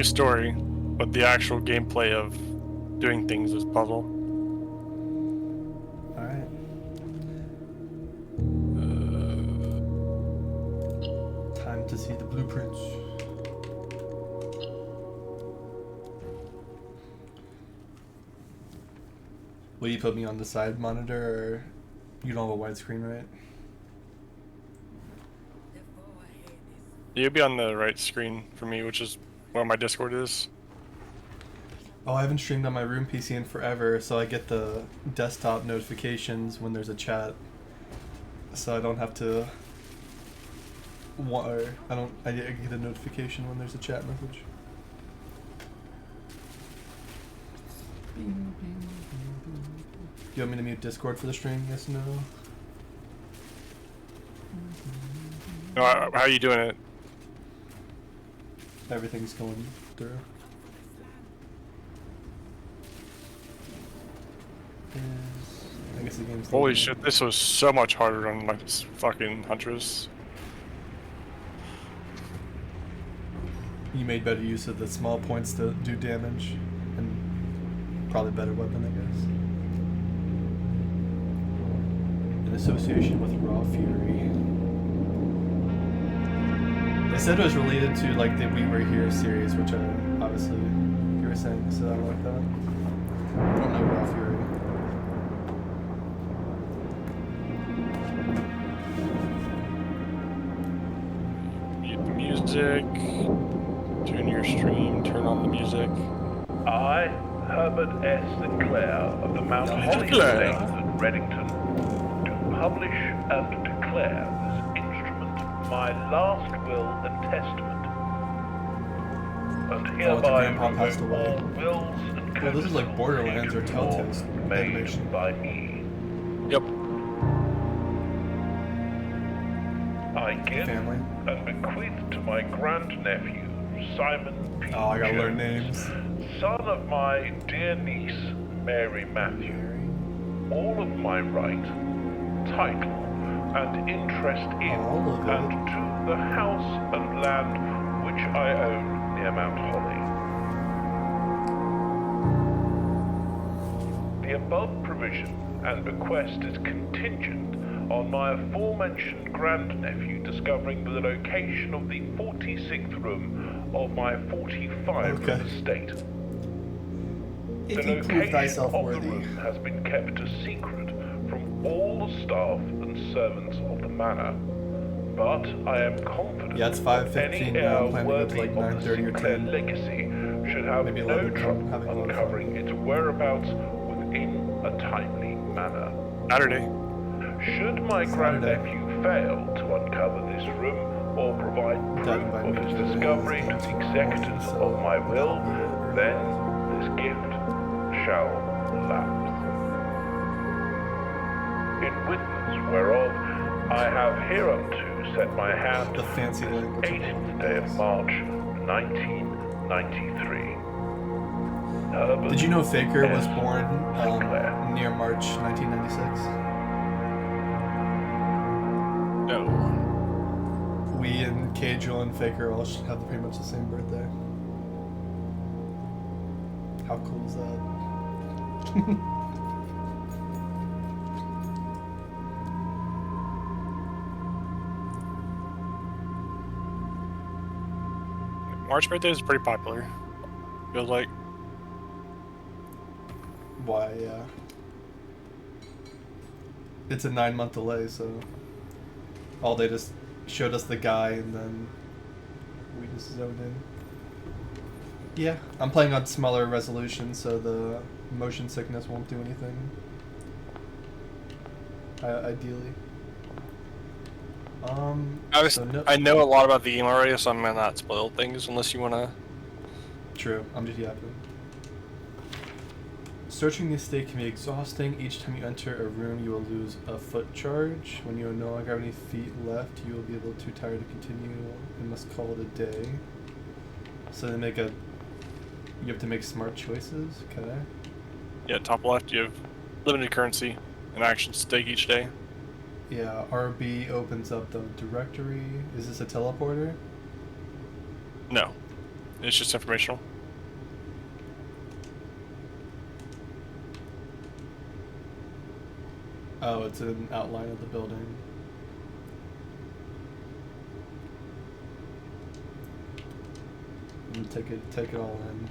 story, but the actual gameplay of doing things is puzzle. Alright. Time to see the blueprints. Will you put me on the side monitor, or you don't have a widescreen, right? You'll be on the right screen for me, which is where my Discord is. Oh, I haven't streamed on my room PC in forever, so I get the desktop notifications when there's a chat. So I don't have to... I get a notification when there's a chat message. You want me to mute Discord for the stream? Yes, no? No, how are you doing it? Everything's going through. I guess the game's... Holy shit, this was so much harder on like this fucking Huntress. You made better use of the small points to do damage, and probably better weapon, I guess. In association with Raw Fury. They said it was related to like the We Were Here series, which obviously you were saying, so I don't like that. I don't know Raw Fury. Mute the music. Tune your stream. Turn on the music. I, Herbert S. Sinclair of the Mount Holly Estate at Reddington, do publish and declare this instrument my last will and testament, and hereby passed away. all wills and Well, this is like Borderlands or Telltale's made animation. by me. Yep. I give Family. and bequeath to my grandnephew, Simon P. Oh, I gotta learn Jones, names. son of my dear niece, Mary Matthew, all of my right, title, and interest in All of it. and to the house and land which I own near Mount Holly. The above provision and bequest is contingent on my aforementioned grandnephew discovering the location of the 46th room of my 45th estate. If The you prove location thyself of the worthy. room has been kept a secret from all the staff and servants of the manor, but I am confident Yeah, it's 5:15 any now. heir I'm planning to go to, worthy like, of the 9:30 or Sinclair 10. legacy should have Maybe no 11, trouble having a lot of fun. uncovering its whereabouts within a timely manner. Saturday. Should my grandnephew fail to uncover this room or provide proof of his discovery to the executors of my will, then this gift shall lapse. In witness whereof I have hereunto set my hand The fancy this language. 18th day of March, 1993. Herbert Did you know Faker was S. born Sinclair. near March 1996? No. We and Cajal and Faker all have pretty much the same birthday. How cool is that? March birthday is pretty popular. Feels like. Why, yeah. It's a 9-month delay, so... They just showed us the guy, and then we just zoned in. Yeah, I'm playing on smaller resolution, so the motion sickness won't do anything. Ideally. I know a lot about the game already, so I'm gonna not spoil things unless you wanna. True, I'm just yapping. Searching the estate can be exhausting. Each time you enter a room, you will lose a foot charge. When you no longer have any feet left, you will be able too tired to continue and must call it a day. So they make a... You have to make smart choices? Okay. Yeah, top left, you have limited currency and actions to take each day. Yeah, RB opens up the directory. Is this a teleporter? No. It's just informational. Oh, it's an outline of the building. And take it all in.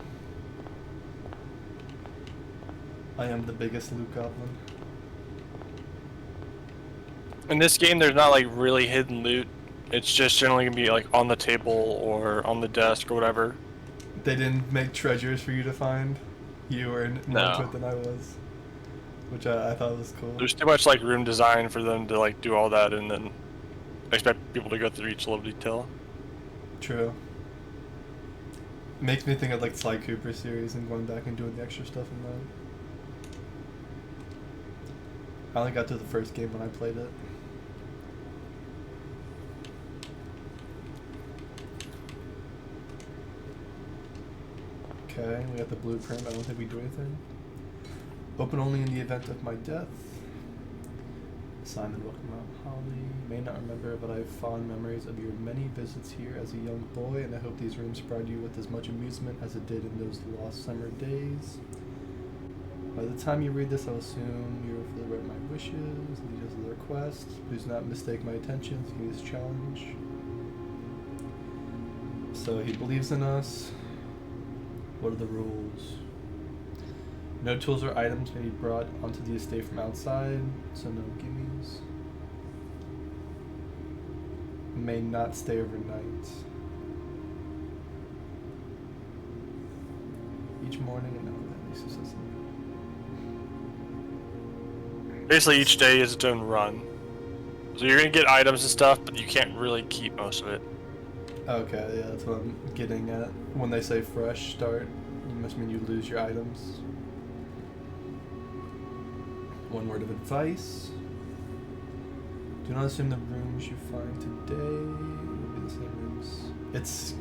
I am the biggest loot goblin. In this game, there's not like really hidden loot. It's just generally gonna be like on the table or on the desk or whatever. They didn't make treasures for you to find. You were more No. into it than I was, which I thought was cool. There's too much like room design for them to like do all that and then expect people to go through each little detail. True. Makes me think of like Sly Cooper series and going back and doing the extra stuff in that. I only got to the first game when I played it. Okay, we got the blueprint. I don't think we do anything. Open only in the event of my death. Simon, welcome out. Holly, may not remember, but I have fond memories of your many visits here as a young boy, and I hope these rooms provide you with as much amusement as it did in those lost summer days. By the time you read this, I'll assume you're fully read my wishes, details of the request. Please do not mistake my intentions. Give me this challenge. So he believes in us. What are the rules? No tools or items may be brought onto the estate from outside, so no gimmies. May not stay overnight. Each morning, and no, at least it says something. Basically, each day is its own run. So you're gonna get items and stuff, but you can't really keep most of it. Okay, yeah, that's what I'm getting at. When they say fresh start, it must mean you lose your items. One word of advice. Do not assume the rooms you find today will be the same rooms. It's,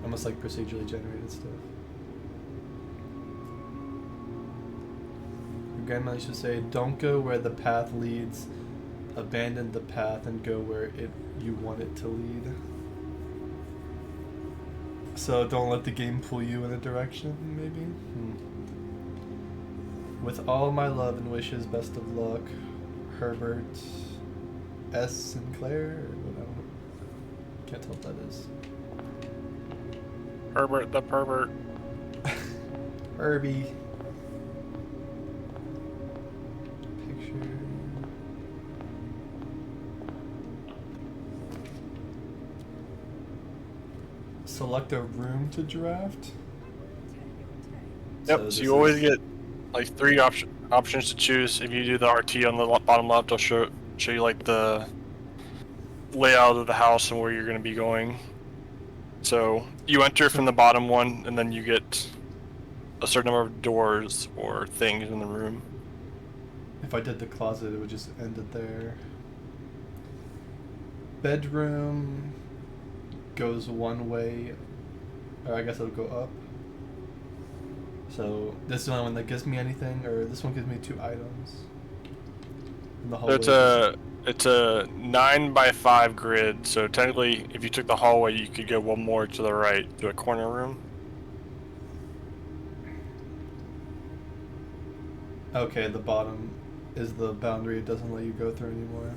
almost like procedurally generated stuff. Your grandma used to say, don't go where the path leads, abandon the path and go where you want it to lead. So don't let the game pull you in a direction, maybe? With all my love and wishes, best of luck, Herbert S. Sinclair? Or whatever. Can't tell what that is. Herbert the pervert. Herbie. Picture. Select a room to draft. Yep. So this you always is- get like 3 options to choose. If you do the RT on the bottom left, it'll show you like the layout of the house and where you're going to be going. So you enter from the bottom one, and then you get a certain number of doors or things in the room. If I did the closet, it would just end it there. Bedroom goes one way, or I guess it'll go up. So this is the only one that gives me anything, or this one gives me 2 items. In the hallway. It's a 9x5 grid. So technically, if you took the hallway, you could go one more to the right to a corner room. Okay, the bottom is the boundary. It doesn't let you go through anymore.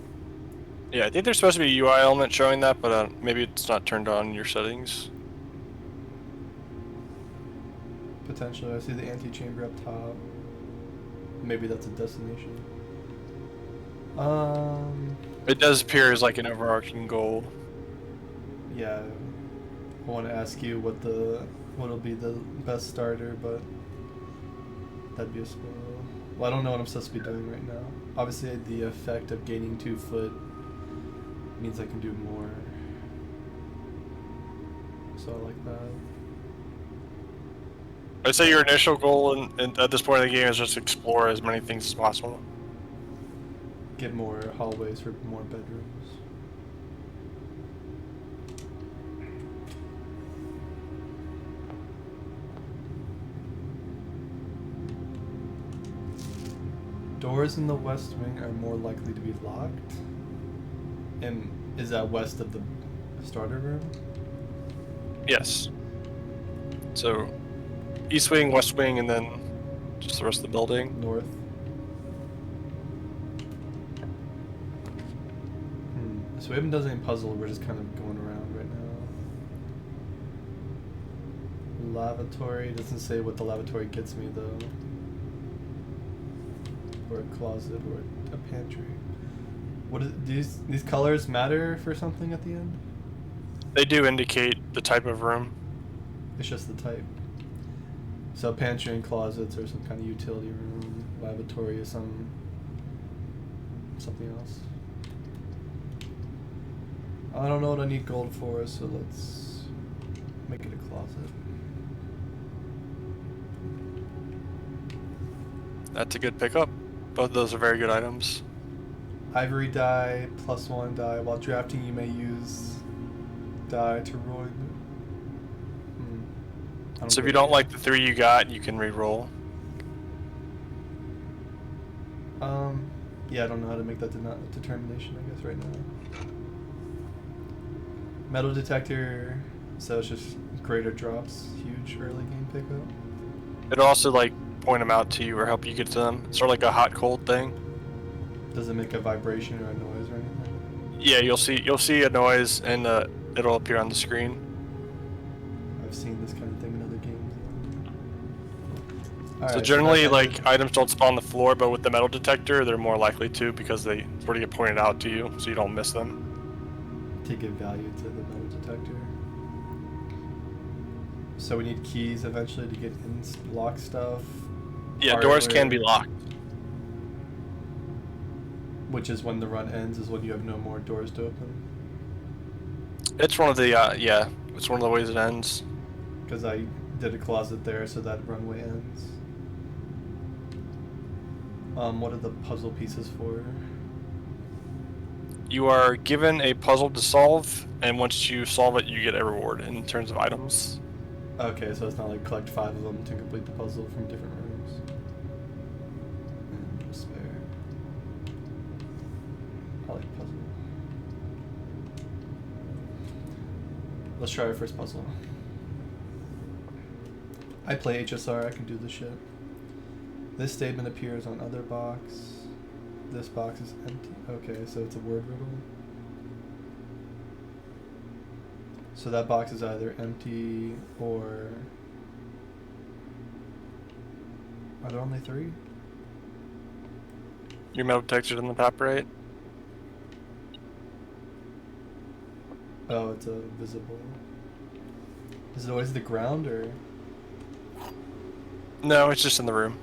Yeah, I think there's supposed to be a UI element showing that, but maybe it's not turned on in your settings. Potentially, I see the antechamber up top. Maybe that's a destination. It does appear as like an overarching goal. Yeah. I want to ask you what'll be the best starter, but that'd be a spoil. Well, I don't know what I'm supposed to be doing right now. Obviously, the effect of gaining 2 foot means I can do more. So I like that. I'd say your initial goal at this point in the game is just explore as many things as possible. Get more hallways for more bedrooms. Doors in the west wing are more likely to be locked. And is that west of the starter room? Yes. So, east wing, west wing, and then just the rest of the building. North. So we haven't done any puzzle, we're just kind of going around right now. Lavatory, doesn't say what the lavatory gets me though. Or a closet or a pantry. What is these colors matter for something at the end? They do indicate the type of room. It's just the type. So pantry and closets are some kind of utility room. Lavatory is something else. I don't know what I need gold for, so let's make it a closet. That's a good pickup. Both of those are very good items. Ivory dye, +1 dye. While drafting, you may use dye to roll. So if you don't like the 3 you got, you can re-roll. Yeah, I don't know how to make that determination, I guess, right now. Metal detector, so it's just greater drops, huge early game pickup. It'll also like point them out to you or help you get to them. It's sort of like a hot cold thing. Does it make a vibration or a noise or anything? Yeah, you'll see a noise and it'll appear on the screen. I've seen this kind of thing in other games. So Alright, generally, that's like items don't spawn on the floor, but with the metal detector, they're more likely to because they sort of get pointed out to you, so you don't miss them. to give value to the metal detector. So we need keys eventually to get in lock stuff. Yeah, doors can be Hardware, locked. which is when the run ends, is when you have no more doors to open. It's one of the it's one of the ways it ends. Because I did a closet there, so that runway ends. What are the puzzle pieces for? You are given a puzzle to solve, and once you solve it, you get a reward in terms of items. Okay, so it's not like collect 5 of them to complete the puzzle from different rooms. And despair. I like puzzle. Let's try our first puzzle. I play HSR, I can do this shit. This statement appears on other box. This box is empty. Okay, so it's a word riddle. So that box is either empty or... Are there only 3? Your metal detector's in the top right. Oh, it's a visible. Is it always the ground or? No, it's just in the room.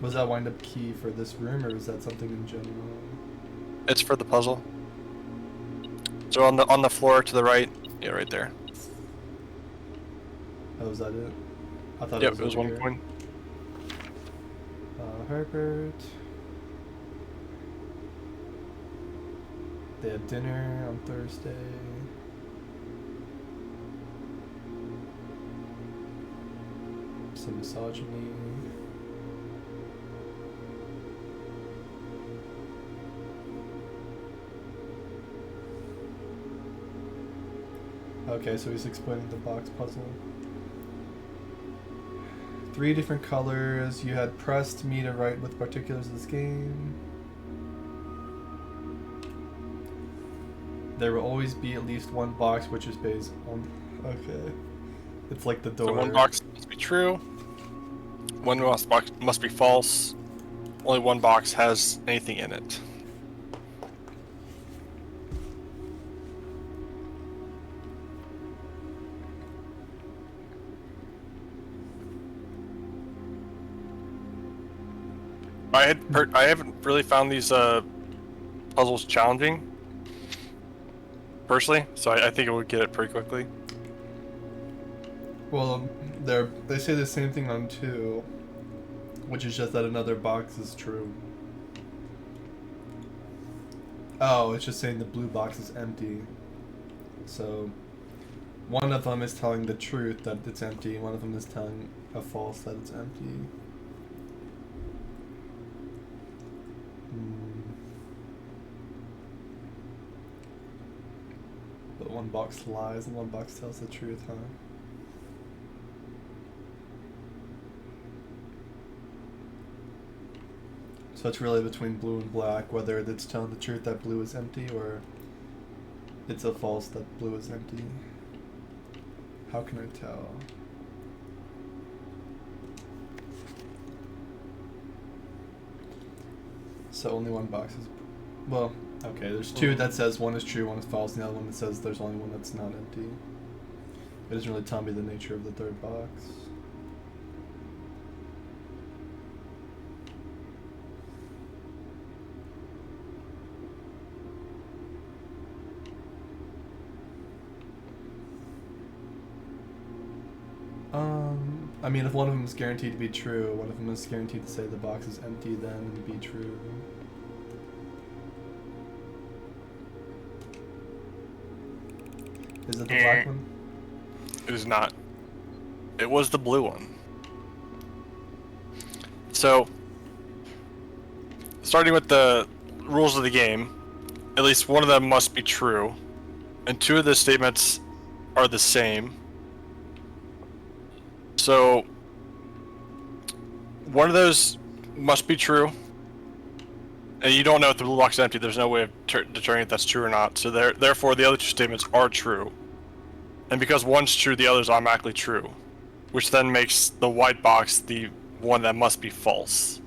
Was that wind up key for this room or was that something in general? It's for the puzzle. So on the floor to the right, yeah, right there. Oh, was that it? I thought Yep, it it was over 1 here. coin. Herbert. They had dinner on Thursday. Some misogyny. Okay, so he's explaining the box puzzle. 3 different colors. You had pressed me to write with particulars of this game. There will always be at least 1 box which is based on... Okay. It's like the door. So 1 box must be true. 1 box must be false. Only 1 box has anything in it. I haven't really found these puzzles challenging, personally, so I think it would get it pretty quickly. Well, they say the same thing on 2, which is just that another box is true. Oh, it's just saying the blue box is empty. So, one of them is telling the truth that it's empty, one of them is telling a false that it's empty. box lies and one box tells the truth, huh? So it's really between blue and black, whether it's telling the truth that blue is empty or it's a false that blue is empty. How can I tell? So only one box is... Well, okay, there's two that says one is true, one is false, and the other one that says there's only one that's not empty. It doesn't really tell me the nature of the third box. I mean, if one of them is guaranteed to be true, one of them is guaranteed to say the box is empty, then it'd be true. Is it the black one? It is not. It was the blue one. So, starting with the rules of the game, at least one of them must be true, and two of the statements are the same. So, one of those must be true, and you don't know if the blue box is empty. There's no way of determining if that's true or not. So therefore, the other two statements are true. And because one's true, the other's automatically true, which then makes the white box the one that must be false.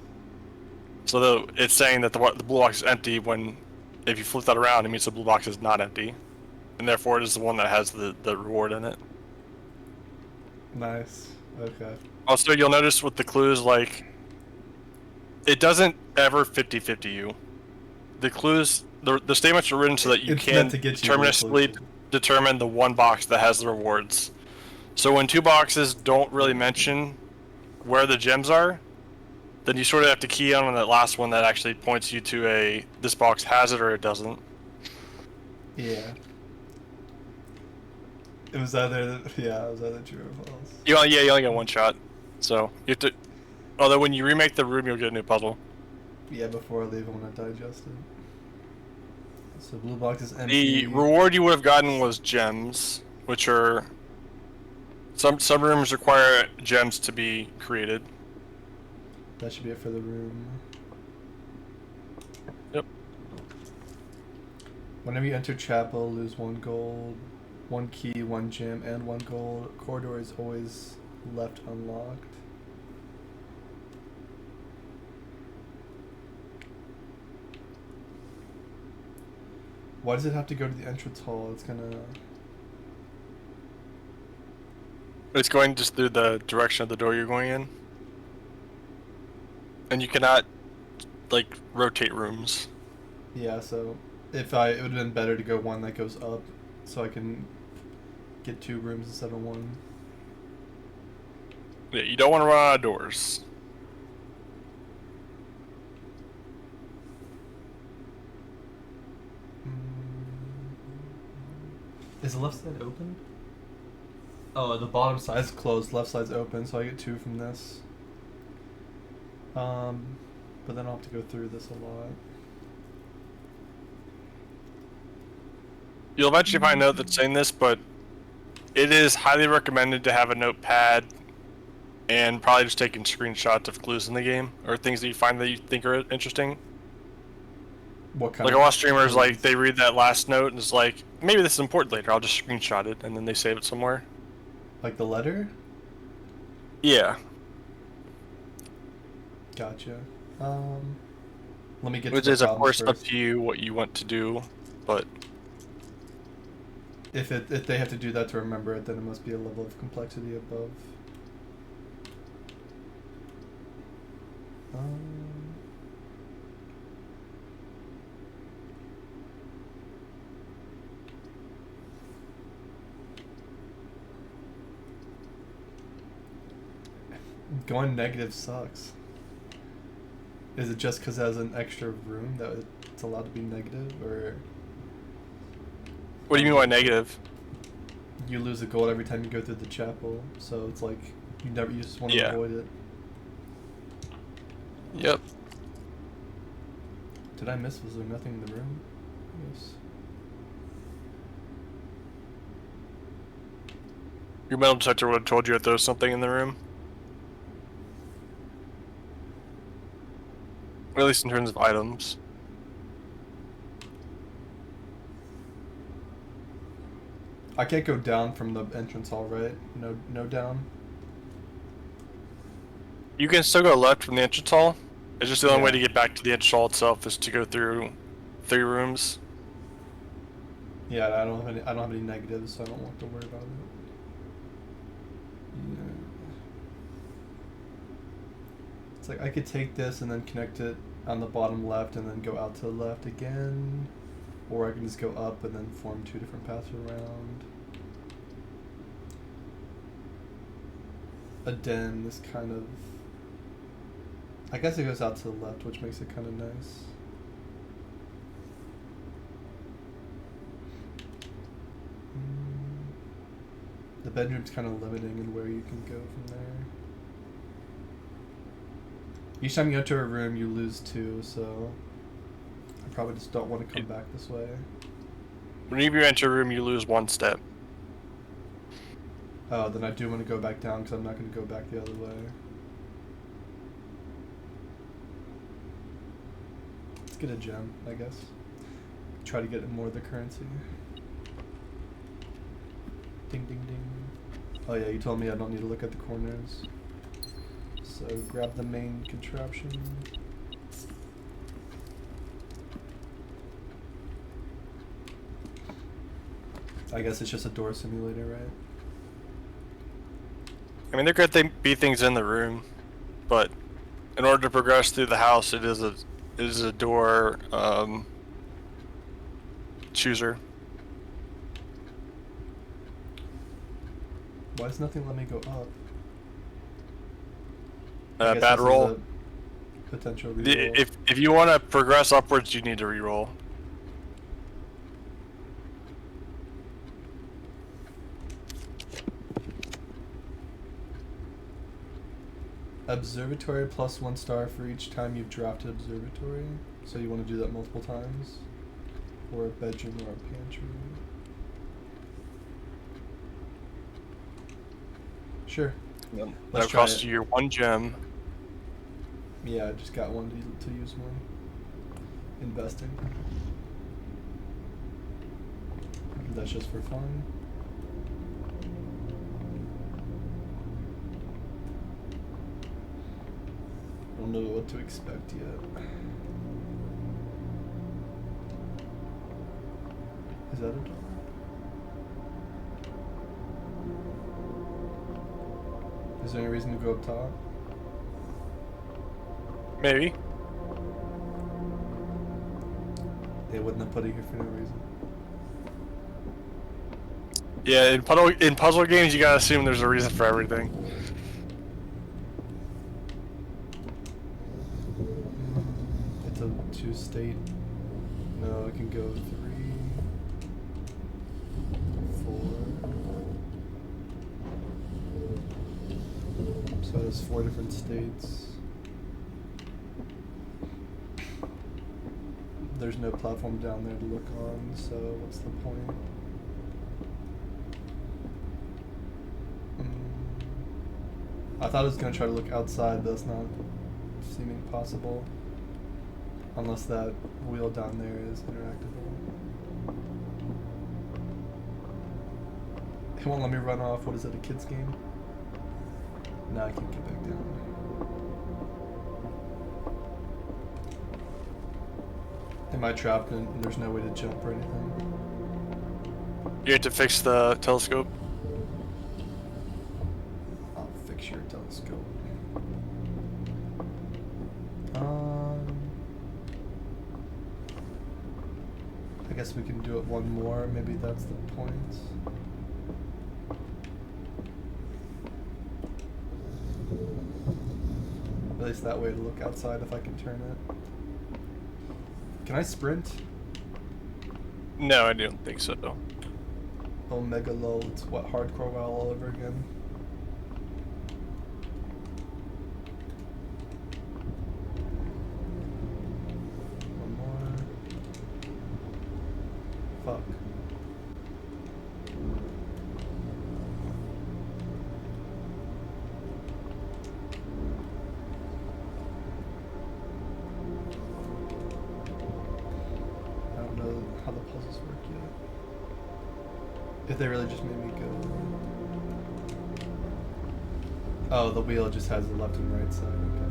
So it's saying that the blue box is empty when, if you flip that around, it means the blue box is not empty, and therefore it is the one that has the reward in it. Nice. Okay. Also, you'll notice with the clues, like, it doesn't ever 50-50 you. The clues, the statements are written so that you It's can meant to get you deterministically determine the one box that has the rewards. So when two boxes don't really mention where the gems are, then you sort of have to key on that last one that actually points you to this box has it or it doesn't. Yeah. It was either true or false. You only get one shot. So you have to. Although when you remake the room, you'll get a new puzzle. Yeah, before I leave, I want to digest it. So blue box is empty. The reward you would have gotten was gems, which are some rooms require gems to be created. That should be it for the room. Yep. Whenever you enter chapel, lose 1 gold, 1 key, 1 gem, and 1 gold. Corridor is always left unlocked. Why does it have to go to the entrance hall? It's going just through the direction of the door you're going in. And you cannot, like, rotate rooms. Yeah, so it would have been better to go one that goes up so I can get 2 rooms instead of 1. Yeah, you don't want to run out of doors. Is the left side open? Oh, the bottom side's closed, left side's open, so I get 2 from this. But then I'll have to go through this a lot. You'll eventually find a note that's saying this, but it is highly recommended to have a notepad and probably just taking screenshots of clues in the game or things that you find that you think are interesting. What kind like of a lot of streamers, like, they read that last note and it's like, maybe this is important later, I'll just screenshot it, and then they save it somewhere. Like the letter? Yeah. Gotcha. Let me get Which to the is, of problems course, up first. to you what you want to do, but... If they have to do that to remember it, then it must be a level of complexity above. Going negative sucks. Is it just because it has an extra room that it's allowed to be negative, or... What do you mean by negative? You lose a gold every time you go through the chapel, so it's like you just want to avoid it. Yep. Did I miss? Was there nothing in the room? Yes. Your metal detector would have told you that there was something in the room. Or at least in terms of items. I can't go down from the entrance hall, right? No down. You can still go left from the entrance hall. It's just the only way to Yeah. get back to the entrance hall itself is to go through 3 rooms. Yeah, I don't have any negatives, so I don't want to worry about it. Yeah. It's like I could take this and then connect it on the bottom left and then go out to the left again. Or I can just go up and then form 2 different paths around. A den is kind of... I guess it goes out to the left, which makes it kind of nice. The bedroom's kind of limiting in where you can go from there. Each time you enter a room, you lose 2, so I probably just don't want to come back this way. Whenever you enter a room, you lose 1 step. Oh, then I do want to go back down because I'm not going to go back the other way. Let's get a gem, I guess. Try to get more of the currency. Ding, ding, ding. Oh yeah, you told me I don't need to look at the corners. So grab the main contraption. I guess it's just a door simulator, right? I mean, there could be things in the room, but in order to progress through the house, it is a door chooser. Why does nothing let me go up? I guess Bad this is roll. a potential reroll. If you want to progress upwards, you need to reroll. Observatory plus 1 star for each time you've drafted observatory. So you want to do that multiple times? Or a bedroom or a pantry. Sure. That'll cost you your 1 gem. Yeah, I just got one to use one. Investing. That's just for fun. I don't know what to expect yet. Is that a door? Is there any reason to go up top? Maybe. They wouldn't have put it here for no reason. Yeah, in puzzle games, you gotta assume there's a reason for everything. It's a 2 state. No, it can go 3, 4. So there's 4 different states. There's no platform down there to look on, so what's the point? I thought I was going to try to look outside, but that's not seeming possible. Unless that wheel down there is interactable. It won't let me run off. What is it, a kid's game? No, I can't get back down. Am I trapped and there's no way to jump or anything? You have to fix the telescope. I'll fix your telescope. I guess we can do it one more. Maybe that's the point. At least that way to look outside if I can turn it. Can I sprint? No, I don't think so. Omega lol, it's what, hardcore WoW all over again? One more. Fuck. If they really just made me go. Oh, the wheel just has the left and right side. Okay.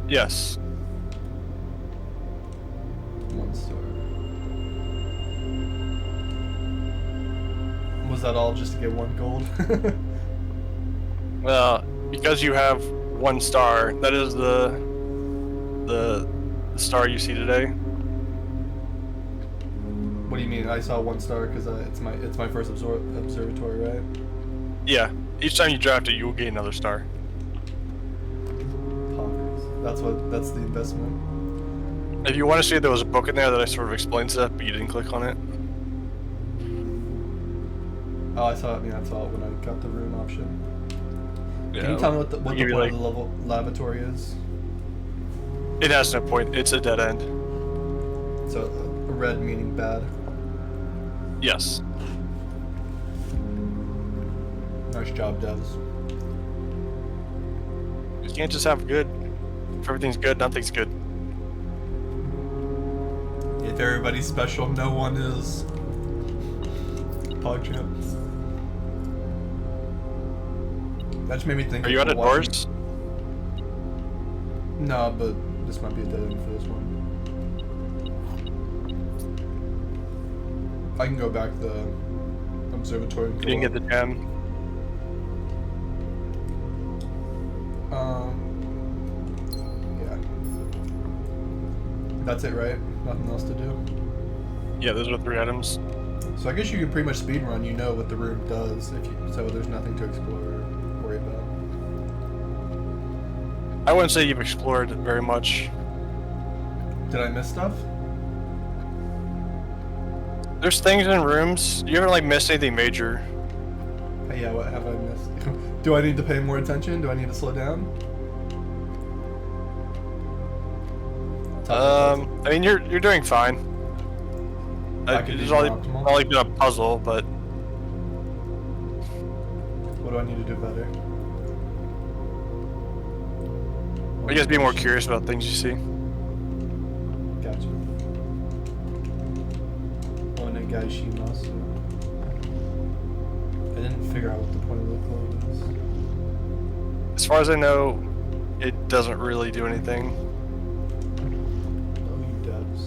Yes. 1 star. Was that all just to get 1 gold? Well, because you have 1 star, that is the star you see today. What do you mean? I saw 1 star because it's my first observatory, right? Yeah. Each time you draft it, you will gain another star. Poggers. That's the investment. If you want to see, there was a book in there that I sort of explains that, but you didn't click on it. Oh, I saw it. I saw it when I got the room option. Yeah, Can you tell me what the I'll point give you, of the lavatory is? It has no point. It's a dead end. So, red meaning bad. Yes. Nice job, devs. You can't just have good. If everything's good, nothing's good. If everybody's special, no one is. PogChamp. That just made me think. Are you out of doors? No, but this might be a dead end for this one. I can go back the observatory. And You didn't get the gem. Yeah. That's it, right? Nothing else to do. Yeah, those are 3 items. So I guess you can pretty much speedrun. You know what the room does, so there's nothing to explore or worry about. I wouldn't say you've explored it very much. Did I miss stuff? There's things in rooms. You haven't like missed anything major. Yeah, what have I missed? Do I need to pay more attention? Do I need to slow down? I mean, you're doing fine. I could There's be only more optimal. probably been a puzzle, but What do I need to do better? I guess be more curious about things you see. Gotcha. Onegaishimasu. I didn't figure out what the point of the code is. As far as I know, it doesn't really do anything. Oh, you devs.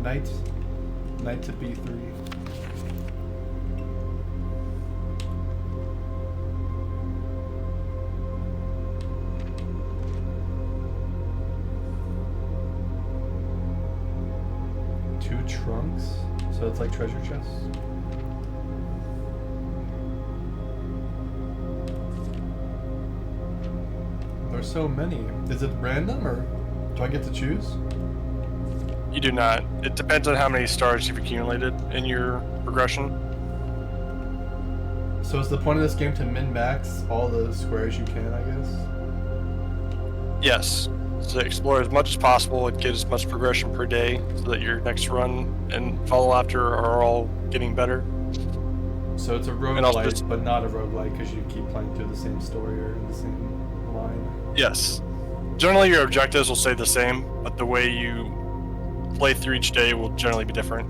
Knight to B3. Two trunks? So it's like treasure chests? There's so many. Is it random or do I get to choose? You do not. It depends on how many stars you've accumulated in your progression. So is the point of this game to min-max all the squares you can, I guess? Yes. So explore as much as possible and get as much progression per day so that your next run and follow after are all getting better. So it's a And also roguelite, just- but not a roguelite because you keep playing through the same story or in the same line. Yes. Generally your objectives will stay the same, but the way you play through each day will generally be different.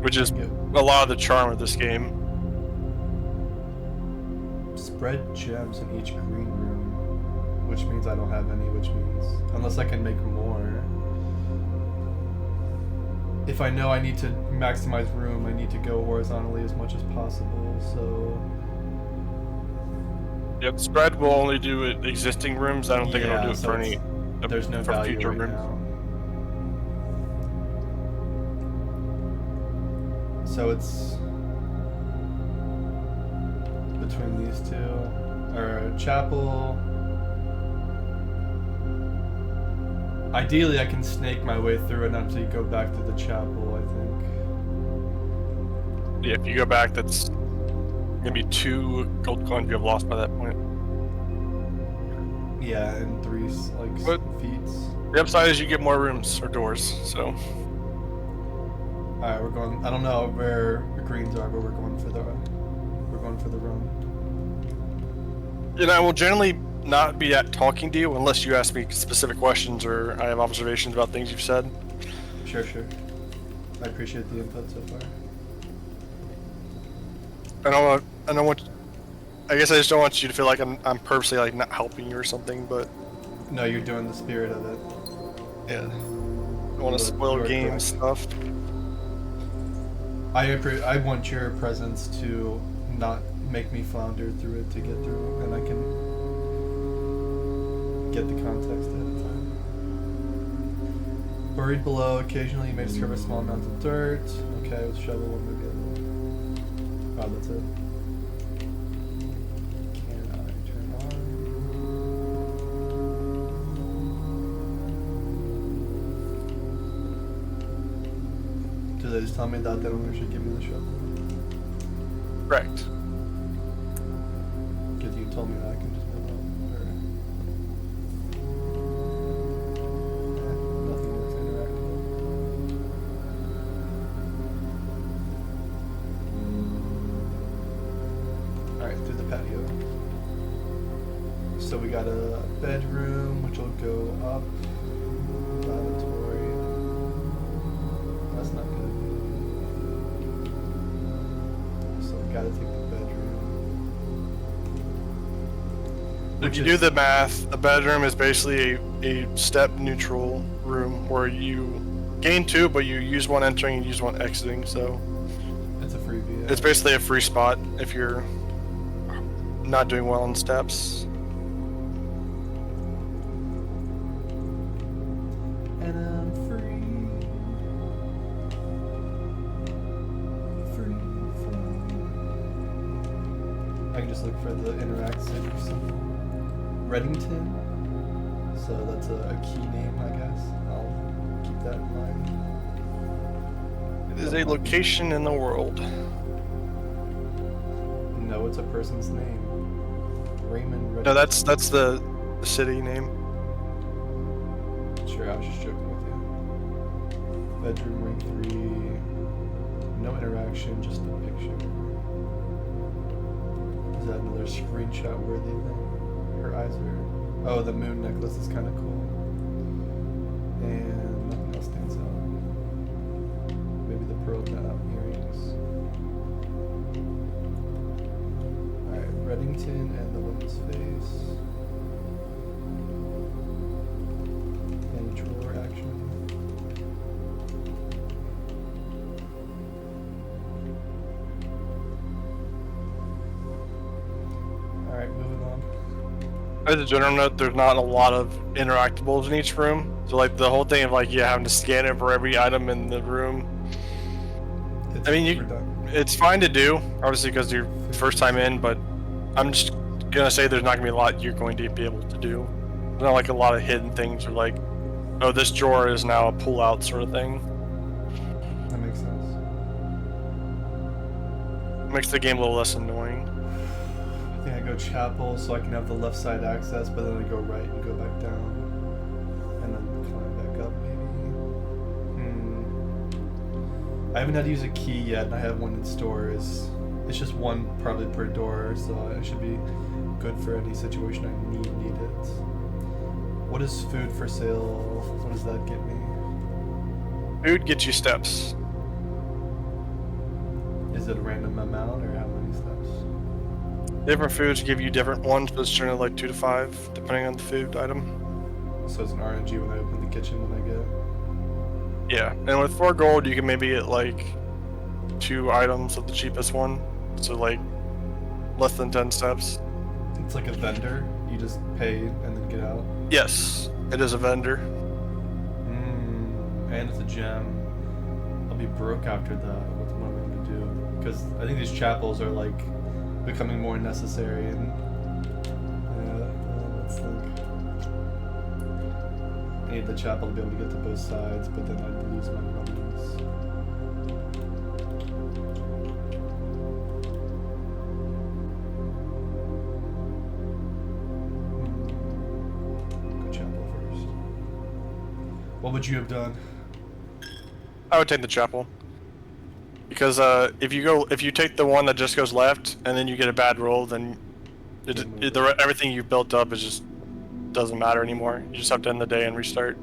Which is Yep. a lot of the charm of this game. Spread gems in each green room, which means I don't have any, which means unless I can make more. If I know I need to maximize room, I need to go horizontally as much as possible, so... Yep, spread will only do it existing rooms. I don't think it'll do it so for it's- any there's no for value future right rooms. now. So it's between these two, or chapel. Ideally, I can snake my way through it and actually go back to the chapel. I think. Yeah, if you go back, that's gonna be 2 gold coins you have lost by that point. Yeah, and 3 But- feats. The upside is you get more rooms or doors. So All right, we're going. I don't know where the greens are, but we're going for the run. and I will generally not be at talking to you unless you ask me specific questions or I have observations about things you've said. Sure. I appreciate the input so far. I don't want. I guess I just don't want you to feel like I'm purposely like not helping you or something. But No, you're doing the spirit of it. yeah, I want to You spoil are game correct. stuff. I want your presence to not make me flounder through it to get through, and I can get the context ahead of time. Buried below, occasionally you may discover a small amount of dirt. Okay, with shovel one maybe a little. Oh, that's it. Can I turn on? Do they just tell me that they don't actually give me the shovel? Correct. Because you told me that I can just move on. Or... nothing that's interactable. Alright, through the patio. So we got a bedroom, which will go up. Lavatory. That's not good. So we gotta take the bedroom. If Which you is- do the math, a bedroom is basically a step neutral room where you gain 2, but you use 1 entering and use 1 exiting. So It's a freebie. Yeah. it's basically a free spot if you're not doing well on steps. And I'm free. Free. I can just look for the interact city or something. Reddington. So that's a key name, I guess. I'll keep that in mind. It is a location in the world. No, it's a person's name. Raymond Reddington. No, that's the city name. Sure, I was just joking with you. Bedroom ring 3. No interaction, just a picture. Is that another screenshot worthy thing? Her eyes are. Oh, the moon necklace is kind of cool. And nothing else stands out. Maybe the pearl earrings. Alright, Reddington and the woman's face. And drawer action. Alright, moving on. As a general note, there's not a lot of interactables in each room. So like the whole thing of like having to scan it for every item in the room, It's I mean, you- redundant. it's fine to do, obviously because you're first time in, but I'm just gonna say there's not gonna be a lot you're going to be able to do. There's not like a lot of hidden things or like, oh, this drawer is now a pull-out sort of thing. That makes sense. It makes the game a little less annoying. I think I go chapel so I can have the left side access, but then I go right and go back down. And then climb back up, maybe. I haven't had to use a key yet, and I have one in stores. It's just one probably per door, so it should be good for any situation I need it. What is food for sale? What does that get me? Food gets you steps. Is it a random amount or how many steps? Different foods give you different ones, but it's generally like 2 to 5, depending on the food item. So it's an RNG when I open the kitchen when I get. Yeah, and with 4 gold, you can maybe get like 2 items of the cheapest one. So like less than 10 steps. It's like a vendor. You just pay and then get out. Yes, it is a vendor. And it's a gem. I'll be broke after that. What am I going to do? Because I think these chapels are like becoming more necessary. And yeah, let's think. I need the chapel to be able to get to both sides, but then I'd lose my runnings. Go chapel first. What would you have done? I would take the chapel. Because if you take the one that just goes left and then you get a bad roll, then everything you've built up is just doesn't matter anymore. You just have to end the day and restart.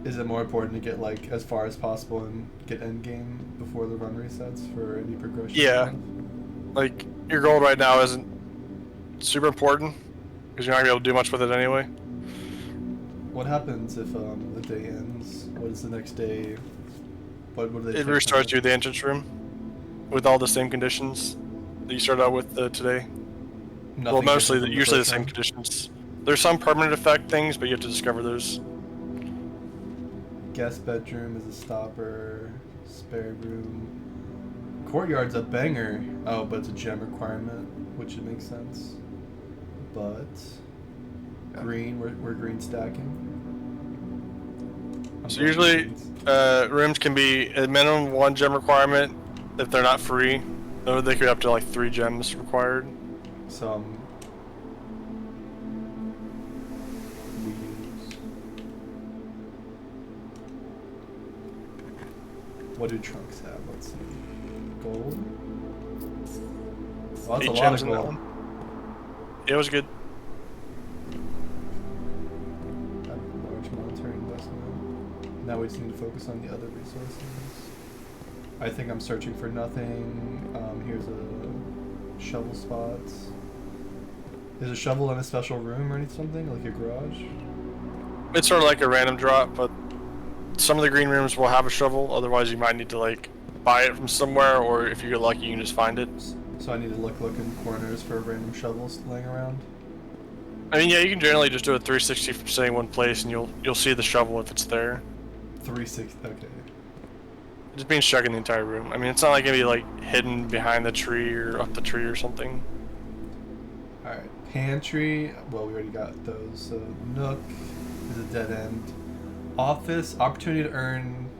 Is it more important to get like as far as possible and get end game before the run resets for any progression? Yeah. stuff? Like, your goal right now isn't super important, because you're not going to be able to do much with it anyway. What happens if the day ends? What is the next day? What do they? It take restarts from you at the entrance room with all the same conditions that you started out with today. Nothing Well, mostly, different from usually the first same time? conditions. There's some permanent effect things, but you have to discover those. Guest bedroom is a stopper. Spare room. Courtyard's a banger. Oh, but it's a gem requirement, which it makes sense. But green, we're green stacking. I'm So going usually, greens. rooms can be a minimum 1 gem requirement if they're not free. Or they could be up to like 3 gems required. Some wheels. What do trunks have? Let's see. Gold. Oh, that's 8 a lot gems of in that gold. one. Yeah, it was good. That large monetary investment. Now we just need to focus on the other resources. I think I'm searching for nothing. Here's a shovel spot. Is a shovel in a special room or something, like a garage? It's sort of like a random drop, but some of the green rooms will have a shovel. Otherwise, you might need to like buy it from somewhere, or if you get lucky, you can just find it. So I need to look in corners for random shovels laying around. I mean, yeah, you can generally just do a 360 from sitting one place, and you'll see the shovel if it's there. 360. Okay. It just means checking the entire room. I mean, it's not like gonna be like hidden behind the tree or up the tree or something. All right. Pantry. Well, we already got those. So Nook is a dead end. Office. Opportunity to earn.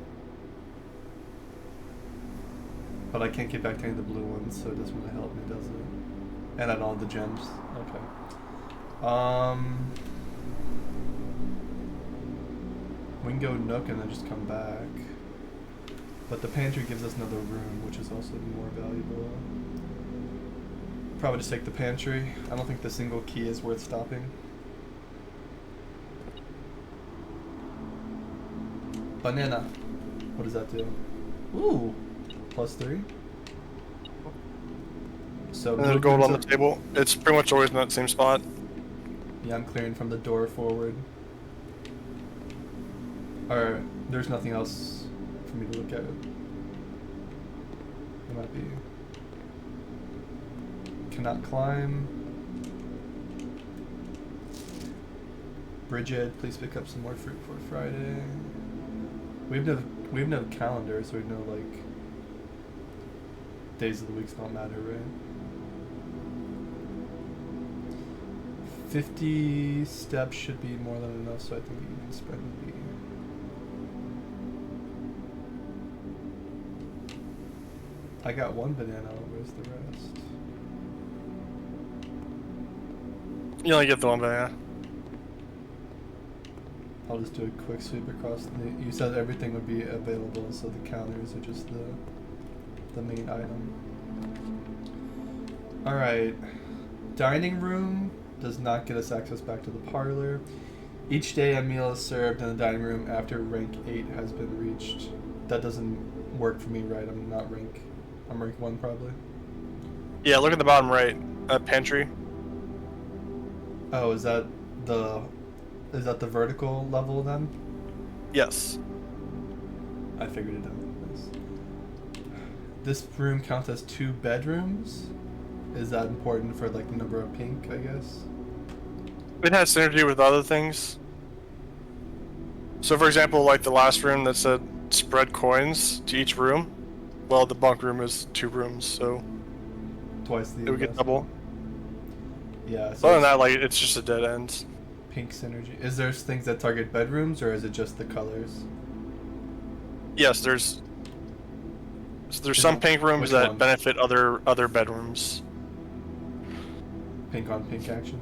But I can't get back to any of the blue ones, so it doesn't really help me, does it? And I don't have the gems. Okay. We can go Nook and then just come back. But the pantry gives us another room, which is also more valuable. Probably just take the pantry. I don't think the single key is worth stopping. Banana. What does that do? Ooh. +3. So And there's gold on the table. It's pretty much always in that same spot. Yeah, I'm clearing from the door forward. Alright, there's nothing else for me to look at. It might be... Cannot climb. Bridget, please pick up some more fruit for Friday. We have no calendar, so we know, like... Days of the weeks don't matter, right? 50 steps should be more than enough, so I think you can spend the... I got 1 banana, where's the rest? You only get the one banana. I'll just do a quick sweep across the... You said everything would be available, so the counters are just the main item. Alright. Dining room does not get us access back to the parlor. Each day a meal is served in the dining room after rank 8 has been reached. That doesn't work for me, right? I'm not rank... I'm rank 1 probably. Yeah, look at the bottom right. Pantry. Oh, is that the vertical level then? Yes. I figured it out. Nice. This room counts as 2 bedrooms? Is that important for like the number of pink, I guess? It has synergy with other things. So for example, like the last room that said spread coins to each room, well, the bunk room is 2 rooms, so Twice the it would get investment. double. Yeah, so Other than it's that, like, it's just a dead end. pink synergy. Is there things that target bedrooms, or is it just the colors? Yes, there's Is some it- pink rooms which that ones? benefit other bedrooms. Pink on pink action?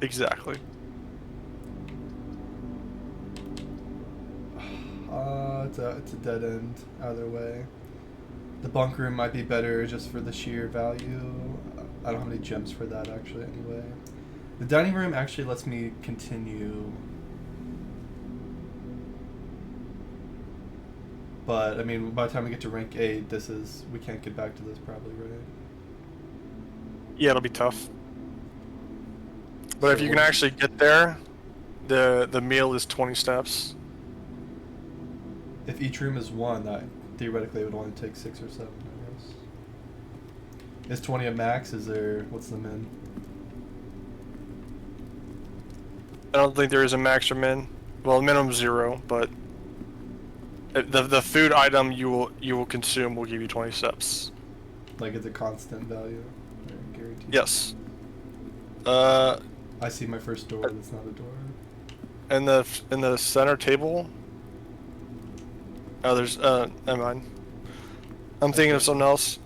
Exactly. It's a dead end either way. The bunk room might be better just for the sheer value. I don't have any gems for that actually anyway. The dining room actually lets me continue But I mean, by the time we get to rank 8, we can't get back to this probably, right? Yeah, it'll be tough. But So if you can actually get there, the meal is 20 steps. if each room is 1, that theoretically it would only take 6 or 7, I guess. Is 20 a max? What's the min? I don't think there is a max or min. Well, minimum 0, but the food item you will consume will give you 20 steps. Like it's a constant value, or guaranteed? Yes. I see my first door. That's not a door. In the center table. Oh, there's never mind. I'm thinking of something else.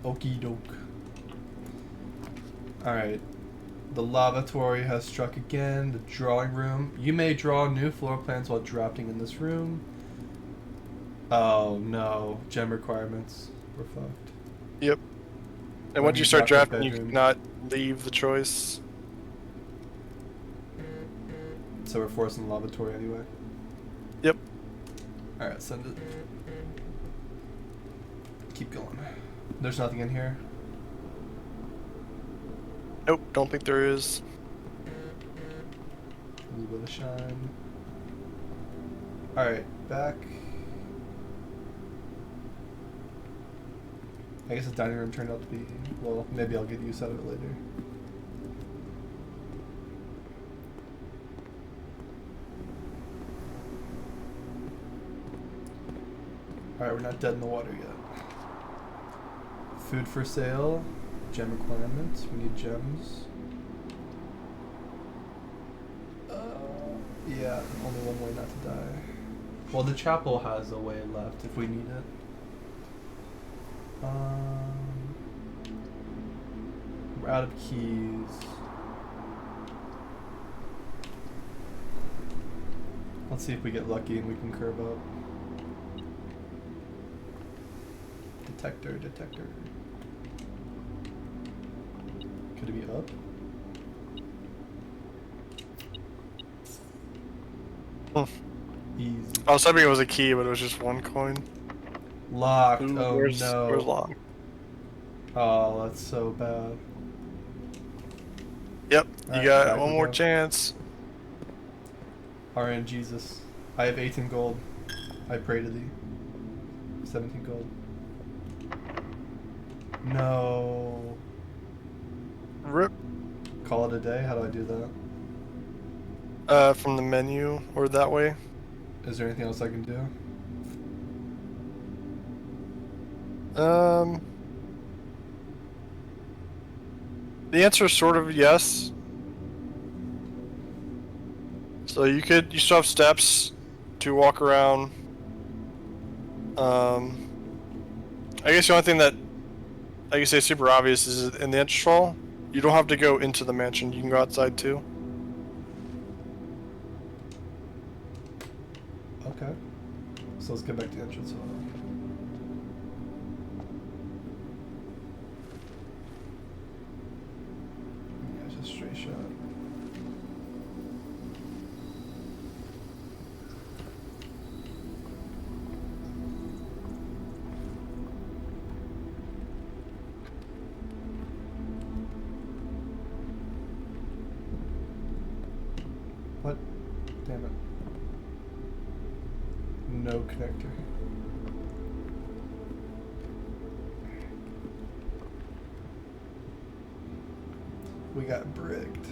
Okie doke. Alright. The lavatory has struck again. The drawing room. You may draw new floor plans while drafting in this room. Oh no. Gem requirements. We're fucked. Yep. And once you start drafting, you cannot leave the choice. So we're forcing the lavatory anyway. Yep. Alright, send it. Keep going. There's nothing in here. Nope, don't think there is. A little bit of shine. Alright, back. I guess the dining room turned out to be... Well, maybe I'll get use out of it later. Alright, we're not dead in the water yet. Food for sale. Gem requirements. We need gems. Yeah, only one way not to die. Well, the chapel has a way left if we need it. We're out of keys. Let's see if we get lucky and we can curve up. Detector. Could it be up? Easy. I was hoping it was a key, but it was just one coin. Locked. Ooh, Oh where's no. long? Oh, that's so bad. Yep, you Alright, got back one we more go. chance. RN Jesus. I have 18 gold. I pray to thee. 17 gold. No. Rip. Call it a day? How do I do that? From the menu or that way. Is there anything else I can do? The answer is sort of yes. So you still have steps to walk around. I guess the only thing that I can say super obvious is in the entrance hall, you don't have to go into the mansion. You can go outside too. Okay. So let's get back to the entrance hall. Yeah, just straight shot. What? Damn it. No connector. We got bricked.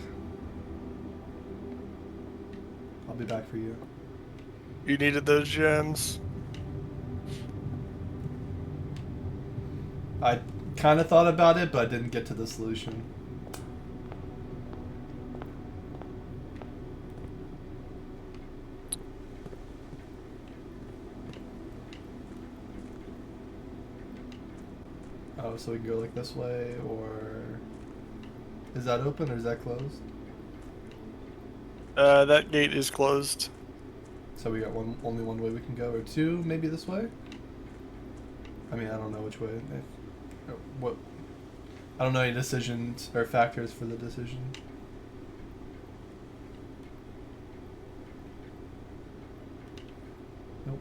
I'll be back for you. You needed those gems. I kind of thought about it, but I didn't get to the solution. Oh, so we can go like this way, or... Is that open or is that closed? That gate is closed. So we got only one way we can go, or two, maybe this way? I mean, I don't know which way. What? I don't know any decisions or factors for the decision. Nope.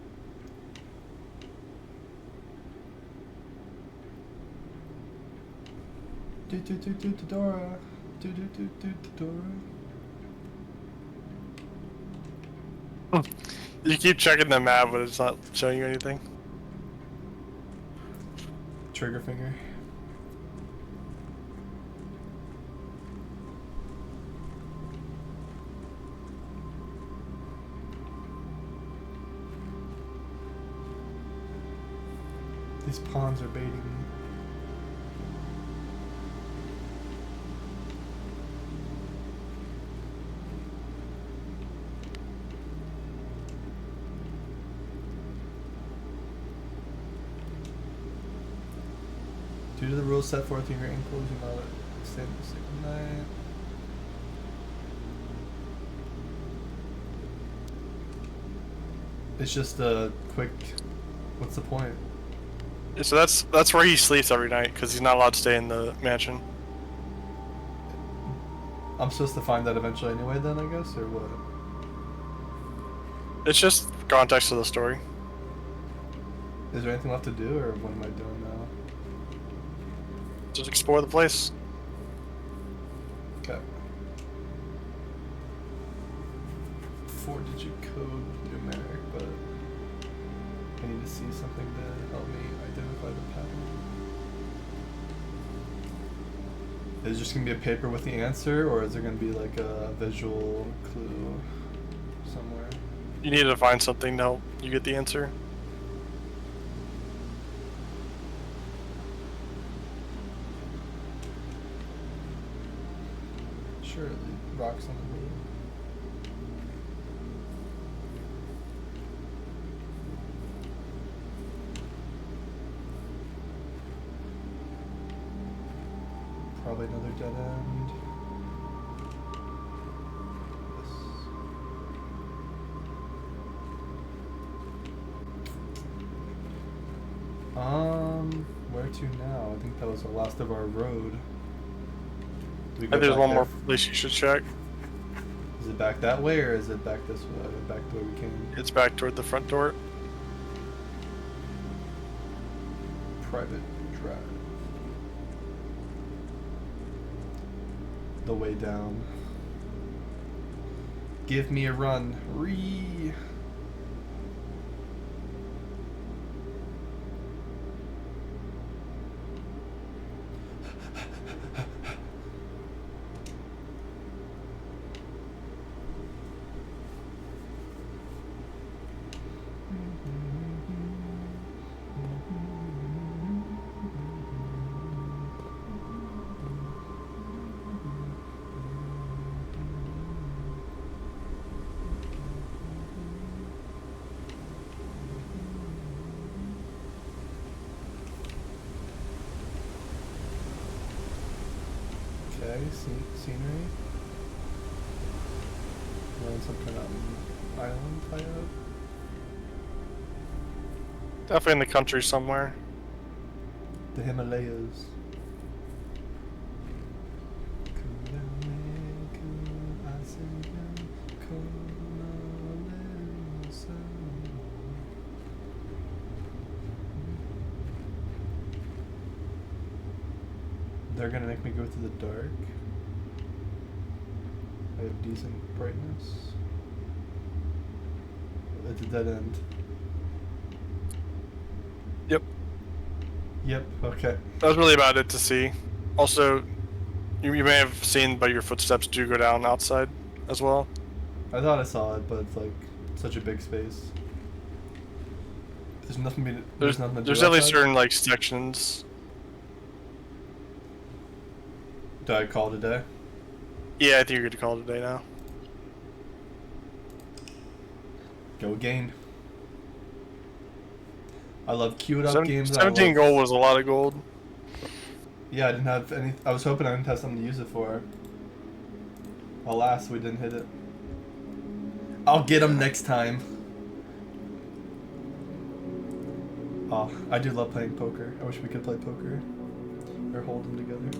Dora. Dora. You keep checking the map, but it's not showing you anything. Trigger finger. These pawns are baiting me. Due to the rules set forth in your ankles, you know extend the signal night. It's just a quick. What's the point? Yeah, so that's where he sleeps every night because he's not allowed to stay in the mansion. I'm supposed to find that eventually anyway, then I guess, or what? It's just context of the story. Is there anything left to do, or what am I doing now? Just explore the place. Okay. 4-digit code numeric, but I need to see something to help me identify the pattern. Is it just gonna be a paper with the answer, or is there gonna be like a visual clue somewhere? You need to find something to help you get the answer. Sure, the rocks on the road. Probably another dead end. Yes. Where to now? I think that was the last of our road. Do we I go think there's back one there? more place you should check. Is it back that way, or is it back this way? Back the way we came? It's back toward the front door. Private drive. The way down. Give me a run. Ree. Okay, scenery. Learn something on island layout. Definitely in the country somewhere. The Himalayas. They're gonna make me go through the dark. I have decent brightness. It's a dead end. Yep. Yep, okay. That was really about it to see. Also, you may have seen, but your footsteps do go down outside as well. I thought I saw it, but it's like such a big space. There's nothing to There's nothing to do at least outside? certain like sections. Do I call it a day? Yeah, I think you're good to call it a day now. Go game. I love queued up games. 17 gold was a lot of gold. Yeah, I didn't have any. I was hoping I didn't have something to use it for. Alas, we didn't hit it. I'll get them next time. Oh, I do love playing poker. I wish we could play poker. Or hold them together.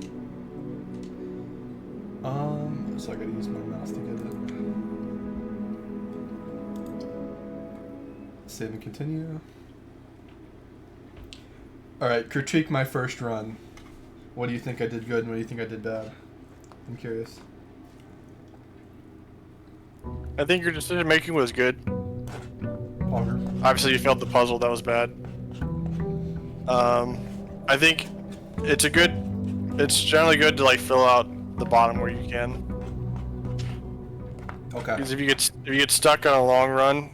So I gotta use my mouse to get it. Save and continue. Alright, critique my first run. What do you think I did good and what do you think I did bad? I'm curious. I think your decision making was good. Auger. Obviously, you failed the puzzle. That was bad. I think it's generally good to like fill out the bottom where you can. Okay. Because if you get stuck on a long run,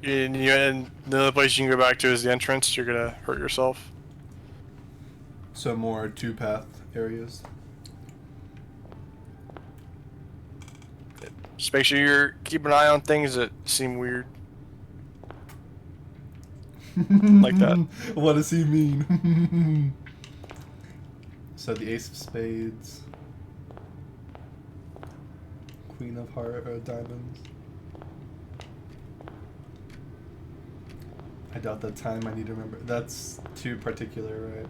and the only place you can go back to is the entrance, you're gonna hurt yourself. So more two-path areas. Just make sure you're keeping an eye on things that seem weird. Like that. What does he mean? So the Ace of Spades. Queen of Diamonds. I doubt that time I need to remember. That's too particular, right?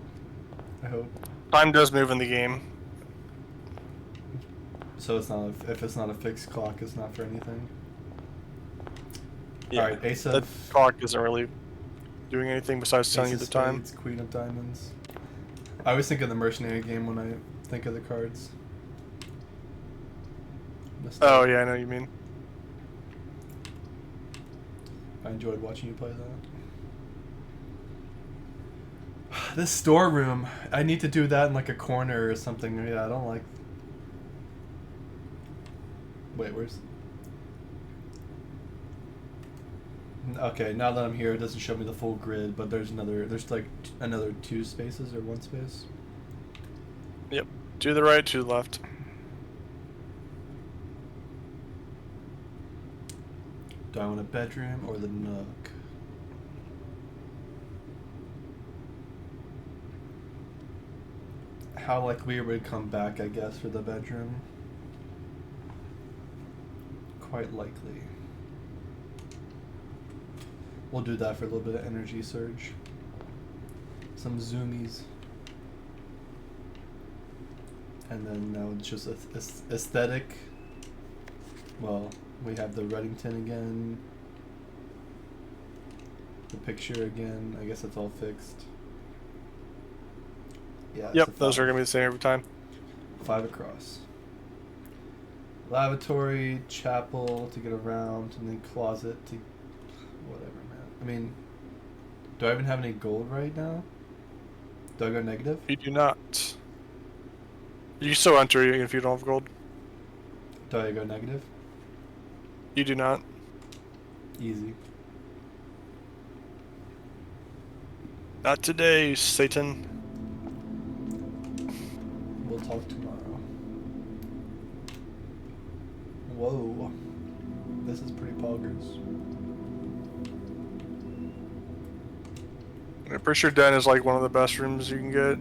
I hope. Time does move in the game. So it's not if it's not a fixed clock, it's not for anything. Yeah. Alright, Ace of... That clock isn't really doing anything besides telling you Ace the of time. Spades, Queen of Diamonds. I always think of the mercenary game when I think of the cards. Oh yeah, I know what you mean. I enjoyed watching you play that. This storeroom, I need to do that in like a corner or something. Yeah, I don't like... Wait, where's... Okay, now that I'm here, it doesn't show me the full grid, but there's like another 2 spaces or 1 space. Yep. To the right, to the left. Do I want a bedroom or the nook? How likely it would come back, I guess, for the bedroom? Quite likely. We'll do that for a little bit of energy surge. Some zoomies. And then now it's just aesthetic. Well, we have the Reddington again. The picture again. I guess it's all fixed. Yeah. Yep, those are gonna be the same every time. 5 across. Lavatory, chapel to get around, and then closet to... Whatever, man. I mean, do I even have any gold right now? Do I go negative? You do not. You can still enter even if you don't have gold. Do I go negative? You do not. Easy. Not today, Satan. We'll talk tomorrow. Whoa. This is pretty poggers. I'm pretty sure Den is like one of the best rooms you can get.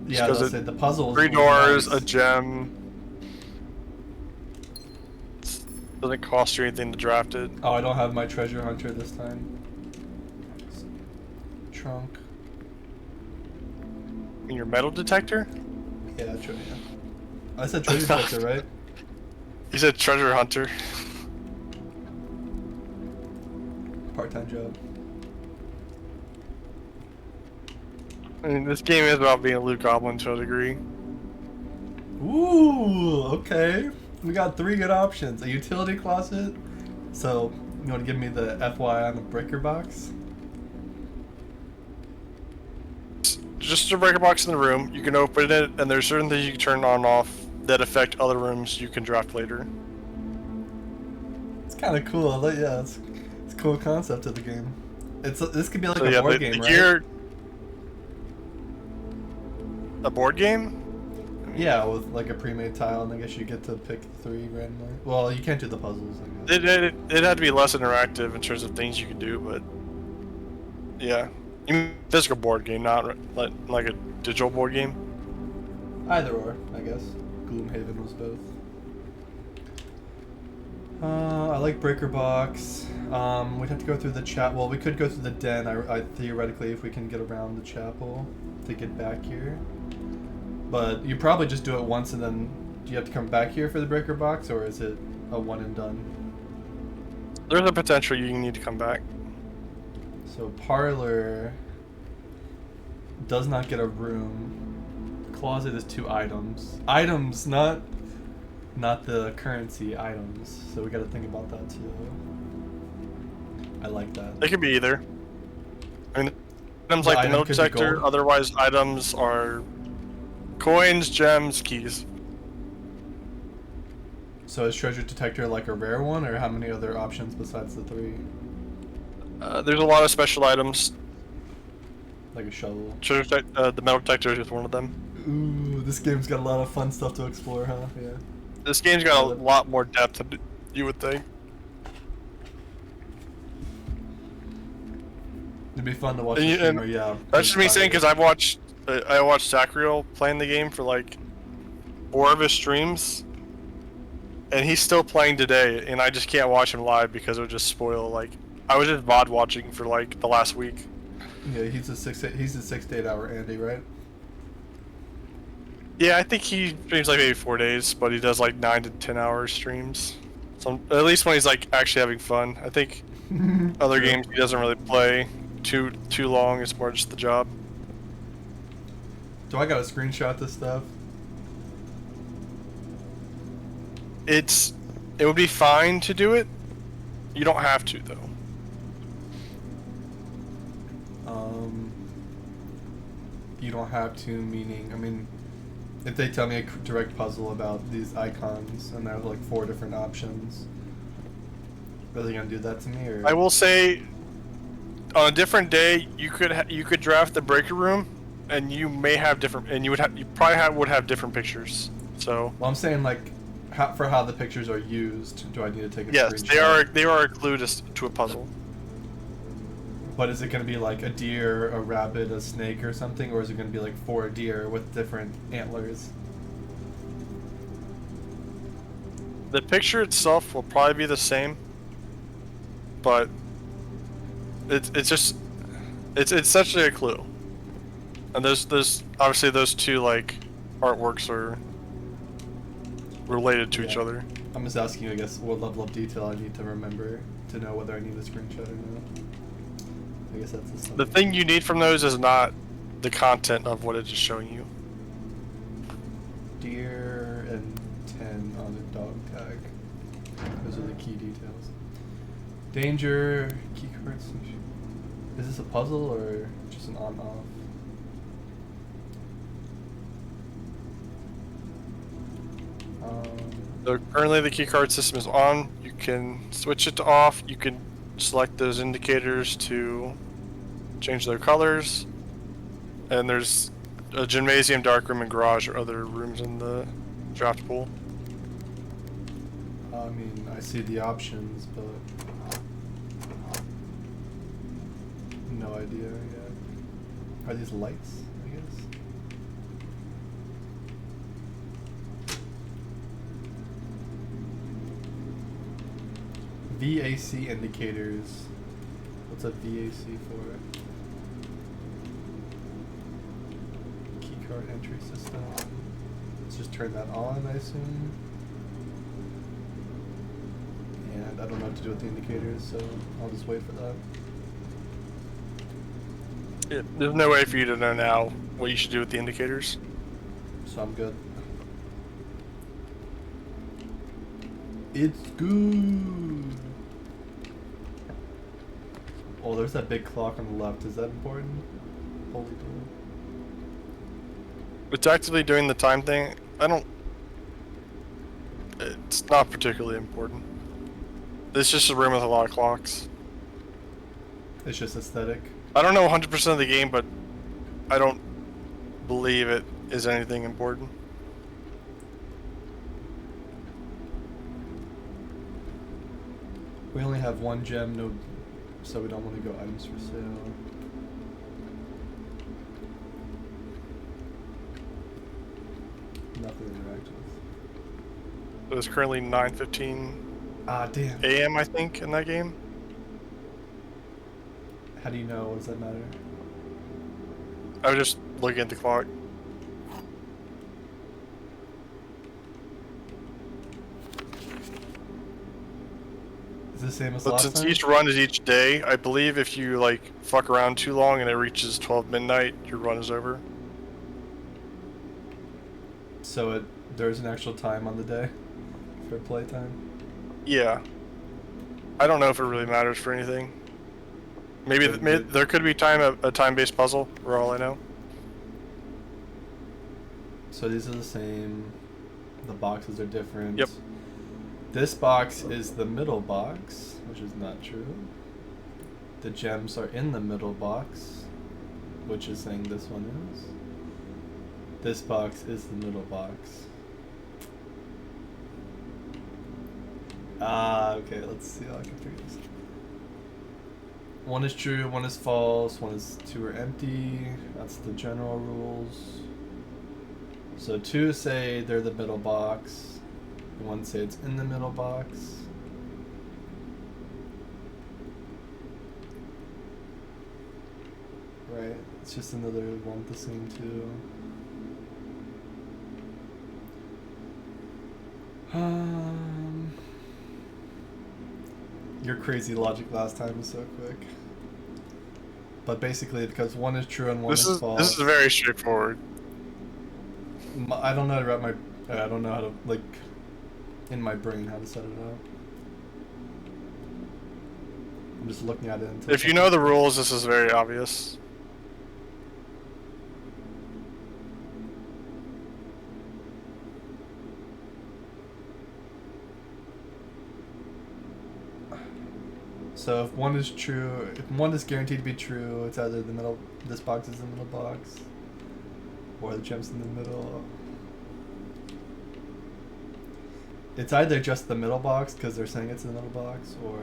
Yeah, Just 'cause that's it. The puzzle is 3 really doors, nice. a gem. Doesn't cost you anything to draft it. Oh, I don't have my treasure hunter this time. Trunk. In your metal detector? Yeah. I said treasure hunter, right? You said treasure hunter. Part-time job. I mean, this game is about being a loot goblin to a degree. Ooh, okay. We got 3 good options. A utility closet. So, you want to give me the FYI on the breaker box? Just a breaker box in the room. You can open it, and there's certain things you can turn on and off that affect other rooms you can draft later. It's kind of cool. Yeah, it's a cool concept of the game. This could be like So, a yeah, board game, right? Gear... A board game? Yeah, with like a pre-made tile, and I guess you get to pick 3 randomly. Well, you can't do the puzzles, I guess. It had to be less interactive in terms of things you can do, but yeah, you mean physical board game, not like a digital board game. Either or, I guess. Gloomhaven was both. I like breaker box. We'd have to go through the Well, we could go through the den. I theoretically, if we can get around the chapel to get back here. But you probably just do it once and then do you have to come back here for the breaker box, or is it a one and done? There's a potential you need to come back. So parlor does not get a room. closet is 2 items. Items, not the currency, items. So we gotta think about that too. I like that. It could be either. I mean, items The like the item metal could be detector. gold. Otherwise, items are coins, gems, keys. So is treasure detector like a rare one, or how many other options besides the 3? There's a lot of special items. Like a shovel. The metal detector is just one of them. Ooh, this game's got a lot of fun stuff to explore, huh? Yeah. This game's got a lot more depth than you would think. It'd be fun to watch And a you- streamer, and yeah. That's just me saying because I watched Sacriel playing the game for like 4 of his streams, and he's still playing today, and I just can't watch him live because it would just spoil. Like, I was just VOD watching for like the last week. Yeah, he's a 6 to 8 hour Andy, right? Yeah, I think he streams like maybe 4 days, but he does like 9 to 10 hour streams. So at least when he's like actually having fun. I think other games he doesn't really play too long. It's more just the job. Do I gotta screenshot this stuff? It would be fine to do it. You don't have to though. You don't have to, meaning, I mean, if they tell me a direct puzzle about these icons and they have like 4 different options, are they gonna do that to me, or? I will say, on a different day, you could draft the breaker room, and you may have different, and you probably would have different pictures. So Well, I'm saying like, for how the pictures are used, do I need to take a yes, screenshot? they are a clue to a puzzle. But is it gonna be like a deer, a rabbit, a snake, or something, or is it gonna be like 4 deer with different antlers? The picture itself will probably be the same, but it's essentially a clue. And there's obviously those 2 like artworks are related to each Yeah. other. I'm just asking you, I guess, what level of detail I need to remember to know whether I need a screenshot or not. I guess that's the The thing you need from those is not the content of what it's showing you. Deer and 10 on a dog tag. Those are the key details. Danger, key cards. Is this a puzzle or just an on-off? So currently the keycard system is on. You can switch it to off. You can select those indicators to change their colors. And there's a gymnasium, darkroom, and garage or other rooms in the draft pool. I mean, I see the options, but no idea yet. Are these lights, I guess? VAC indicators. What's a VAC for? Keycard entry system. Let's just turn that on, I assume. And I don't know what to do with the indicators, so I'll just wait for that. There's no way for you to know now what you should do with the indicators. So I'm good. It's good. Oh, there's that big clock on the left. Is that important? Holy cow. It's actively doing the time thing. It's not particularly important. It's just a room with a lot of clocks. It's just aesthetic. I don't know 100% of the game, but I don't believe it is anything important. We only have 1 gem, no, so we don't want to go items for sale. Nothing to interact with. So it's currently 9:15 Ah, damn. a.m. I think in that game. How do you know? What does that matter? I was just looking at the clock. Is it the same as But last since time? each run is each day, I believe if you like fuck around too long and it reaches 12 midnight, your run is over. So there's an actual time on the day for playtime? Yeah. I don't know if it really matters for anything. Maybe, there could be a time-based puzzle, for all I know. So these are the same. The boxes are different. Yep. This box is the middle box, which is not true. The gems are in the middle box, which is saying this one is. This box is the middle box. Okay, let's see how I can figure this out. One is true, one is false, one is two are empty. That's the general rules. So two say they're the middle box, and one say it's in the middle box. Right, it's just another one with the same two. Your crazy logic last time was so quick. But basically, because one is true and one is false. This is very straightforward. I don't know how to wrap my. I don't know how to, like, in my brain, how to set it up. I'm just looking at it. If you know the rules, this is very obvious. So if one is true, if one is guaranteed to be true, it's either the middle. This box is the middle box, or the gem's in the middle. It's either just the middle box because they're saying it's the middle box, or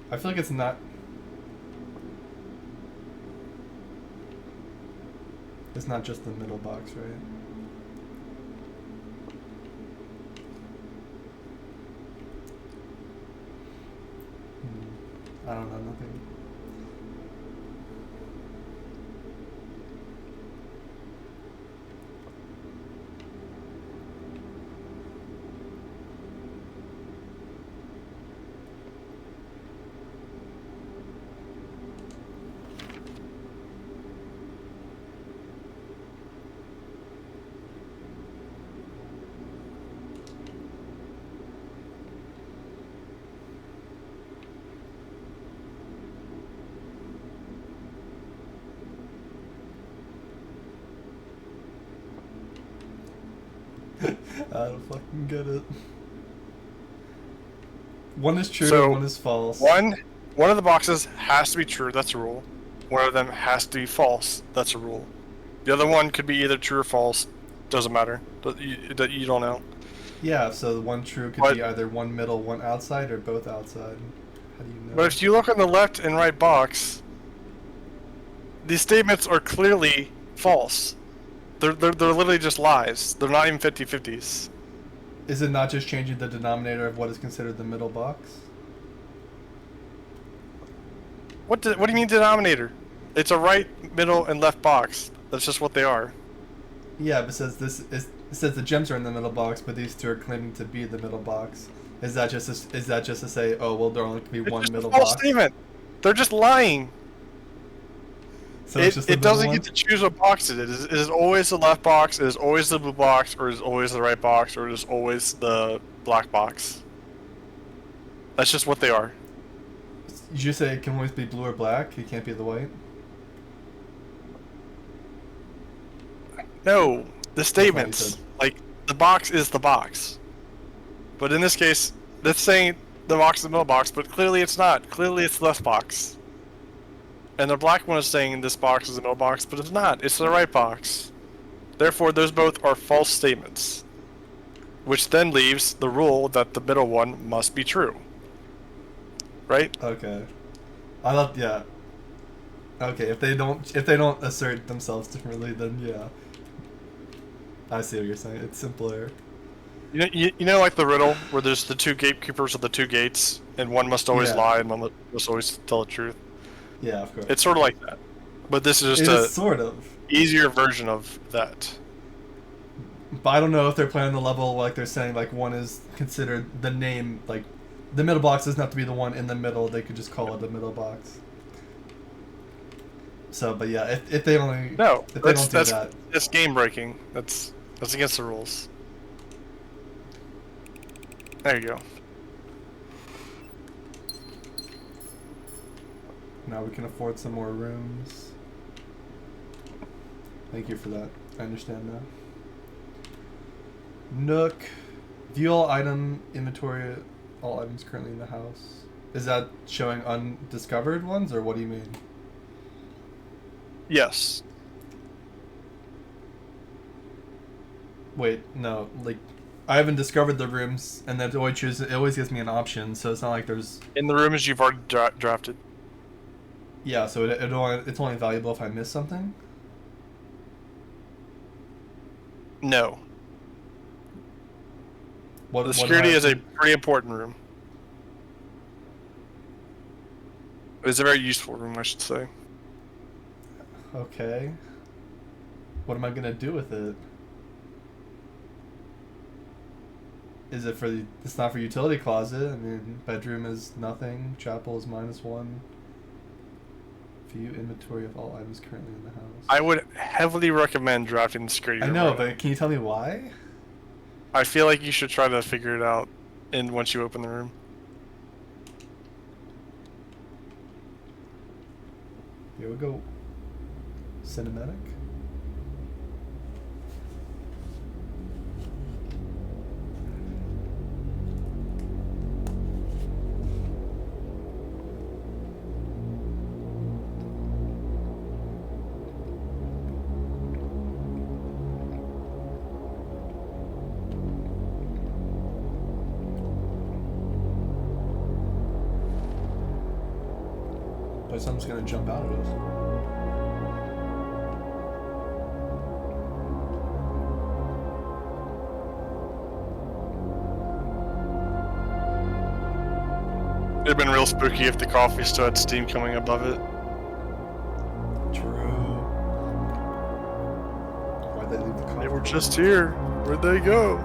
I feel like it's not. It's not just the middle box, right? I don't know, nothing. I don't fucking get it. One is true, So, and one is false. One of the boxes has to be true, that's a rule. One of them has to be false, that's a rule. The other one could be either true or false, doesn't matter. That you don't know. Yeah, so the one true could be either one middle, one outside, or both outside. How do you know? But if you look on the left and right box, these statements are clearly false. They're literally just lies. They're not even 50-50s. Is it not just changing the denominator of what is considered the middle box? What do you mean denominator? It's a right, middle, and left box. That's just what they are. Yeah, but it says the gems are in the middle box, but these two are claiming to be the middle box. Is that just to say, oh well, there only can be It's one just middle a false box? statement. They're just lying. So it's just the It middle doesn't one? get to choose what box it is. It is always the left box, it is always the blue box, or it is always the right box, or it is always the black box. That's just what they are. You just say it can always be blue or black. It can't be the white. No, the you statements. said. Like, the box is the box. But in this case, that's saying the box is the middle box, but clearly it's not. Clearly it's the left box. And the black one is saying this box is the middle box, but it's not. It's the right box. Therefore, those both are false statements. Which then leaves the rule that the middle one must be true. Right? Okay. Yeah. Okay, if they don't assert themselves differently, then yeah. I see what you're saying. It's simpler. You know, like the riddle where there's the two gatekeepers of the two gates, and one must always Yeah. lie and one must always tell the truth. Yeah, of course. It's sort of like that, but this is It just is sort of. easier version of that. But I don't know if they're playing the level like they're saying like one is considered the name, like the middle box doesn't have to be the one in the middle. They could just call it the middle box. So, but yeah, if they only No, if they don't do that, that's game breaking. That's against the rules. There you go. now we can afford some more rooms. Thank you for that. I understand now. Nook, view all item inventory, all items currently in the house. Is that showing undiscovered ones, or what do you mean? Yes. Wait, no, like, I haven't discovered the rooms, and then it always gives me an option, so it's not like there's... In the rooms you've already drafted. Yeah, so it's only valuable if I miss something? No. What The do I security have is a pretty important room. It's a very useful room, I should say. Okay. What am I gonna do with it? Is it for the... It's not for utility closet. I mean, bedroom is nothing. Chapel is -1. View inventory of all items currently in the house. I would heavily recommend drafting the security I room. know, right but can you tell me why? I feel like you should try to figure it out once you open the room. Here we go. Cinematic. But something's gonna jump out at us. It'd have been real spooky if the coffee still had steam coming above it. True. Why'd they leave the coffee? They were just here. Where'd they go?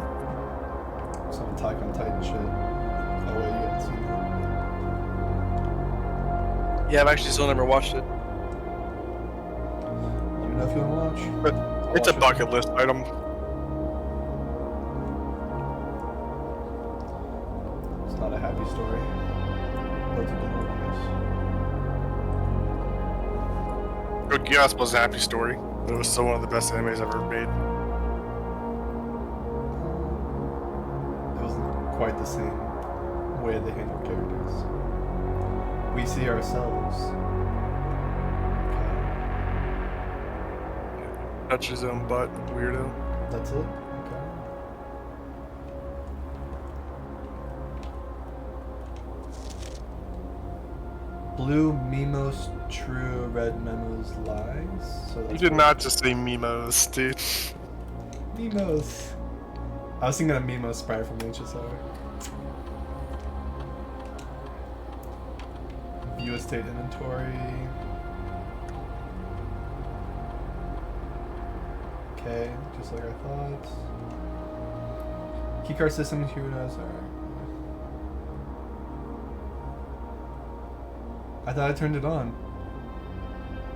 Some Attack on Titan shit. Oh wait, you haven't seen that. Yeah, I've actually still never watched it. Let me know if you wanna watch. But I'll it's a watch it. bucket list item. It's not a happy story. But it's a good one, I guess. Code Geass was a happy story, but it was still one of the best animes I've ever made. It wasn't quite the same way they handle characters. We see ourselves. Okay. Touch his own butt, weirdo. That's it? Okay. Blue Mimos true, red memos lies. So You that's did what- not just say Mimos, dude. Mimos. I was thinking of Mimos Sprite from HSR. View estate inventory. Okay, just like I thought. Keycard system here knows. Alright. I thought I turned it on.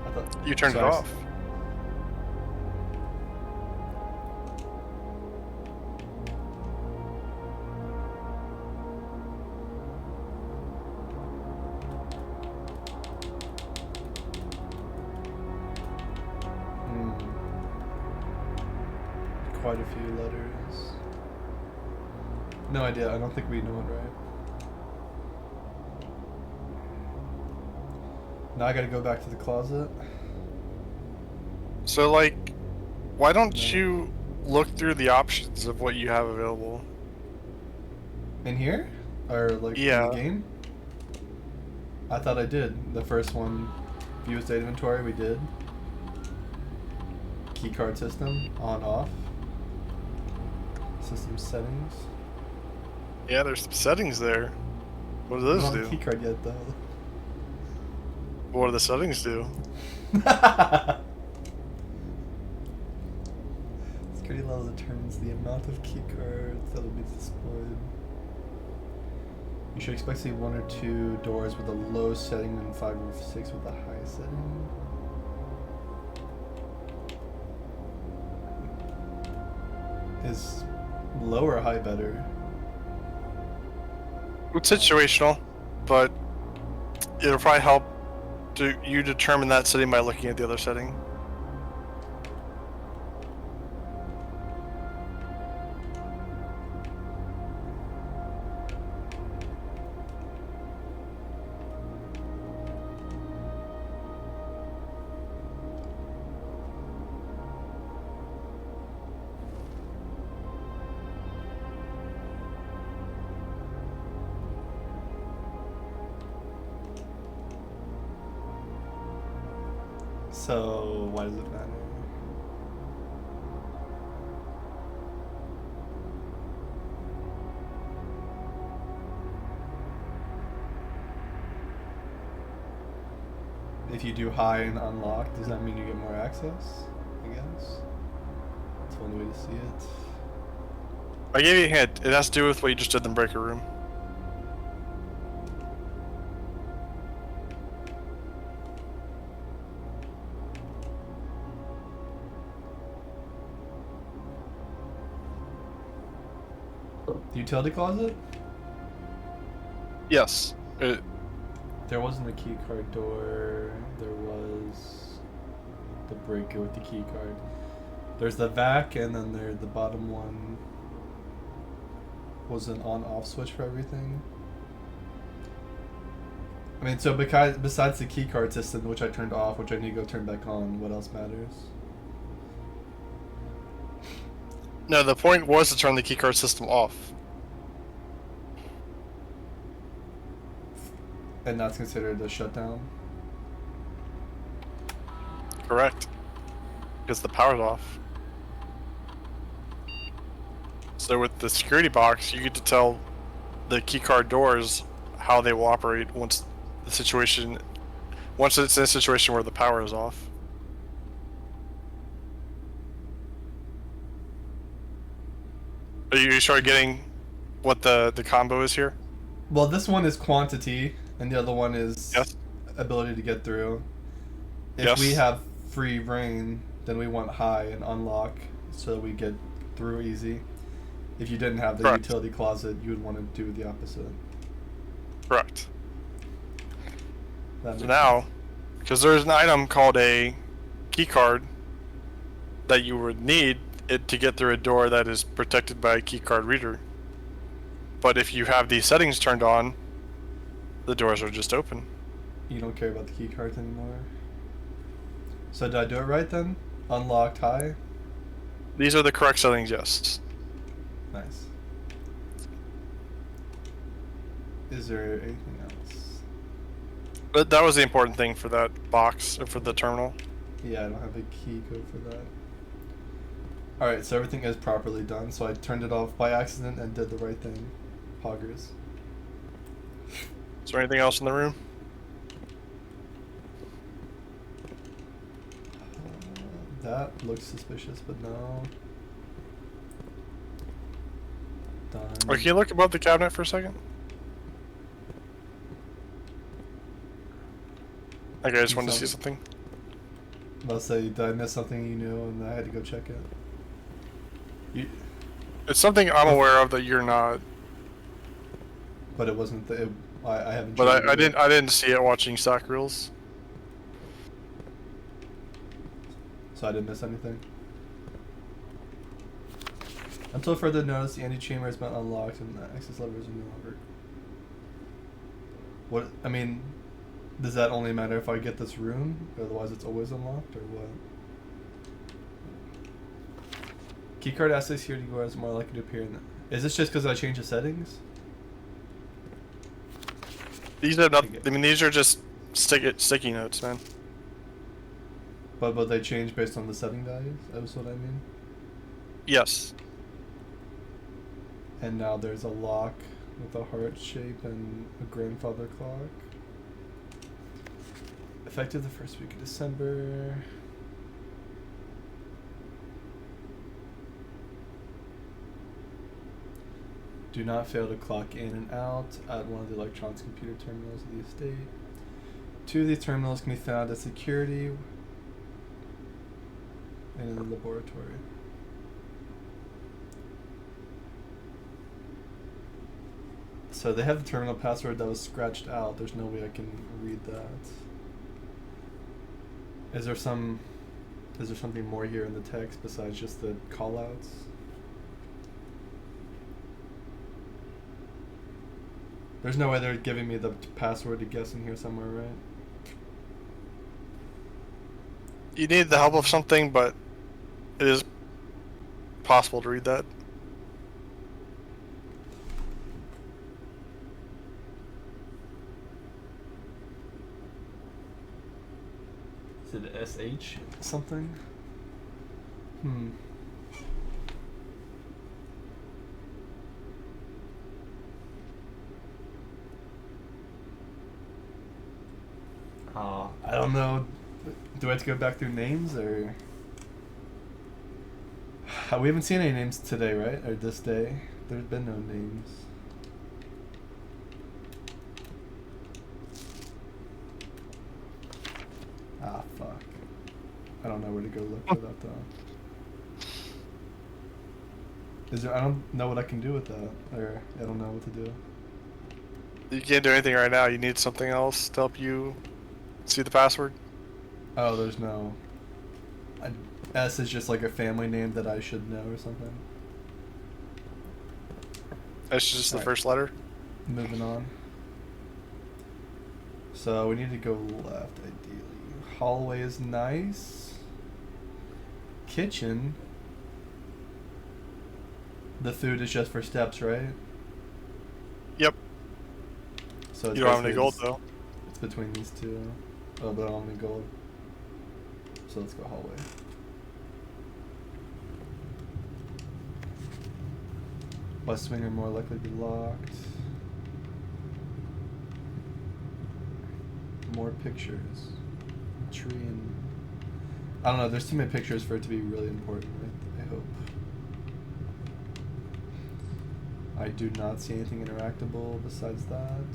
I thought You turned it so I- off. Quite a few letters. No idea. I don't think we know it right. Now I gotta go back to the closet. So, like, why don't No. you look through the options of what you have available? In here? Or like Yeah. in the game? I thought I did. The first one, view estate inventory, we did. Keycard system, on off. System settings. Yeah, there's some settings there. What do those Not do? a keycard yet though. What do the settings do? Security level determines the amount of keycards that will be displayed. You should expect to see 1 or 2 doors with a low setting and 5 or 6 with a high setting. Is low or high better? It's situational, but it'll probably help you determine that setting by looking at the other setting. So, why does it matter? If you do high and unlock, does that mean you get more access? I guess. That's one way to see it. I gave you a hint. It has to do with what you just did in the breaker room. The utility closet? Yes. There wasn't a key card door. There was the breaker with the key card. There's the vac, and then the bottom one was an on-off switch for everything. I mean, so besides the key card system, which I turned off, which I need to go turn back on, what else matters? No, the point was to turn the keycard system off. And that's considered a shutdown? Correct. Because the power's off. So with the security box, you get to tell the keycard doors how they will operate once it's in a situation where the power is off. Are you sure getting what the combo is here? Well, this one is quantity, and the other one is Yes. ability to get through. If Yes. we have free reign, then we want high and unlock so we get through easy. If you didn't have the Correct. utility closet, you would want to do the opposite. Correct. That So makes now, sense. because there's an item called a keycard that you would need it to get through a door that is protected by a keycard reader. But if you have these settings turned on, the doors are just open. You don't care about the key cards anymore. So did I do it right then? Unlocked high? These are the correct settings, yes. Nice. Is there anything else? But that was the important thing for that box, or for the terminal. Yeah, I don't have a key code for that. Alright, so everything is properly done. So I turned it off by accident and did the right thing. Poggers. Is there anything else in the room? That looks suspicious, but no. Done. Or can you look above the cabinet for a second? Okay, I just wanted to see something. I'll say, did I miss something you knew and I had to go check it? You, It's something I'm aware of that you're not, but it wasn't the. I haven't. but checked it yet. I didn't see it watching stock reels. So I didn't miss anything. Until further notice, the antechamber has been unlocked and the access levers are no longer. What I mean, does that only matter if I get this room? Otherwise, it's always unlocked, or what? Keycard access here to go is more likely to appear in the. Is this just because I changed the settings? These have not. I mean, these are just sticky notes, man. But they change based on the setting values. That's what I mean. Yes. And now there's a lock with a heart shape and a grandfather clock. Effective the first week of December. Do not fail to clock in and out at one of the electronics computer terminals of the estate. 2 of these terminals can be found at security and in the laboratory. So they have the terminal password that was scratched out. There's no way I can read that. Is there something more here in the text besides just the callouts? There's no way they're giving me the password to guess in here somewhere, right? You need the help of something, but it is possible to read that. Is it SH something? I don't know. Do I have to go back through names or? We haven't seen any names today, right? Or this day? There's been no names. Ah, fuck. I don't know where to go look for that though. I don't know what I can do with that, or I don't know what to do. You can't do anything right now. You need something else to help you see the password. Oh, there's no. S is just like a family name that I should know or something. That's just the first letter. Moving on. So we need to go left, ideally. Hallway is nice. Kitchen. The food is just for steps, right? Yep. So it's You don't have any basically gold just- though. It's between these two. Oh, but I don't have any gold. So let's go hallway. West wing are more likely to be locked. More pictures. Tree and... I don't know, there's too many pictures for it to be really important, I hope. I do not see anything interactable besides that.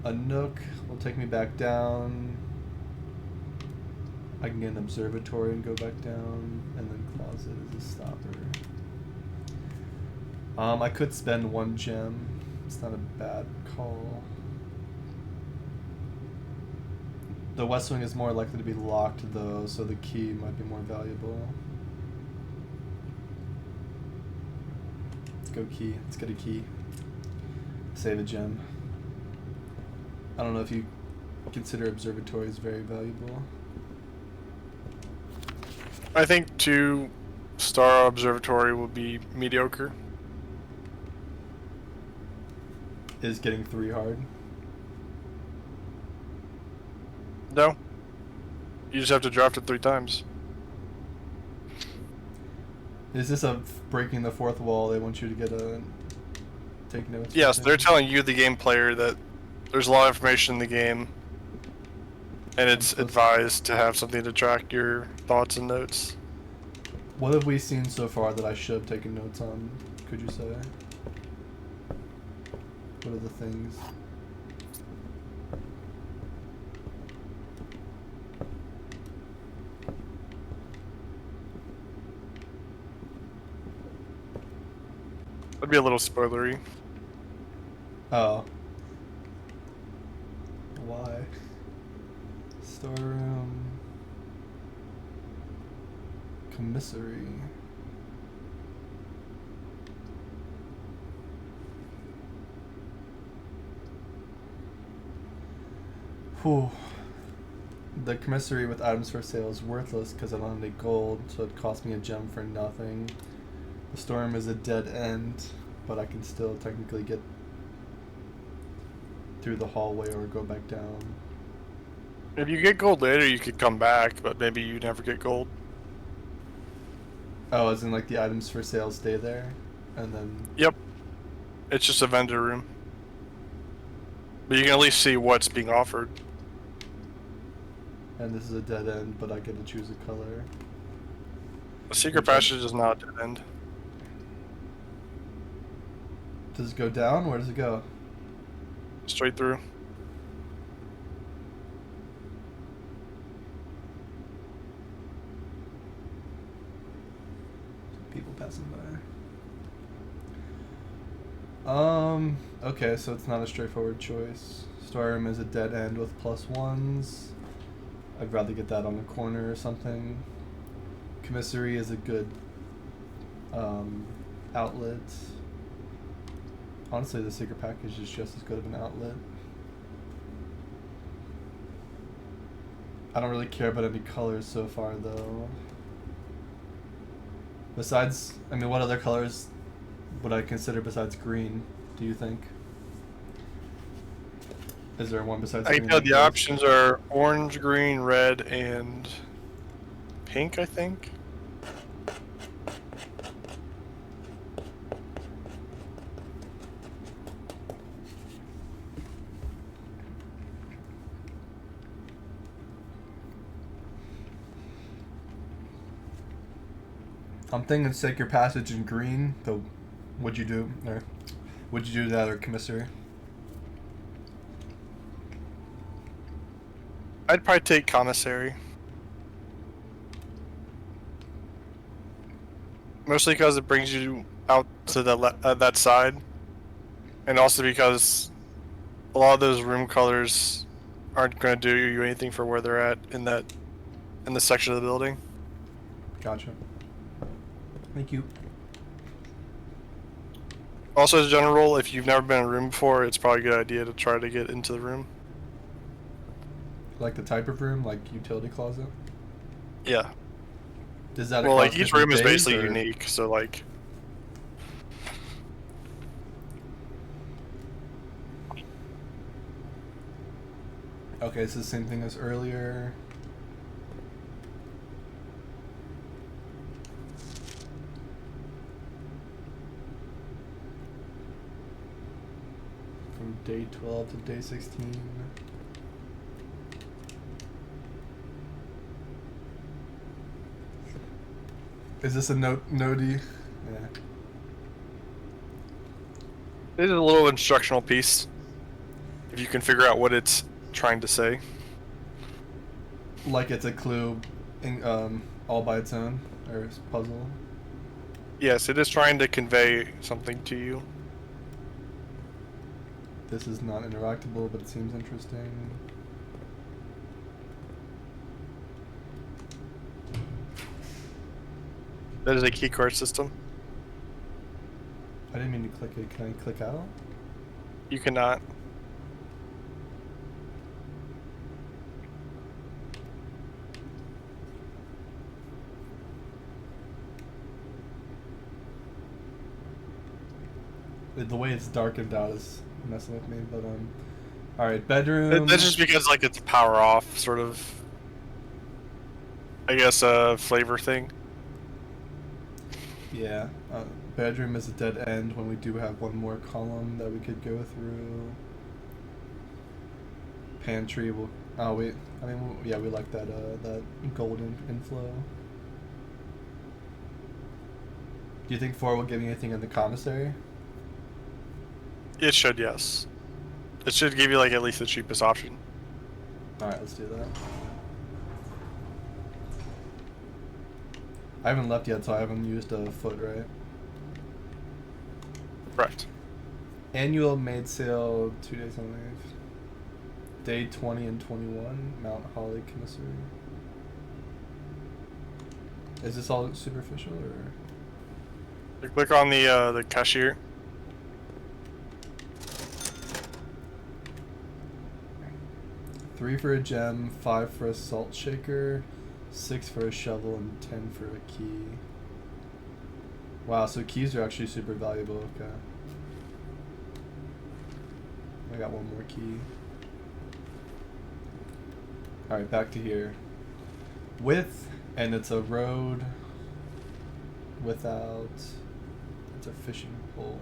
A nook will take me back down. I can get an observatory and go back down, and then closet is a stopper. I could spend 1 gem. It's not a bad call. The west wing is more likely to be locked though, so the key might be more valuable. Let's go key. Let's get a key. Save a gem. I don't know if you consider observatories very valuable. I think 2-star observatory will be mediocre. Is getting 3 hard? No. You just have to draft it 3 times. Is this a breaking the fourth wall? They want you to get a take notes. Yes, they're telling you, the game player, that there's a lot of information in the game, and it's advised to have something to track your thoughts and notes. What have we seen so far that I should have taken notes on? Could you say? What are the things? That'd be a little spoilery. Oh. Why? Storeroom. Commissary. Whew. The commissary with items for sale is worthless because I don't have any gold, so it cost me a gem for nothing. The storeroom is a dead end, but I can still technically get through the hallway or go back down. If you get gold later, you could come back, but maybe you never get gold. Oh, as in like the items for sale stay there, and then... Yep. It's just a vendor room. But you can at least see what's being offered. And this is a dead end, but I get to choose a color. The secret passage is not a dead end. Does it go down? Where does it go? Straight through. people passing by. Okay, so it's not a straightforward choice. Storeroom is a dead end with +1s. I'd rather get that on the corner or something. Commissary is a good outlet. Honestly, the secret package is just as good of an outlet. I don't really care about any colors so far, though. Besides, I mean, what other colors would I consider besides green, do you think? Is there one besides green? I know the options are orange, green, red, and pink, I think. I'm thinking Sacred Passage in green, though. Would you do that or Commissary? I'd probably take commissary. Mostly because it brings you out to the that side, and also because a lot of those room colors aren't going to do you anything for where they're at in the section of the building. Gotcha. Thank you. Also, as a general rule, if you've never been in a room before, it's probably a good idea to try to get into the room. Like the type of room, like utility closet? Yeah. Does that Well, like each room is days, basically or? unique, so like. Okay, it's the same thing as earlier. From day 12 to day 16. Is this a nodie? Yeah. It is a little instructional piece. If you can figure out what it's trying to say. Like it's a clue in, all by its own, or puzzle? Yes, it is trying to convey something to you. This is not interactable, but it seems interesting. That is a keycard system. I didn't mean to click it. Can I click out? You cannot. The way it's darkened out is messing with me, but alright, bedroom. That's just because like it's a power off sort of, I guess, flavor thing. Yeah, bedroom is a dead end when we do have one more column that we could go through. Pantry will. Oh wait, I mean, yeah, we like that that golden inflow. Do you think 4 will give me anything in the commissary? It should, yes. It should give you like at least the cheapest option. Alright, let's do that. I haven't left yet, so I haven't used a foot, right? Correct. Annual maid sale, 2 days only. Day 20 and 21, Mount Holly Commissary. Is this all superficial, or? You click on the cashier. $3 for a gem, 5 for a salt shaker, 6 for a shovel, and 10 for a key. Wow, so keys are actually super valuable. Okay. I got one more key. Alright, back to here. With, and it's a road without, it's a fishing pole.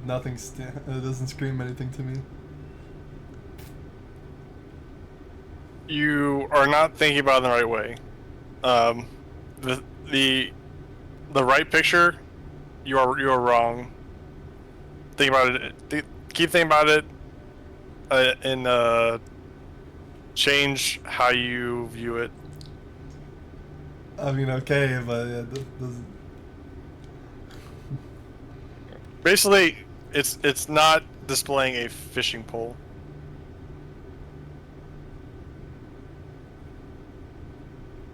Nothing, it doesn't scream anything to me. You are not thinking about it the right way. The right picture, you are wrong. Think about it. Keep thinking about it in change how you view it. I mean, okay, but yeah, doesn't. Basically, it's not displaying a fishing pole.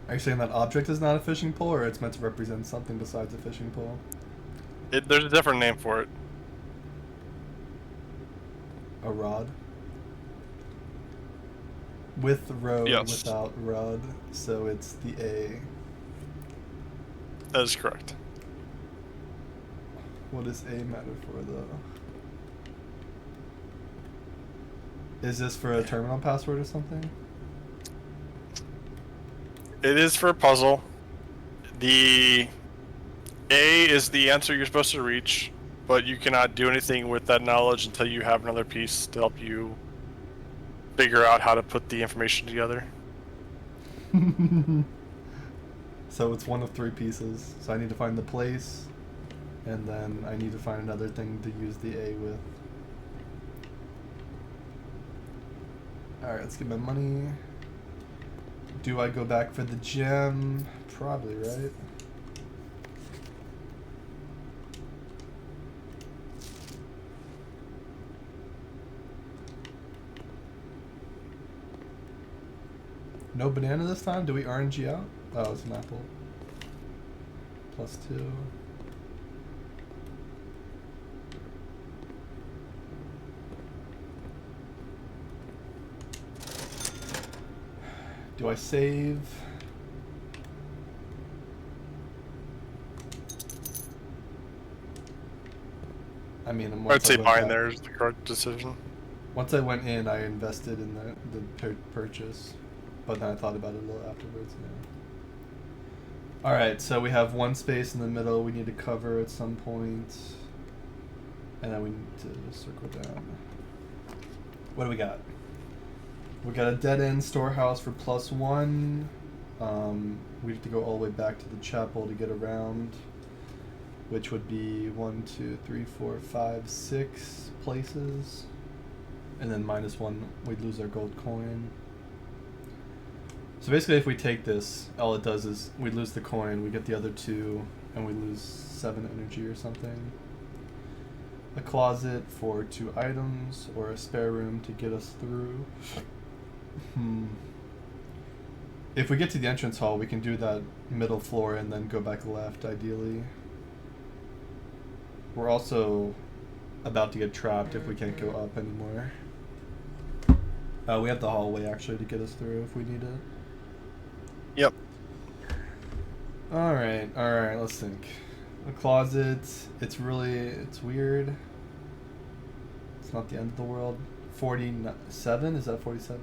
Are you saying that object is not a fishing pole, or it's meant to represent something besides a fishing pole? There's a different name for it. A rod? With road, Yes. without rod, so it's the A. That is correct. What does A matter for, though? Is this for a terminal password or something? It is for a puzzle. The A is the answer you're supposed to reach, but you cannot do anything with that knowledge until you have another piece to help you figure out how to put the information together. So it's one of 3 pieces. So I need to find the place, and then I need to find another thing to use the A with. Alright, let's get my money. Do I go back for the gem? Probably, right? No banana this time? Do we RNG out? Oh, it's an apple. +2. Do I save? I mean, I'd say buying back, there is the correct decision. once I went in, I invested in the purchase, but then I thought about it a little afterwards. Yeah. All right, so we have 1 space in the middle we need to cover at some point, and then we need to circle down. What do we got? We got a dead-end storehouse for +1. We have to go all the way back to the chapel to get around, which would be 1, 2, 3, 4, 5, 6 places. And then -1, we'd lose our gold coin. So basically, if we take this, all it does is we lose the coin, we get the other 2, and we lose 7 energy or something. A closet for 2 items, or a spare room to get us through. If we get to the entrance hall, we can do that middle floor and then go back left, ideally. We're also about to get trapped if we can't go up anymore. We have the hallway, actually, to get us through if we need it. Yep. Alright, let's think. A closet, it's weird. It's not the end of the world. 47? Is that 47?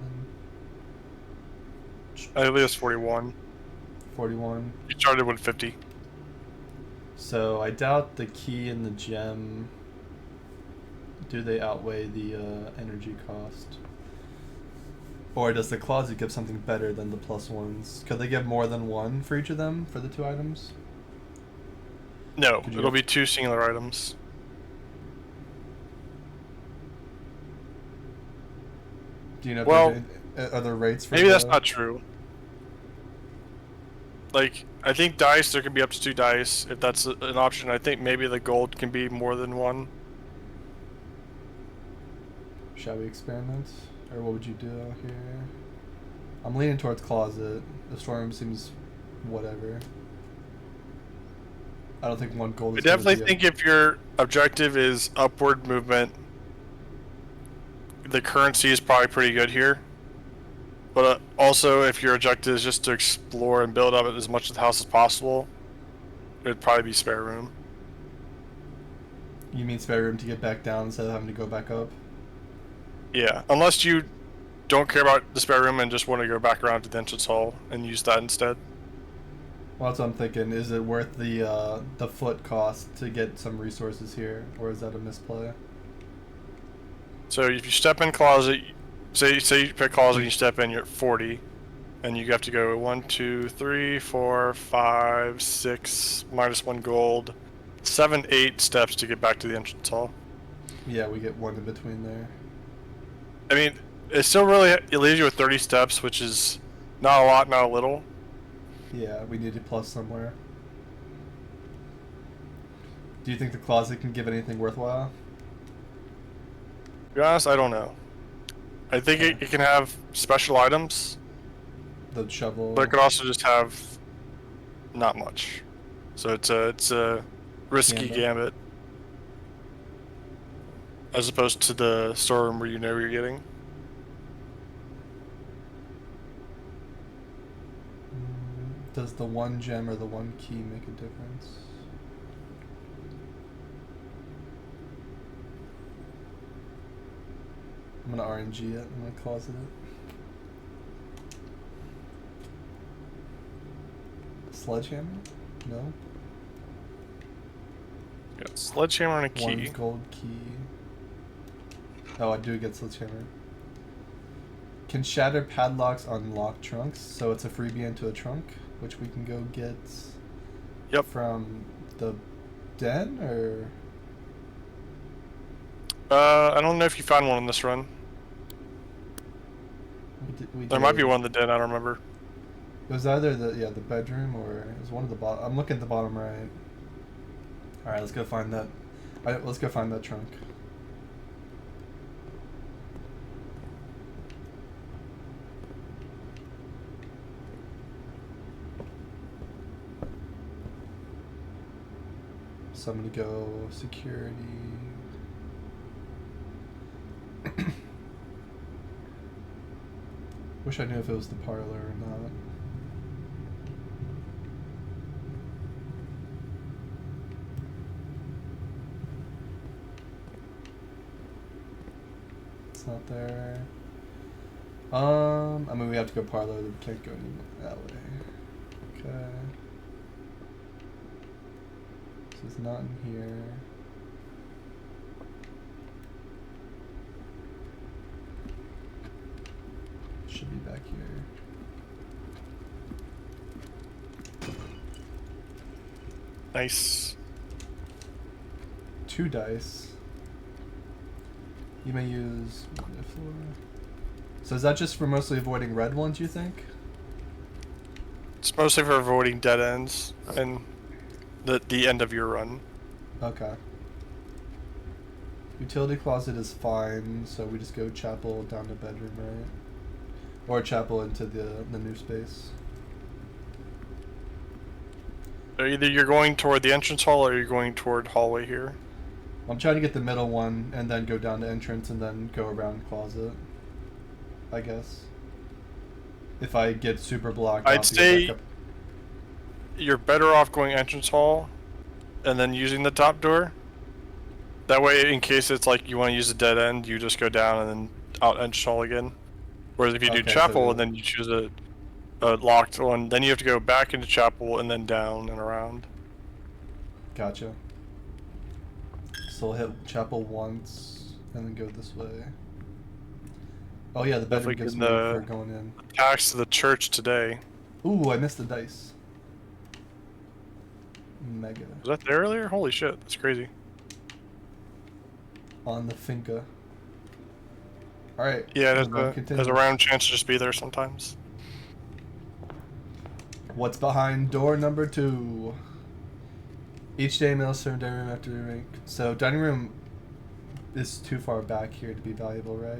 I believe it's 41. 41. You started with 50. So I doubt the key and the gem, do they outweigh the energy cost? Or does the closet give something better than the +1s? Could they give more than 1 for each of them for the 2 items? No, Could you it'll go- be 2 singular items. Do you know if Well, there's any other rates for Maybe that's the- not true. Like, I think dice, there can be up to 2 dice, if that's an option. I think maybe the gold can be more than 1. Shall we experiment? Or what would you do here? I'm leaning towards closet. The storeroom seems whatever. I don't think 1 gold I is gonna definitely be think if your objective is upward movement, the currency is probably pretty good here. But also, if your objective is just to explore and build up as much of the house as possible, it'd probably be spare room. You mean spare room to get back down instead of having to go back up? Yeah, unless you don't care about the spare room and just want to go back around to the entrance hall and use that instead. Well, that's what I'm thinking. Is it worth the foot cost to get some resources here, or is that a misplay? So if you step in closet, say you pick closet and you step in, you're at 40, and you have to go 1, 2, 3, 4, 5, 6, -1 gold, 7, 8 steps to get back to the entrance hall. Yeah, we get 1 in between there. I mean, It's still really, it leaves you with 30 steps, which is not a lot, not a little. Yeah, we need a plus somewhere. Do you think the closet can give anything worthwhile? To be honest, I don't know. I think it can have special items, The shovel. but it could also just have not much. So it's a risky gambit. As opposed to the storeroom where you know what you're getting. Does the one gem or the one key make a difference? I'm gonna RNG it. I'm gonna closet it. Sledgehammer? No. Yeah, sledgehammer and a key. One gold key. Oh, I do get sledgehammer. Can shatter padlocks unlock trunks? So it's a freebie into a trunk, which we can go get. Yep. From the den, or. I don't know if you found one in this run. There might be one in the den. I don't remember. It was either the bedroom or it was one of the bottom. I'm looking at the bottom right. All right, let's go find that. All right, let's go find that trunk. So I'm gonna go security. Wish I knew if it was the parlor or not. It's not there. I mean, we have to go parlor. We can't go that way. Okay. This is not in here. Should be back here. Nice. 2 dice. You may use 4. So is that just for mostly avoiding red ones, you think? It's mostly for avoiding dead ends and the end of your run. Okay. Utility closet is fine, so we just go chapel down to bedroom, right? Or chapel into the new space. So either you're going toward the entrance hall or you're going toward hallway here. I'm trying to get the middle one and then go down to entrance and then go around closet, I guess. If I get super blocked, I'd say you're better off going entrance hall and then using the top door. That way, in case it's like you want to use a dead end, you just go down and then out entrance hall again. Whereas if you do chapel and then you choose a locked one, then you have to go back into chapel and then down and around. Gotcha. So I'll hit chapel once and then go this way. Oh yeah, the bedroom gives me for going in. Tax to the church today. Ooh, I missed the dice. Mega. Was that there earlier? Holy shit, that's crazy. On the finca. Alright. Yeah, there's a round chance to just be there sometimes. What's behind door number 2? Each day mail served dining room after rank. So dining room is too far back here to be valuable, right?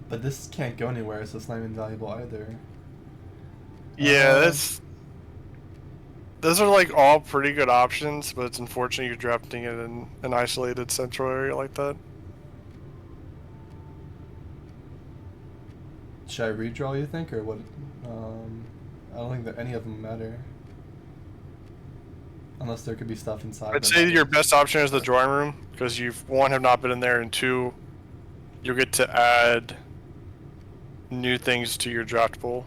But this can't go anywhere, so it's not even valuable either. Yeah, those are like all pretty good options, but it's unfortunate you're drafting it in an isolated central area like that. Should I redraw, you think, or what? I don't think that any of them matter. Unless there could be stuff inside. I'd say your best option is the drawing room, because you, 1, have not been in there, and 2, you'll get to add new things to your draft pool.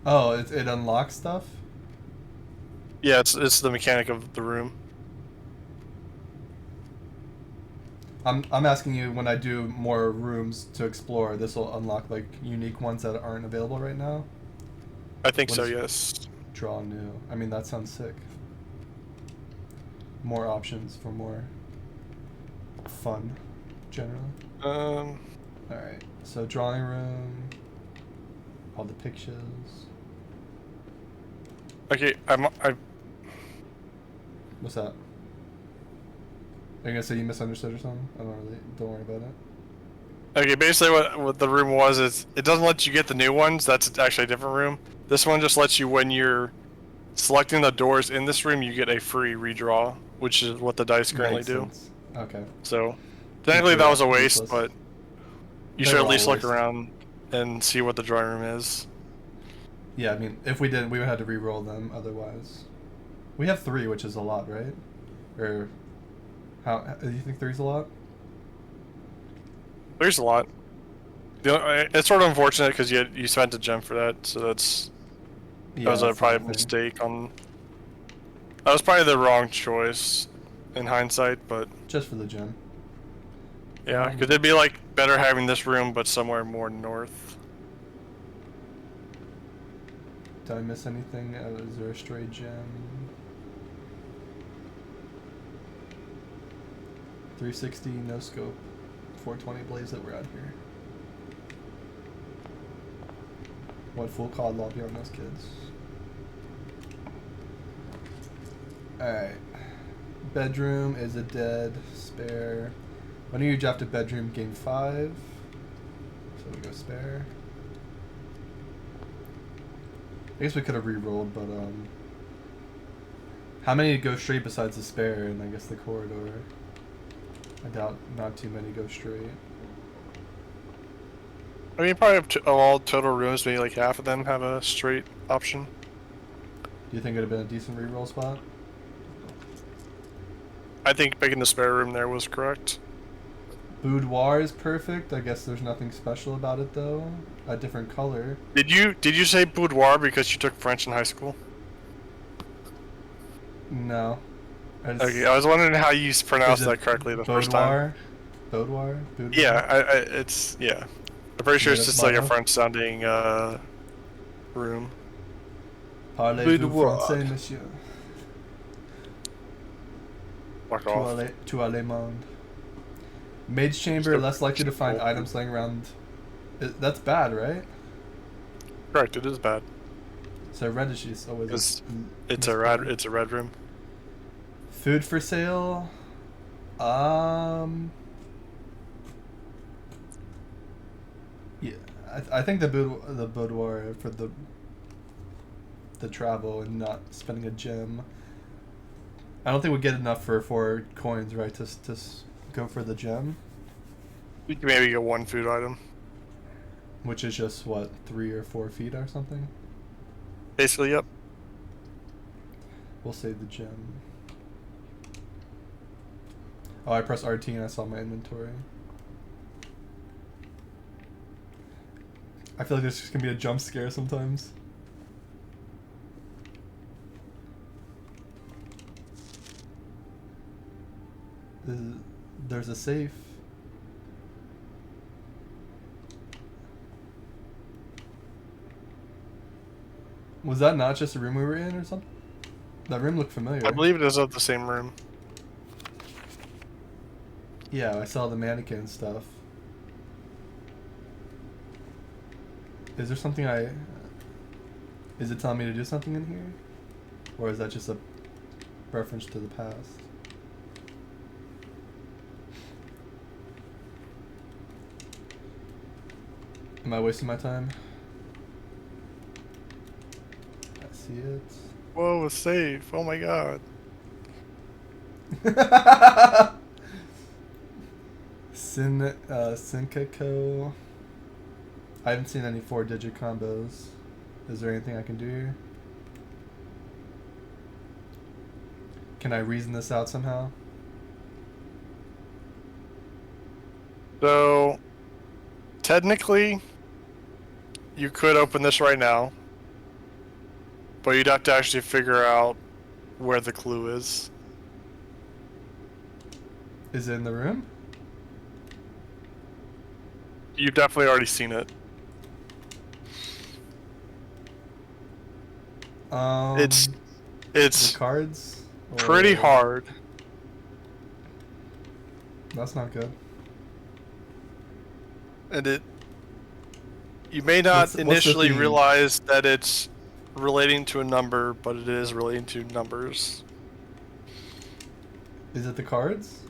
Oh, it unlocks stuff? Yeah, it's the mechanic of the room. I'm asking you, when I do more rooms to explore, this will unlock like unique ones that aren't available right now? I think so, yes. Draw new. I mean, that sounds sick. more options for more fun, generally. Alright, so drawing room, all the pictures. Okay, What's that? Are you gonna say you misunderstood or something? Don't worry about it. Okay, basically what the room was is it doesn't let you get the new ones. That's actually a different room. This one just lets you, when you're selecting the doors in this room, you get a free redraw, which is what the dice currently Makes do. sense. Okay. So technically that was a waste, Useless. but you They should were at least all look wasted. around and see what the drawing room is. Yeah, I mean, if we didn't, we would have to re-roll them otherwise. We have 3, which is a lot, right? Or how do you think 3's a lot? There's a lot. It's sort of unfortunate because you spent a gem for that, so that was that's probably a another thing. mistake on. That was probably the wrong choice in hindsight, but Just for the gem. yeah, because it'd be like better having this room, but somewhere more north. Did I miss anything? Is there a stray gem? 360, no scope. 420 blaze that we're out here. What full COD lobby on those kids? Alright. Bedroom is a dead spare. When you draft a bedroom, gain 5. So we go spare. I guess we could have re-rolled, but how many go straight besides the spare and I guess the corridor? I doubt not too many go straight. I mean, probably of all total rooms, maybe like half of them have a straight option. Do you think it would have been a decent re-roll spot? I think picking the spare room there was correct. Boudoir is perfect. I guess there's nothing special about it though. A different color. Did you say boudoir because you took French in high school? No. Okay, I was wondering how you pronounced Is it that correctly the first time. Boudoir? Boudoir? Yeah, it's yeah. I'm pretty sure Yeah, it's that's just like a motto. French-sounding room. Parlez-vous Boudoir. français, monsieur? Fuck off. Tu allez monde. Mage chamber, Still- less likely to find still- items laying around. That's bad, right? Correct, it is bad. So reddish is always. It's a red room. Food for sale. Yeah, I think the boudoir for the travel and not spending a gem. I don't think we get enough for 4 coins, right? To go for the gem, You can maybe get one food item. which is just what 3 or 4 feet or something. Basically, yep. We'll save the gem. Oh, I pressed RT and I saw my inventory. I feel like there's just gonna be a jump scare sometimes. There's a safe. Was that not just a room we were in or something? That room looked familiar. I believe it is of the same room. Yeah, I saw the mannequin stuff. Is there something is it telling me to do something in here? Or is that just a reference to the past? Am I wasting my time? I see it. Whoa, a safe! Oh my god. Syncaco. I haven't seen any 4-digit combos. Is there anything I can do here? Can I reason this out somehow? So, technically, you could open this right now, but you'd have to actually figure out where the clue is. Is it in the room? You've definitely already seen it. The It's cards? pretty Or- hard. That's not good. And you may not What's the initially theme? realize that it's relating to a number, but it is relating to numbers. Is it the cards?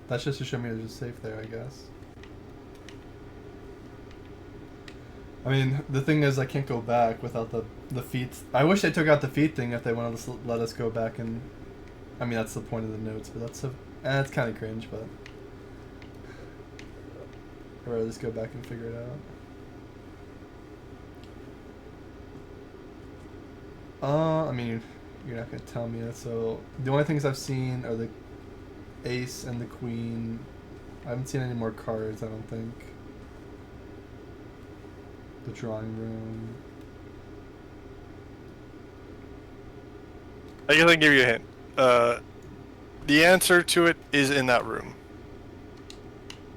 That's just to show me there's a safe there, I guess. I mean, the thing is, I can't go back without the feet. I wish they took out the feet thing if they wanted to let us go back and. I mean, that's the point of the notes, but that's it's kind of cringe, but. I'd rather just go back and figure it out. I mean, you're not gonna tell me that. So the only things I've seen are the ace and the queen. I haven't seen any more cards, I don't think. The drawing room. I guess I can give you a hint. The answer to it is in that room.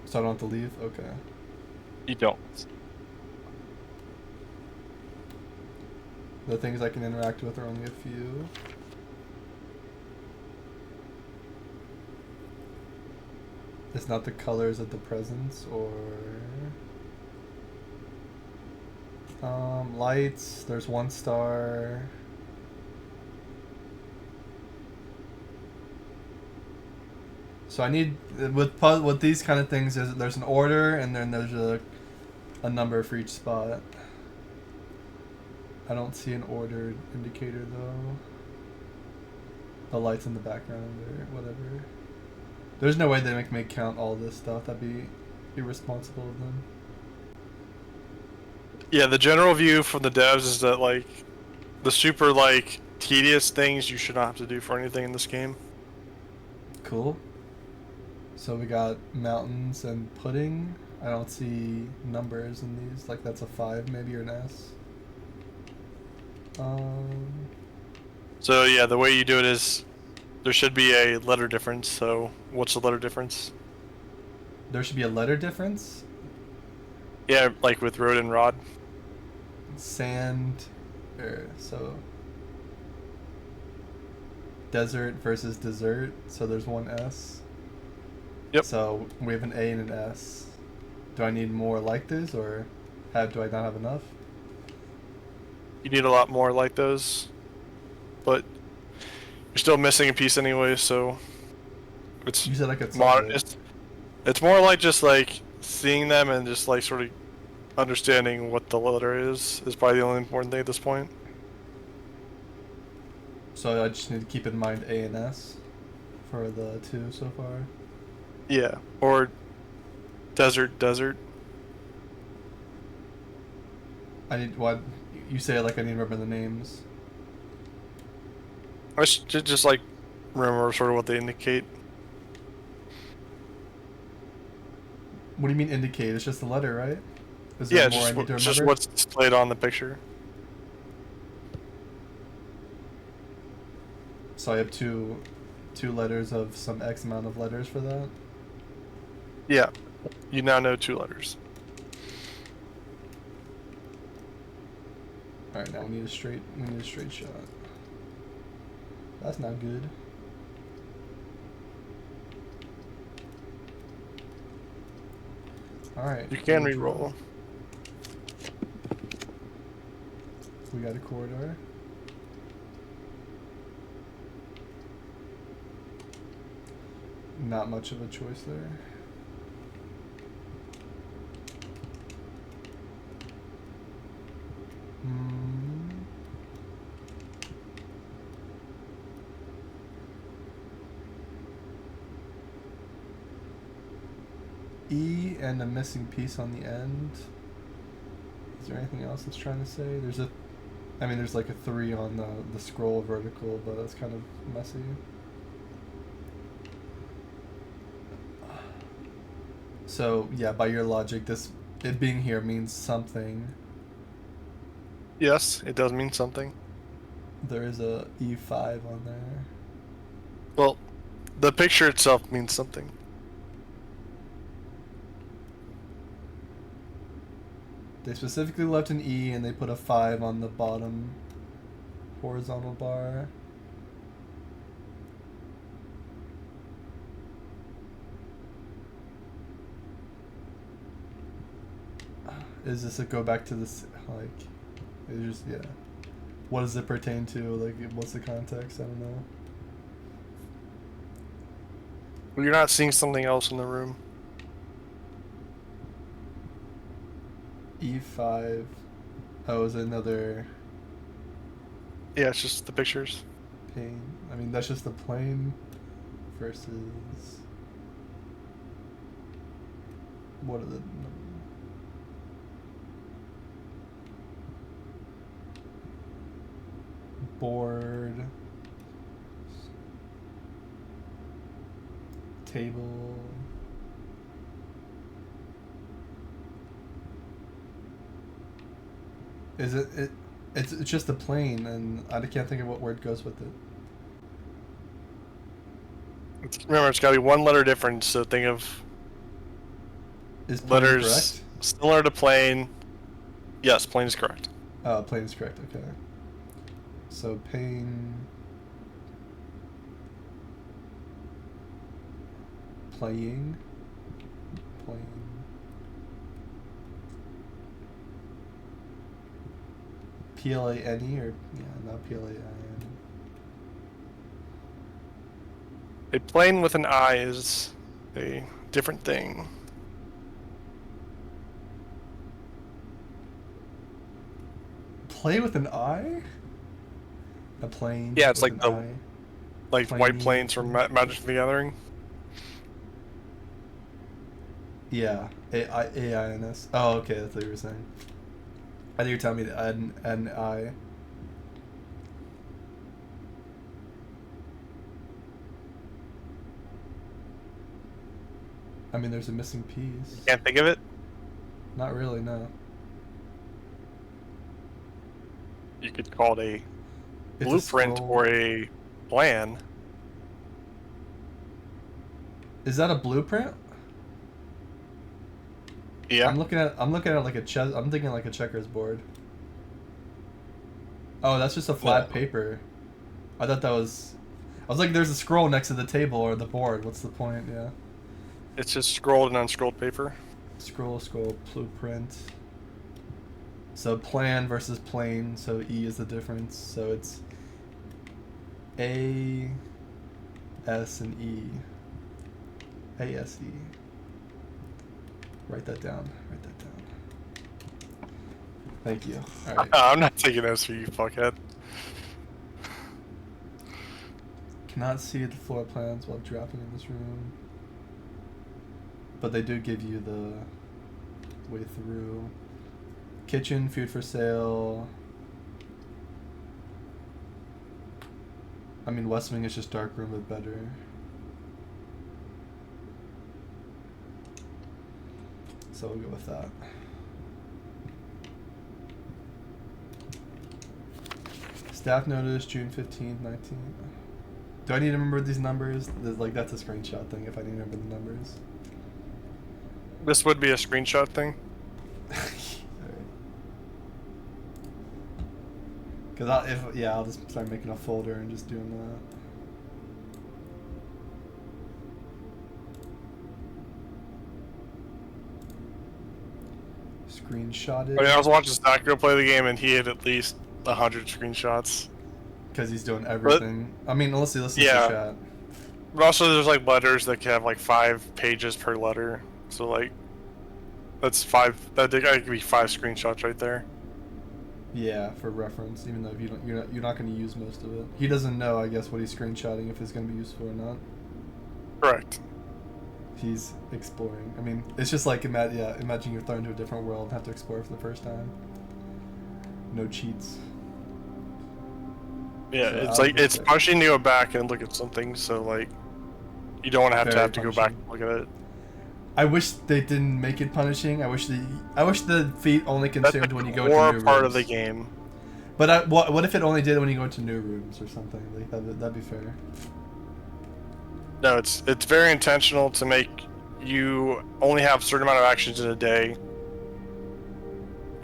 So I don't have to leave? Okay. You don't. The things I can interact with are only a few. It's not the colors of the presents or... lights. There's 1 star. So I need with these kind of things. There's an order and then there's a number for each spot. I don't see an ordered indicator though. The lights in the background or whatever. There's no way they make me count all this stuff. That'd be irresponsible of them. Yeah, the general view from the devs is that like the super like tedious things you should not have to do for anything in this game. Cool. So we got mountains and pudding. I don't see numbers in these. Like that's a 5 maybe or an S. So yeah, the way you do it is there should be a letter difference. So what's the letter difference? There should be a letter difference. Yeah, like with road and rod. Sand, so desert versus dessert. So there's 1 S. Yep. So we have an A and an S. Do I need more like this, or do I not have enough? You need a lot more like those, but you're still missing a piece anyway. So it's You said I could solve modern. it. It's more like just like seeing them and just like sort of understanding what the letter is probably the only important thing at this point. So I just need to keep in mind A and S for the 2 so far. Yeah, or desert. I need what you say, like I need to remember the names. I should just like remember sort of what they indicate. What do you mean indicate? It's just the letter, right? Is Yeah, there more I need to just remember? what's displayed on the picture. So I have two letters of some X amount of letters for that. Yeah, you now know 2 letters. All right, now we need a straight shot. That's not good. All right. You can we re-roll. We got a corridor. Not much of a choice there. E and a missing piece on the end. Is there anything else it's trying to say? There's like a 3 on the scroll vertical, but that's kind of messy. So yeah, by your logic, it being here means something. Yes, it does mean something. There is a E5 on there. Well, the picture itself means something. They specifically left an E and they put a 5 on the bottom horizontal bar. is this a go back to this, like, it's just, yeah. What does it pertain to? Like, what's the context? I don't know. Well, you're not seeing something else in the room. E5. Oh, is another Yeah, it's just the pictures. pane. I mean, that's just the plane versus. What are the. Board. Table. Is it? It's just a plane, and I can't think of what word goes with it. Remember, it's got to be one letter difference. So think of Is plane letters correct? similar to plane. Yes, plane is correct. Plane is correct. Okay. So pane. Playing. Playing. Plane or yeah, not Plane. A plane with an I is a different thing. Play with an I? A plane. Yeah, it's with like an the- I? Like Plane. White Plains from Magic the Gathering. Yeah. AINS. Oh, okay, that's what you were saying. I think you're telling me the N I. I mean, there's a missing piece. Can't think of it. Not really, no. You could call it a It's a blueprint scroll. or a plan. Is that a blueprint? Yeah. I'm looking at like a chess. I'm thinking like a checkers board. Oh, that's just a flat No. paper. I thought that was. I was like, there's a scroll next to the table or the board. What's the point? Yeah. It's just scrolled and unscrolled paper. Scroll, blueprint. So plan versus plane. So E is the difference. So it's A, S, and E. A, S, E. Write that down. Write that down. Thank you. All right. I'm not taking those for you, fuckhead. Cannot see the floor plans while dropping in this room. But they do give you the way through. Kitchen, food for sale. I mean, West Wing is just dark room but better. So we'll go with that. Staff notice, June 15th, 19th. Do I need to remember these numbers? Like, that's a screenshot thing if I need to remember the numbers. This would be a screenshot thing. Because I'll just start making a folder and just doing that. Screenshot it. I mean, I was watching Zach go play the game, and he had at least 100 screenshots. Because he's doing everything. I mean, unless he listens Yeah. to chat. But also, there's like letters that can have like 5 pages per letter. So like, that's 5. That could be 5 screenshots right there. Yeah, for reference, even though if you're not going to use most of it. He doesn't know, I guess, what he's screenshotting, if it's going to be useful or not. Correct. He's exploring. I mean, it's just like imagine you're thrown into a different world and have to explore for the first time. No cheats. Yeah, So it's I'll like look it's at- pushing you back and look at something. So like, you don't want to Very have to go back punishing. and look at it. I wish they didn't make it punishing. I wish the feat only That's the consumed when you go core into new part rooms. of the game. But what if it only did when you go into new rooms or something? Like that'd be fair. No, it's very intentional to make you only have a certain amount of actions in a day,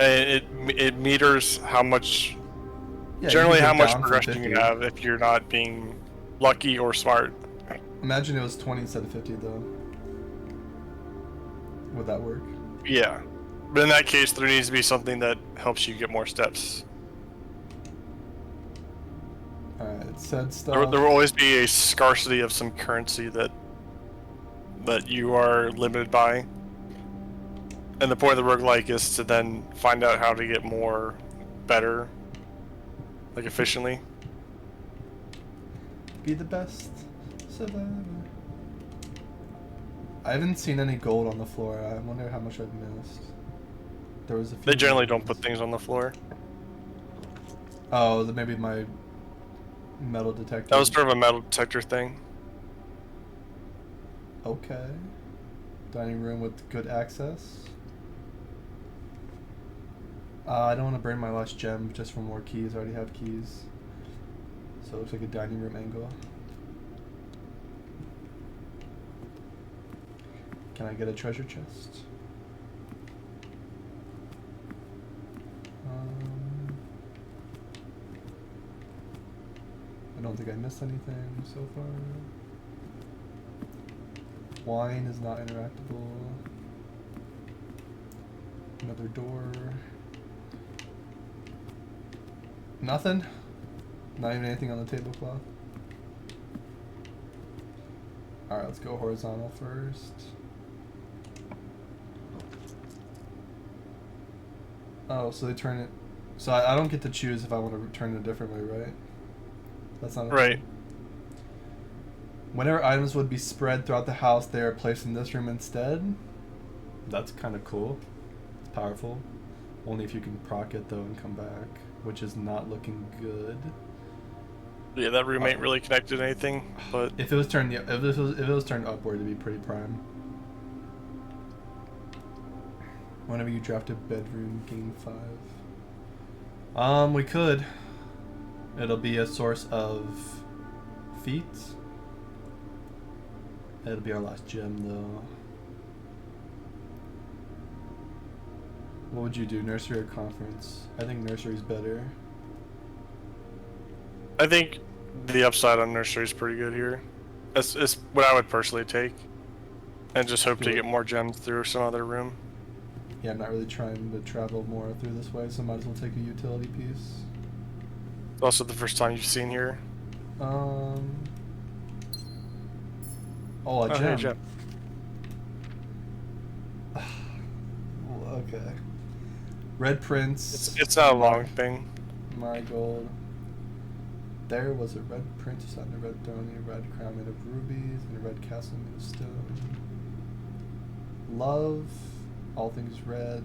and it meters how much, Yeah, generally you how could go much down from progression you 50. have if you're not being lucky or smart. Imagine it was 20 instead of 50 though. Would that work? Yeah, But in that case, there needs to be something that helps you get more steps. Alright, it said There, stuff. there will always be a scarcity of some currency that you are limited by. And the point of the roguelike is to then find out how to get more better, like efficiently. Be the best survivor. I haven't seen any gold on the floor. I wonder how much I've missed. There was a few. They generally don't put things on the floor. Oh, maybe my metal detector. That was sort of a metal detector thing. Okay. Dining room with good access. I don't want to burn my last gem just for more keys. I already have keys. So it looks like a dining room angle. Can I get a treasure chest? I don't think I missed anything so far. Wine is not interactable. Another door. Nothing? Not even anything on the tablecloth? Alright, let's go horizontal first. Oh, so they turn it... So I don't get to choose if I want to turn it a different way, right? That's not a Right. thing. Whenever items would be spread throughout the house, they are placed in this room instead. That's kind of cool. It's powerful. Only if you can proc it though and come back, which is not looking good. Yeah, that room ain't really connected to anything, but If it was turned, if it was turned upward, it'd be pretty prime. Whenever you draft a bedroom, gain 5. We could. It'll be a source of feats. It'll be our last gem, though. What would you do, nursery or conference? I think nursery's better. I think the upside on nursery is pretty good here. It's what I would personally take, and just hope to Cool. get more gems through some other room. Yeah, I'm not really trying to travel more through this way, so might as well take a utility piece. It's also the first time you've seen here. Oh, a Oh, hey, gem. gem. Well, okay. Red Prince. It's not a long thing. Marigold. There was a red prince on a red throne, a red crown made of rubies, and a red castle made of stone. Love. All things red.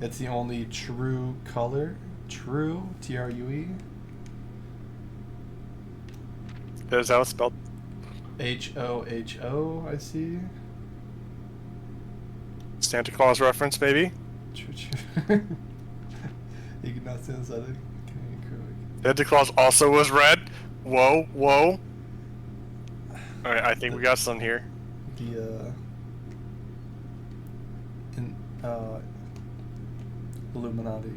It's the only true color. True. True. Is that how it's spelled? HOHO, I see. Santa Claus reference, maybe? You cannot say this other. Santa Claus also was red? Whoa, whoa. Alright, I think we got some here. The Illuminati.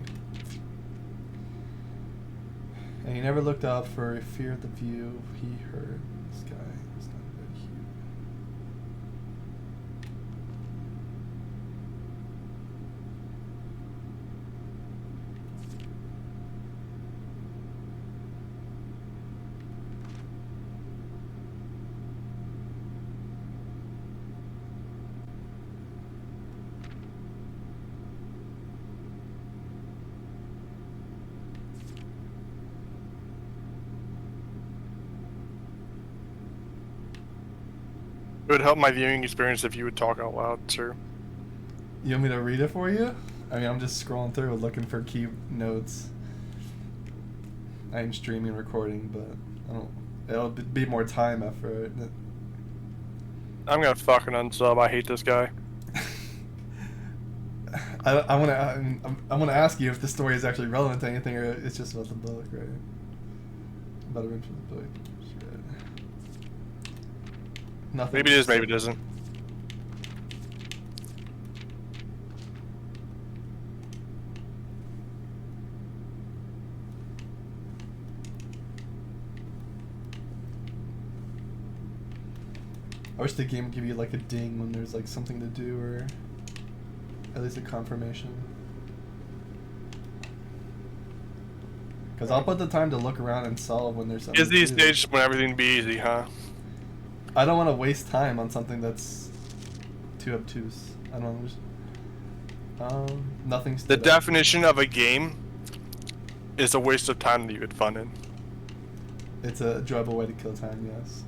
And he never looked up for fear of the view he heard. This guy is not a red hue. It would help my viewing experience if you would talk out loud, sir. You want me to read it for you? I mean, I'm just scrolling through looking for key notes. I am streaming and recording, but I don't. It'll be more time effort. I'm gonna fucking unsub. I hate this guy. I want to ask you if the story is actually relevant to anything, or it's just about the book, right? About a mention of the book. Shit. Nothing. Maybe it is, maybe it isn't. I wish the game would give you like a ding when there's like something to do, or At least a confirmation. Because I'll put the time to look around and solve when there's something. Is these to do. days just want everything to be easy, huh? I don't want to waste time on something that's too obtuse. I don't understand. Nothing's. The definition of a game is a waste of time that you had fun in. It's a enjoyable way to kill time. Yes.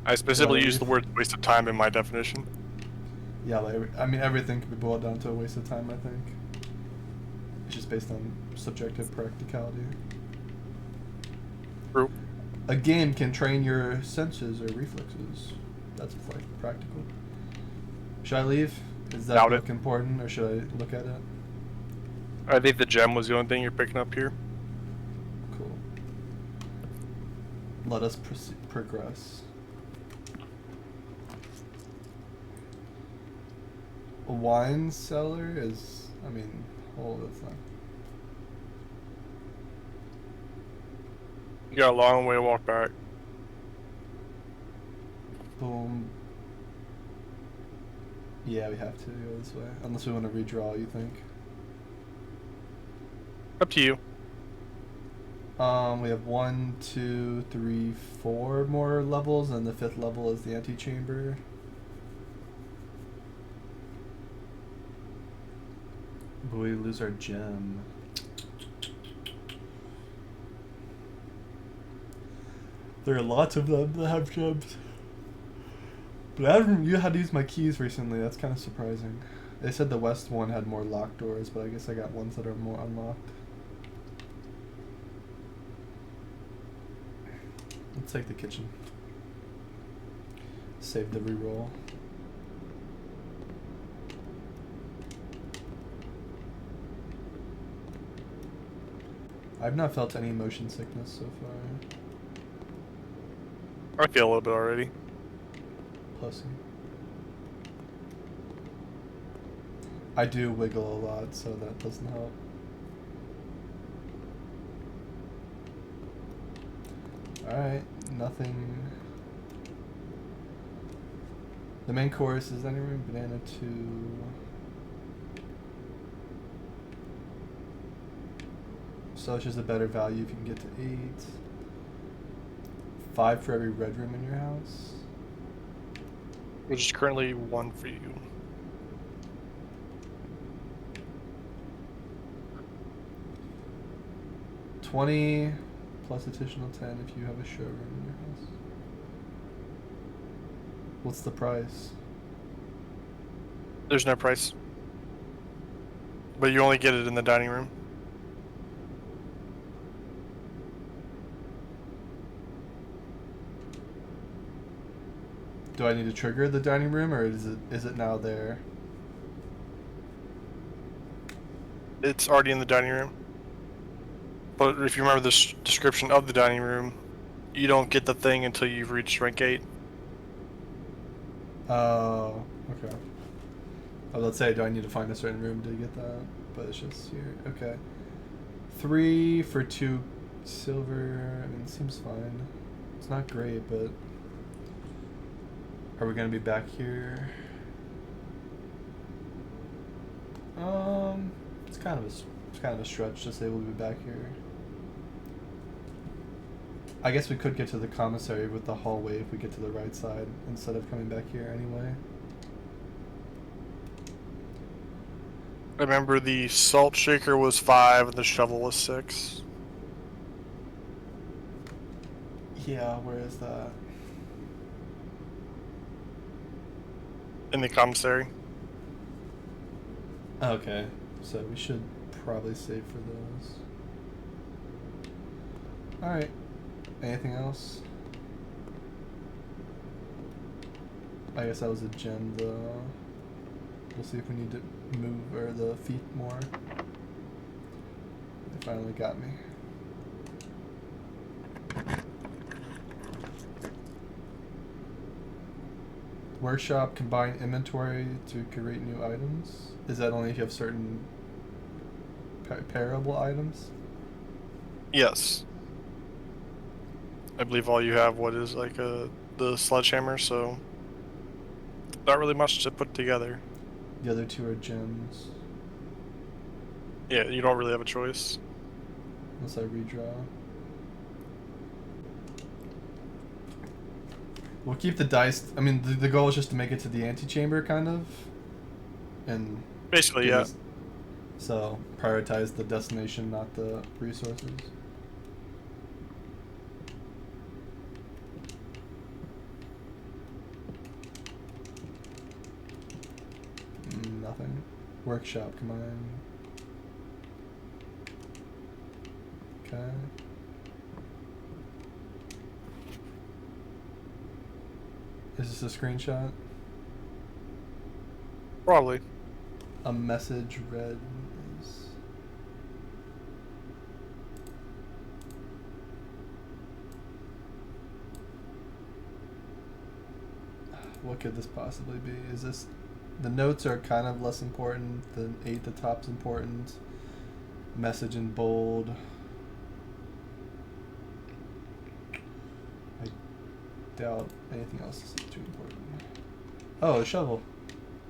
I specifically use the word waste of time in my definition. Yeah, like, I mean everything can be boiled down to a waste of time. I think. It's just based on subjective practicality. True. A game can train your senses or reflexes. That's like practical. Should I leave? Is that Doubt look it. important, or should I look at it? I think the gem was the only thing you're picking up here. Cool. Let us progress. A wine cellar is, I mean, oh, that's not. You got a long way to walk back. Boom. Yeah, we have to go this way. Unless we want to redraw, you think? Up to you. We have 1, 2, 3, 4 more levels, and the 5th level is the antechamber. But we lose our gem. There are lots of them that have gems. But I haven't you had to use my keys recently. That's kind of surprising. They said the west one had more locked doors, but I guess I got ones that are more unlocked. Let's take the kitchen. Save the reroll. I've not felt any motion sickness so far. I feel a little bit already. Pussy. I do wiggle a lot, so that doesn't help. Alright, nothing. The main course is dining room, banana 2. So it's just a better value if you can get to 8. 5 for every red room in your house. Which is currently 1 for you. $20 plus additional 10 if you have a showroom in your house. What's the price? There's no price. But you only get it in the dining room. Do I need to trigger the dining room, or is it now there? It's already in the dining room. But if you remember the description of the dining room, you don't get the thing until you've reached rank 8. Oh, okay. I was about to say, do I need to find a certain room to get that? But it's just here. Okay. 3 for 2 silver. I mean, it seems fine. It's not great, but... Are we gonna be back here? It's kind of a stretch to say we'll be back here. I guess we could get to the commissary with the hallway if we get to the right side instead of coming back here anyway. I remember the salt shaker was 5 and the shovel was 6. Yeah, where is that? In the commissary. Okay, so we should probably save for those. Alright, anything else? I guess that was a gem, though. We'll see if we need to move the feet more. They finally got me. Workshop, combine inventory to create new items. Is that only if you have certain pairable items? Yes. I believe all you have, what is like the sledgehammer, so not really much to put together. The other two are gems. Yeah, you don't really have a choice. Unless I redraw. We'll keep the dice. I mean, the goal is just to make it to the antechamber, kind of. And Basically, do yeah. this- So prioritize the destination, not the resources. Nothing. Workshop, come on. Okay. Is this a screenshot? Probably. A message read is... What could this possibly be? Is this... The notes are kind of less important. The 8 at the top's important. Message in bold. I doubt anything else is too important. Oh, a shovel.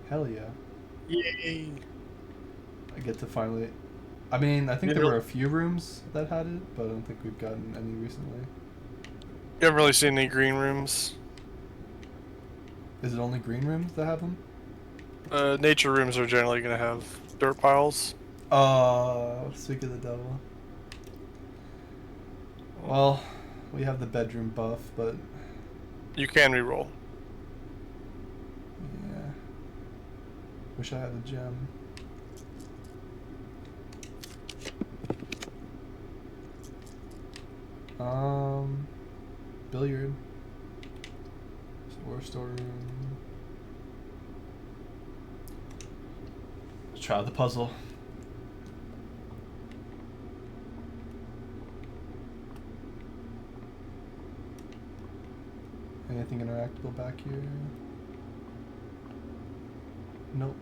Hell yeah. Yay! I get to finally... I mean, I think there You'll- were a few rooms that had it, but I don't think we've gotten any recently. You haven't really seen any green rooms. Is it only green rooms that have them? Nature rooms are generally going to have dirt piles. Oh, speak of the devil. Well, we have the bedroom buff, but You can reroll. yeah. Wish I had a gem. Billiard. Or storeroom. Let's try the puzzle. Anything interactable back here? Nope.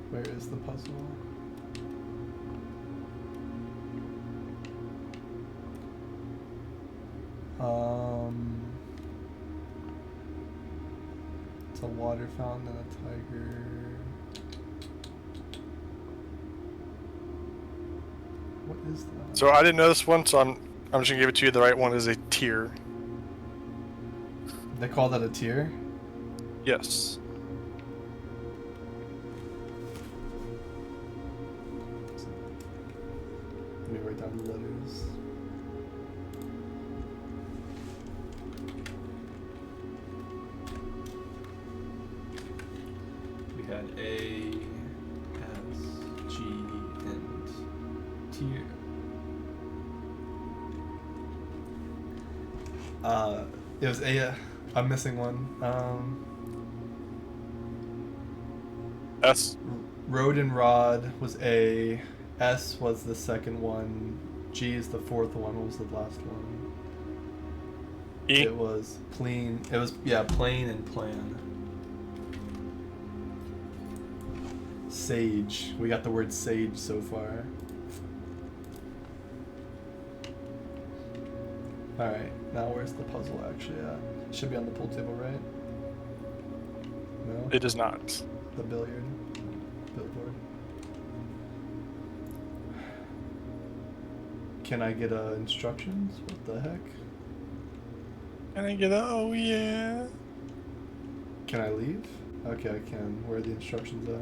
Where is the puzzle? It's a water fountain and a tiger. What is that? So I didn't know this one, so I'm just gonna give it to you. The right one is a tier. They call that a tier? Yes. Let me write down the letters. We had A, S, G, and tier. It was A. I'm missing one. S. Road and Rod was A. S was the second one. G is the fourth one. What was the last one? E. It was plain. It was, yeah, plain and plan. Sage. We got the word sage so far. Alright, now where's the puzzle actually at? It should be on the pool table, right? No? It is not. The billiard. Billboard. Can I get instructions? What the heck? Can I get a? Oh yeah. Can I leave? Okay, I can. Where are the instructions at?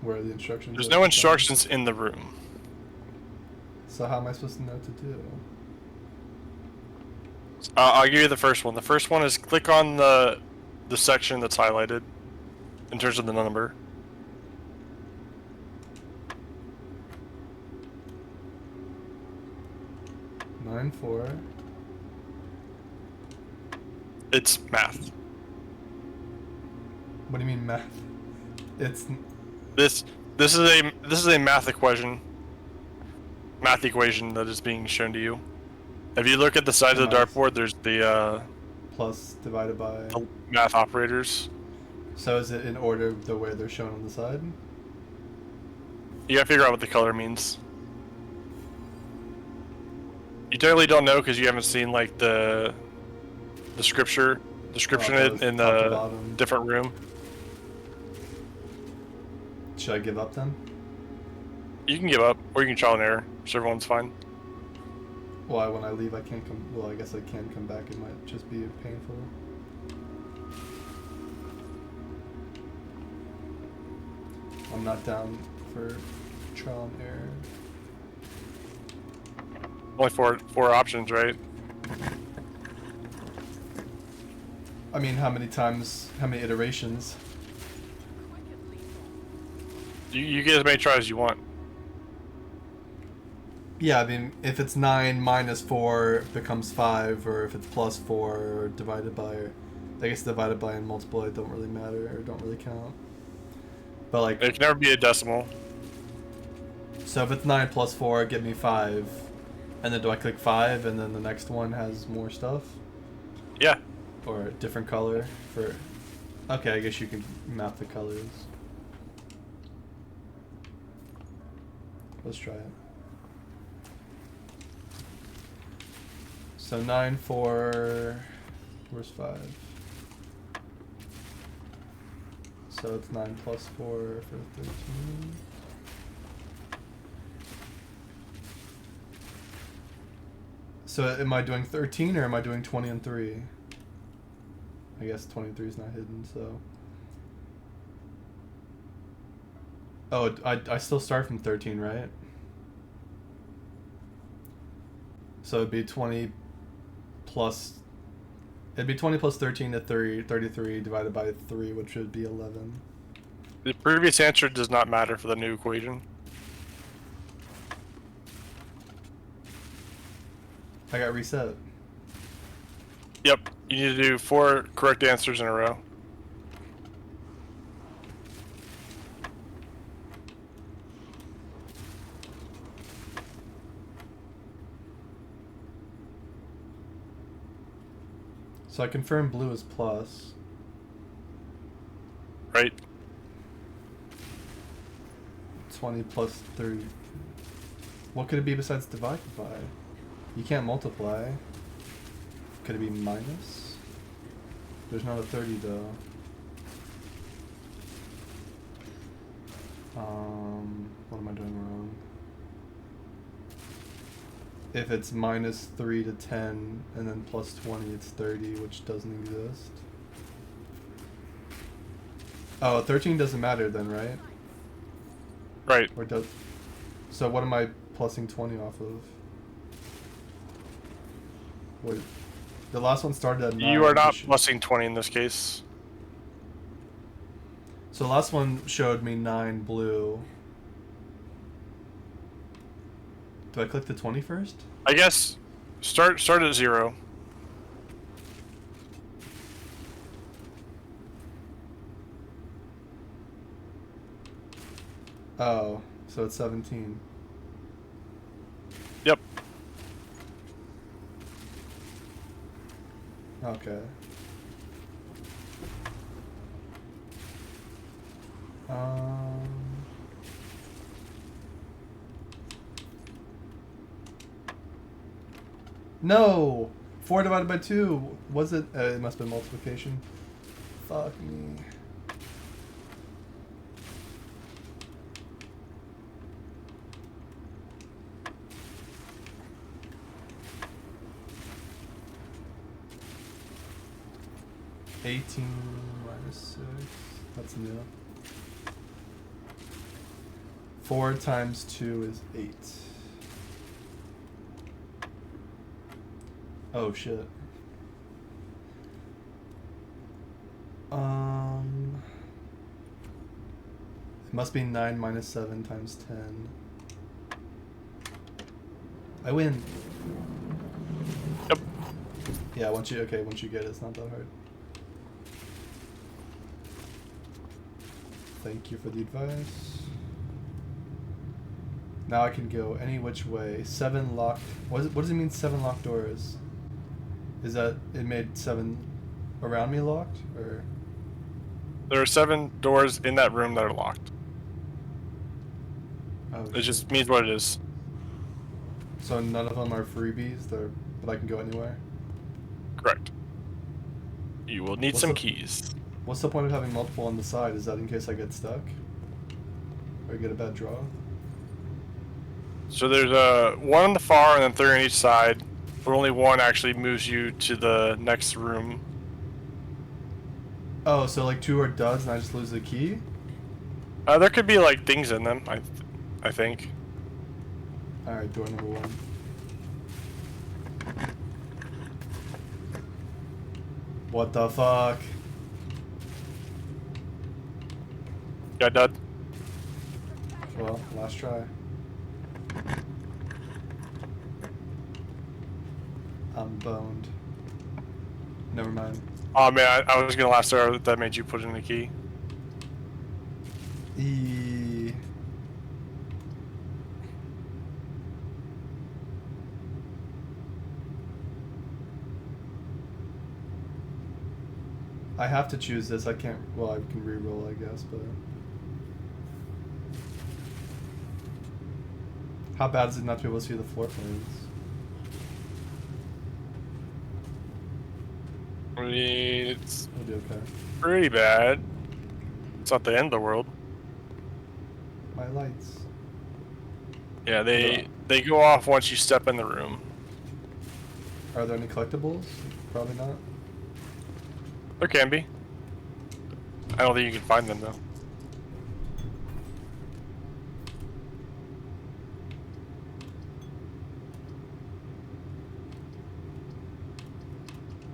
Where are the instructions? There's at? no instructions in the room. So how am I supposed to know what to do? I'll give you the first one. The first one is click on the section that's highlighted in terms of the number. Nine 4. It's math. What do you mean math? It's This is a math equation. Math equation that is being shown to you. If you look at the side of the Nice. dartboard, there's the plus divided by. math operators. So is it in order the way they're shown on the side? You gotta figure out what the color means. You totally don't know because you haven't seen like the description in top to the bottom. different room. Should I give up then? You can give up, or you can trial and error, so everyone's fine. Why, when I leave I can't come... Well, I guess I can come back. It might just be painful. I'm not down for trial and error. Only four options, right? I mean, how many iterations? You get as many tries as you want. Yeah, I mean, if it's 9 minus 4 becomes 5, or if it's plus 4 or divided by, I guess divided by and multiply don't really matter, or don't really count. But like... It can never be a decimal. So if it's 9 plus 4, give me 5. And then do I click 5 and then the next one has more stuff? Yeah. Or a different color for... Okay, I guess you can map the colors. Let's try it. So 9, 4... Where's 5? So it's 9 plus 4 for 13. So am I doing 13 or am I doing 20 and 3? I guess 23 is not hidden, so... Oh, I still start from 13, right? So it'd be 20 plus... It'd be 20 plus 13 to 33 divided by 3, which would be 11. The previous answer does not matter for the new equation. I got reset. Yep. You need to do 4 correct answers in a row. So I confirm blue is plus. Right? 20 plus 30. What could it be besides divide by? You can't multiply. Could it be minus? There's not a 30 though. What am I doing wrong? If it's minus 3 to 10 and then plus 20, it's 30, which doesn't exist. Oh, 13 doesn't matter then, right? Right. Or does? So what am I plussing 20 off of? Wait, the last one started at 9. You are not plussing 20 in this case. So the last one showed me 9 blue. Do I click the 20 first? I guess start at 0. Oh, so it's 17. Yep. Okay. No! 4 divided by 2! Was it? It must have been multiplication. Fuck me. $18 minus 6. That's new. 4 times 2 is 8. Oh shit. It must be 9 minus 7 times 10. I win. Yep. Yeah, once you get it, it's not that hard. Thank you for the advice. Now I can go any which way. 7 locked. What does it mean 7 locked doors? Is that it made 7 around me locked, or? There are 7 doors in that room that are locked. Oh, It just means what it is. so none of them are freebies, but I can go anywhere? Correct. You will need What's some the- keys. What's the point of having multiple on the side? Is that in case I get stuck? Or get a bad draw? So there's one on the far and then 3 on each side, but only one actually moves you to the next room. Oh, so like 2 are duds and I just lose the key? There could be like things in them, I think. Alright, door number 1. What the fuck? Yeah, dud. Well, last try. I'm boned. Never mind. Oh man, I was gonna laugh so hard that made you put in the key. I have to choose this. I can't. Well, I can re-roll, I guess, but. How bad is it not to be able to see the floor plans? I mean, it's It'll be okay. pretty bad. It's not the end of the world. My lights. Yeah, they go off once you step in the room. Are there any collectibles? Probably not. There can be. I don't think you can find them though.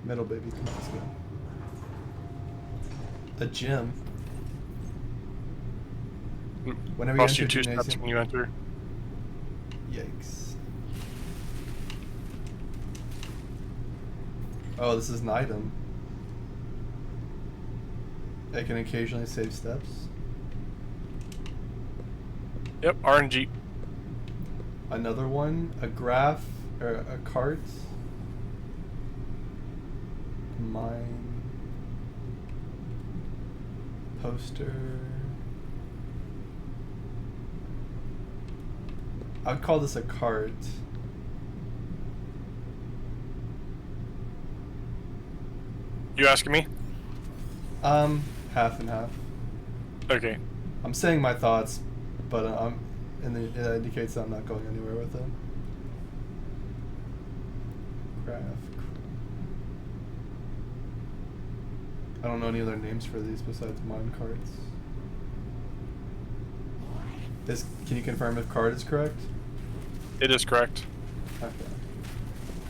Middle baby, come on, let's go. A gym. Whenever Costs you you enter 2 steps gymnasium. when you enter. Yikes. Oh, this is an item. I can occasionally save steps. Yep, RNG. Another one, a graph, or a cart. Mine. Poster. I would call this a cart. You asking me? Half and half. Okay. I'm saying my thoughts, but and it indicates that I'm not going anywhere with it. Graph. I don't know any other names for these besides mine carts. Can you confirm if card is correct? It is correct. Okay.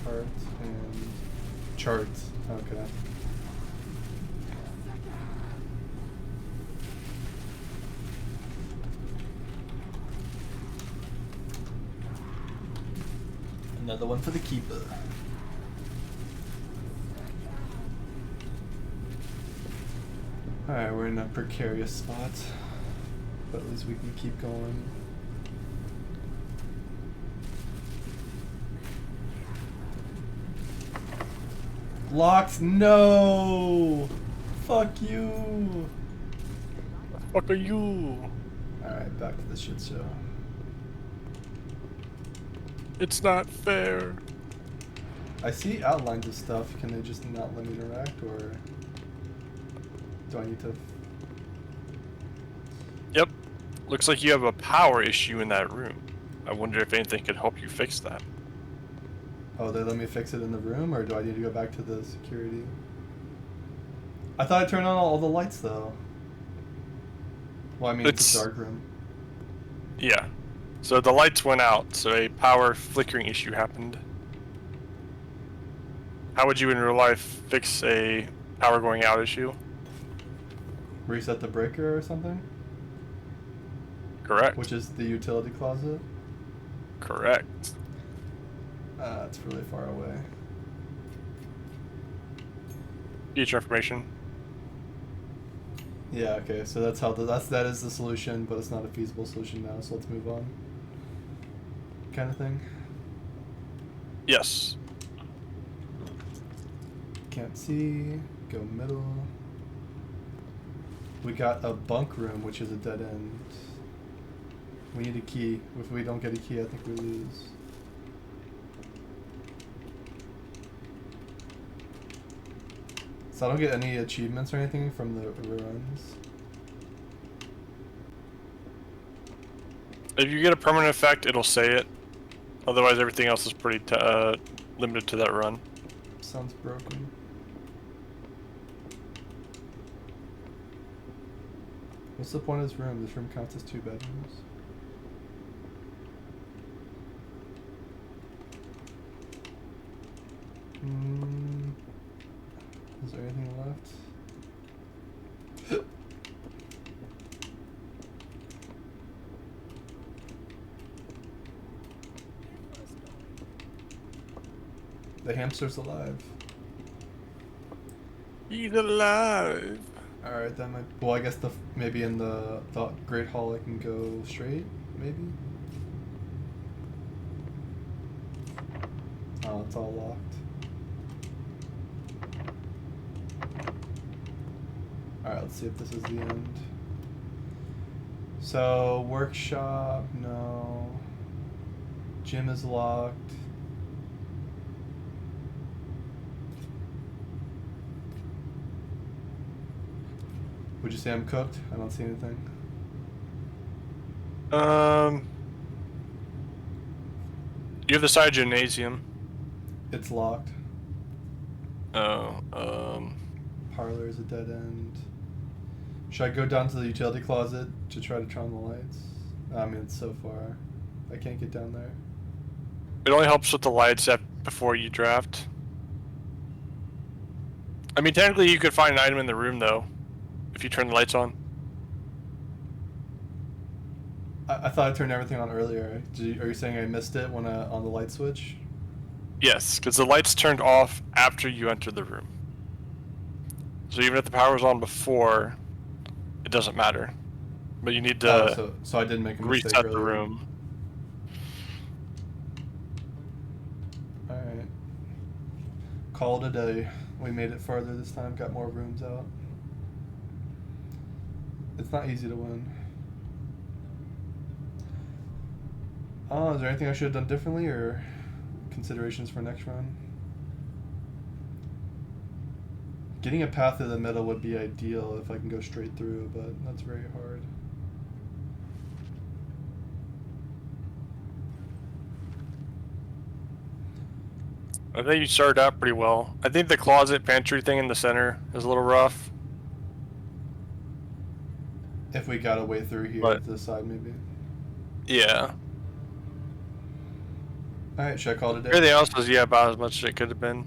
Cart and chart. Okay. Another one for the keeper. Alright, we're in a precarious spot. But at least we can keep going. Locked? No! Fuck you! The fuck are you? Alright, back to the shit show. It's not fair. I see outlines of stuff. Can they just not let me interact, or do I need to? Yep. Looks like you have a power issue in that room. I wonder if anything could help you fix that. Oh, they let me fix it in the room, or do I need to go back to the security? I thought I turned on all the lights, though. Well, I mean, it's a dark room. Yeah. So the lights went out, so a power flickering issue happened. How would you in real life fix a power going out issue? Reset the breaker or something? Correct. Which is the utility closet? Correct. It's really far away. Future information. Yeah, okay, so that's how that is the solution, but it's not a feasible solution now, so let's move on. Kind of thing. Yes. Can't see. Go middle. We got a bunk room, which is a dead end. We need a key. If we don't get a key, I think we lose. So I don't get any achievements or anything from the runs. If you get a permanent effect, it'll say it. Otherwise, everything else is pretty limited to that run. Sounds broken. What's the point of this room? This room counts as 2 bedrooms. Is there anything left? The hamster's alive. He's alive. Alright, that might... Well, I guess maybe in the Great Hall I can go straight, maybe? Oh, it's all locked. Alright, let's see if this is the end. So, workshop, no. Gym is locked. Would you say I'm cooked? I don't see anything. You have the side gymnasium. It's locked. Oh, Parlor is a dead end. Should I go down to the utility closet to try to turn on the lights? I mean, it's so far. I can't get down there. it only helps with the lights before you draft. I mean, technically you could find an item in the room though, if you turn the lights on. I thought I turned everything on earlier. Are you saying I missed it when on the light switch? Yes, because the lights turned off after you entered the room. So even if the power was on before, it doesn't matter. But you need to so I didn't make a mistake reset earlier. the room. Alright. Call it a day. We made it farther this time, got more rooms out. It's not easy to win. Oh, is there anything I should have done differently or considerations for next run? Getting a path through the middle would be ideal if I can go straight through, but that's very hard. I think you started out pretty well. I think the closet pantry thing in the center is a little rough. If we got a way through here to the side, maybe. Yeah. Alright, should I call it a day? Everything else was, yeah, about as much as it could have been.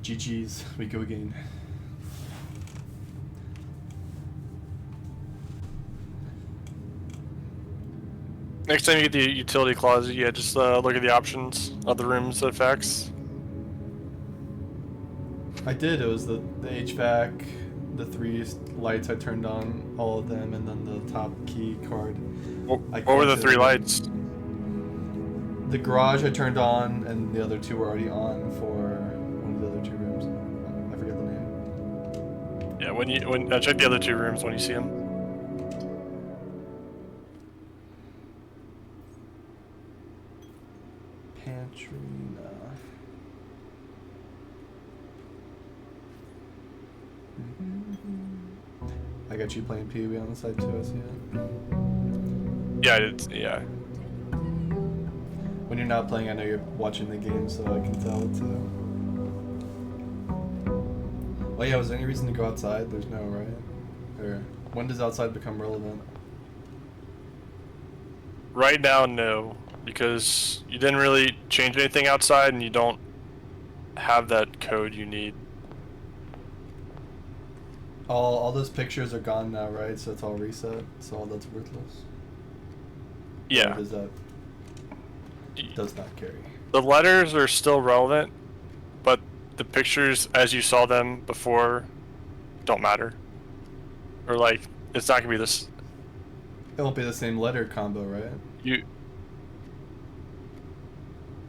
GG's, we go again. Next time you get the utility closet, yeah, just look at the options of the room's effects. I did, it was the HVAC, the 3 lights I turned on, all of them, and then the top key card. What were the 3 lights? The garage I turned on, and the other 2 were already on for one of the other 2 rooms. I forget the name. Yeah, when check the other 2 rooms when you see them. Pantry, no. I got you playing Pee-wee on the side too, I see it. Yeah, it's, yeah. When you're not playing, I know you're watching the game, so I can tell too. Oh yeah, was there any reason to go outside? There's no, right? Or when does outside become relevant? Right now, no, because you didn't really change anything outside, and you don't have that code you need. All those pictures are gone now, right? So it's all reset. So all that's worthless. Yeah. Or does that does not carry? The letters are still relevant, but the pictures as you saw them before don't matter. Or like, it's not gonna be this. It won't be the same letter combo, right?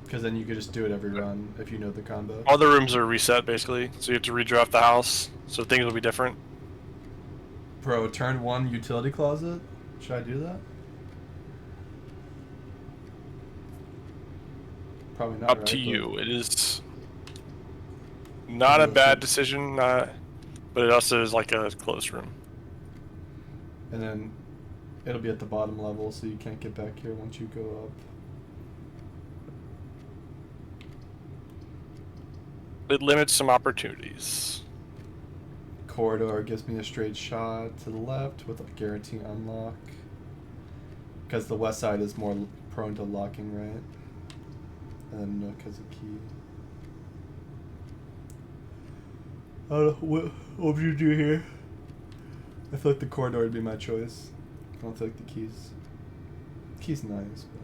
Because then you could just do it every run if you know the combo. All the rooms are reset basically, so you have to redraft the house, so things will be different. Bro, turn 1 utility closet. Should I do that? Probably not. Up right? to But you. It is not a bad decision, but it also is like a closed room. And then it'll be at the bottom level, so you can't get back here once you go up. It limits some opportunities. Corridor gives me a straight shot to the left with a guarantee unlock. Because the west side is more prone to locking, right? And then Nook has a key. I don't know, what would you do here? I feel like the corridor would be my choice. I don't feel like the key's nice, but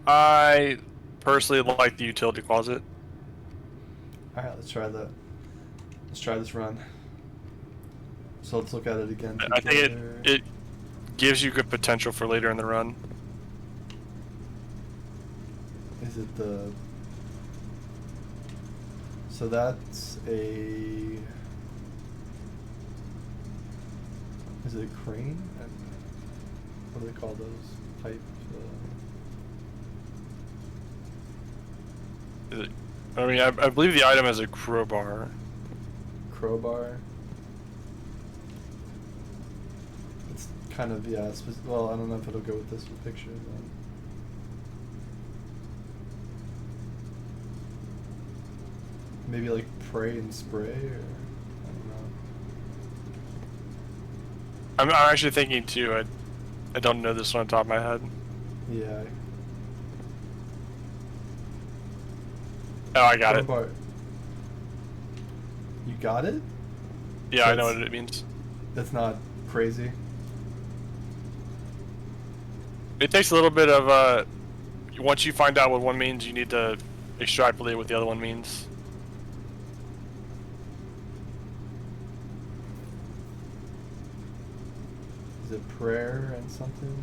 I personally like the utility closet. alright, let's try that. Let's try this run. So let's look at it again I think together. it gives you good potential for later in the run. Is it the... So that's a... Is it a crane? What do they call those? Pipe... Is it, I mean, I believe the item is a crowbar. crowbar. It's kind of, yeah, well, I don't know if it'll go with this picture, but... Maybe like pray and spray, or I don't know. I'm actually thinking too. I don't know this one on top of my head. Yeah. Oh, I got it. Crowbar. You got it? Yeah, So I know it's- what it means. That's not crazy. It takes a little bit of once you find out what one means, you need to extrapolate what the other one means. Is it prayer and something?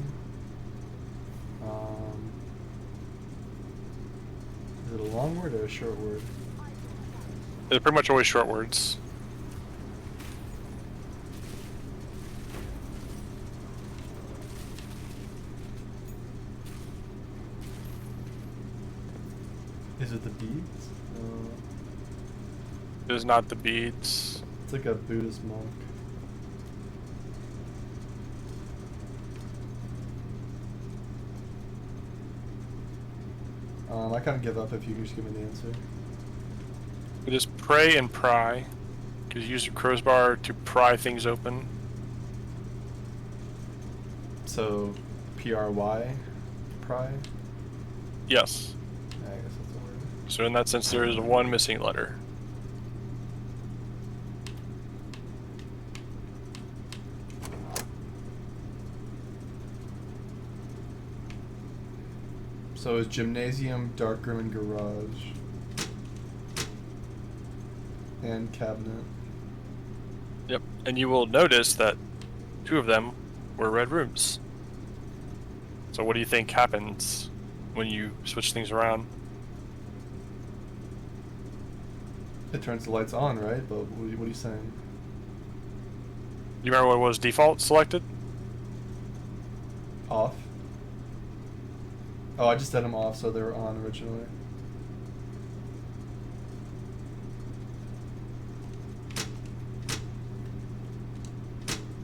Is it a long word or a short word? They're pretty much always short words. Is it the beads? It is not the beads. It's like a Buddhist monk. I kind of give up if you just give me the answer. It is pray and pry. Because you use your crowbar to pry things open. So, P-R-Y? Pry? Yes. Yeah, I guess that's a word. So in that sense, there is one missing letter. So is gymnasium, darkroom, and garage. And cabinet. Yep. And you will notice that 2 of them were red rooms. So what do you think happens when you switch things around? It turns the lights on, right? But what are you saying? You remember what was default selected? Off? Oh, I just had them off, so they were on originally.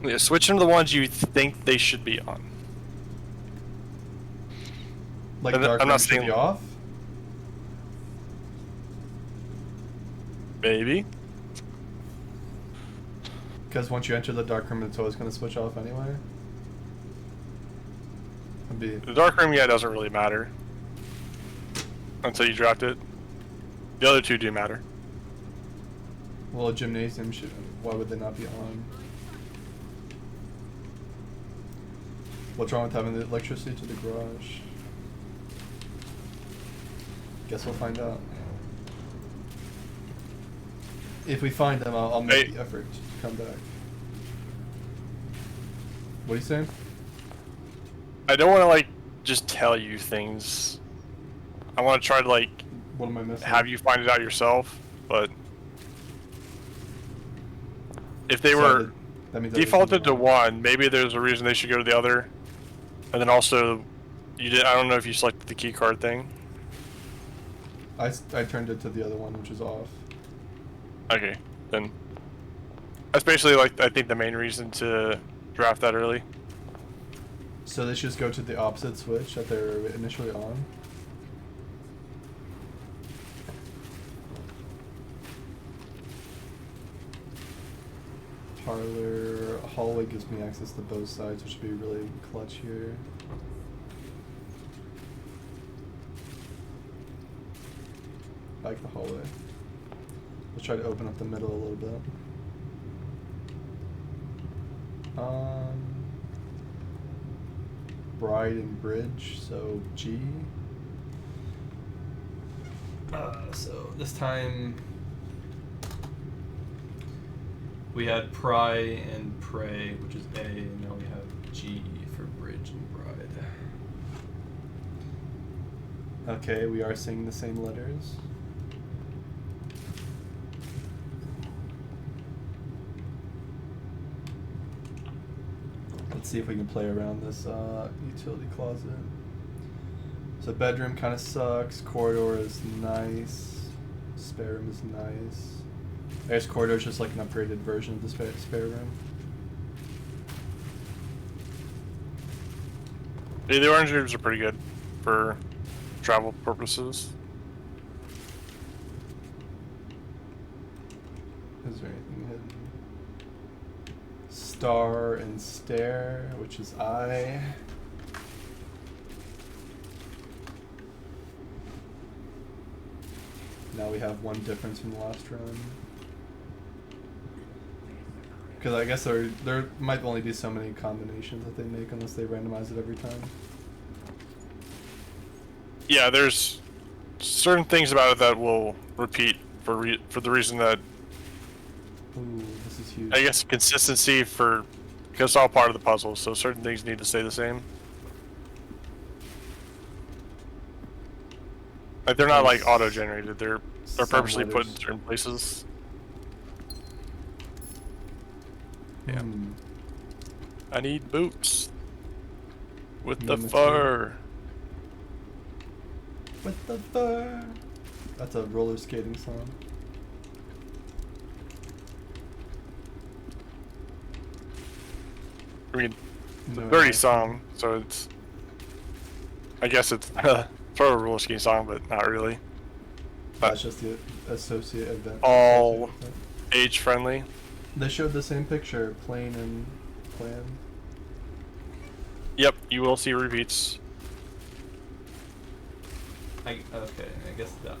Yeah, switch them to the ones you think they should be on. Like I'm dark not room should saying- be off? Maybe. Because once you enter the dark room, it's always going to switch off anyway? It'd be... The dark room, yeah, doesn't really matter. Until you dropped it. The other 2 do matter. Well, a gymnasium should... Why would they not be on? What's wrong with having the electricity to the garage? Guess we'll find out. If we find them, I'll make Hey. the effort to come back. What are you saying? I don't want to like just tell you things. I want to try to like What am I missing? have you find it out yourself, but if they So were that means defaulted to everything's wrong. one, maybe there's a reason they should go to the other. And then also, I don't know if you selected the key card thing. I turned it to the other one, which is off. Okay, then that's basically like I think the main reason to draft that early. So they should just go to the opposite switch that they're initially on. Parlor hallway gives me access to both sides, which would be really clutch here. I like the hallway. Let's try to open up the middle a little bit. Bride and Bridge, so G. So this time we had Pry and Pray, which is A, and now we have G for Bridge and Bride. Okay, we are saying the same letters. Let's see if we can play around this utility closet. So bedroom kind of sucks. Corridor is nice. Spare room is nice. I guess corridor is just like an upgraded version of the spare room. Yeah, the orange rooms are pretty good for travel purposes. Is there anything hidden? Star and Stair, which is I. Now we have one difference from the last run. Because I guess there might only be so many combinations that they make unless they randomize it every time. Yeah, there's certain things about it that will repeat for the reason that Ooh, this is huge. I guess consistency because it's all part of the puzzle, so certain things need to stay the same. Like they're not like auto-generated; they're purposely put in certain places. Yeah. Hmm. I need boots with You the need fur. With the fur. That's a roller skating song. I mean, it's a No, dirty no. song, so it's. I guess it's sort of a roller skating song, but not really. That's just the associate event. All associate event. age friendly. They showed the same picture, plain and plan. Yep, you will see repeats. Okay, I guess that.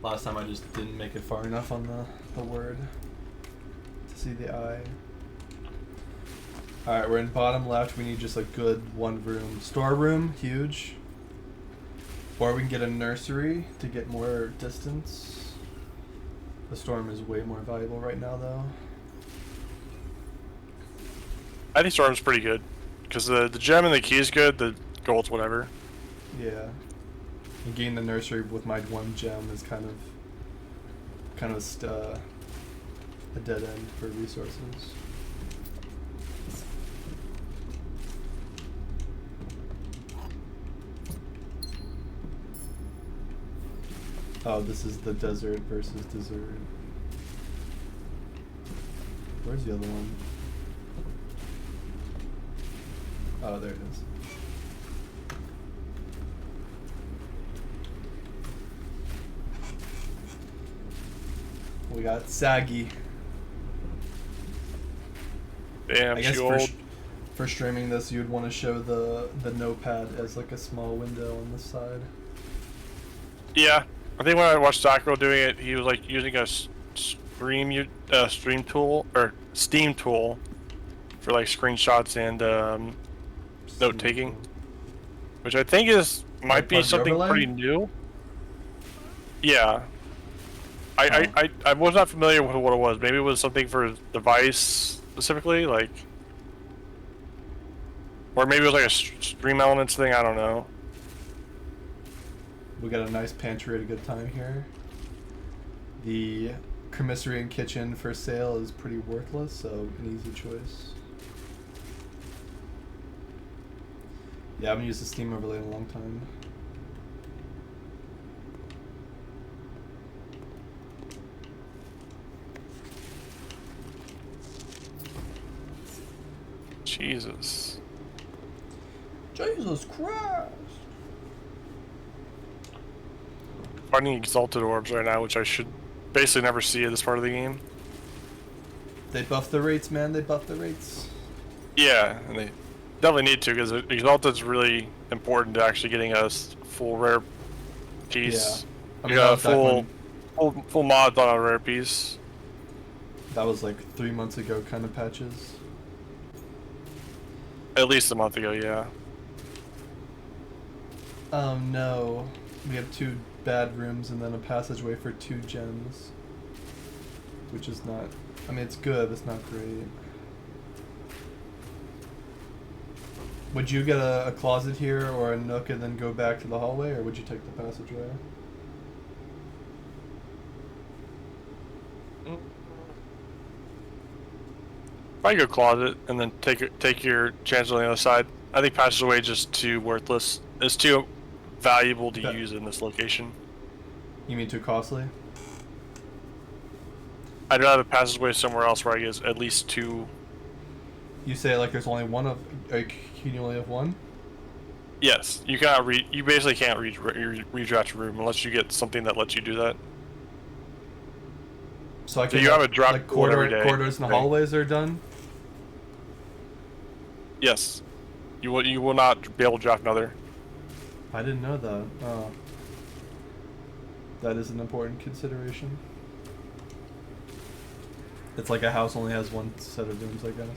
Last time I just didn't make it far enough on the word to see the eye. Alright, we're in bottom left. We need just a good one room. Storeroom, huge. Or we can get a nursery to get more distance. The storm is way more valuable right now though. I think Storm's pretty good because the gem and the key is good. The gold's whatever. Yeah. And getting the nursery with my one gem is kind of a dead end for resources. Oh, this is the desert versus dessert. Where's the other one? Oh, there it is. We got Saggy. Damn, I guess she old. for streaming this, you'd want to show the notepad as like a small window on the side. Yeah, I think when I watched Sakura doing it, he was like using a stream tool or Steam tool for like screenshots and note taking, which I think might be part of the something overlay? pretty new. Yeah, I was not familiar with what it was. Maybe it was something for device specifically, like, or maybe it was like a Stream Elements thing. I don't know. We got a nice pantry at a good time here. The commissary and kitchen for sale is pretty worthless, so an easy choice. Yeah, I haven't used the Steam overlay in a long time. Jesus. Jesus Christ! Finding exalted orbs right now, which I should basically never see at this part of the game. They buff the rates, man. They buff the rates. Yeah, and they definitely need to, because exalted's really important to actually getting us full rare piece. Yeah. I mean, Yeah, that was back full mod on a rare piece. that was like 3 months ago kind of patches. At least a month ago, yeah. Oh no. We have 2 bad rooms and then a passageway for 2 gems. Which is not... I mean, it's good, but it's not great. Would you get a closet here or a nook and then go back to the hallway, or would you take the passageway? Probably go closet and then take your chance on the other side. I think passageway is just too worthless. It's too valuable to use in this location. You mean too costly? I'd rather have a passageway somewhere else where I get at least 2. You say like there's only one of... Can you only have one? Yes, you cannot you basically can't redraft your room unless you get something that lets you do that. So I can you have a drop like code every day. corridors and the hallways are done? Yes. You will not be able to draft another. I didn't know that. Oh. That is an important consideration. It's like a house only has one set of rooms, I guess.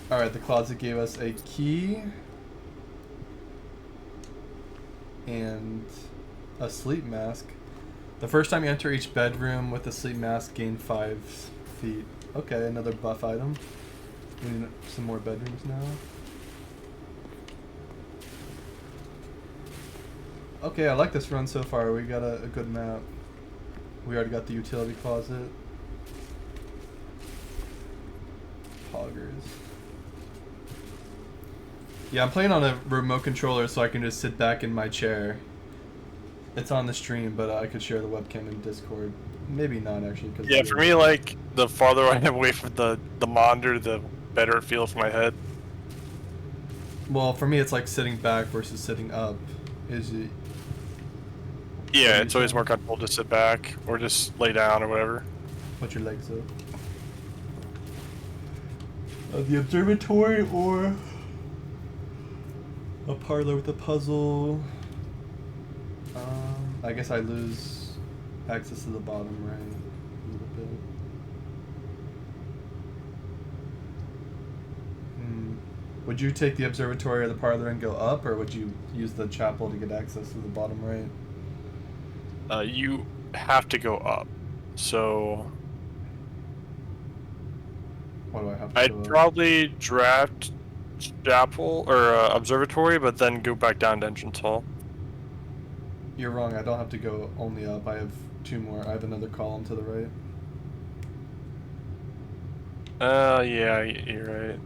Alright, the closet gave us a key. And a sleep mask. The first time you enter each bedroom with a sleep mask, gain 5 feet. Okay, another buff item. We need some more bedrooms now. Okay, I like this run so far. We got a good map. We already got the utility closet. Poggers. Yeah, I'm playing on a remote controller so I can just sit back in my chair. It's on the stream, but I could share the webcam in Discord. Maybe not, actually. Cause Yeah, for me, like, the farther I am away from the monitor, the better it feels for my head. Well, for me, it's like sitting back versus sitting up. Is it? Yeah, it's always more comfortable to sit back or just lay down or whatever. Put your legs up. The observatory or a parlor with a puzzle. I guess I lose access to the bottom right a little bit. Would you take the observatory or the parlor and go up, or would you use the chapel to get access to the bottom right? You have to go up. So What do I have to I'd go up? probably draft chapel or observatory, but then go back down to entrance hall. You're wrong. I don't have to go only up. I have 2 more. I have another column to the right. Yeah, you're right.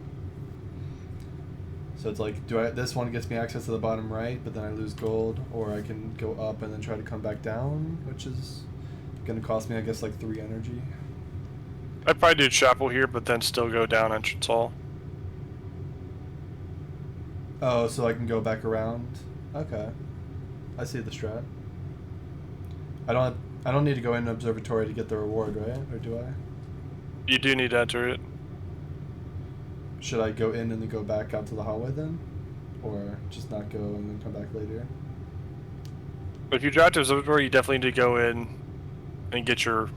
So it's like, this one gets me access to the bottom right, but then I lose gold, or I can go up and then try to come back down, which is gonna cost me, I guess, like 3 energy. I'd probably do chapel here, but then still go down entrance hall. Oh, so I can go back around? Okay. I see the strat. I don't need to go in an observatory to get the reward, right? Or do I? You do need to enter it. Should I go in and then go back out to the hallway then? Or just not go and then come back later? But if you draft to observatory, you definitely need to go in and get your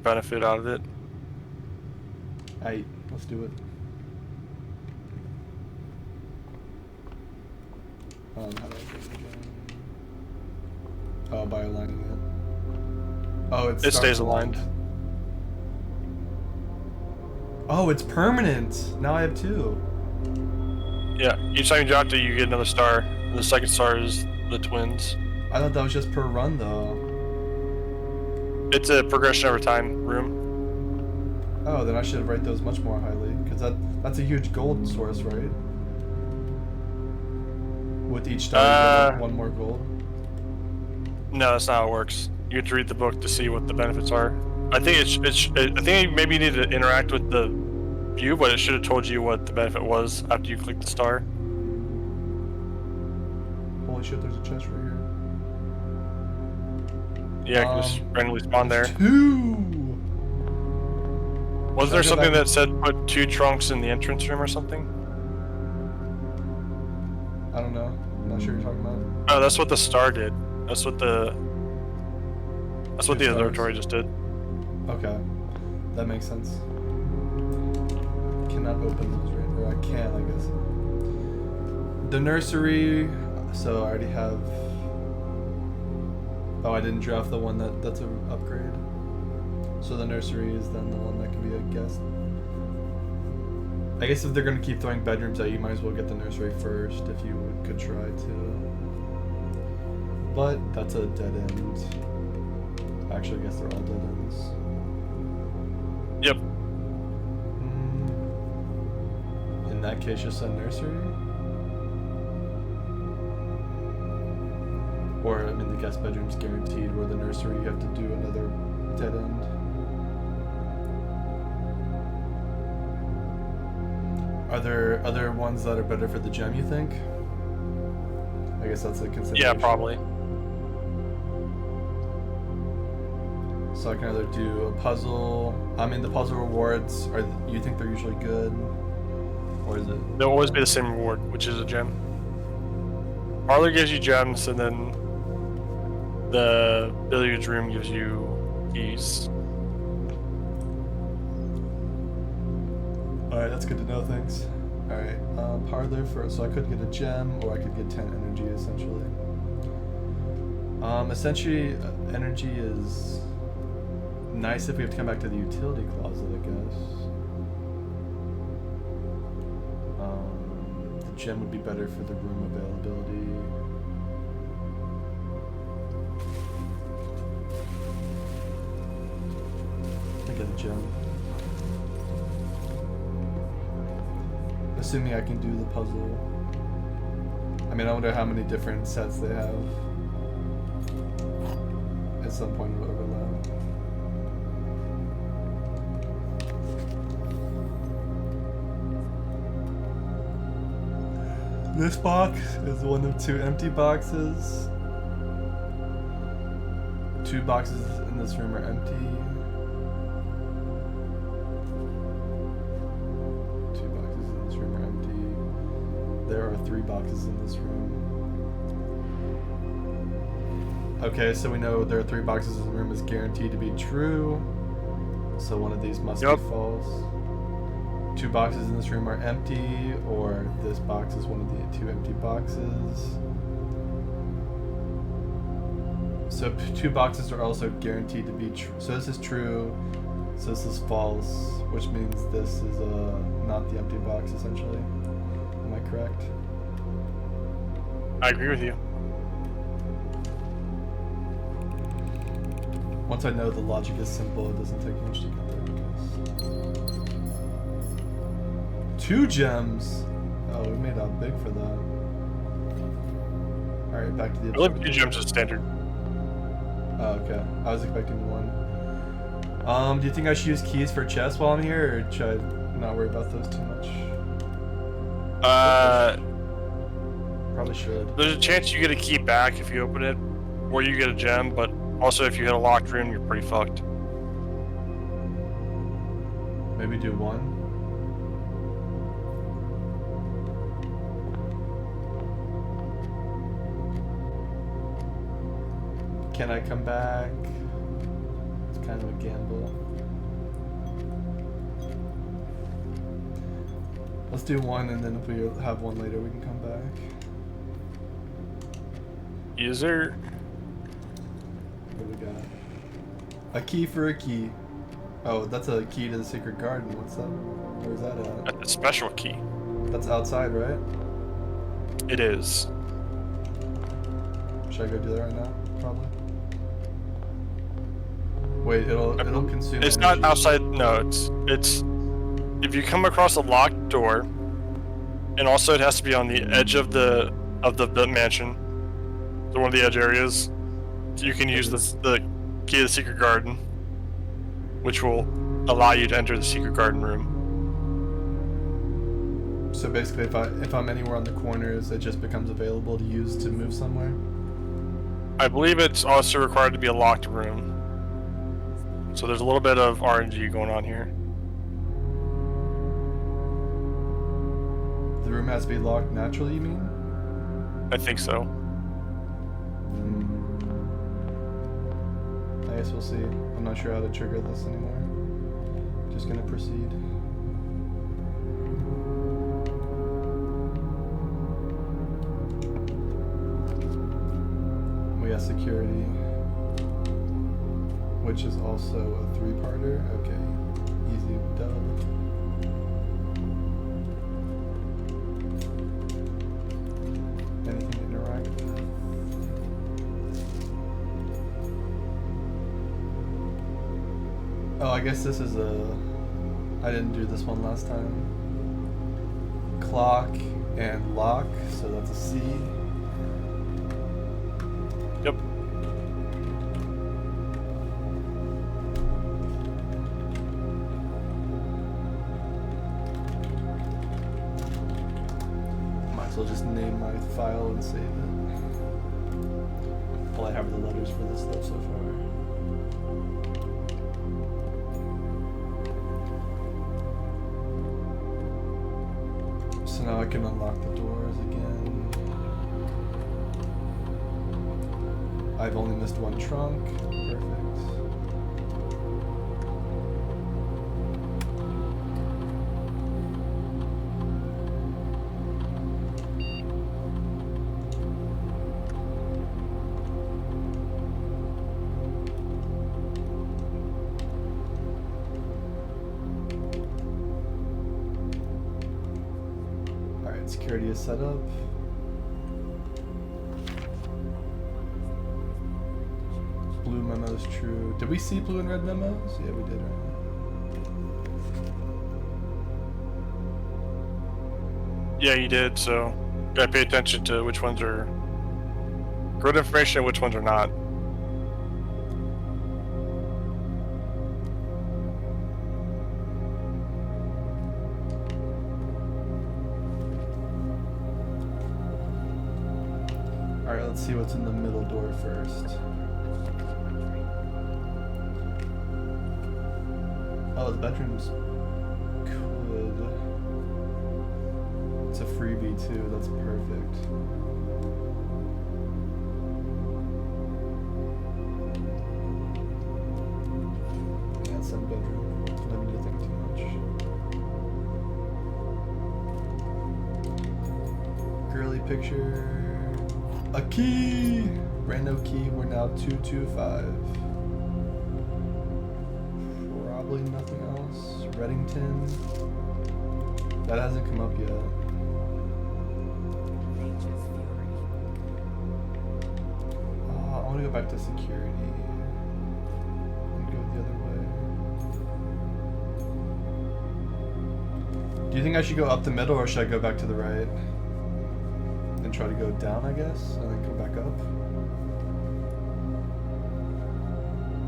benefit out of it. Aight, let's do it. How do I get it again? Oh, by aligning it. Oh, It stays aligned. Oh, it's permanent. Now I have 2. Yeah, each time you drop it, you get another star. And the second star is the twins. I thought that was just per run though. It's a progression over time room. Oh, then I should rate those much more highly, because that's a huge gold source, right? With each star, you get one more gold. No, that's not how it works. You have to read the book to see what the benefits are. I think I think maybe you need to interact with the view, but it should have told you what the benefit was after you click the star. Holy shit, there's a chest right here. Yeah, it can just randomly spawn there. 2! Was there something that said put 2 trunks in the entrance room or something? I don't know. I'm not sure what you're talking about. Oh, that's what the star did. That's what the observatory just did. Okay. That makes sense. Cannot open those right, or I can, I guess. The nursery, so I already have. Oh, I didn't draft the one that's an upgrade. So the nursery is then the one that can be a guest. I guess if they're gonna keep throwing bedrooms out, you might as well get the nursery first if you could try to. But that's a dead end. Actually, I guess they're all dead ends. Yep. In that case, just a nursery? Or, I mean, the guest bedroom's guaranteed, where the nursery you have to do another dead end. Are there other ones that are better for the gem, you think? I guess that's a consideration. Yeah, probably. So I can either do a puzzle. I mean, the puzzle rewards, you think they're usually good? Or is it? There'll always be the same reward, which is a gem. Parlor gives you gems, and then the billiards room gives you keys. Alright, that's good to know, thanks. Alright, parlor first, so I could get a gem, or I could get 10 energy, essentially. Essentially, energy is nice if we have to come back to the utility closet, I guess. The gem would be better for the room availability. I get a gem. Assuming I can do the puzzle. I mean, I wonder how many different sets they have. At some point it will overlap. This box is one of 2 empty boxes. 2 boxes in this room are empty. 2 boxes in this room are empty. There are 3 boxes in this room. Okay, so we know there are 3 boxes in the room is guaranteed to be true. So one of these must be false. 2 boxes in this room are empty, or this box is one of the 2 empty boxes. So 2 boxes are also guaranteed to be true. So this is true. So this is false, which means this is not the empty box, essentially. Am I correct? I agree with you. Once I know the logic is simple, it doesn't take much to get there, I guess. 2 gems! Oh, we made out big for that. Alright, back to the I believe 2 gems is standard. Oh, okay. I was expecting 1. Do you think I should use keys for chests while I'm here, or should I not worry about those too much? Probably should. There's a chance you get a key back if you open it, or you get a gem, but also if you hit a locked room, you're pretty fucked. Maybe do 1. Can I come back? It's kind of a gamble. Let's do 1, and then if we have 1 later, we can come back. User. What do we got? A key for a key. Oh, that's a key to the secret garden. What's that? Where's that at? That's a special key. That's outside, right? It is. Should I go do that right now? Probably. Wait, it'll consume. It's energy. not outside. No, it's. If you come across a locked door, and also it has to be on the edge of the mansion, so one of the edge areas, you can use the key to the secret garden, which will allow you to enter the secret garden room. So basically, if I'm anywhere on the corners, it just becomes available to use to move somewhere. I believe it's also required to be a locked room. So there's a little bit of RNG going on here. The room has to be locked naturally, you mean? I think so. I guess we'll see. I'm not sure how to trigger this anymore. Just gonna proceed. We got security, which is also a 3-parter. Okay, easy dub. Anything to interact with? Oh, I guess this is I didn't do this one last time. Clock and lock, so that's a C. Yep. Might as well just name my file and save it. All I have are the letters for this stuff so far. So now I can unlock the doors again. I've only missed one trunk. Perfect. Alright, security is set up. Blue memos true. Did we see blue and red memos? Yeah, we did, right? Yeah, you did. So you gotta pay attention to which ones are good information and which ones are not. Alright, let's see what's in the middle door first. Oh, the bedroom's good. It's a freebie too, that's perfect. Yeah, some bedroom. Don't need to think too much. Girly picture. A key! Random key, we're now 225. Probably nothing else. Reddington. That hasn't come up yet. I want to go back to security. And go the other way. Do you think I should go up the middle or should I go back to the right? And try to go down, I guess, and then come back up?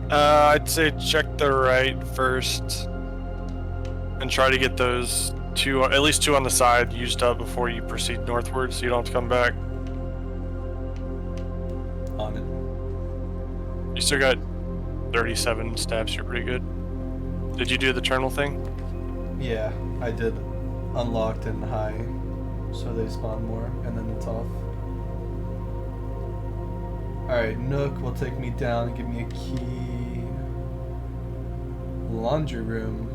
I'd say check the right first and try to get those two, at least two on the side, used up before you proceed northward so you don't have to come back. On it. You still got 37 steps, you're pretty good. Did you do the eternal thing? Yeah, I did unlocked and high, so they spawn more, and then it's off. Alright, Nook will take me down and give me a key. Laundry room.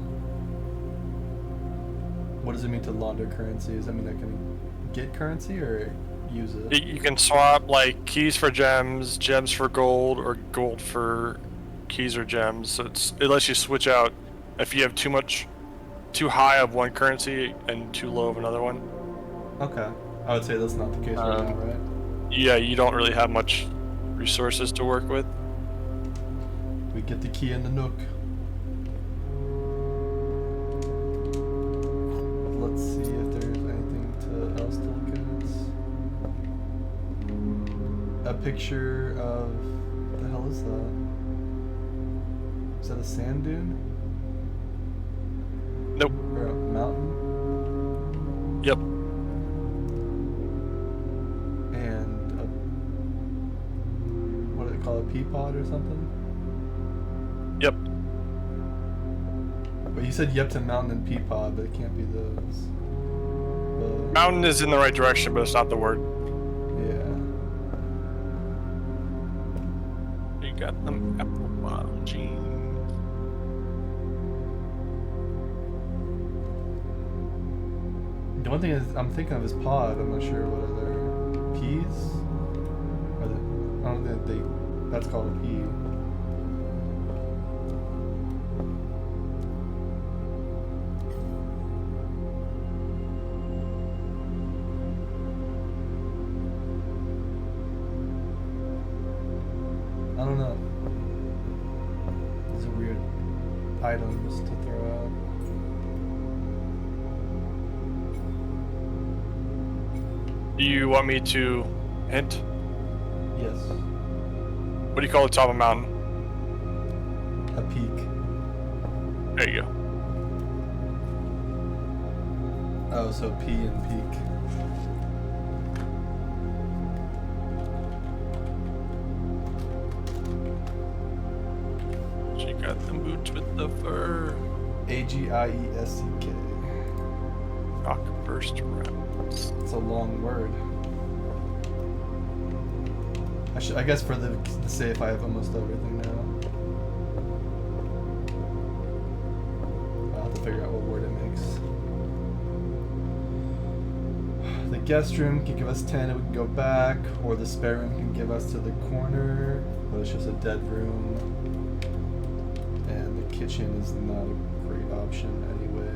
What does it mean to launder currency? Does that mean I can get currency or use it? You can swap like keys for gems, gems for gold, or gold for keys or gems. So it lets you switch out If you have too high of one currency and too low of another one, Okay. I would say that's not the case right now, right? yeah, you don't really have much resources to work with. We get the key in the nook. Let's see if there's anything else to look at. A picture of... What the hell is that? Is that a sand dune? Nope. Or a mountain? Yep. And a... What do they call it? A pea pod or something? Yep. But you said yep to mountain and pea pod, but it can't be those. Mountain is in the right direction, but it's not the word. Yeah. You got them apple bottom jeans. The one thing is, I'm thinking of is pod. I'm not sure what other peas. Are they, I don't think that's called a pea. I don't know. These are weird items to throw out. Do you want me to hint? Yes. What do you call the top of a mountain? A peak. There you go. Oh, so P and peak. She got them boots with the fur. Agiesk. Rock burst rounds. It's a long word. I guess for the safe, I have almost everything now. I'll have to figure out what word it makes. The guest room can give us 10 and we can go back, or the spare room can give us to the corner, but it's just a dead room. And the kitchen is not a great option anyway.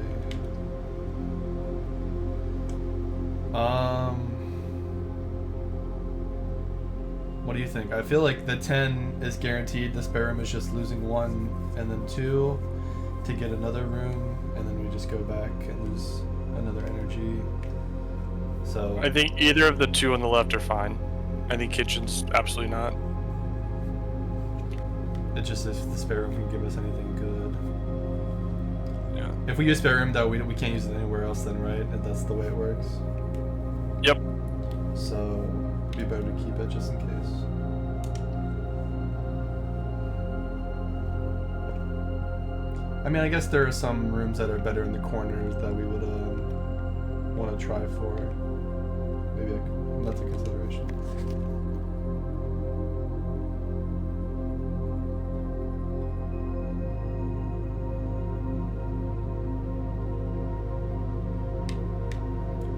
What do you think? I feel like the 10 is guaranteed. The spare room is just losing 1 and then 2 to get another room, and then we just go back and lose another energy. So I think either of the two on the left are fine. I think kitchen's absolutely not. it's just if the spare room can give us anything good. Yeah. If we use spare room though, we can't use it anywhere else then, right? And that's the way it works. Yep. So it'd be better to keep it just in case. I mean, I guess there are some rooms that are better in the corners that we would want to try for. Maybe that's a consideration.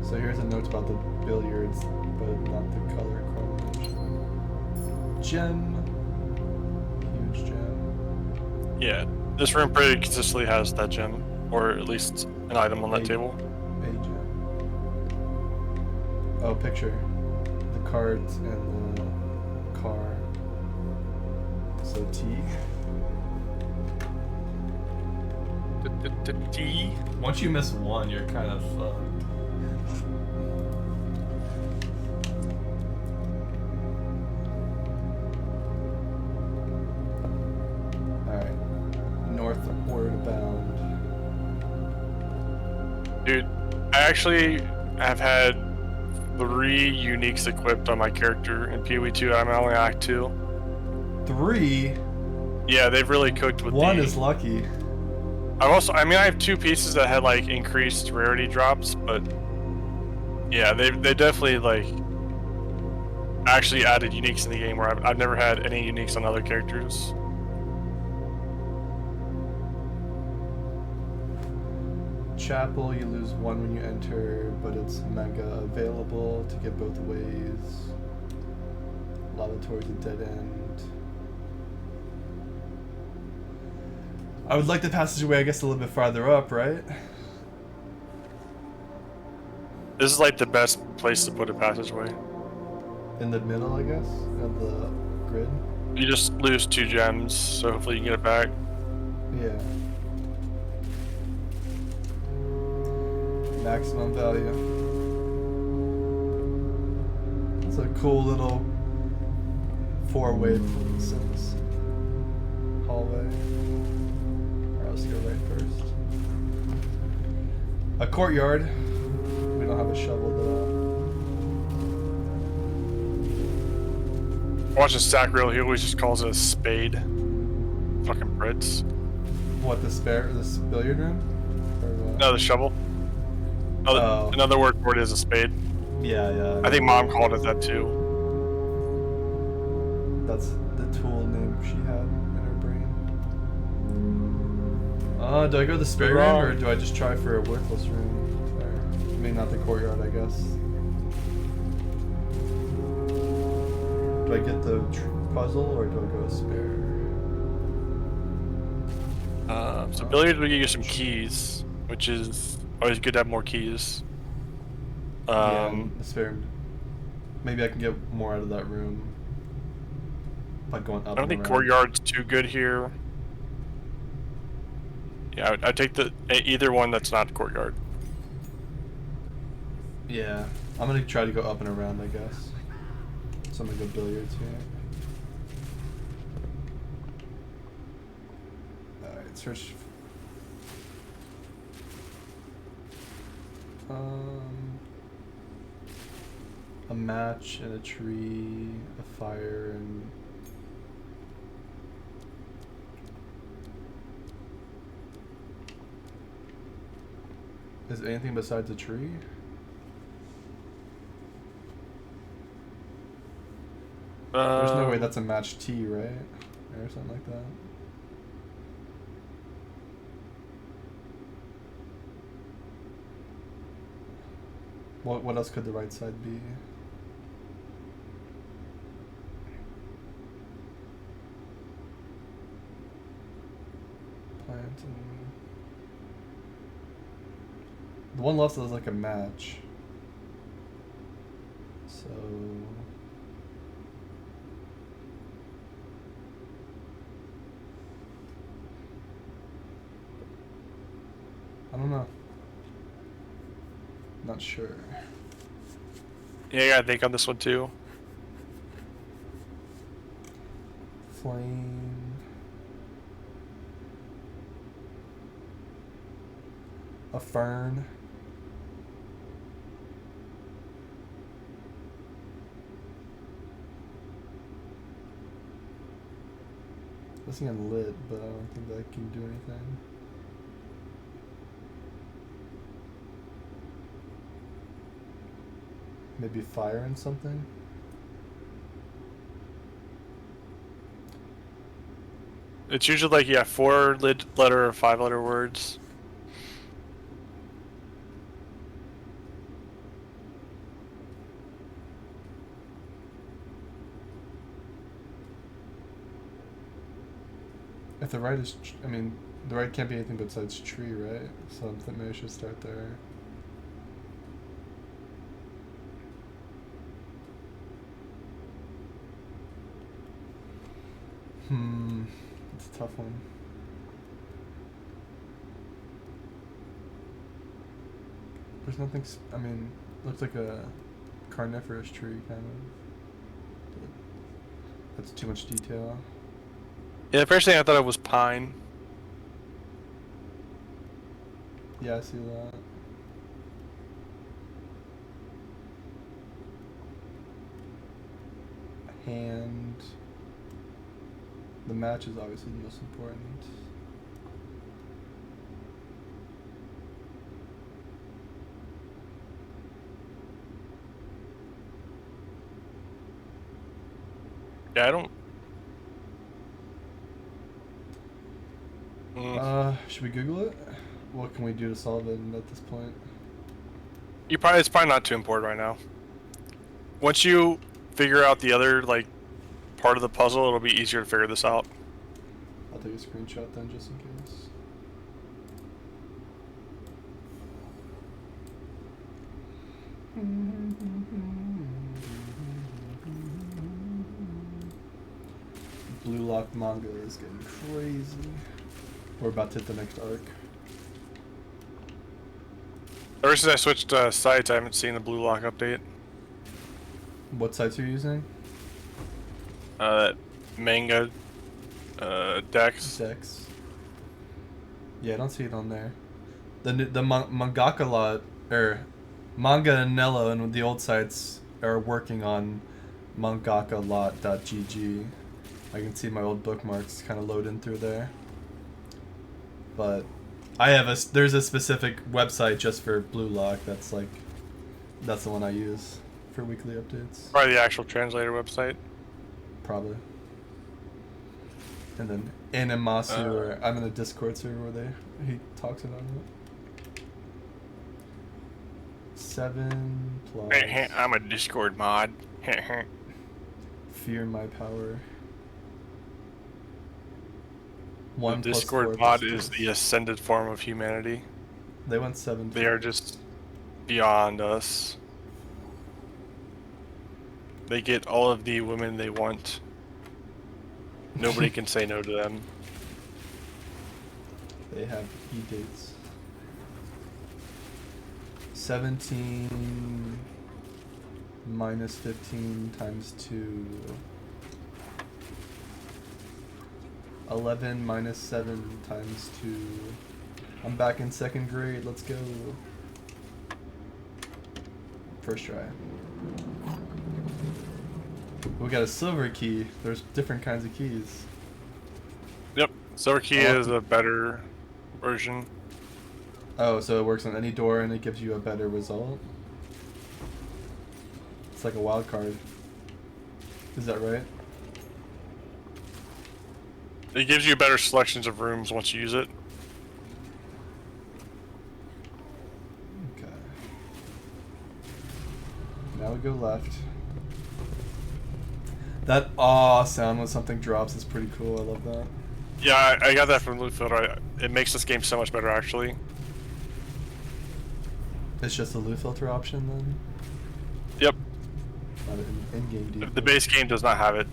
So here's a note about the billiards, but not the color combination. Gem. Huge gem. Yeah. This room pretty consistently has that gem, or at least an item on that table. A gem. Oh, picture. The cards and the car. So T. T. Once you miss one, you're kind of fucked. Alright. Northward bound. Dude, I actually have had 3 uniques equipped on my character in PoE 2. I'm only Act 2. 3? Yeah, they've really cooked with One the... is lucky. I have 2 pieces that had like increased rarity drops, but yeah, they definitely like actually added uniques in the game where I've never had any uniques on other characters. Chapel, you lose 1 when you enter, but it's mega available to get both ways. Lavatory's a dead end. I would like the passageway, I guess, a little bit farther up, right? This is like the best place to put a passageway. In the middle, I guess, of the grid. You just lose 2 gems, so hopefully you can get it back. Yeah. Maximum value. It's a cool little 4-way Sims hallway. Alright, let's go right first. A courtyard. We don't have a shovel though. Watching Sacriel, he always just calls it a spade. Fucking Brits. What, this billiard room? Or what? No, the shovel. Oh. Another word for it is a spade. Yeah. I think Mom called it that too. That's the tool name she had in her brain. Do I go to the spare room or do I just try for a worthless room? Or, I mean, not the courtyard, I guess. Do I get the puzzle or do I go spare? So billiards will give you some keys, which is always good to have more keys. Yeah, the spare. Maybe I can get more out of that room by going up. I don't think around. courtyard's too good here. Yeah, I'd take either one that's not courtyard. Yeah, I'm gonna try to go up and around, I guess. So I'm gonna go billiards here. Alright, search. A match and a tree, a fire, and is anything besides a tree? There's no way that's a match T, right? Or something like that. What else could the right side be? Plant and the one left is like a match. So I don't know. Not sure. Yeah, you gotta think on this one too. Flame. A fern. This thing lit, but I don't think that can do anything. Maybe fire and something? It's usually like, yeah, 4-letter or 5-letter words. If the right is, I mean, the right can't be anything besides tree, right? So I think maybe I should start there. It's a tough one. There's nothing, I mean, looks like a carnivorous tree, kind of. But that's too much detail. Yeah, the first thing I thought of was pine. Yeah, I see that. Hand. The match is obviously the most important. Yeah, I don't... Should we Google it? What can we do to solve it at this point? It's probably not too important right now. Once you figure out the other, like, part of the puzzle, it'll be easier to figure this out. I'll take a screenshot then, just in case. Blue Lock manga is getting crazy. We're about to hit the next arc. Ever since I switched sites, I haven't seen the Blue Lock update. What sites are you using? Manga, Dex. Dex. Yeah, I don't see it on there. The mangaka lot, or Manga and Nello and the old sites are working on mangakalot.gg. I can see my old bookmarks kind of loading through there. But I have there's a specific website just for Blue Lock that's the one I use for weekly updates. Probably the actual translator website. Probably. And then Animasu, or I'm in a Discord server where he talks about it. 7 plus. I'm a Discord mod. Fear my power. The 1 plus Discord 4 mod plus is 2. the ascended form of humanity. They went 7. They are just beyond us. They get all of the women they want. Nobody can say no to them. They have e-dates. 17 minus 15 times 2. 11 minus 7 times 2. I'm back in 2nd grade. Let's go. First try. We got a silver key. There's different kinds of keys. Yep, Silver Key is a better version. Oh, so it works on any door and it gives you a better result? It's like a wild card. Is that right? It gives you better selections of rooms once you use it. Okay. Now we go left. That ah sound when something drops is pretty cool. I love that. Yeah, I got that from Loot Filter. It makes this game so much better, actually. It's just a loot filter option then? Yep. Not an in-game default. The base game does not have it.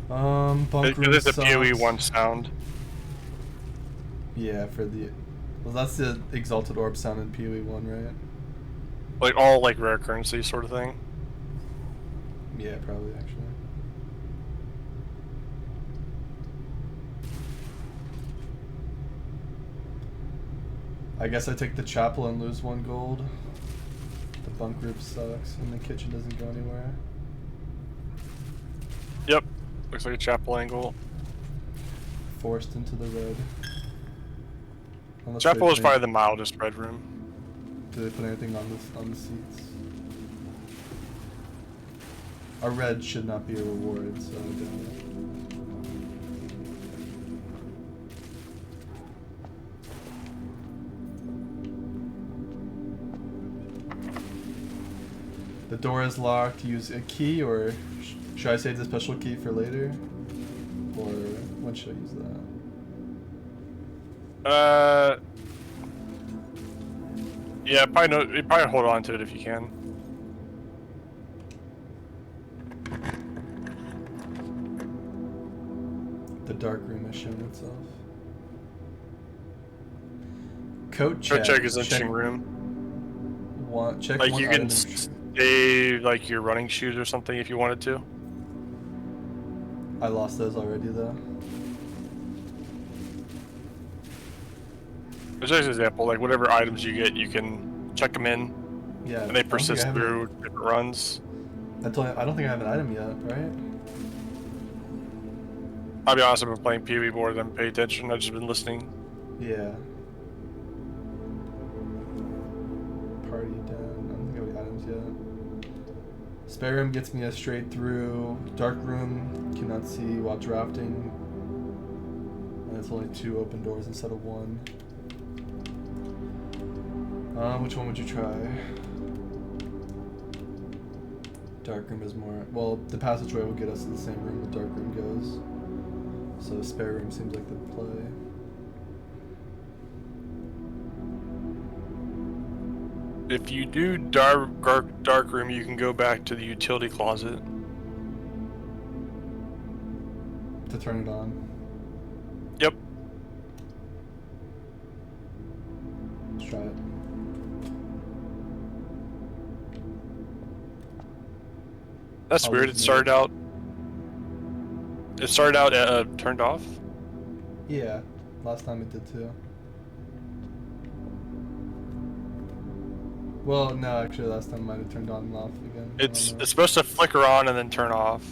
Bunk room It's a sucks. PoE 1 sound. Yeah, for the... Well, that's the Exalted Orb sound in PoE 1, right? Like all like rare currency sort of thing. Yeah, probably, actually. I guess I take the chapel and lose 1 gold. The bunk group sucks, and the kitchen doesn't go anywhere. Yep. Looks like a chapel angle. Forced into the red. Unless Chapel they is put probably the mildest red room. Do they put anything on the seats? A red should not be a reward, so I doubt it. The door is locked. Use a key, or should I save the special key for later? Or when should I use that? Yeah, probably hold on to it if you can. The dark room has shown itself. Coat check. Coat check is an interesting room. Check Like one you can item. save like your running shoes or something if you wanted to. I lost those already though. Just as an example, like whatever items you get, you can check them in, Yeah. and they persist through different runs. I don't think I have an item yet, right? I'll be honest, I've been playing PoE more than pay attention. I've just been listening. Yeah. Party down. I don't think I have any items yet. Spare room gets me a straight through. Dark room cannot see while drafting. And it's only 2 open doors instead of 1. Which one would you try? Dark room is more... Well, the passageway will get us to the same room the dark room goes. So spare room seems like the play. If you do dark room, you can go back to the utility closet. To turn it on. Yep. Let's try it. That's I'll weird. lose It started out. It started out turned off. Yeah, last time it did too. Well, no, actually, last time it might have turned on and off again. I It's don't know. supposed to flicker on and then turn off.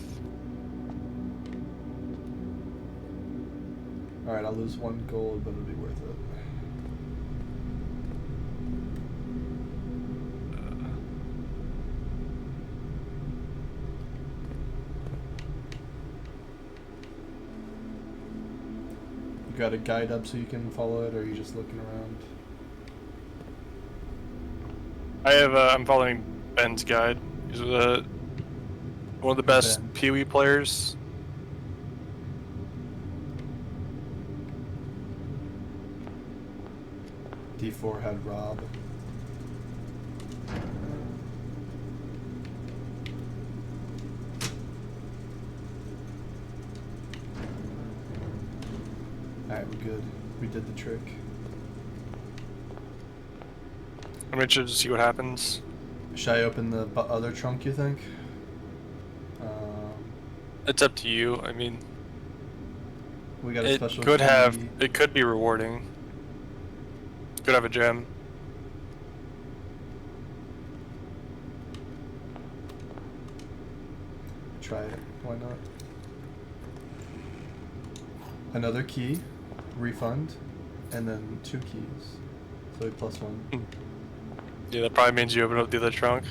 Alright, I'll lose 1 gold, but it'll be worth it. You got a guide up so you can follow it, or are you just looking around? I have. I'm following Ben's guide. He's one of the best Ben. Pee-wee players. D4 had Rob. Alright, we're good. We did the trick. I'm interested to see what happens. Should I open the other trunk, you think? It's up to you. I mean, We got a it special could have. key. It could be rewarding. Could have a gem. Try it. Why not? Another key, refund, and then 2 keys. So +1. Yeah, that probably means you open up the other trunk.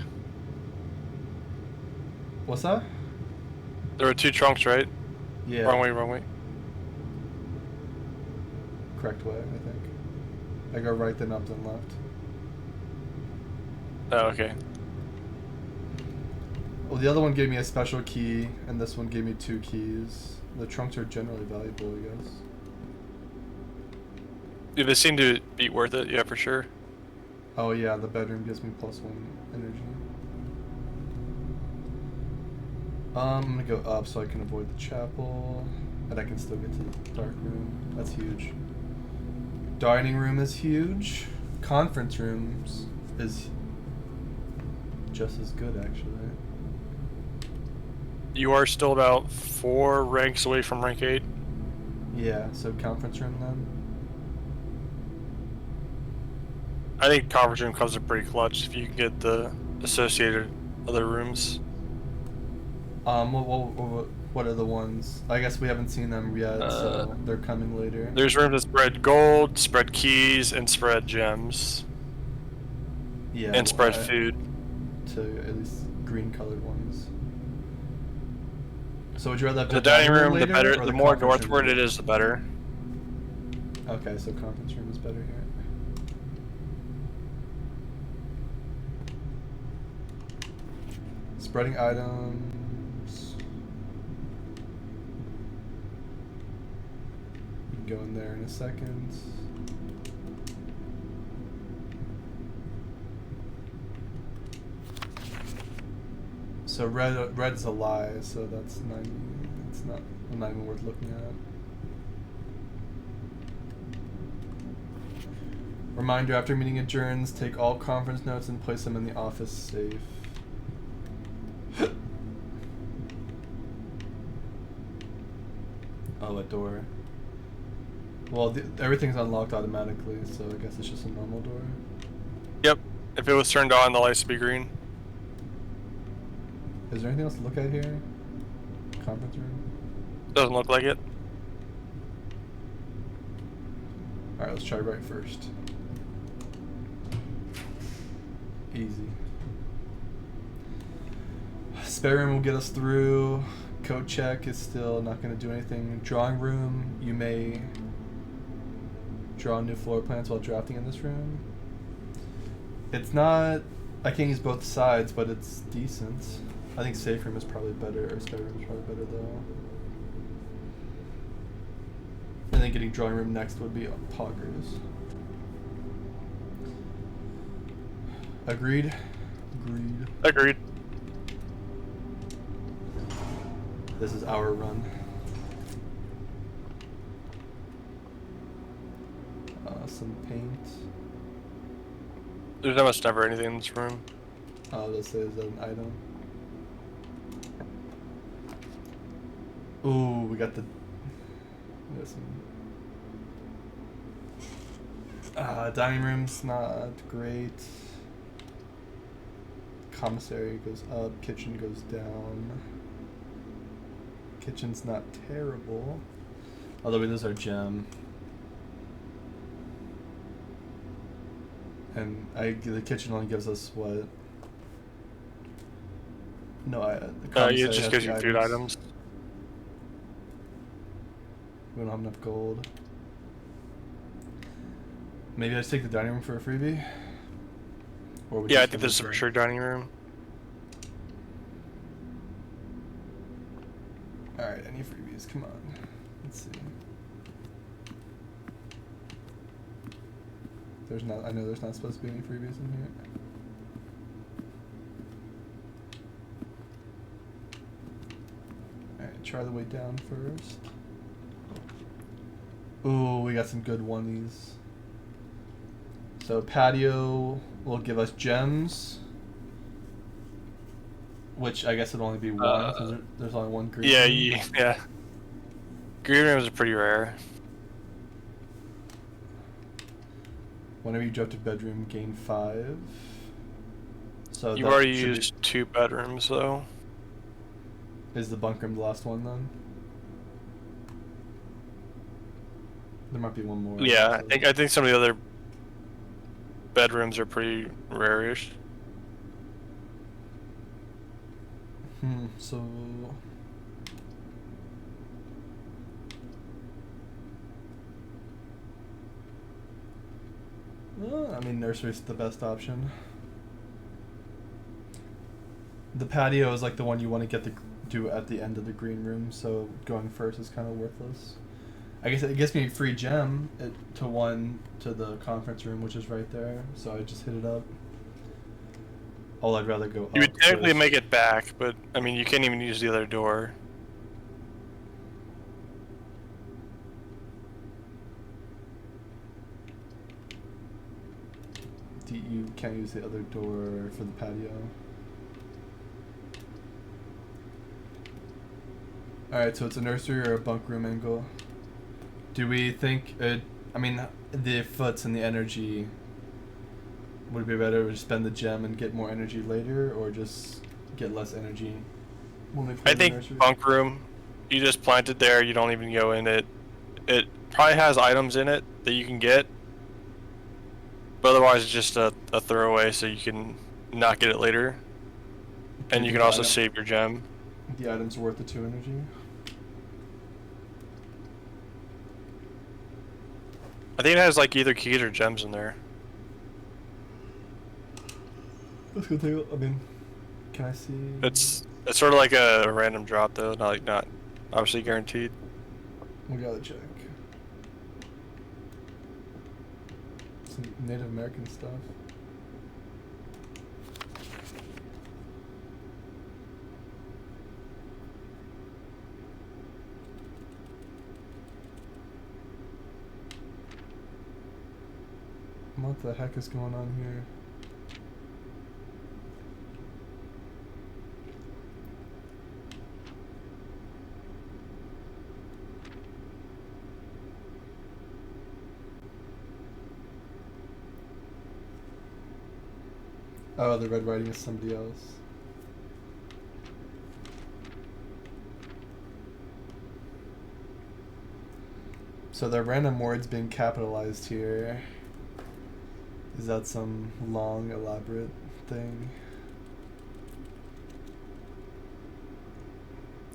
What's that? There were 2 trunks, right? Yeah. Wrong way, wrong way. Correct way, I think. I go right, then up, then left. Oh, okay. Well, the other one gave me a special key, and this one gave me 2 keys. The trunks are generally valuable, I guess. Yeah, they seem to be worth it. Yeah, for sure. Oh yeah, the bedroom gives me +1 energy. I'm gonna go up so I can avoid the chapel, and I can still get to the dark room. That's huge. Dining room is huge. Conference rooms is just as good, actually. You are still about 4 ranks away from rank 8. Yeah, so conference room then. I think conference room comes in pretty clutch if you can get the associated other rooms. What are the ones? I guess we haven't seen them yet, so they're coming later. There's room to spread gold, spread keys, and spread gems. Yeah, And spread well, food. to at least green colored ones. So would you rather have The dining room, the later, better. or The more conference room northward it later? is, the better. Okay, so conference room is better here. Spreading items. We can go in there in a second. So red's a lie, so that's it's not even worth looking at. Reminder, after meeting adjourns, take all conference notes and place them in the office safe. Oh, a door. Well, everything's unlocked automatically, so I guess it's just a normal door. Yep. If it was turned on, the lights would be green. Is there anything else to look at here? Conference room? Doesn't look like it. Alright, let's try right first. Easy. Spare room will get us through. Code check is still not going to do anything. Drawing room, you may draw new floor plans while drafting in this room. It's not... I can't use both sides, but it's decent. I think Safe Room is probably better, or Skyrim is probably better though. And then getting Drawing Room next would be Poggers. Agreed? Agreed. Agreed. This is our run. Some paint. There's almost never anything in this room. Let's say is that an item. Ooh, we got some. Dining room's not great. Commissary goes up, kitchen goes down. Kitchen's not terrible. Although we lose our gem. And the kitchen only gives us what? No, the commissary It just has gives the you food items. We don't have enough gold. Maybe I just take the dining room for a freebie? Or we Yeah, I just think go this is to for the- sure dining room. Alright, any freebies? Come on. Let's see. I know there's not supposed to be any freebies in here. Alright, try the way down first. Ooh, we got some good oneies. So patio will give us gems. Which I guess would only be one, because there's only one green. Yeah, room. yeah. Green rooms are pretty rare. Whenever you jump to bedroom, gain 5. So You've that already should be- used 2 bedrooms though. Is the bunk room the last one then? There might be one more. Yeah, so- I think some of the other bedrooms are pretty rare-ish. So I mean, nursery's the best option. The patio is like the one you want to do at the end of the green room, so going first is kind of worthless. I guess it gives me a free gem to the conference room, which is right there, so I just hit it up. I'd rather go up. You would technically first. make it back, but I mean, you can't even use the other door. You can't use the other door for the patio. Alright, so it's a nursery or a bunk room angle. Do we think I mean, the foots and the energy, would it be better to spend the gem and get more energy later, or just get less energy when we play I the think nursery? bunk room, you just plant it there, you don't even go in it. It probably has items in it that you can get, but otherwise it's just a throwaway, so you can not get it later. And you can also save your gem. The item's worth the 2 energy. I think it has like either keys or gems in there. Let's go take I mean, can I see? It's sort of like a random drop though, not obviously guaranteed. We gotta check. Some Native American stuff. What the heck is going on here? Oh, the red writing is somebody else. So the random words being capitalized here. Is that some long, elaborate thing?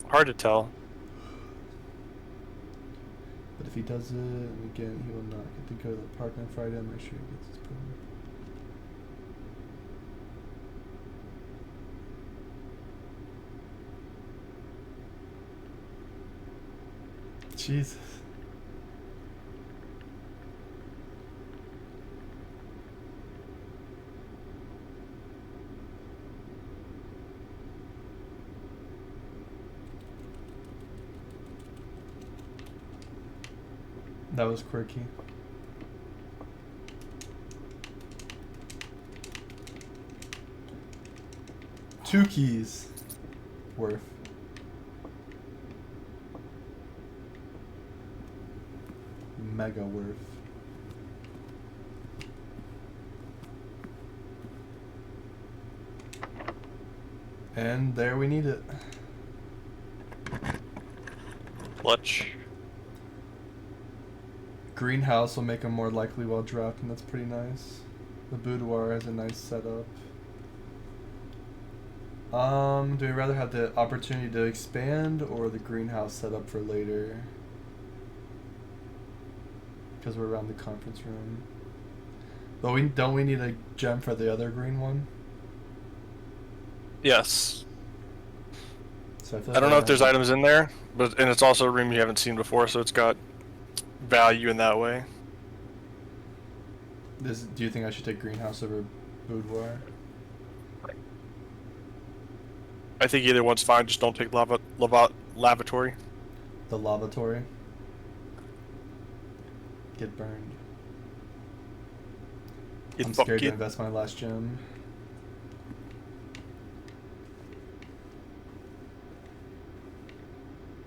Hard to tell. But if he does it, and again, he will not get to go to the park on Friday. I'm not sure he gets his permit. Jesus. That was quirky. Two keys worth. Mega worth. And there we need it. Clutch. Greenhouse will make them more likely while drafting. That's pretty nice. The boudoir has a nice setup. Do we rather have the opportunity to expand or the greenhouse set up for later? Because we're around the conference room. But don't we need a gem for the other green one? Yes. So I I don't know if there's items in there, and it's also a room you haven't seen before, so it's got value in that way. Do you think I should take greenhouse over boudoir? I think either one's fine. Just don't take lavatory. The lavatory. Get burned. I'm scared to invest my last gem.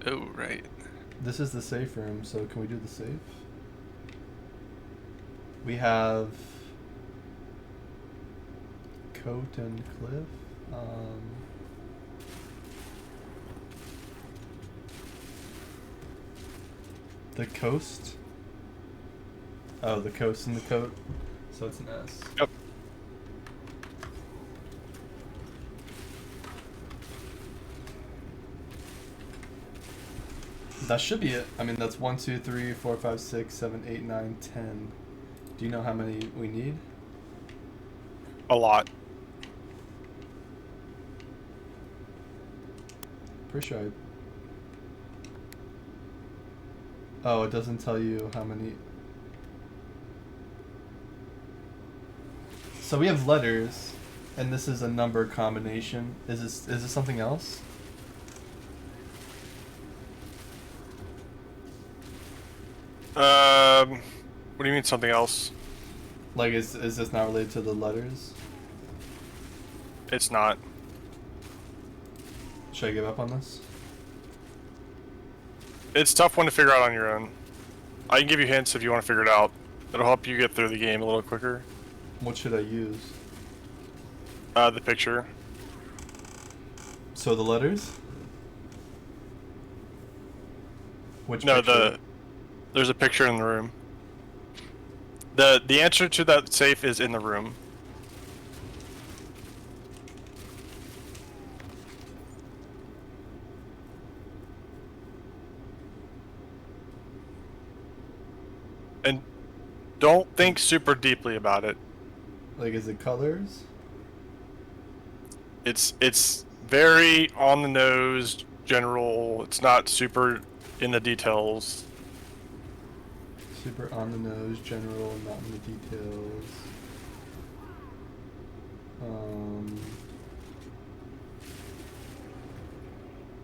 Oh, right. This is the safe room, so can we do the safe? We have Coat and Cliff. The coast. Oh, the coast and the coat. So it's an S. Yep. That should be it. I mean, that's 1, 2, 3, 4, 5, 6, 7, 8, 9, 10. Do you know how many we need? A lot. Pretty sure Oh, it doesn't tell you how many. So we have letters, and this is a number combination. Is this something else? What do you mean something else? Like, is this not related to the letters? It's not. Should I give up on this? It's a tough one to figure out on your own. I can give you hints if you want to figure it out. It'll help you get through the game a little quicker. What should I use? The picture. So the letters? Which No, picture? there's a picture in the room. The answer to that safe is in the room. And don't think super deeply about it. Like, is it colors? It's very on the nose, general. It's not super in the details. Super on the nose, general, not in the details.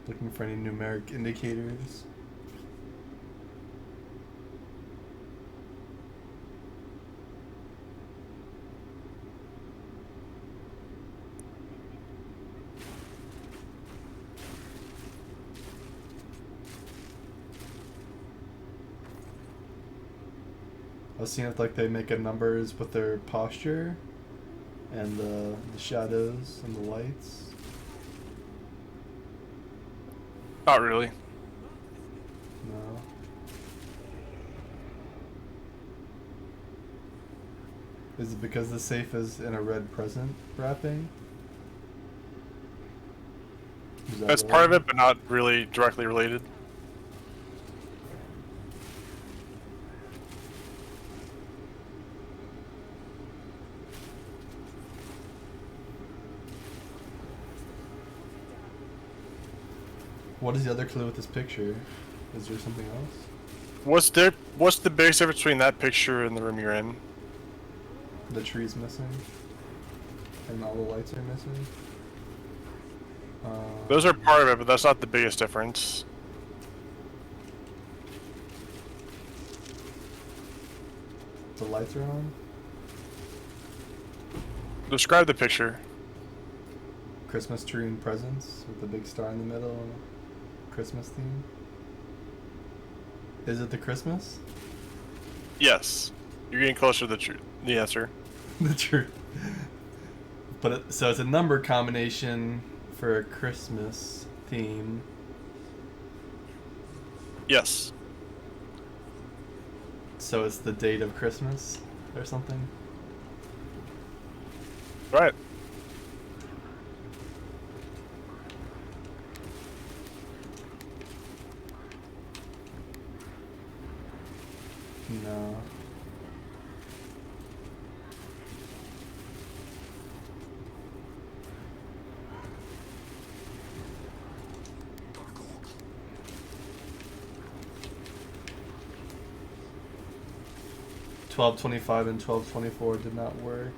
Looking for any numeric indicators. I was seeing if like they make up numbers with their posture and the shadows and the lights. Not really. No. Is it because the safe is in a red present wrapping? That's part of it, but not really directly related. What is the other clue with this picture? Is there something else? What's the biggest difference between that picture and the room you're in? The tree's missing. And all the lights are missing. Those are part of it, but that's not the biggest difference. The lights are on. Describe the picture. Christmas tree and presents with the big star in the middle. Christmas theme. Is it the Christmas? Yes. You're getting closer to the answer. The tree. But so it's a number combination for a Christmas theme. Yes. So it's the date of Christmas or something? Right. No. $12.25 and $12.24 did not work.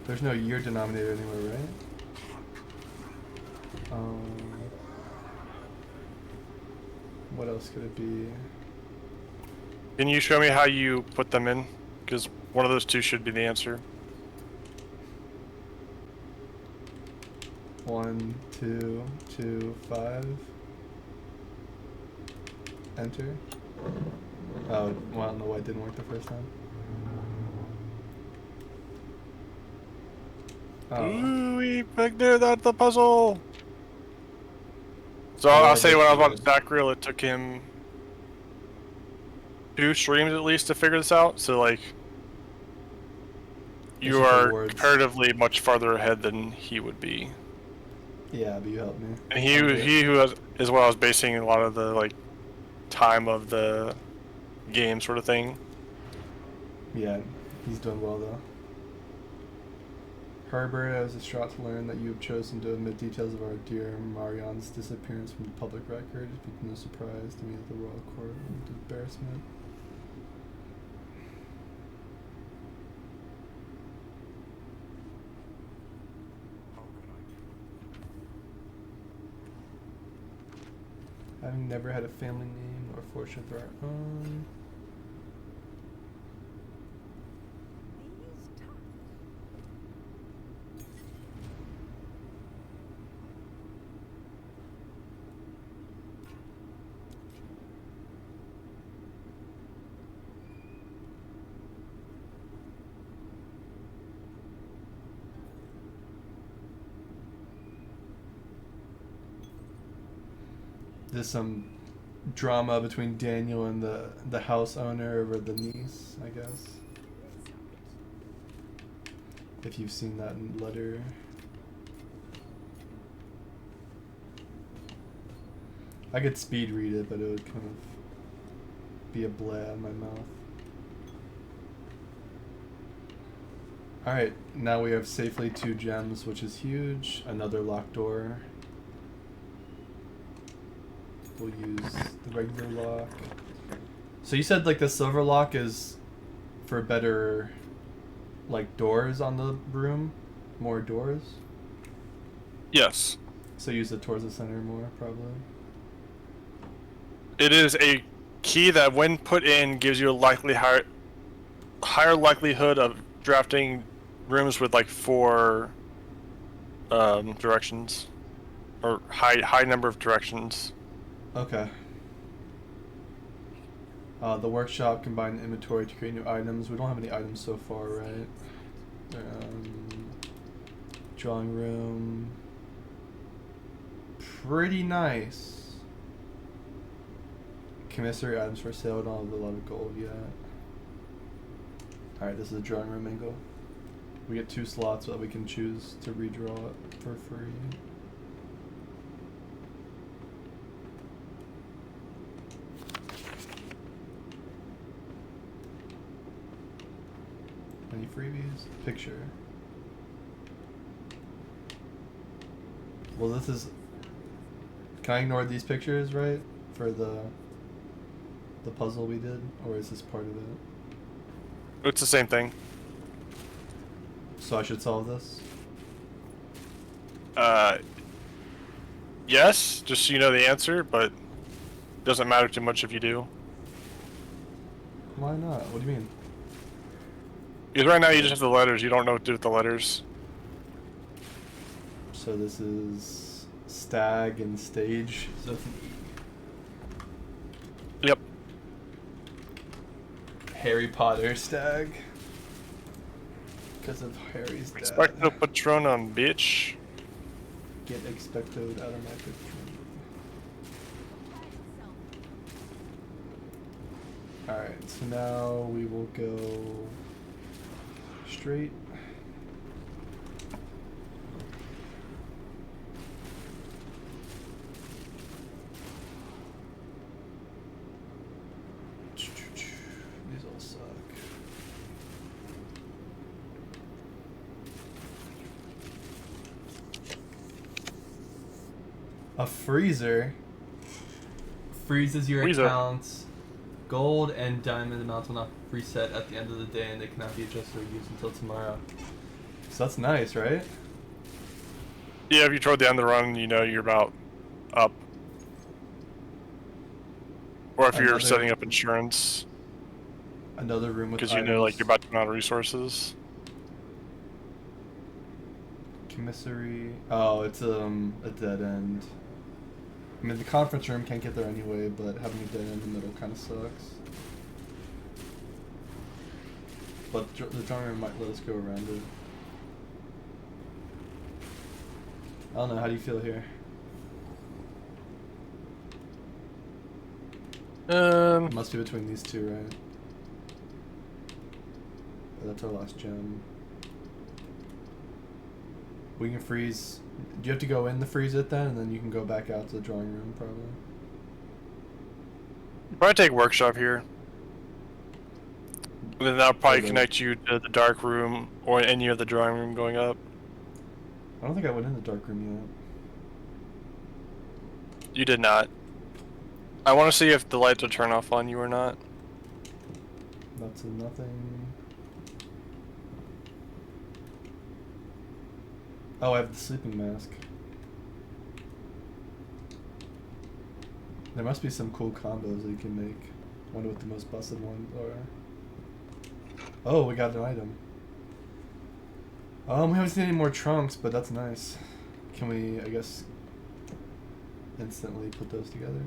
There's no year denominator anywhere, right? What else could it be? Can you show me how you put them in? Because one of those two should be the answer. 1, 2, 2, 5. Enter. Oh, well, I don't know why it didn't work the first time. Ooh, we figured out the puzzle! So Oh, I'll I say guess when I was it on is. Back Reel, it took him 2 streams at least to figure this out. So like, you It's just the are words. comparatively much farther ahead than he would be. Yeah, but you helped me. And he who has, is what I was basing a lot of the like time of the game sort of thing. Yeah, he's doing well though. Herbert, I was distraught to learn that you have chosen to omit details of our dear Marion's disappearance from the public record. It's been no surprise to me that the royal court and embarrassment. Having never had a family name or fortune of our own. There's some drama between Daniel and the house owner over the niece, I guess. If you've seen that letter. I could speed read it, but it would kind of be a bleh in my mouth. Alright, now we have safely 2 gems, which is huge. Another locked door. We'll use the regular lock. So you said like the silver lock is for better like doors on the room? More doors? Yes. So use it towards the center more, probably. It is a key that when put in gives you a higher likelihood of drafting rooms with like 4 directions. Or high number of directions. Okay. The workshop combined inventory to create new items. We don't have any items so far, right? Drawing room. Pretty nice. Commissary items for sale. We don't have a lot of gold yet. Alright, this is a drawing room angle. We get 2 slots so that we can choose to redraw it for free. Any freebies? Picture. Well, this is... Can I ignore these pictures, right? for the puzzle we did, or is this part of it? It's the same thing. So I should solve this? Yes, just so you know the answer, but it doesn't matter too much if you do. Why not? What do you mean? Because right now you just have the letters. You don't know what to do with the letters. So this is stag and stage. So it's an E. Yep. Harry Potter stag. Because of Harry's dad. Expecto Patronum, bitch. Get expectoed out of my picture. Alright, so now we will go straight. These all suck. A freezer freezes your Freezer. accounts. Gold and diamond amounts will not reset at the end of the day, and they cannot be adjusted or used until tomorrow. So that's nice, right? Yeah, if you toward the end of the run, you know you're about up. Or if you're Another- setting up insurance, Another room with because you know like items. you're about to run out of resources. Commissary. Oh, it's a dead end. I mean, the conference room can't get there anyway, but having a dead end in the middle kind of sucks. But the drawing room might let us go around it. I don't know. How do you feel here? It must be between these two, right? Oh, that's our last gem. We can freeze. Do you have to go in to freeze it then, and then you can go back out to the drawing room, probably? Probably take workshop here. And then that'll probably Okay. connect you to the dark room or any of the drawing room going up. I don't think I went in the dark room You did not. I want to see if the lights will turn off on you or not. yet. That's a nothing. Oh, I have the sleeping mask. There must be some cool combos that you can make. I wonder what the most busted ones are. Oh, we got an item. We haven't seen any more trunks, but that's nice. Can we, I guess, instantly put those together?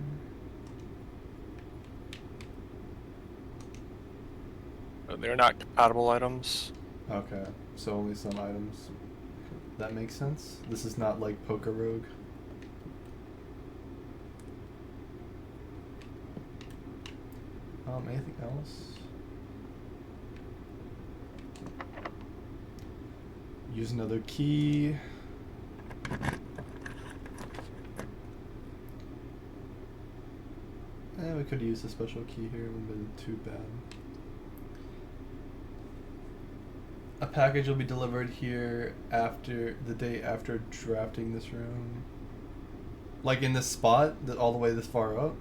They're not compatible items. Okay, so only some items. That makes sense. This is not like Poker Rogue. Anything else? Use another key. We could use a special key here, it wouldn't have been too bad. A package will be delivered here after the day after drafting this room. Like in this spot, all the way this far up?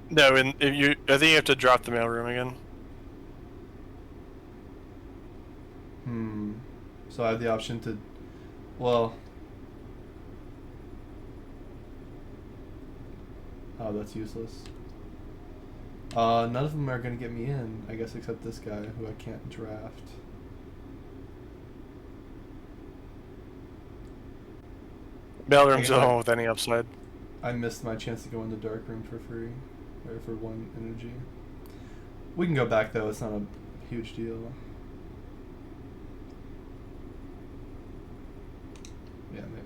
No, and if you, I think you have to drop the mailroom again. So I have the option to, well, oh, that's useless. None of them are gonna get me in, I guess, except this guy who I can't draft. Mailroom's I- the one with any upside. I missed my chance to go in the dark room for free, or for 1 energy. We can go back though, it's not a huge deal. Yeah, maybe.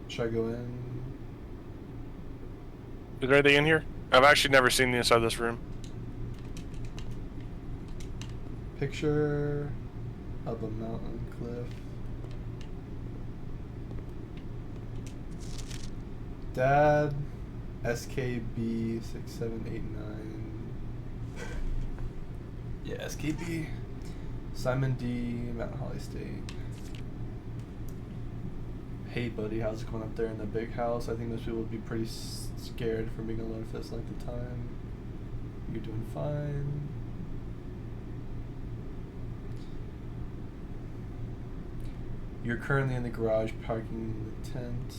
Should I go in? Is there anything in here? I've actually never seen the inside of this room. Picture of a mountain cliff. Dad, SKB 6789. Yeah, SKB. Simon D, Mount Holly State. Hey buddy, how's it going up there in the big house? I think most people would be pretty scared from being alone for this length of time. You're doing fine. You're currently in the garage parking the tent.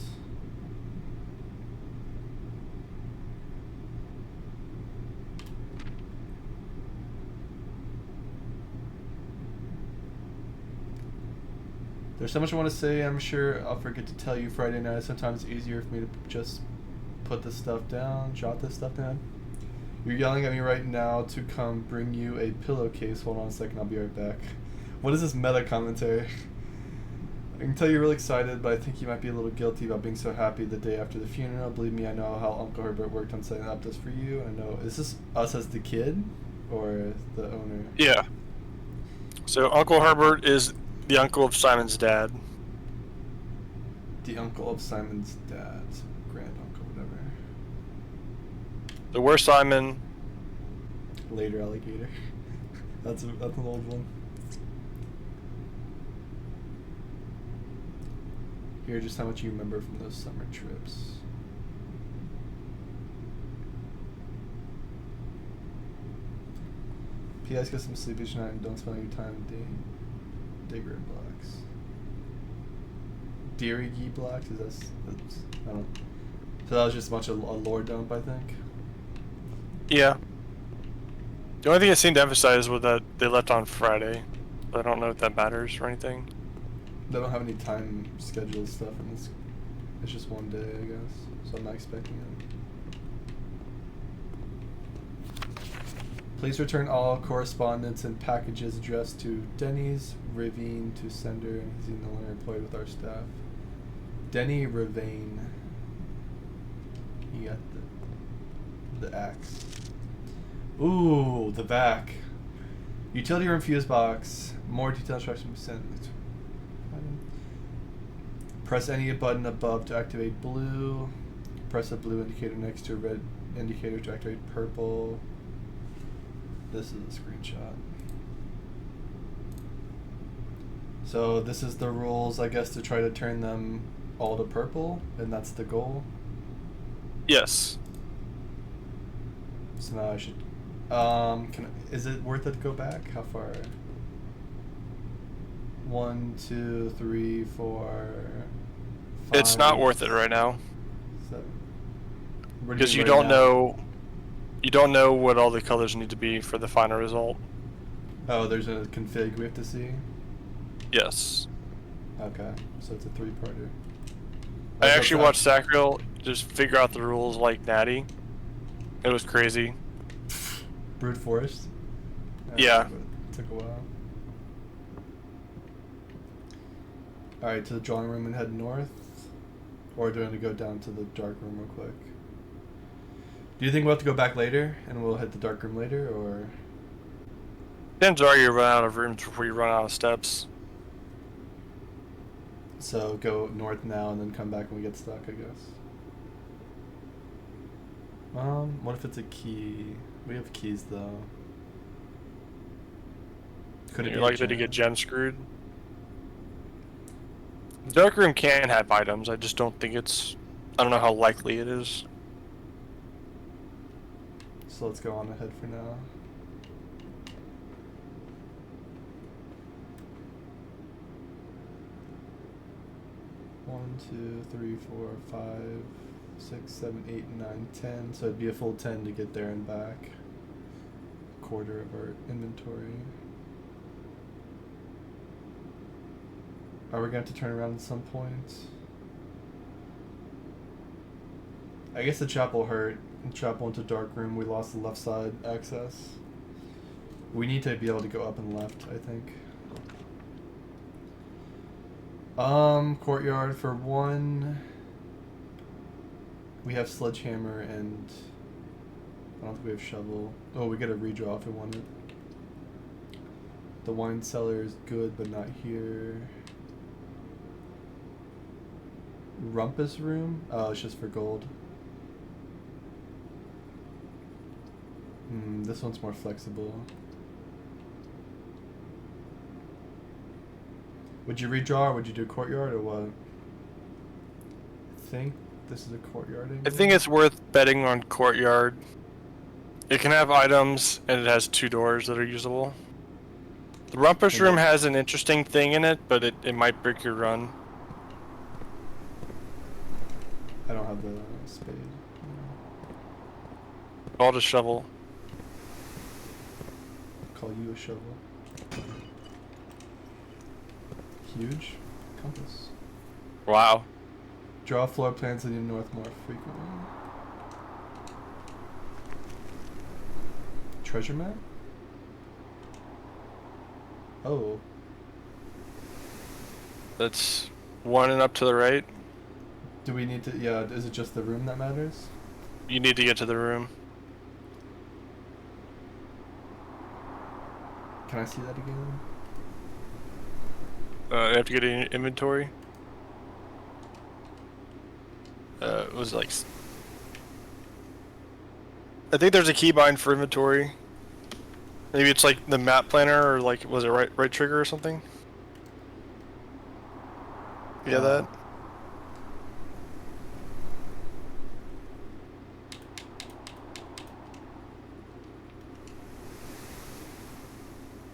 There's so much I want to say. I'm sure I'll forget to tell you Friday night. Sometimes it's easier for me to just put this stuff down, jot this stuff down. You're yelling at me right now to come bring you a pillowcase. Hold on a second, I'll be right back. What is this meta commentary? I can tell you're really excited, but I think you might be a little guilty about being so happy the day after the funeral. Believe me, I know how Uncle Herbert worked on setting up this for you. I know. Is this us as the kid or the owner? Yeah. So Uncle Herbert is the uncle of Simon's dad. The uncle of Simon's dad. Grand uncle, whatever. So we're Simon. Later alligator. That's an old one. Here, just how much you remember from those summer trips. P.S. Get some sleep each night and don't spend your time digger blocks. Deary blocks? That's I don't know. So that was just a bunch of a lore dump, I think. Yeah. The only thing I seem to emphasize was that they left on Friday. I don't know if that matters or anything. They don't have any time scheduled stuff in this. It's just one day, I guess. So I'm not expecting it. Please return all correspondence and packages addressed to Denny's Ravine to sender, and he's no longer employed with our staff. Denny Ravine. You got the axe. Ooh, the back. Utility room fuse box. More detailed instructions sent. Press any button above to activate blue. Press a blue indicator next to a red indicator to activate purple. This is a screenshot. So this is the rules, I guess, to try to turn them all to purple, and that's the goal. Yes. So now I should. Is it worth it to go back? How far? 1, 2, 3, 4. 5, It's not worth it right now. 7. Because you don't know. You don't know what all the colors need to be for the final result. Oh, there's a config we have to see? Yes. Okay, so it's a 3-parter. I actually watched Sacriel just figure out the rules like Natty. It was crazy. Brute Force? Yeah. It took a while. Alright, to the drawing room and head north? Or do you want to go down to the dark room real quick? Do you think we'll have to go back later and we'll hit the dark room later, or? Chances are you run out of rooms before you run out of steps. So go north now and then come back when we get stuck, I guess. What if it's a key? We have keys though. Could it You're be likely to get gem screwed. The dark room can have items. I just don't think it's. I don't know how likely it is. So let's go on ahead for now. One, 2, 3, 4, 5, 6, 7, 8, 9, 10. So it'd be a full 10 to get there and back. A quarter of our inventory. Are we going to have to turn around at some point? I guess the chapel hurt. The chapel into dark room. We lost the left side access. We need to be able to go up and left, I think. Courtyard for 1. We have sledgehammer and I don't think we have shovel. Oh, we get a redraw if we want it. The wine cellar is good, but not here. Rumpus room? Oh, it's just for gold. This one's more flexible. Would you redraw or would you do courtyard or what? think this is a courtyard angle? I think it's worth betting on courtyard. It can have items, and it has 2 doors that are usable. The rumpus room has an interesting thing in it, but it might break your run. I don't have the spade. Call it a shovel. Call you a shovel. Huge compass. Wow. Draw floor plans in your north more frequently. Treasure map? Oh. That's 1 and up to the right. Do we need to, yeah, is it just the room that matters? You need to get to the room. Can I see that again? You have to get in inventory. It was like... I think there's a keybind for inventory. Maybe it's like the map planner, or like, was it right trigger or something? Yeah, that.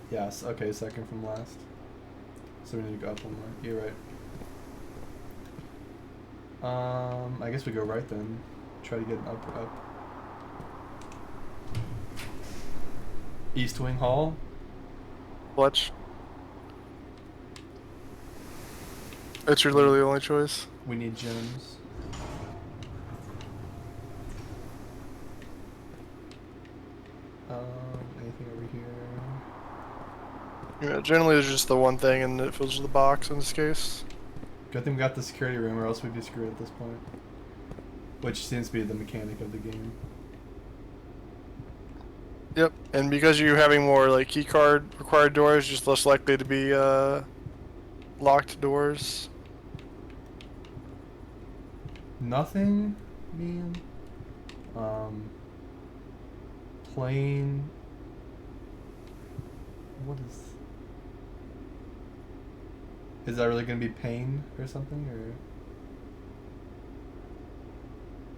Yes, okay, second from last. So we need to go up one more. You're right. I guess we go right then. Try to get an up. East Wing Hall. Fletch. That's your literally only choice. We need gems. Anything over here? Yeah, generally there's just the one thing and it fills the box in this case. Good thing we got the security room, or else we'd be screwed at this point. Which seems to be the mechanic of the game. Yep, and because you're having more like keycard required doors, just less likely to be locked doors. Nothing, man. Plain. What is? Is that really gonna be pain or something, or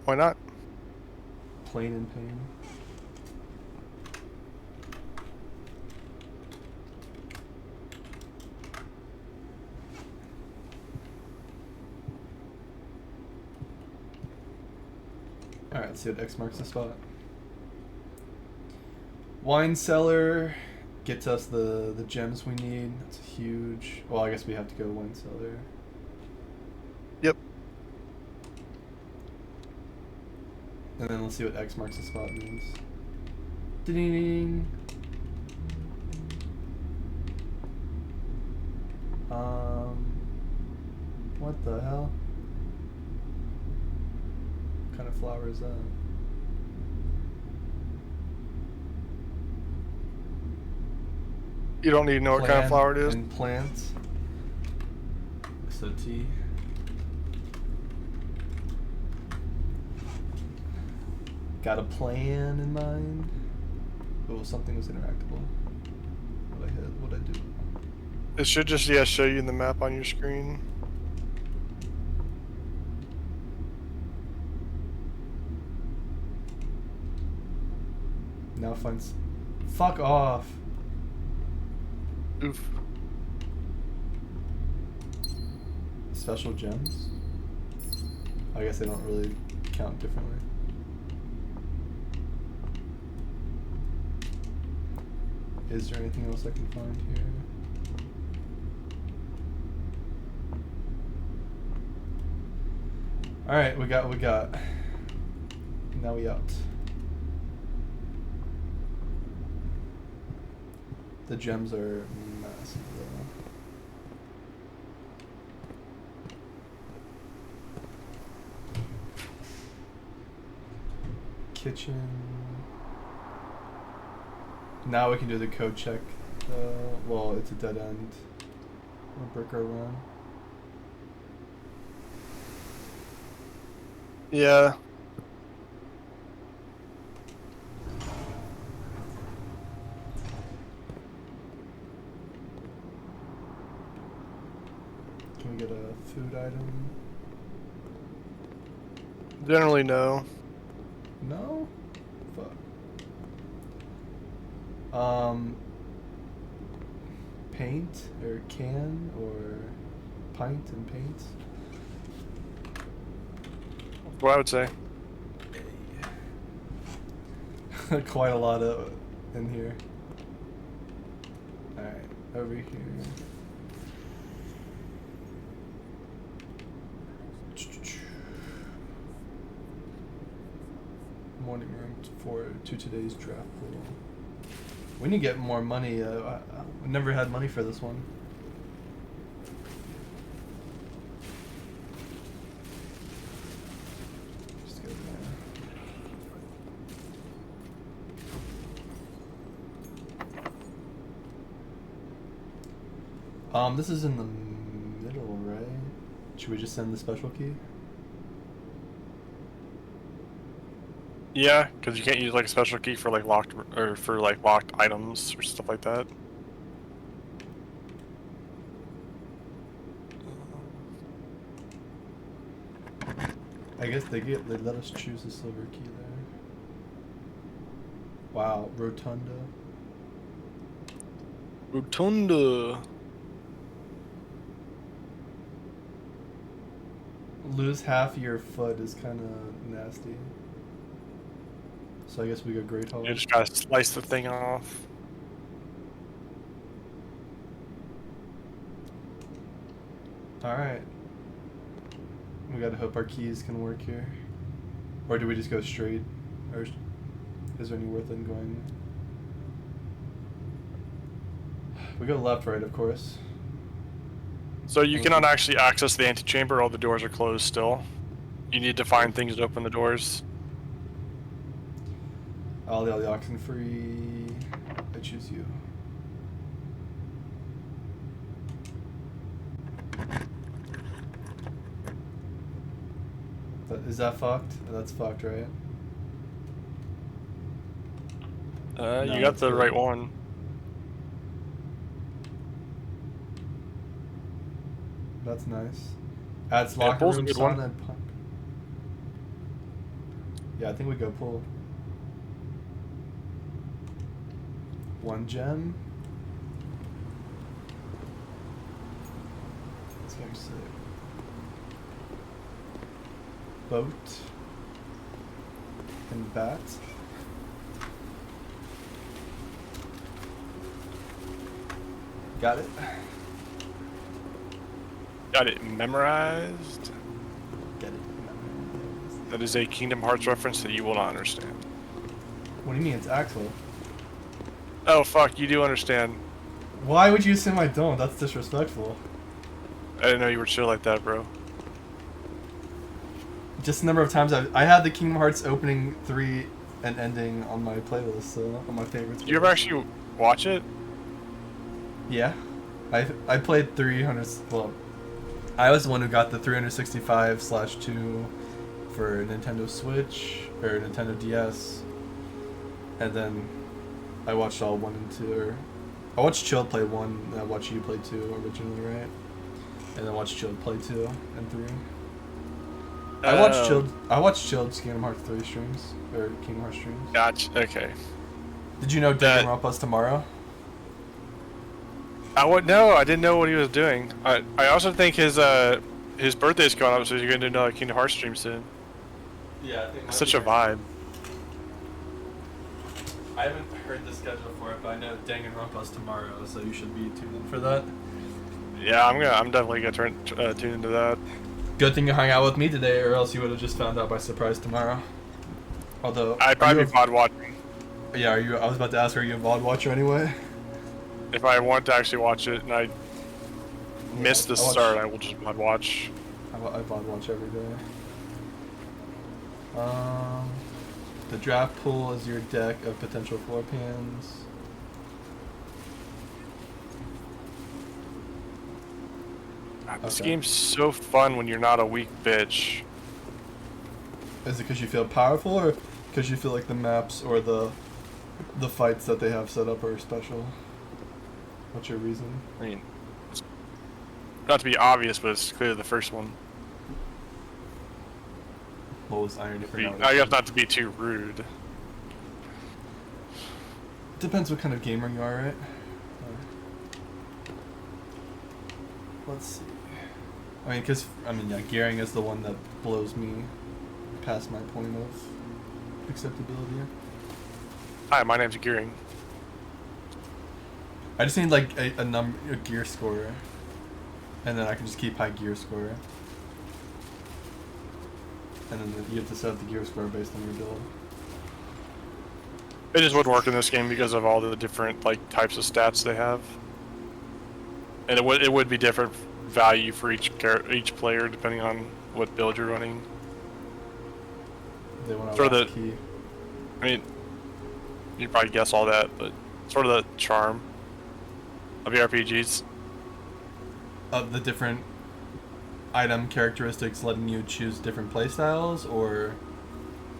Why not? plain and pain? Alright, let's see what X marks the spot. Wine cellar gets us the gems we need. That's huge. Well, I guess we have to go wine cellar. Yep. And then let's see what X marks the spot means. Ding. What the hell? What kind of flower is that? You don't need to know what kind of flower it is. And plants. So T. Got a plan in mind. Oh, something was interactable. What'd I do? It should just show you in the map on your screen. Now find. Fuck off. Oof. Special gems? I guess they don't really count differently. Is there anything else I can find here? Alright, we got. Now we out. The gems are massive though. Kitchen. Now we can do the code check. Well, it's a dead end. Or brick or run. Yeah. Can we get a food item? Generally, no. No? Fuck. Paint or can or pint and paint? That's what I would say. Quite a lot of in here. Alright, over here. Morning room to today's draft pool. We need to get more money. We never had money for this one. Just go there. This is in the middle, right? Should we just send the special key? Yeah, because you can't use like a special key for like locked or for like locked items or stuff like that. I guess they let us choose the silver key there. Wow, rotunda. Rotunda. Lose half your foot is kind of nasty. So I guess we go Great Hall. You just gotta slice the thing off. Alright. We gotta hope our keys can work here. Or do we just go straight? Or is there any worth in going? We go left, right, of course. So you cannot actually access the antechamber. All the doors are closed still. You need to find things to open the doors. All the oxen free. I choose you. Is that fucked? That's fucked, right? No, You got the good. right one. That's nice. Adds Yeah, locker pool's a room, good sauna, one. and pump. Yeah, I think we go pool. 1 gem. That's very sick. Boat. And bat. Got it. Got it memorized. Get it. That is a Kingdom Hearts reference that you will not understand. What do you mean it's Axel? Oh fuck, you do understand. Why would you assume I don't? That's disrespectful. I didn't know you were chill like that, bro. Just the number of times I had the Kingdom Hearts opening 3 and ending on my playlist, so on my favorites. You ever actually watch it? Yeah, I played 300. Well, I was the one who got the 365/2 for Nintendo Switch or Nintendo DS, and then I watched all 1 and 2. Or I watched Chilled play 1, and I watched you play 2 originally, right? And then watched Chilled play 2 and 3. I watched Chilled's Kingdom Hearts 3 streams or Kingdom Hearts streams. Gotcha. Okay. Did you know Danganronpa's tomorrow? No, I didn't know what he was doing. I also think his birthday's coming up, so you're gonna do another Kingdom Hearts stream soon. Yeah, I think It's such a vibe. I haven't heard the schedule for it, but I know Danganronpa's tomorrow, so you should be tuned in for that. Yeah, I'm definitely gonna tune into that. Good thing you hung out with me today, or else you would have just found out by surprise tomorrow. Although I'd probably be VOD watching. Yeah, are you? I was about to ask, are you a VOD watcher anyway? If I want to actually watch it and I miss the start, I will just VOD watch. I VOD watch every day. The draft pool is your deck of potential floor pans. God, this Okay. game's so fun when you're not a weak bitch. Is it because you feel powerful, or because you feel like the maps or the fights that they have set up are special? What's your reason? I mean, it's not to be obvious, but it's clearly the first one. What was iron? I guess not to be too rude. Depends what kind of gamer you are, right? Let's see. I mean, yeah, gearing is the one that blows me past my point of acceptability. Hi, my name's Gearing. I just need like a gear score, and then I can just keep high gear score. And then you have to set the gear score based on your build. It just wouldn't work in this game because of all the different like types of stats they have, and it would be different value for each player depending on what build you're running. They want Sort a of the key. I mean, you probably guess all that, but sort of the charm of the RPGs. Of the different item characteristics letting you choose different playstyles, or...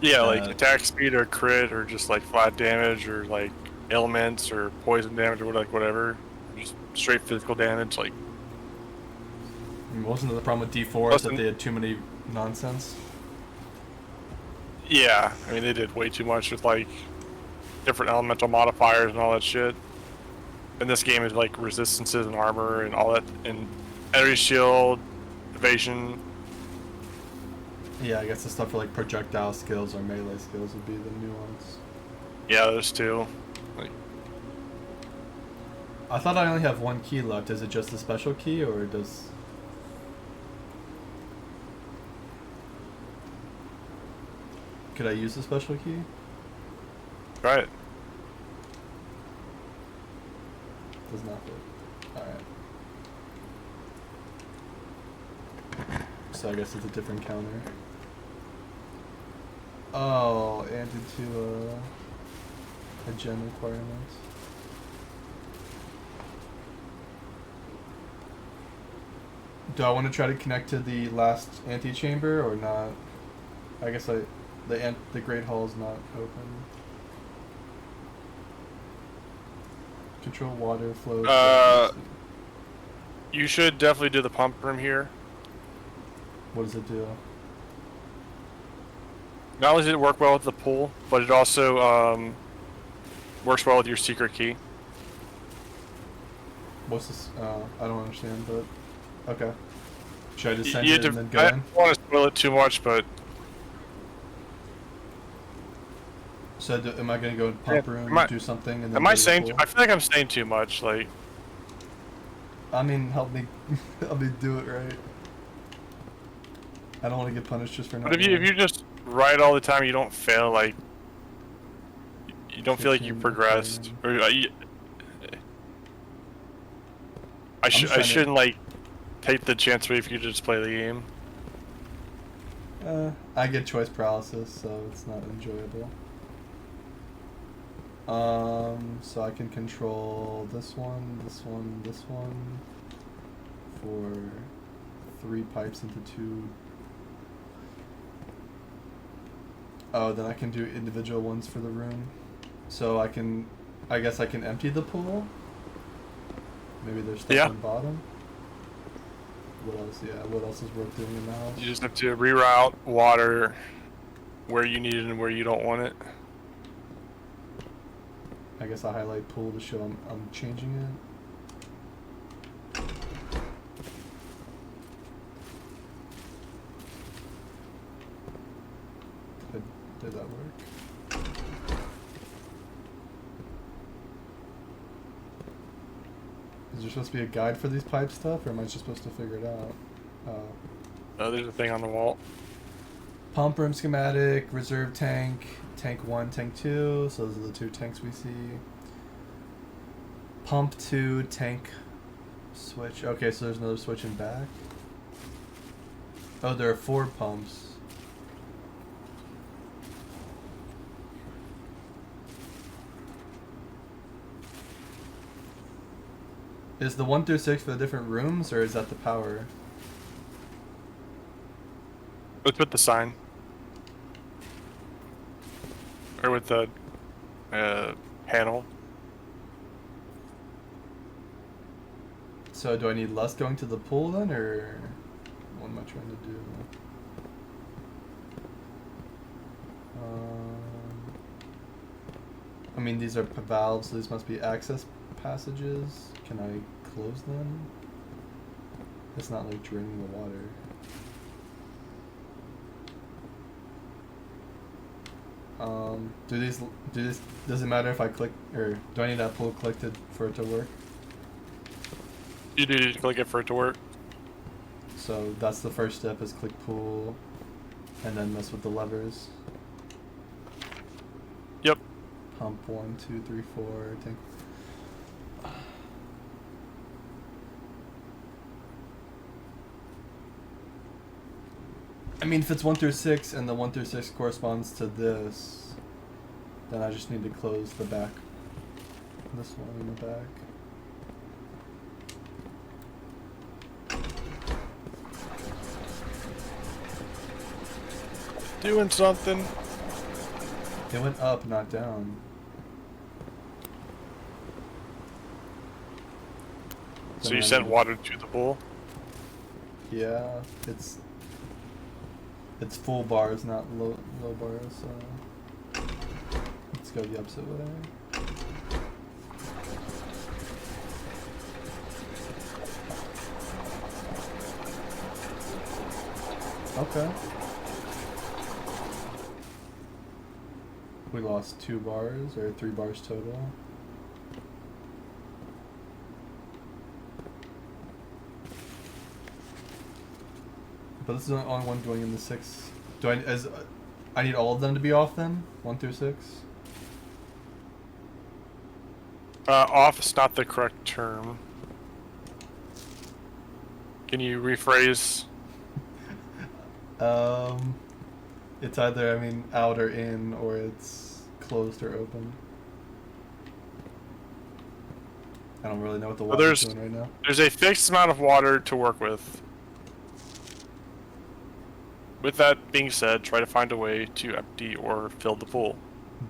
Yeah, like attack speed or crit or just like flat damage or like elements or poison damage or whatever. Just straight physical damage, like... I mean, wasn't the problem with D4 is that they had too many nonsense? Yeah, I mean they did way too much with like different elemental modifiers and all that shit. And this game is like resistances and armor and all that, and energy shield, evasion. Yeah, I guess the stuff for like projectile skills or melee skills would be the nuance. Yeah, those two. Like, I thought I only have one key left. Is it just the special key, or does... Could I use the special key? right. Does not fit. Alright. So I guess it's a different counter. Oh, and into a gem requirement. Do I want to try to connect to the last antechamber or not? I guess the Great Hall is not open. Control water flow. You should definitely do the pump room here. What does it do? Not only does it work well with the pool, but it also works well with your secret key. What's this? I don't understand, but okay. Should I just send You it and then go I in? don't want to spoil it too much, but So am I gonna go to pump room and do something and then? Am I go to the saying? pool? I feel like I'm saying too much. Like, I mean, help me do it right. I don't want to get punished just for not. but if you just write all the time, you don't fail. Like, you don't feel like you progressed, or I shouldn't like take the chance for if you just play the game. I get choice paralysis, so it's not enjoyable. So I can control this one, this one, this one for 3 pipes into 2. Oh, then I can do individual ones for the room. So I guess I can empty the pool. Maybe there's stuff on the bottom. What else? Yeah, what else is worth doing in the house? You just have to reroute water where you need it and where you don't want it. I guess I highlight pool to show I'm changing it. Did that work? Is there supposed to be a guide for these pipe stuff, or am I just supposed to figure it out? Oh, there's a thing on the wall. Pump room schematic, reserve tank, tank 1, tank 2, so those are the 2 tanks we see. Pump 2, tank switch. Okay, so there's another switch in back. Oh, there are 4 pumps. Is the 1 through 6 for the different rooms, or is that the power? Let's put the sign. Or with the panel. So do I need less going to the pool then, or what am I trying to do? I mean, these are valves, so these must be access passages. Can I close them? It's not like draining the water. Does it matter if I click, or do I need that pool clicked for it to work? You do need to click it for it to work. So that's the first step, is click pool, and then mess with the levers. Yep. Pump 1, 2, 3, 4, tank. I mean, if it's 1 through 6 and the 1 through 6 corresponds to this, then I just need to close the back. This one in the back. Doing something. It went up, not down. So you sent water to the pool? Yeah, it's full bars, not low bars. So let's go the opposite way. Okay. We lost 2 bars, or 3 bars total. But this is the only one going in the 6. I need all of them to be off then? 1 through 6? Off is not the correct term. Can you rephrase? It's either, I mean, out or in, or it's closed or open. I don't really know what the water's doing right now. There's a fixed amount of water to work with. With that being said, try to find a way to empty or fill the pool.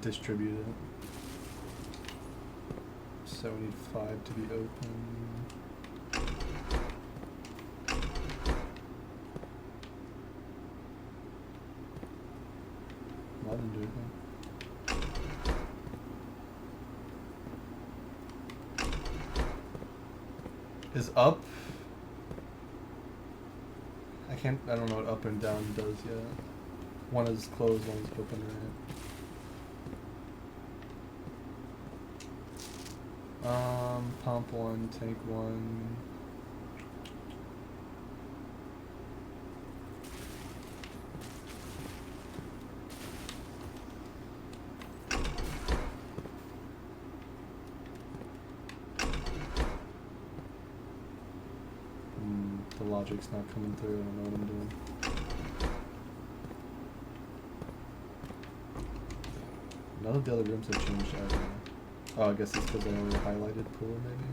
Distribute it. So we need 5 to be open. I didn't do anything. Is up? I don't know what up and down does yet. One is closed, one is open, right? Pump 1, tank 1. The logic's not coming through, I don't know what I'm doing. None of the other rooms have changed either. Oh, I guess it's because I only highlighted pool, maybe?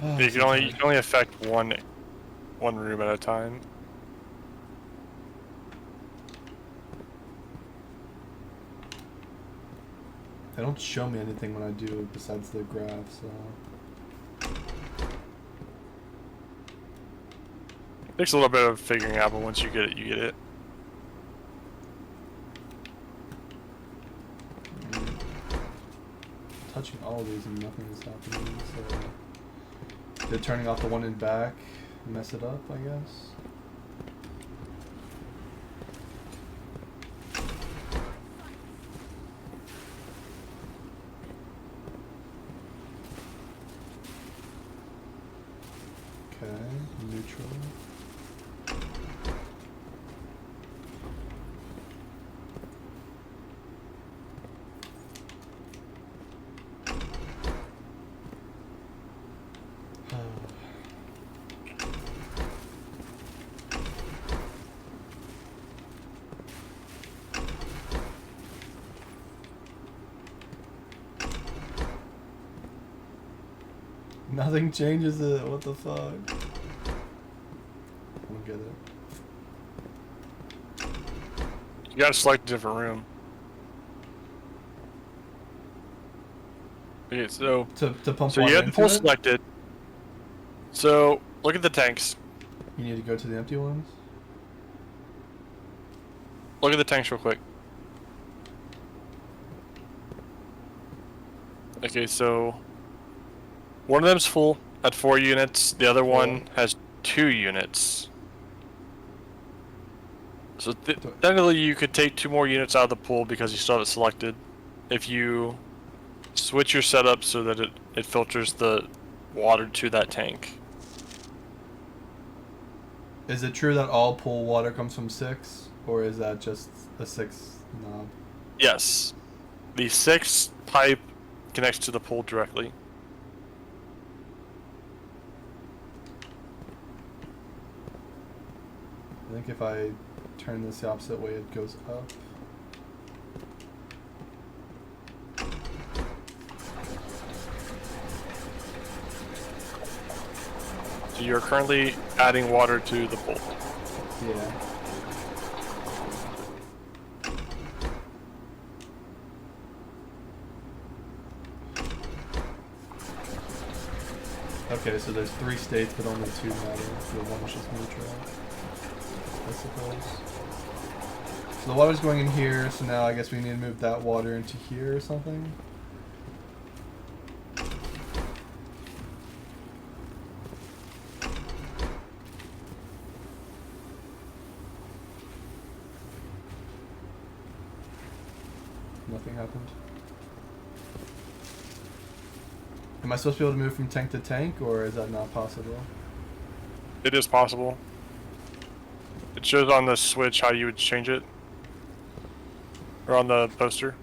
Oh, You can only affect one room at a time. They don't show me anything when I do besides the graph, so... Takes a little bit of figuring out, but once you get it, you get it. Touching all of these and nothing is happening, so... They're turning off the one in back, mess it up, I guess? Okay, neutral. Nothing changes it, what the fuck? I don't get it. You gotta select a different room. Okay, so To pump so water you have the into pool it? selected. So look at the tanks. You need to go to the empty ones? Look at the tanks real quick. Okay, so one of them's full at 4 units. The other one has 2 units. So technically, you could take 2 more units out of the pool because you still have it selected. If you switch your setup so that it filters the water to that tank. Is it true that all pool water comes from 6? Or is that just a 6 knob? Yes. The 6 pipe connects to the pool directly. I think if I turn this the opposite way, it goes up. So you're currently adding water to the pool. Yeah. Okay, so there's 3 states, but only 2 matter. The one is just neutral, I suppose. So the water's going in here, so now I guess we need to move that water into here or something. Nothing happened. Am I supposed to be able to move from tank to tank, or is that not possible? It is possible. It shows on the switch how you would change it. Or on the poster.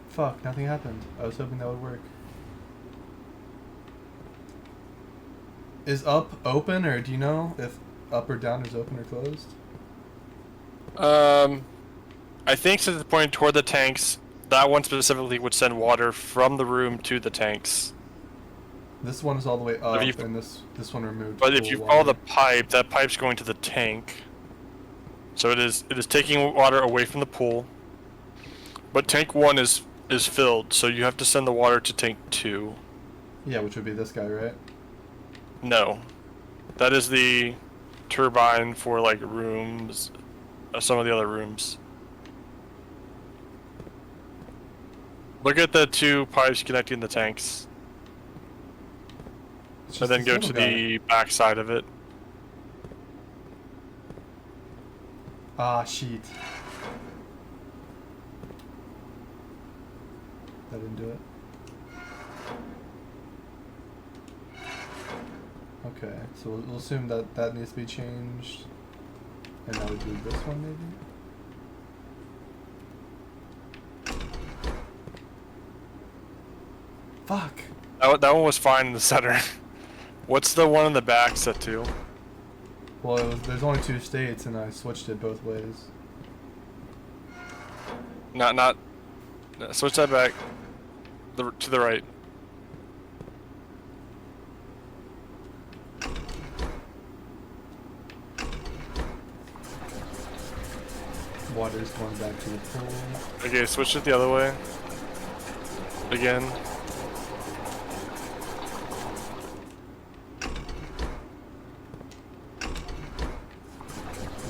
Fuck, nothing happened. I was hoping that would work. Is up open, or do you know if up or down is open or closed? I think since it's pointing toward the tanks, that one specifically would send water from the room to the tanks. This one is all the way up, If you- and this one removed. But if pool you water. follow the pipe, that pipe's going to the tank. So it is taking water away from the pool. But tank 1 is filled, so you have to send the water to tank 2. Yeah, which would be this guy, right? No. That is the turbine for like rooms, some of the other rooms. Look at the 2 pipes connecting the tanks. It's And just then this go little to guy. the back side of it. Ah, shit. That didn't do it. Okay, so we'll assume that that needs to be changed. And I would do this one, maybe? Fuck! That one was fine in the center. What's the one in the back set to? Well, there's only 2 states, and I switched it both ways. Not. Switch that back. To the right. Water's going back to the pool. Okay, switch it the other way. Again.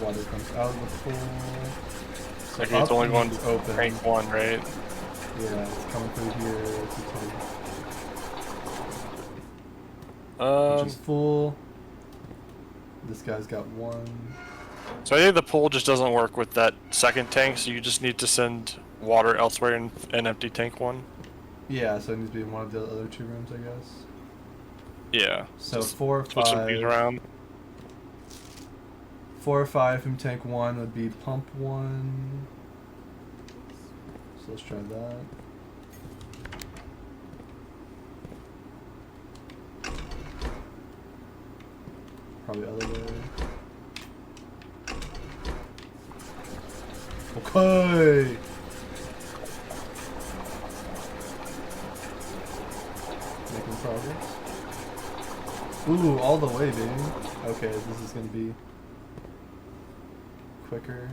Water comes out of the pool. So Okay, it's up only going means to open. tank 1, right? Yeah, it's coming through here to tank. Which is full. This guy's got 1. So I think the pool just doesn't work with that second tank, so you just need to send water elsewhere in an empty tank 1. Yeah, so it needs to be in one of the other 2 rooms, I guess. Yeah. So just 4 or switch some things 5. around. 4 or 5 from tank 1 would be pump 1. So let's try that. probably other way. Okay. Making progress. Ooh, all the way, baby. Okay, this is gonna be quicker.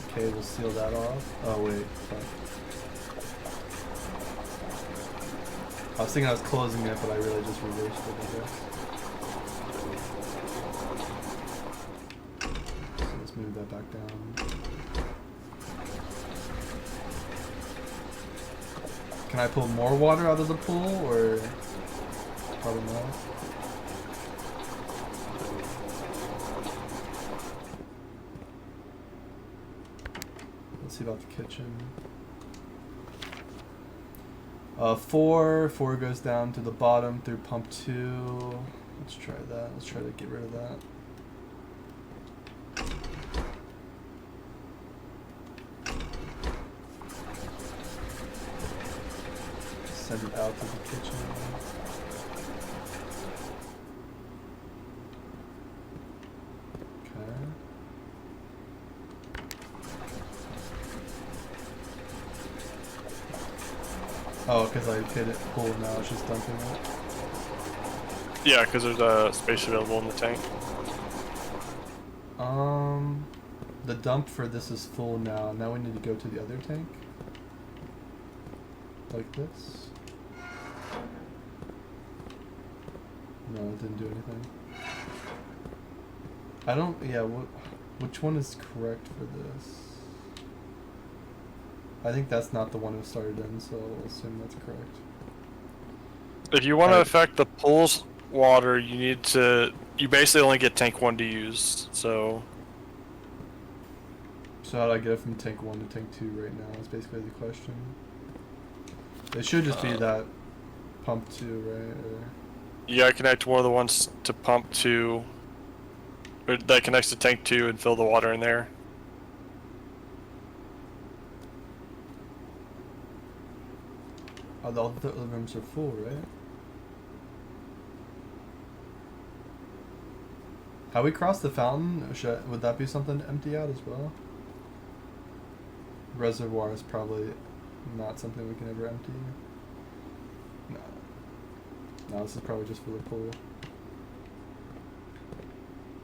Okay, we'll seal that off. Oh wait, fuck. I was thinking I was closing it, but I really just reversed it, I guess. So let's move that back down. Can I pull more water out of the pool, or probably not? Let's see about the kitchen. 4 goes down to the bottom through pump 2. Let's try that. Let's try to get rid of that. Send it out to the kitchen. Okay. Oh, because I hit it full now, it's just dumping it. Yeah, because there's a space available in the tank. The dump for this is full now. Now we need to go to the other tank. Like this. No, it didn't do anything. I don't, yeah, which one is correct for this? I think that's not the one it started in, so I'll assume that's correct. If you want to affect the pool's water, you basically only get tank 1 to use, so... So how do I get it from tank 1 to tank 2 right now is basically the question. It should just be that pump 2, right? Or... You gotta connect one of the ones to pump 2, or that connects to tank 2 and fill the water in there. Oh, all the rooms are full, right? How we cross the fountain? Would that be something to empty out as well? Reservoir is probably not something we can ever empty. No. No, this is probably just for the pool.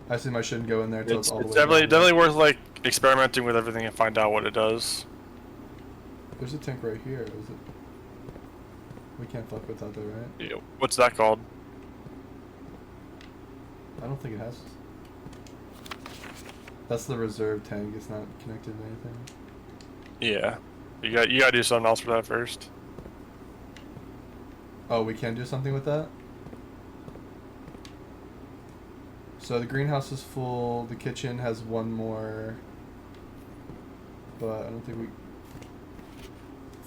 I assume I shouldn't go in there until it's all the way down. Definitely worth like experimenting with everything and find out what it does. There's a tank right here. Is it? We can't fuck with that though, right? Yeah. What's that called? I don't think it has. That's the reserve tank. It's not connected to anything. Yeah. You gotta do something else for that first. Oh, we can do something with that? So the greenhouse is full, the kitchen has one more, but I don't think we...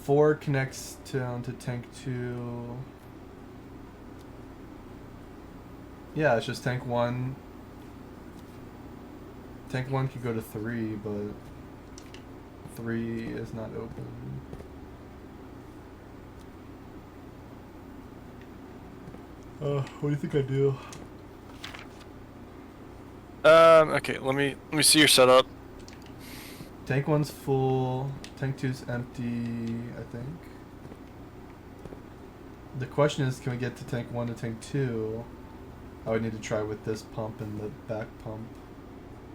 4 connects down to tank 2. Yeah, it's just tank 1. Tank 1 could go to 3, but 3 is not open. What do you think I do? Okay, let me see your setup. Tank 1's full, tank 2's empty, I think. The question is, can we get to tank 1 to tank 2? I would need to try with this pump and the back pump.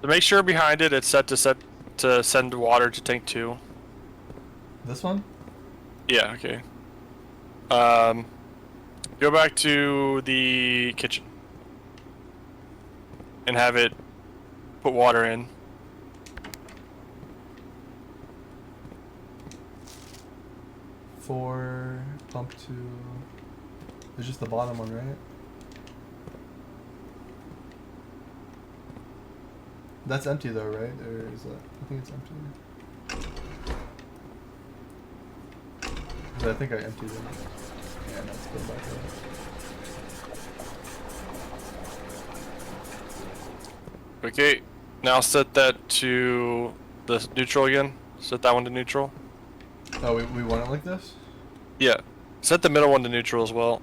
To make sure behind it, it's set to send water to tank 2. This one? Yeah, okay. Go back to the kitchen. And have it put water in. Four, pump 2. It's just the bottom one, right? That's empty though, right? Or is that? I think it's empty. But I think I emptied it. Yeah, let's go back up. Okay, now set that to the neutral again. Set that one to neutral. Oh, we want it like this? Yeah. Set the middle one to neutral as well.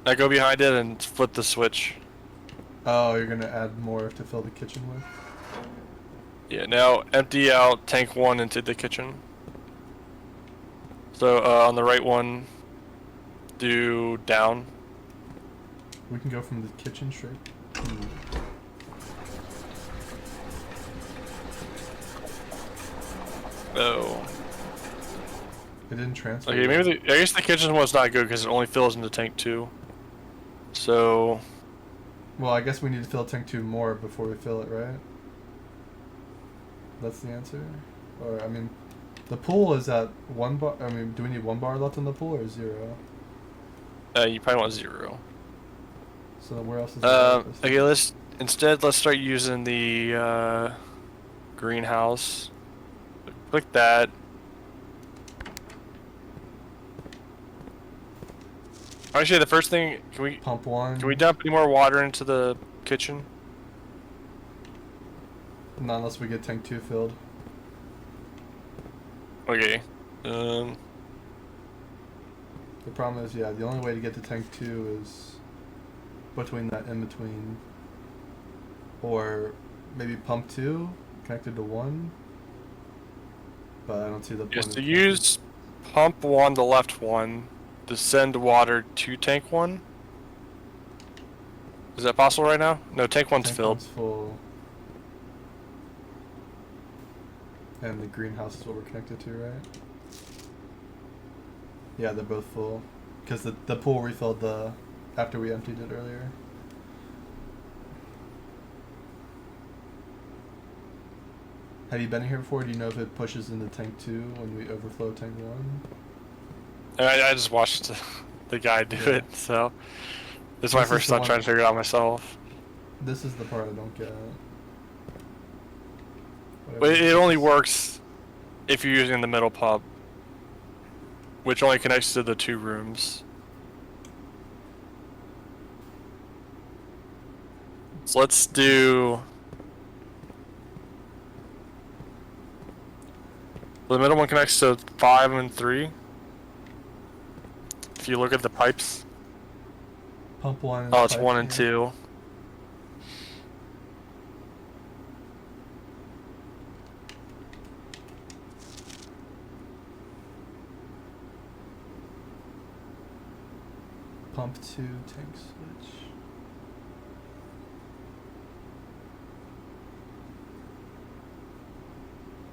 Now go behind it and flip the switch. Oh, you're gonna add more to fill the kitchen with? Yeah, now empty out tank 1 into the kitchen. So on the right one, do down. We can go from the kitchen straight. Oh. It didn't transfer. Okay, maybe I guess the kitchen one's not good because it only fills into tank 2. So Well, I guess we need to fill tank 2 more before we fill it, right? That's the answer? Or, I mean, the pool is at 1 bar. I mean, do we need 1 bar left in the pool or 0? you probably want 0. So where else is the Okay, let's start using the greenhouse. Click that. Actually, the first thing, Pump 1? can we dump any more water into the kitchen? Not unless we get tank 2 filled. Okay. The problem is, yeah, the only way to get to tank 2 is between that in between. Or maybe pump 2 connected to 1. But I don't see the point. Yes, to use pump 1, the left one, to send water to tank 1. Is that possible right now? No, tank 1's filled. One's full. And the greenhouse is what we're connected to, right? Yeah, they're both full. Because the pool refilled after we emptied it earlier. Have you been here before? Do you know if it pushes into tank 2 when we overflow tank 1? I just watched the guy do it, so this is my first time trying to figure it out myself. This is the part I don't get. But it only works if you're using the middle pump, which only connects to the 2 rooms. So let's do... The middle one connects to 5 and 3. If you look at the pipes. Pump 1 Oh, it's 1 and 2. Pump 2 tank switch.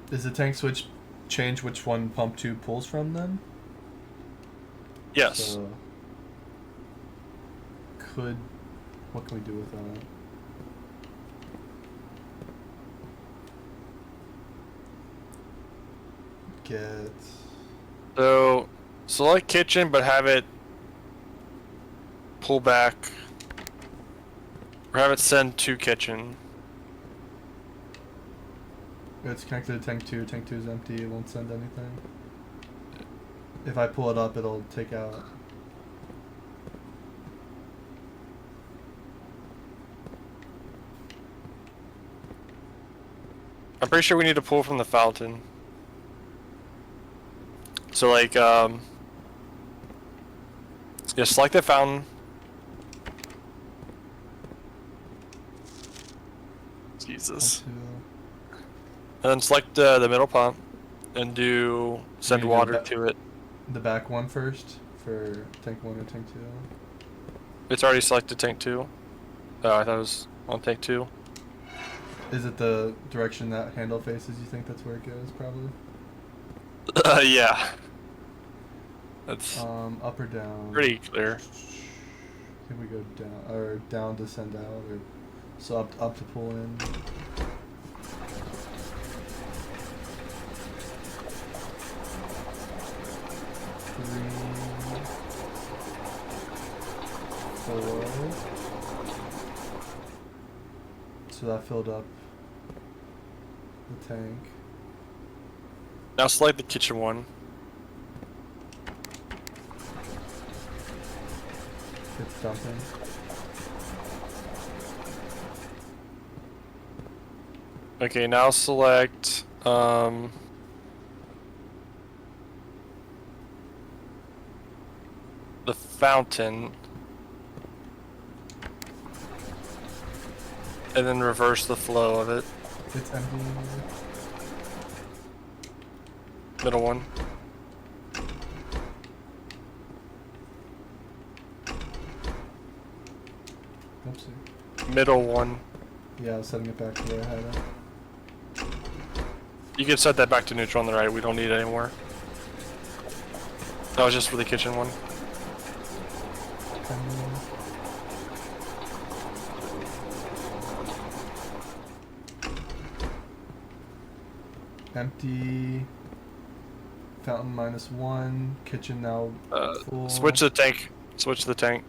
Does the tank switch change which one pump 2 pulls from then? Yes. So, what can we do with that? Get... So, select kitchen, but have it pull back. Or have it send to kitchen. It's connected to tank 2. Tank 2 is empty. It won't send anything. If I pull it up, it'll take out. I'm pretty sure we need to pull from the fountain. So like, yeah, select the fountain. Jesus. Pump 2. And then select the middle pump and do send You mean water the to it. The back one first for tank 1 or tank 2. It's already selected tank 2. Oh, I thought it was on tank 2. Is it the direction that handle faces? You think that's where it goes, probably? Yeah. That's Up or down? pretty clear. I think we go down, or down to send out, or so up to pull in. Three, 4. So that filled up the tank. Now select the kitchen one. It's dumping. Okay, now select the fountain and then reverse the flow of it. It's empty. Middle one. Oopsie. Middle one. Yeah, I was setting it back to where I had it. You can set that back to neutral on the right. We don't need it anymore. That was just for the kitchen one. Empty. Fountain -1. Kitchen now full. Switch the tank. Switch the tank.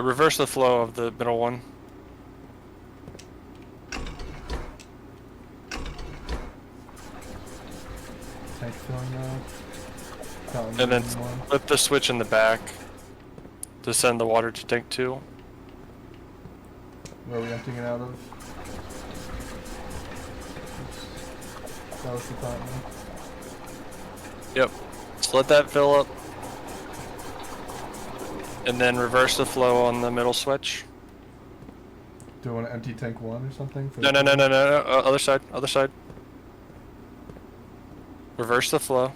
Reverse the flow of the middle one. Tank filling up. Fountain And then -1. flip the switch in the back to send the water to tank 2. Where are we emptying it out of? Oops. That was the fountain. Yep. So let that fill up. And then reverse the flow on the middle switch. Do I want to empty tank 1 or something? For No, the- no, no, no, no, no. Other side, other side. Reverse the flow.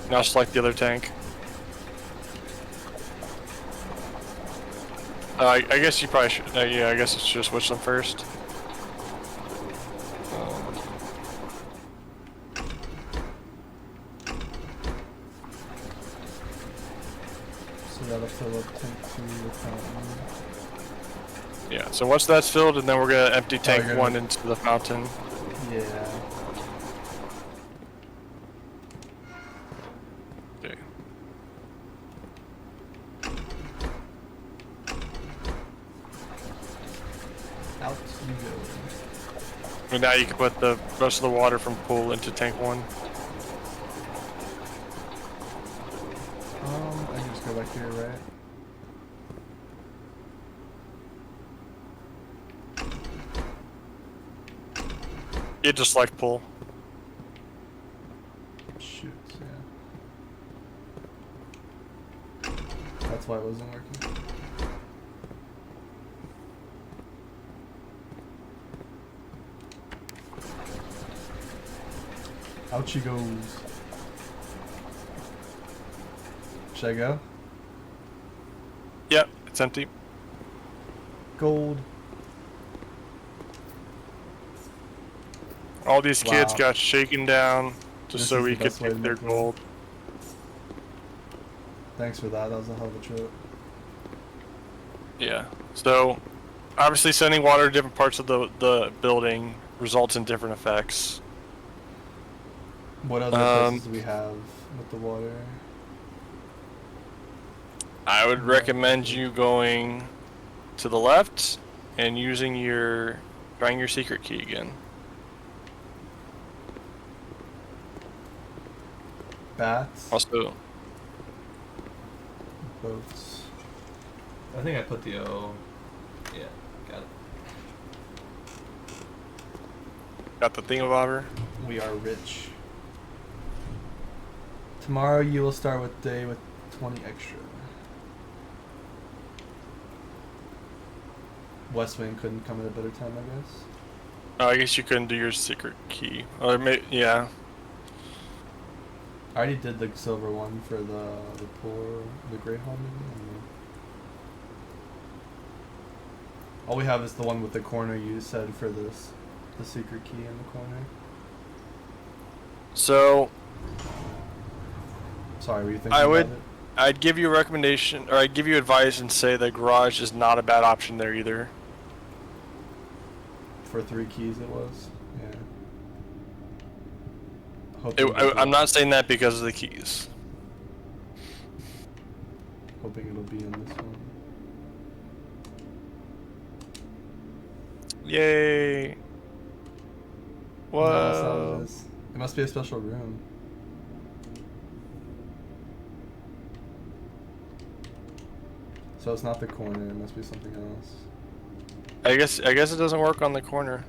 Now select the other tank. I guess you probably should. Yeah, I guess you should switch them first. So that'll fill up tank 2 with fountain. Yeah. So once that's filled, and then we're gonna empty tank you're 1 gonna- into the fountain. Yeah. Okay. Out you go. And now you can put the rest of the water from pool into tank 1. I can just go back here, right? You just select pool. Shoot, yeah. That's why it wasn't working. Out she goes. Should I go? Yep, it's empty. Gold. All these kids Wow. got shaken down just This so is we the could best way to get their make money. gold. Thanks for that. That was a hell of a trip. Yeah. So, obviously, sending water to different parts of the building results in different effects. What other places do we have with the water? I would recommend you going to the left and trying your secret key again. Bats. Also, Boats. I think I put the O. Yeah, got it. got the thingamabobber. We are rich. Tomorrow you will start with day with 20 extra. West Wing couldn't come at a better time, I guess. Oh, I guess you couldn't do your secret key. Or yeah. I already did the silver one for the poor, the Great Hall maybe? I don't know. All we have is the one with the corner you said for this, the secret key in the corner. So, Sorry, were you thinking I would- about it? I'd give you a recommendation, or I'd give you advice and say the garage is not a bad option there either. For 3 keys it was? Yeah. I'm not saying that because of the keys. Hoping it'll be in this one. Yay! No, that's not what Whoa! it is. It must be a special room. So it's not the corner, it must be something else. I guess it doesn't work on the corner.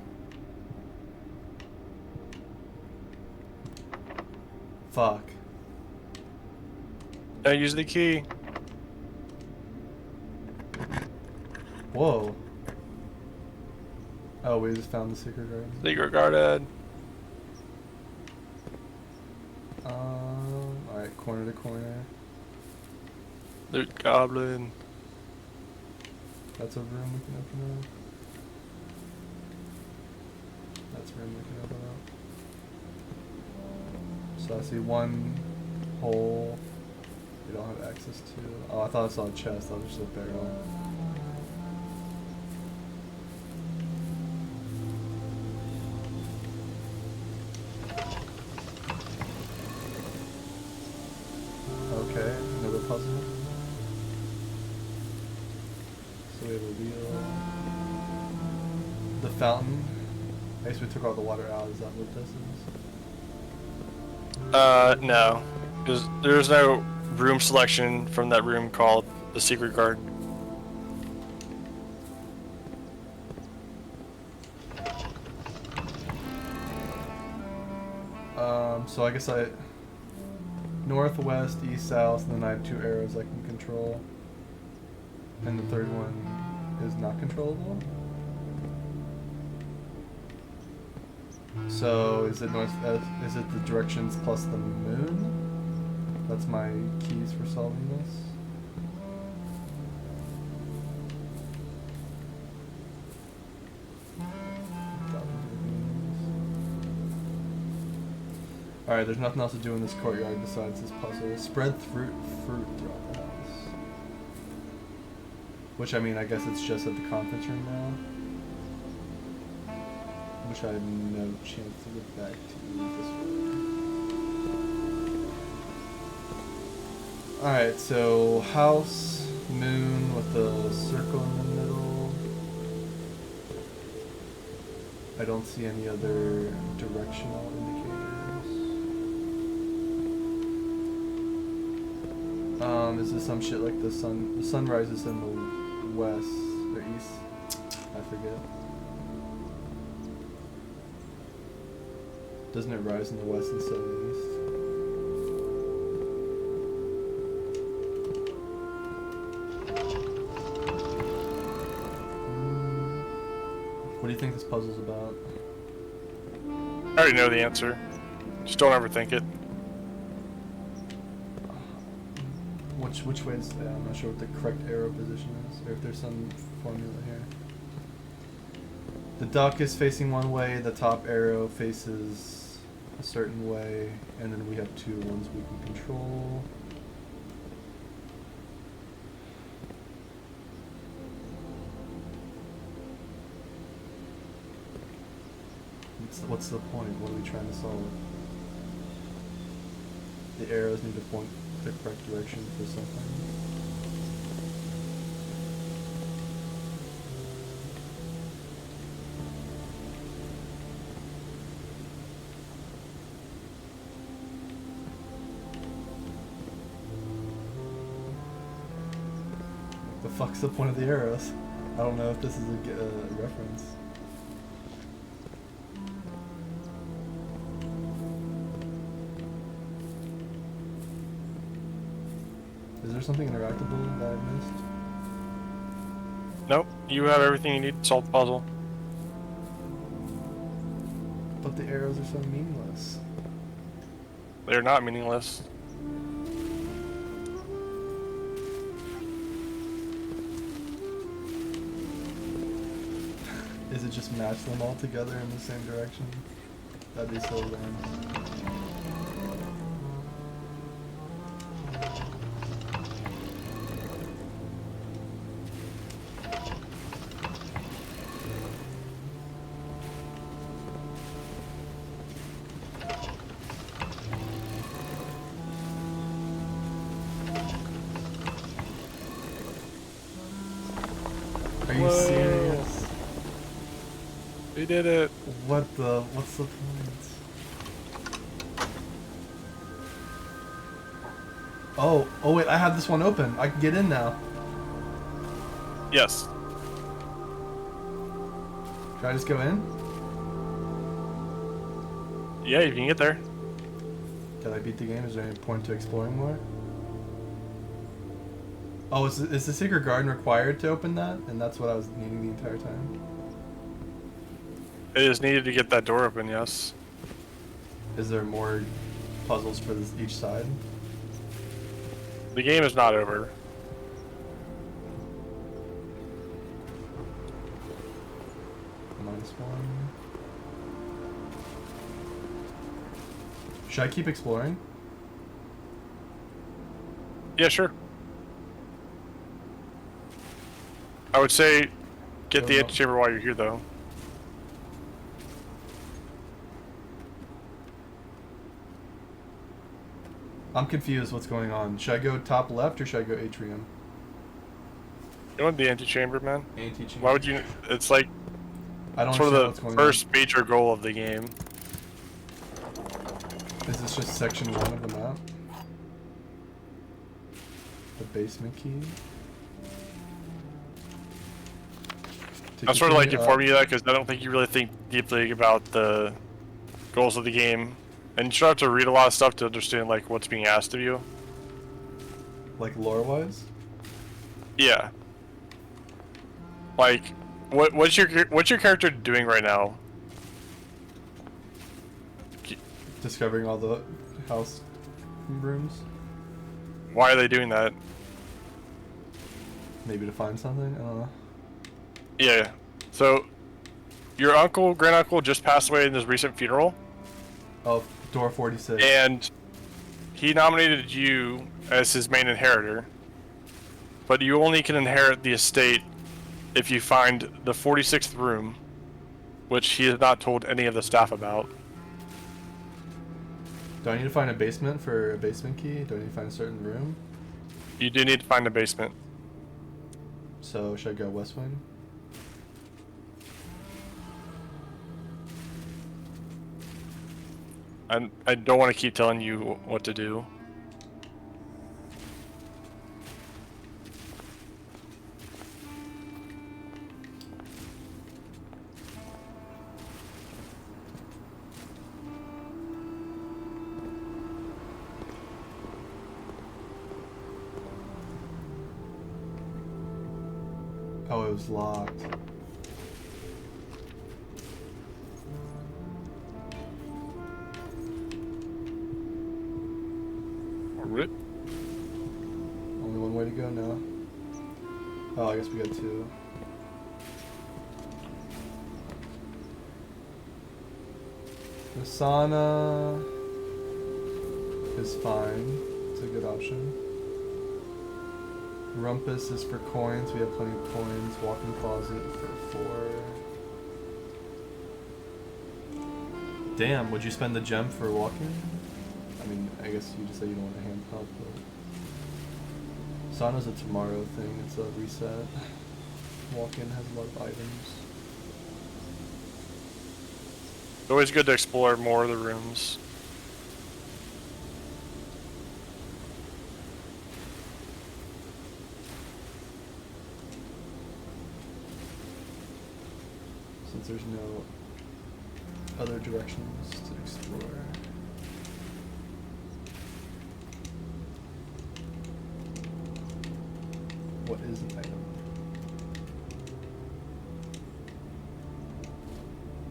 Fuck. I use the key. Whoa. Oh, we just found the secret garden. Secret guarded. Alright, corner to corner. Loot goblin. That's a room we can open up. That's a room we can open up. So I see one hole we don't have access to. Oh, I thought I saw a chest. That was just a barrel. Okay, another puzzle. So we have a wheel. The fountain. I guess we took all the water out. Is that what this is? No. Because there's no room selection from that room called the secret garden. So I guess northwest, east, south, and then I have 2 arrows I can control. And the third one is not controllable. So is it north? Is it the directions plus the moon? That's my keys for solving this. Alright, there's nothing else to do in this courtyard besides this puzzle. Spread fruit throughout the house. Which, I mean, I guess it's just at the conference room now. Which I have no chance to get back to this way. Alright, so house, moon with the circle in the middle. I don't see any other directional indicators. Is this some shit like the sun? The sun rises in the west or east? I forget. Doesn't it rise in the west instead of the east? What do you think this puzzle's about? I already know the answer. Just don't overthink it. Which way is that? I'm not sure what the correct arrow position is, or if there's some formula here. The duck is facing one way, the top arrow faces a certain way, and then we have 2 ones we can control. What's the point? What are we trying to solve? The arrows need to point the correct direction for something. The fuck's the point of the arrows? I don't know if this is a reference. Is there something interactable that I missed? Nope. You have everything you need to solve the puzzle. But the arrows are so meaningless. They're not meaningless. Is it just match them all together in the same direction? That'd be so lame. Are you serious? We did it. What's the point? Oh wait, I have this one open. I can get in now. Yes. Should I just go in? Yeah, you can get there. Did I beat the game? Is there any point to exploring more? Oh, is the secret garden required to open that? And that's what I was needing the entire time? It is needed to get that door open, yes. Is there more puzzles for each side? The game is not over. -1. Should I keep exploring? Yeah, sure. I would say get the antechamber while you're here, though. I'm confused what's going on. Should I go top left or should I go atrium? You want the antechamber, man? Antechamber. Why would you? It's like I don't sort understand of what's the going first major goal of the game. on. Is this just section 1 of the map? The basement key? I'm sort of like continue informing you that because I don't think you really think deeply about the goals of the game, and you should have to read a lot of stuff to understand like what's being asked of you. Like lore-wise? Yeah. Like, what's your character doing right now? Discovering all the house rooms? Why are they doing that? Maybe to find something? I don't know. Yeah. So, your grand uncle just passed away in his recent funeral, Oh, door 46. and he nominated you as his main inheritor. But you only can inherit the estate if you find the 46th room, which he has not told any of the staff about. Do I need to find a basement for a basement key? Do I need to find a certain room? You do need to find a basement. So, should I go west wing? I don't want to keep telling you what to do. Oh, it was locked. Rip. Only one way to go now. Oh, I guess we got two. The sauna is fine. It's a good option. Rumpus is for coins. We have plenty of coins. Walk-in closet for 4. Damn, would you spend the gem for walk-in? I mean, I guess you just say you don't want a hand pump, but sauna's a tomorrow thing. It's a reset. Walk-in has a lot of items. It's always good to explore more of the rooms. Since there's no other directions to explore. What is an item?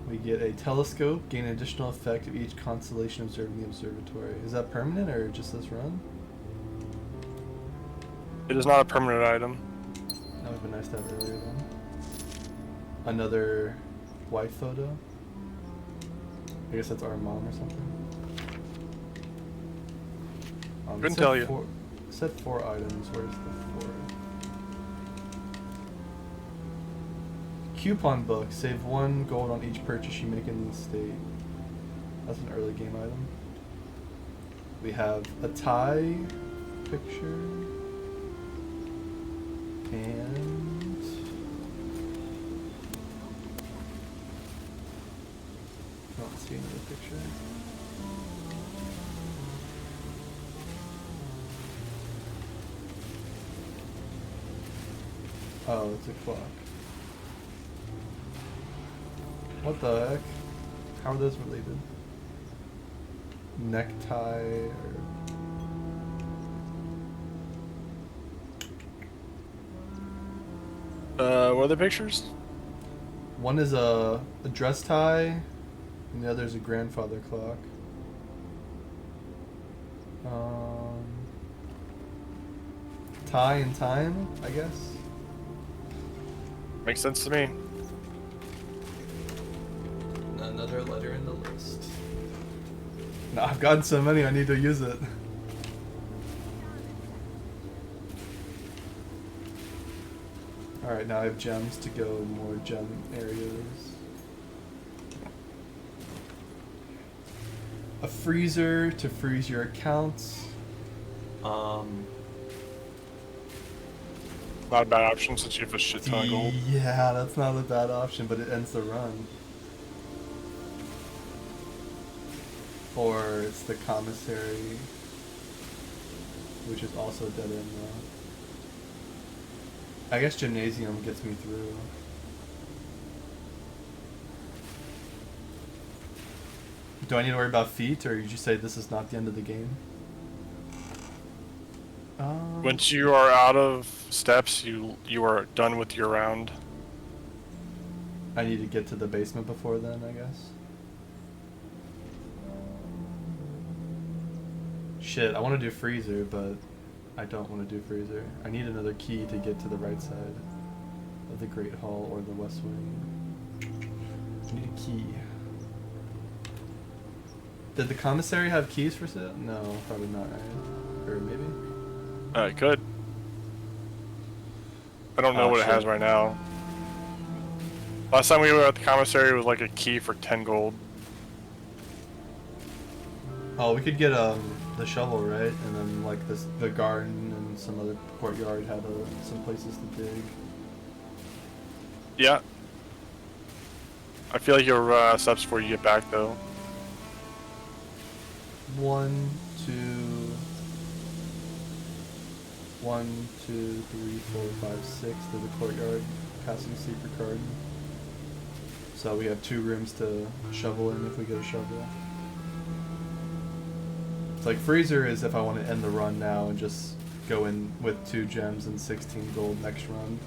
We get a telescope, gain an additional effect of each constellation observed in the observatory. Is that permanent or just this run? It is not a permanent item. That would have been nice to have earlier then. Another wife photo. I guess that's our mom or something. Couldn't tell you. It said 4 items. Where's the 4th? Coupon book. Save 1 gold on each purchase you make in the estate. That's an early game item. We have a tie picture. And I don't see another picture. Oh, it's a clock. What the heck? How are those related? Necktie or... What are the pictures? One is a dress tie, and the other is a grandfather clock. Tie and time, I guess. Makes sense to me. Another letter in the list. No, I've gotten so many, I need to use it. Alright, now I have gems to go more gem areas. A freezer to freeze your accounts. Not a bad option since you have a shit ton of gold. Yeah, that's not a bad option, but it ends the run. Or it's the commissary, which is also dead end though. I guess gymnasium gets me through. Do I need to worry about feet, or did you say this is not the end of the game? Once you are out of steps, you are done with your round. I need to get to the basement before then, I guess. Shit, I want to do freezer, but I don't want to do freezer. I need another key to get to the right side of the Great Hall or the West Wing. I need a key. Did the commissary have keys for sale? No, probably not, right? Or maybe? It could. I don't know what it has right now. Last time we were at the commissary, it was like a key for 10 gold. Oh, we could get the shovel, right? And then like the garden and some other courtyard had some places to dig. Yeah. I feel like you'll run out of steps before you get back though. 1, 2, 3, 4, 5, 6 to the courtyard, passing secret garden. So we have 2 rooms to shovel in if we get a shovel. It's like freezer is if I want to end the run now and just go in with 2 gems and 16 gold next run,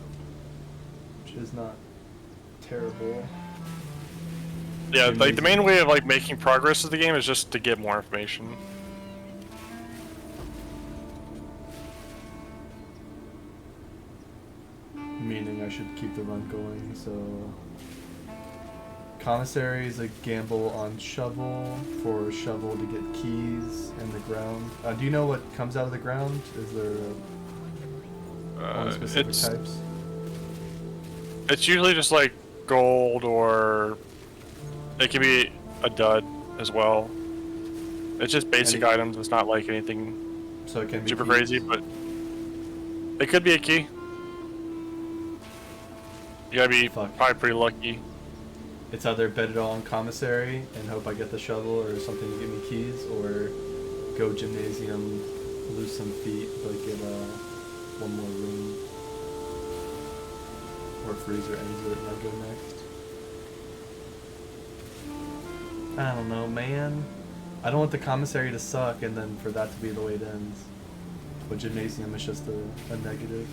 which is not terrible. Yeah, like the main way of like making progress of the game is just to get more information. Meaning I should keep the run going, so... Commissary is a gamble on shovel, for shovel to get keys and the ground. Do you know what comes out of the ground? Is there one specific types? It's usually just like gold, or it can be a dud as well. It's just basic items. It's not like anything so it can be super crazy, but it could be a key. You gotta be probably pretty lucky. It's either bet it all on commissary and hope I get the shovel or something to give me keys, or go gymnasium, lose some feet, but get one more room. Or freezer ends it and I go next. I don't know, man. I don't want the commissary to suck and then for that to be the way it ends. But gymnasium is just a negative.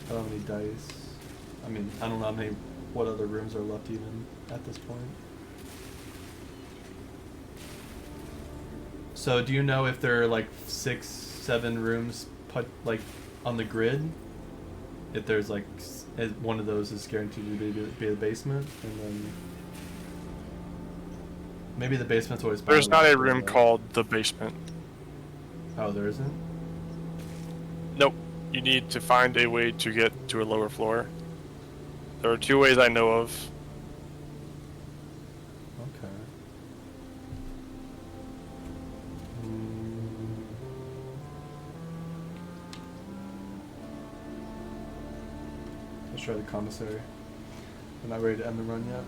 I don't have any dice. I mean, I don't know what other rooms are left even at this point. So do you know if there are like 6, 7 rooms put like on the grid? If there's like one of those is guaranteed to be the basement, and then maybe the basement's always. There's not a room called the basement. Oh, there isn't? Nope. You need to find a way to get to a lower floor. There are 2 ways I know of. Okay. Let's try the commissary. I'm not ready to end the run yet.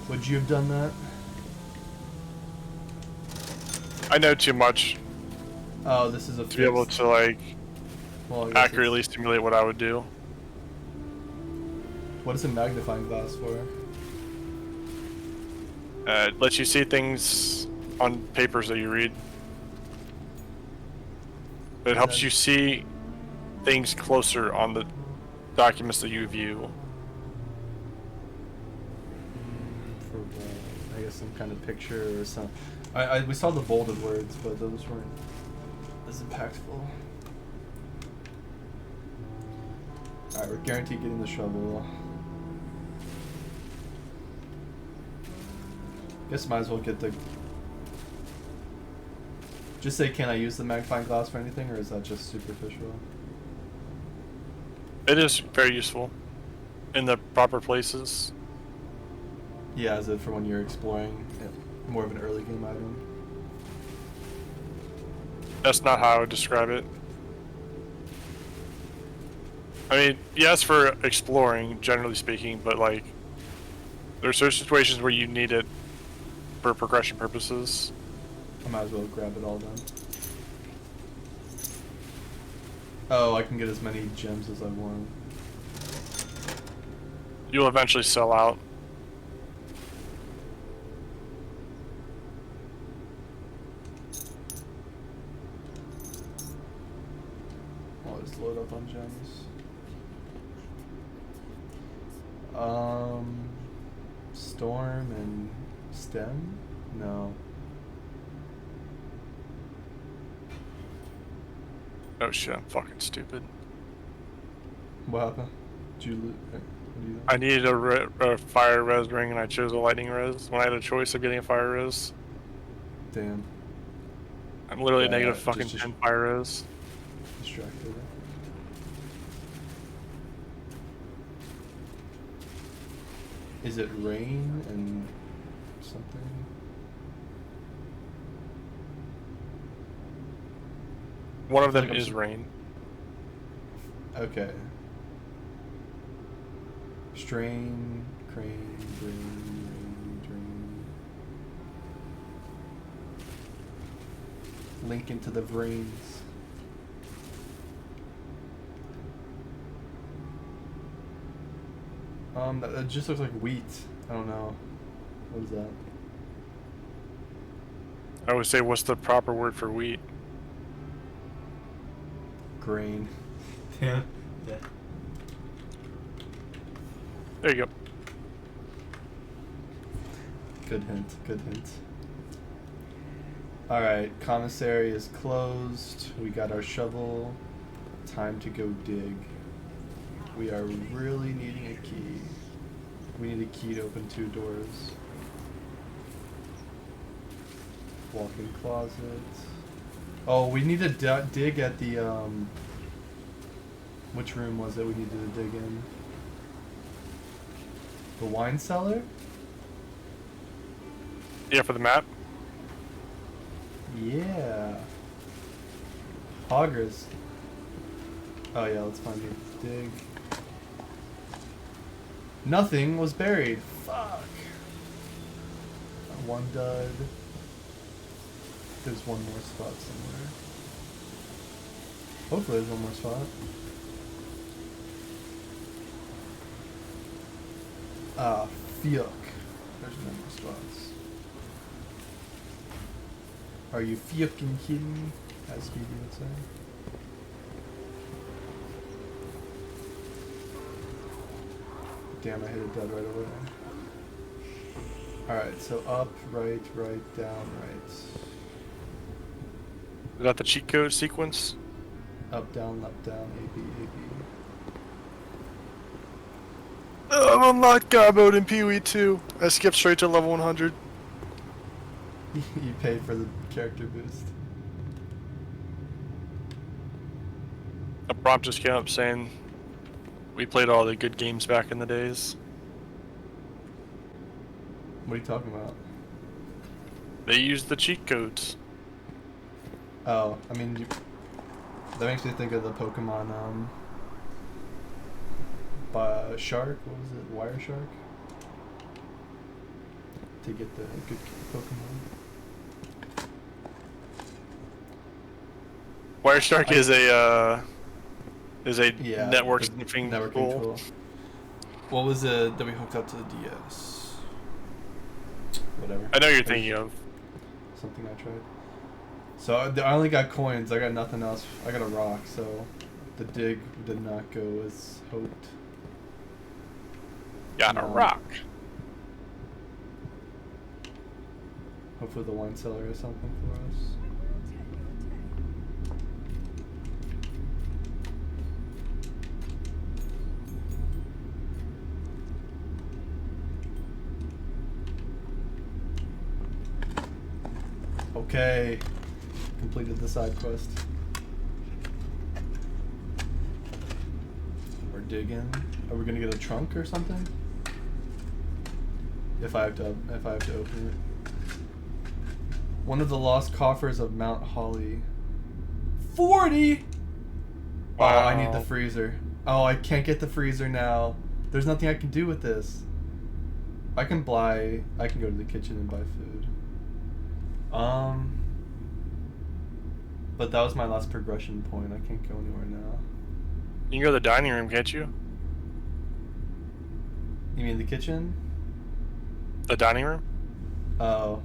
Would you have done that? I know too much. Oh, this is a to be able fixed- to like well, I guess accurately simulate what I would do. What is a magnifying glass for? It lets you see things on papers that you read. It And helps then- you see things closer on the documents that you view. For I guess some kind of picture or some. We saw the bolded words, but those weren't as impactful. Alright, we're guaranteed getting the shovel. Guess might as well get the. Just say, can I use the magnifying glass for anything, or is that just superficial? It is very useful in the proper places. Yeah, is it for when you're exploring? More of an early game item. That's not how I would describe it. I mean, yes, for exploring, generally speaking, but like, there are certain situations where you need it for progression purposes. I might as well grab it all then. Oh, I can get as many gems as I want. You'll eventually sell out. I'll just load up on gems. Storm and stem? No. Oh shit, I'm fucking stupid. What happened? Did you what do you I needed a fire res ring and I chose a lightning res when I had a choice of getting a fire res. Damn. I'm literally Yeah, negative just- fucking 10 fire res. Distracted. Is it rain and something? One of I feel them like I'm is s- rain. Okay. Strain, crane, drain. Link into the brains. That just looks like wheat. I don't know. What is that? I would say, what's the proper word for wheat? Grain. Yeah. Yeah. There you go. Good hint, good hint. Alright, commissary is closed. We got our shovel. Time to go dig. We are really needing a key. We need a key to open 2 doors. Walk-in closet. Oh, we need to dig at the, which room was it we needed to dig in? The wine cellar? Yeah, for the map. Yeah. Hoggers. Oh yeah, let's find the dig. Nothing was buried. Fuck. One dud. There's one more spot somewhere. Hopefully there's one more spot. Ah, fuck. There's no more spots. Are you fucking kidding me? As Speedy would say. Damn, I hit a dud right away. Alright, so up, right, down, right. Is that the cheat code sequence? Up, down, A, B, A, I'm unlocked God mode in Pee-wee 2. I skipped straight to level 100. B. You pay for the character boost. A prompt just came up saying we played all the good games back in the days. What are you talking about? They used the cheat codes. Oh, I mean, that makes me think of the Pokemon, Shark, what was it, Wire Shark? To get the good Pokemon. Wireshark is a Yeah, network the sniffing networking tool. What was it that we hooked up to the DS? Whatever. I know you're thinking of. Something I tried. So I only got coins. I got nothing else. I got a rock. So the dig did not go as hoped. Got a rock. Hopefully the wine cellar has something for us. Okay, completed the side quest. We're digging. Are we gonna get a trunk or something? If I have to open it. One of the lost coffers of Mount Holly. 40. Wow. Oh, I need the freezer. Oh, I can't get the freezer now. There's nothing I can do with this. I can go to the kitchen and buy food. But that was my last progression point. I can't go anywhere now. You can go to the dining room, can't you? You mean the kitchen? The dining room? Oh.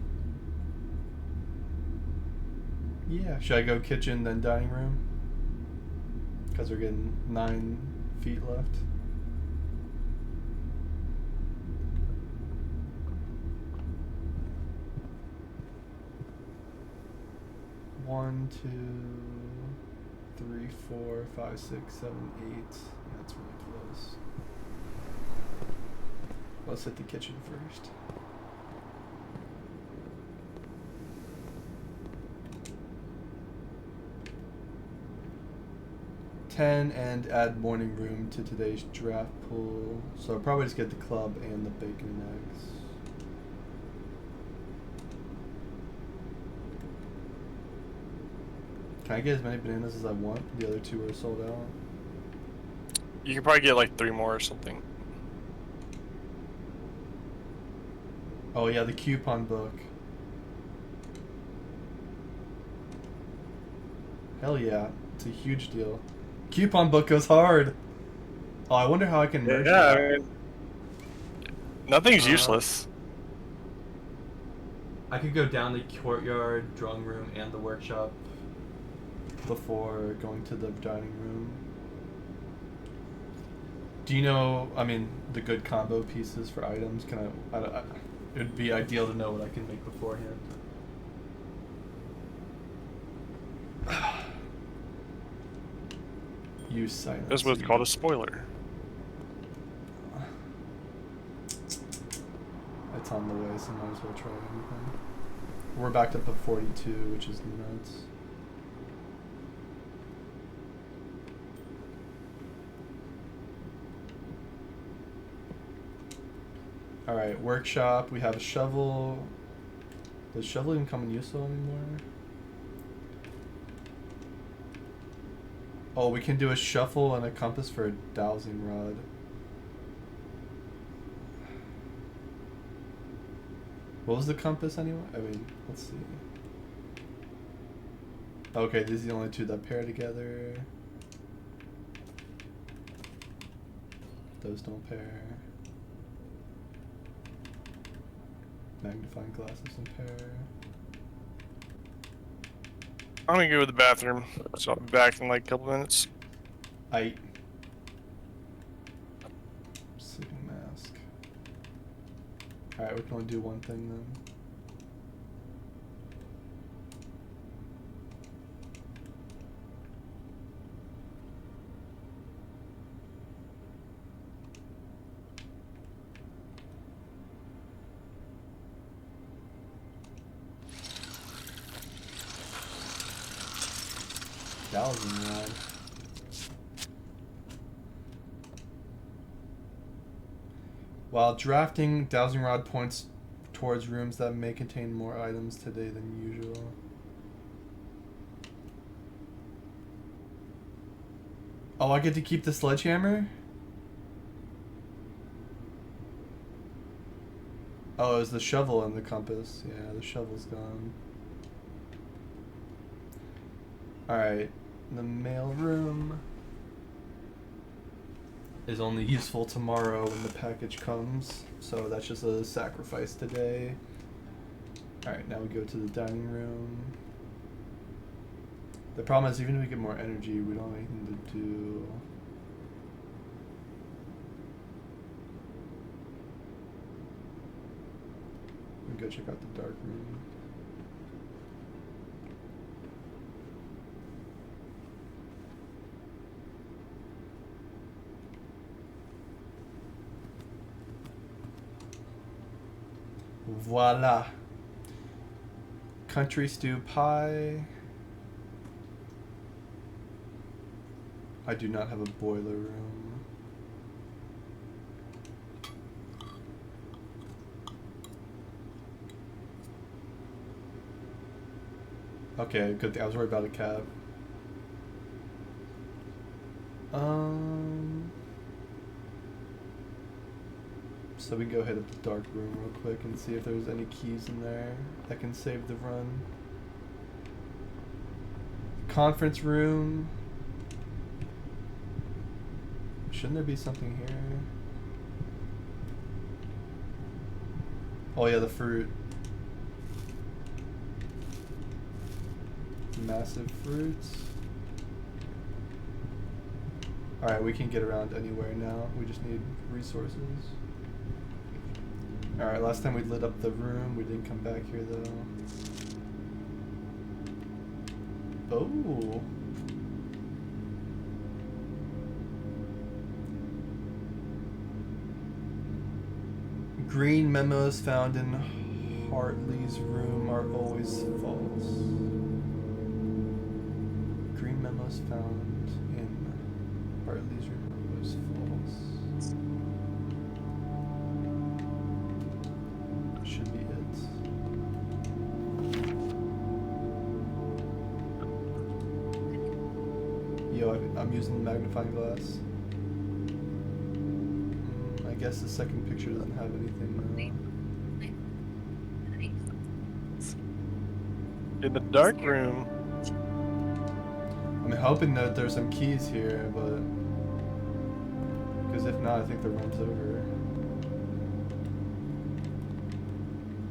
Yeah, should I go kitchen then dining room? Because we're getting 9 feet left. One, 2, 3, 4, 5, 6, 7, 8. That's really close. Let's hit the kitchen first. And add morning room to today's draft pool. So I'll probably just get the club and the bacon and eggs. Can I get as many bananas as I want? The other 2 are sold out. You can probably get like 3 more or something. Oh yeah, the coupon book. Hell yeah, it's a huge deal. Coupon book goes hard. Oh, I wonder how I can merge Yeah, that. I mean, nothing's useless. I could go down the courtyard, drawing room, and the workshop before going to the dining room. Do you know, I mean, the good combo pieces for items? Can I it would be ideal to know what I can make beforehand. Use silence. That's what's called a spoiler. It's on the way, so might as well try anything. We're backed up to 42, which is nuts. Alright, workshop. We have a shovel. Does shovel even come in useful anymore? Oh, we can do a shuffle and a compass for a dowsing rod. What was the compass anyway? I mean, let's see. Okay, these are the only 2 that pair together. Those don't pair. Magnifying glasses don't pair. I'm gonna go to the bathroom, so I'll be back in like a couple minutes. Sleeping mask. Alright, we can only do one thing then. Dowsing rod. While drafting, dowsing rod points towards rooms that may contain more items today than usual. Oh, I get to keep the sledgehammer? Oh, it was the shovel and the compass. Yeah, the shovel's gone. Alright. The mail room is only useful tomorrow when the package comes, so that's just a sacrifice today. Alright, now we go to the dining room. The problem is, even if we get more energy, we don't have anything to do. We go check out the dark room. Voila. Country stew pie. I do not have a boiler room. Okay, good thing. I was worried about a cab. So we can go hit up the dark room real quick and see if there's any keys in there that can save the run. Conference room. Shouldn't there be something here? Oh yeah, the fruit. Massive fruits. Alright, we can get around anywhere now. We just need resources. Alright, last time we lit up the room, we didn't come back here though. Oh. Green memos found in Hartley's room are always false. Green memos found in Hartley's room are always false. Should be it. Yo, I'm using the magnifying glass. I guess the second picture doesn't have anything now. In the dark room. I'm hoping that there's some keys here, but because if not, I think the run's over.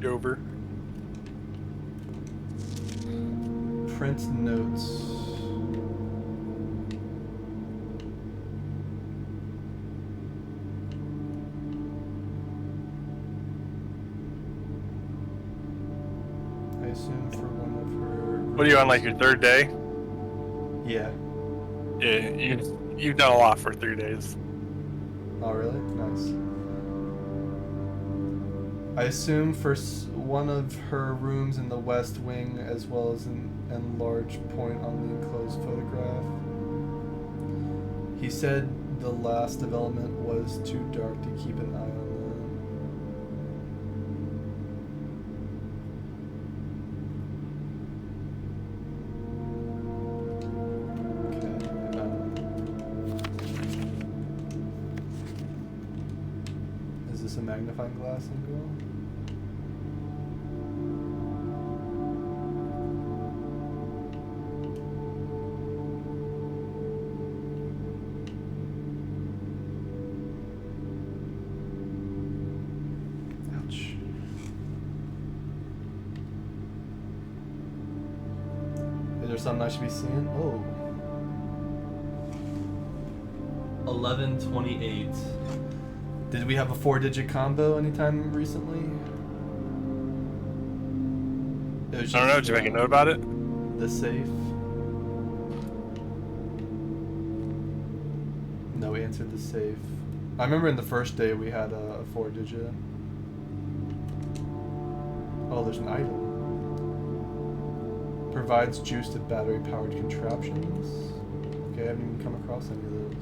Over. Print notes. I assume for one of her. What are you on, like your third day? Yeah. Yeah, you've done a lot for 3 days. Oh, really? Nice. I assume for one of her rooms in the west wing, as well as an enlarged point on the enclosed photograph. He said the last development was too dark to keep an eye on Is this a magnifying glass angle? Ouch. Is there something I should be seeing? Oh. 1128. Did we have a 4-digit combo anytime recently? It was I don't know, did you make a note about it? The safe. No, we answered the safe. I remember in the first day we had a 4-digit. Oh, there's an item. Provides juice to battery-powered contraptions. Okay, I haven't even come across any of those.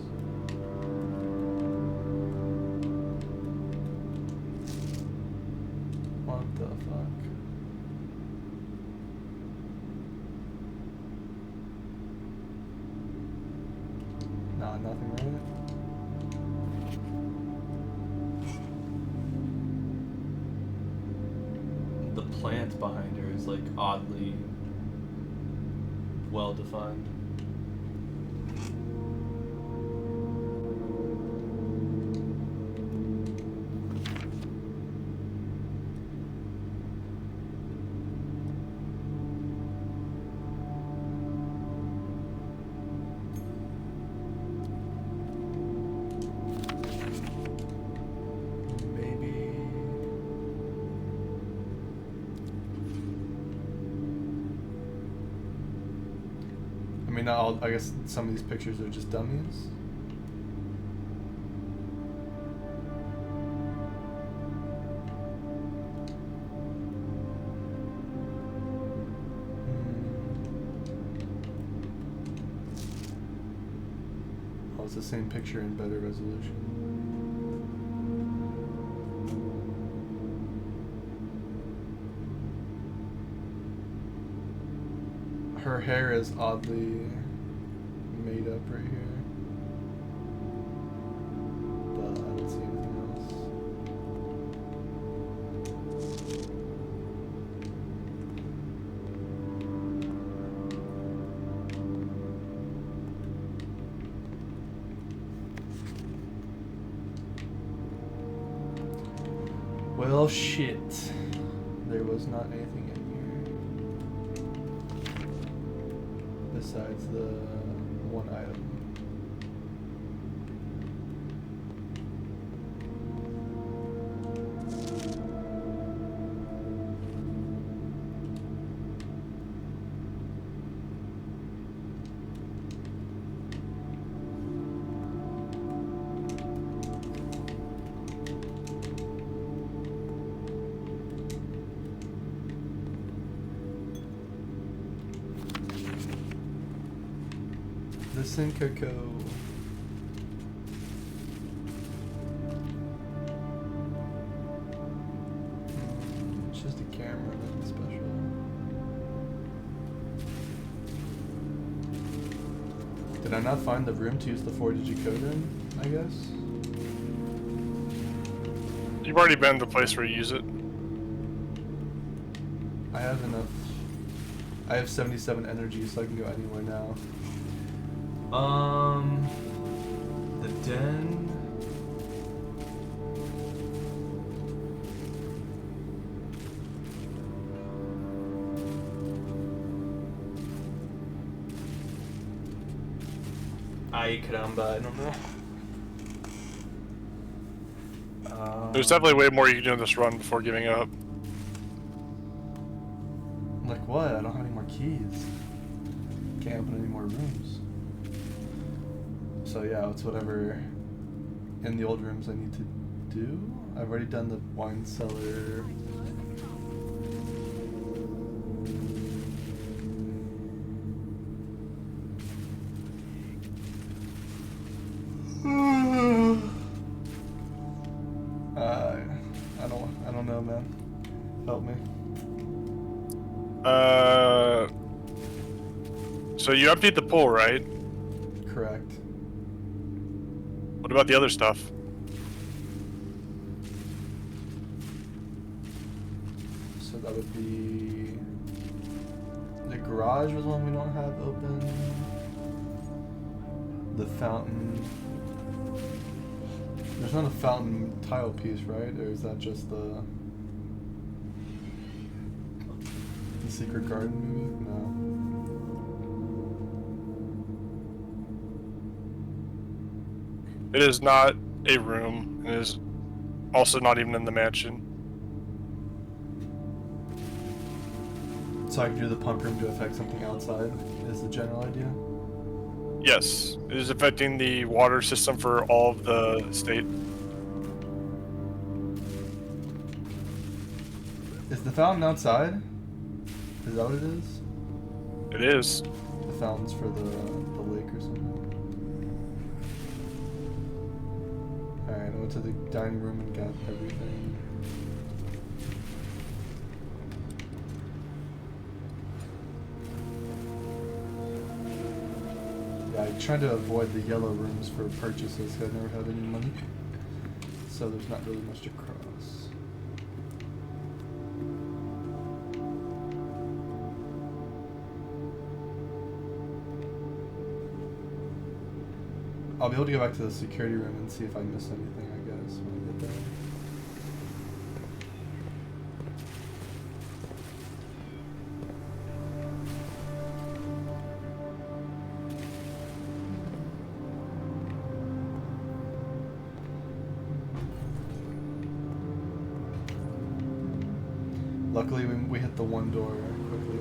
What the fuck? Nah, nothing, right? The plant behind her is like oddly well defined. not. I guess some of these pictures are just dummies. Oh, it's the same picture in better resolution. Her hair is oddly made up right here, but I don't see anything else. Well, shit. There was not anything in here besides the one item. The Syncoco. It's just a camera, nothing special. Did I not find the room to use the 4-digit code in, I guess? You've already been to the place where you use it. I have enough. I have 77 energy, so I can go anywhere now. The den. Ay caramba, I don't know. There's definitely way more you can do in this run before giving up. Like what? I don't have any more keys. Can't open any more rooms. So yeah, it's whatever in the old rooms I need to do. I've already done the wine cellar. I don't know, man. Help me. So you emptied the pool, right? Correct. What about the other stuff? So that would be the garage was one we don't have open. The fountain. There's not a fountain tile piece, right? Or is that just the secret garden maybe? No. It is not a room. It is also not even in the mansion. So I can do the pump room to affect something outside, is the general idea? Yes, it is affecting the water system for all of the state. Is the fountain outside? Is that what it is? It is. The fountain's for the lake or something? Alright, I went to the dining room and got everything. Yeah, I tried to avoid the yellow rooms for purchases because I never had any money. So there's not really much to cross. I'll be able to go back to the security room and see if I missed anything, I guess, when I get there. Luckily, we hit the one door quickly.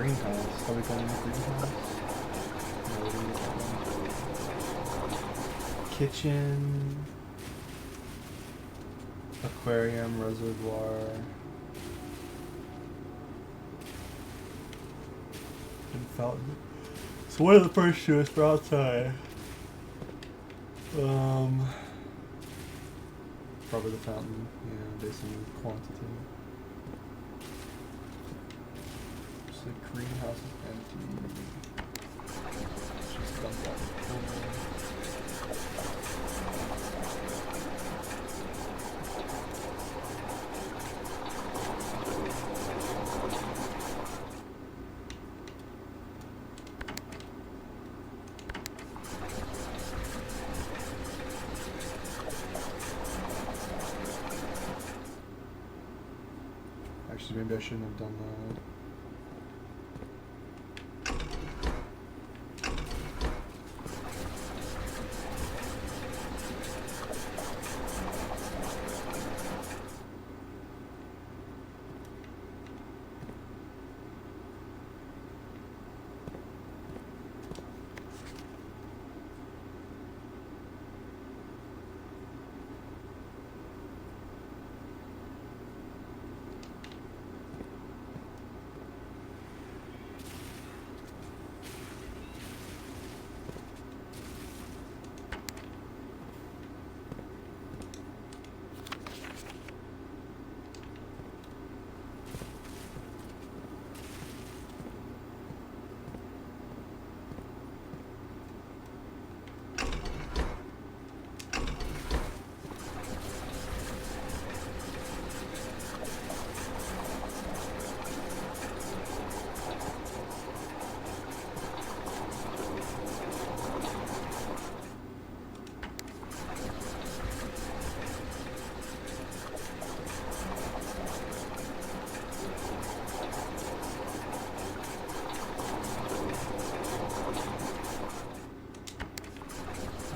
greenhouse. Are we going in the greenhouse? No, we didn't get that one. Kitchen. Aquarium, reservoir. And fountain. So what are the first shoes for outside? Probably the fountain, yeah, based on quantity. So the greenhouse is empty. Just dump that in the corner. Actually, maybe I shouldn't have done that.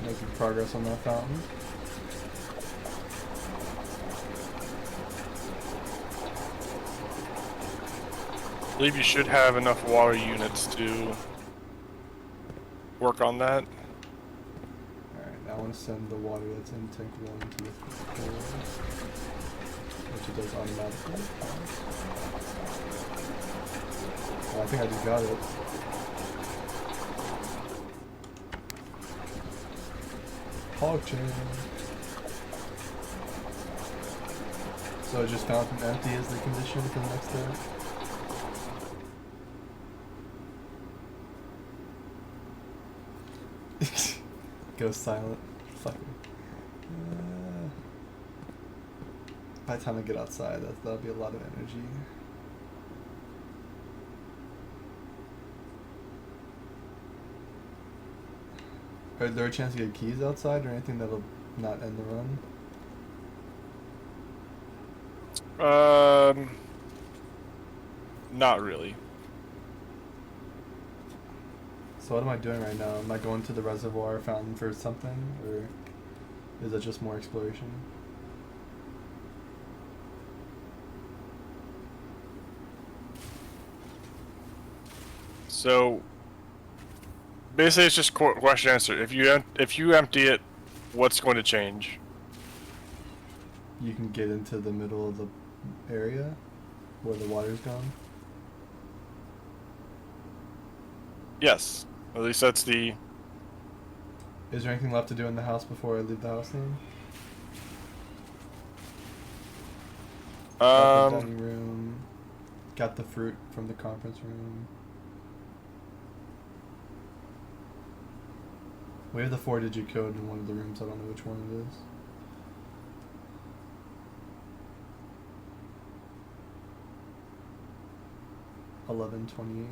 Making progress on that fountain. I believe you should have enough water units to work on that. Alright, now I want to send the water that's in tank 1 to the 4, which it does automatically. Oh, I think I just got it. Hog chain. So just fountain empty is the condition for the next day? Go silent. Fuck me. By the time I get outside, that'll be a lot of energy. Is there a chance to get keys outside or anything that'll not end the run? Not really. So what am I doing right now? Am I going to the reservoir fountain for something, or is that just more exploration? So basically, it's just question answer. If you empty it, what's going to change? You can get into the middle of the area where the water's gone. Yes, at least that's the. Is there anything left to do in the house before I leave the house then? Got the dining room. Got the fruit from the conference room. We have the 4-digit code in one of the rooms. I don't know which one it is. $11.28.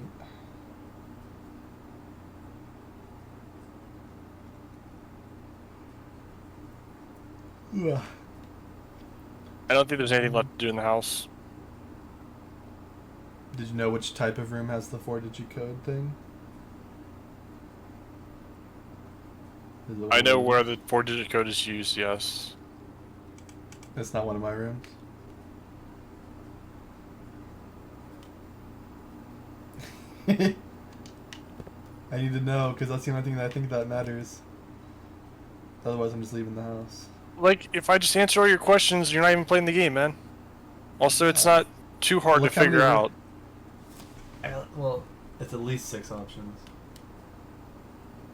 Ugh. I don't think there's anything left to do in the house. Did you know which type of room has the 4-digit code thing? I know where the 4-digit code is used, yes. It's not one of my rooms. I need to know because that's the only thing that I think that matters. Otherwise, I'm just leaving the house. Like, if I just answer all your questions, you're not even playing the game, man. Also, it's not too hard to Look how figure many- out. Well, it's at least 6 options.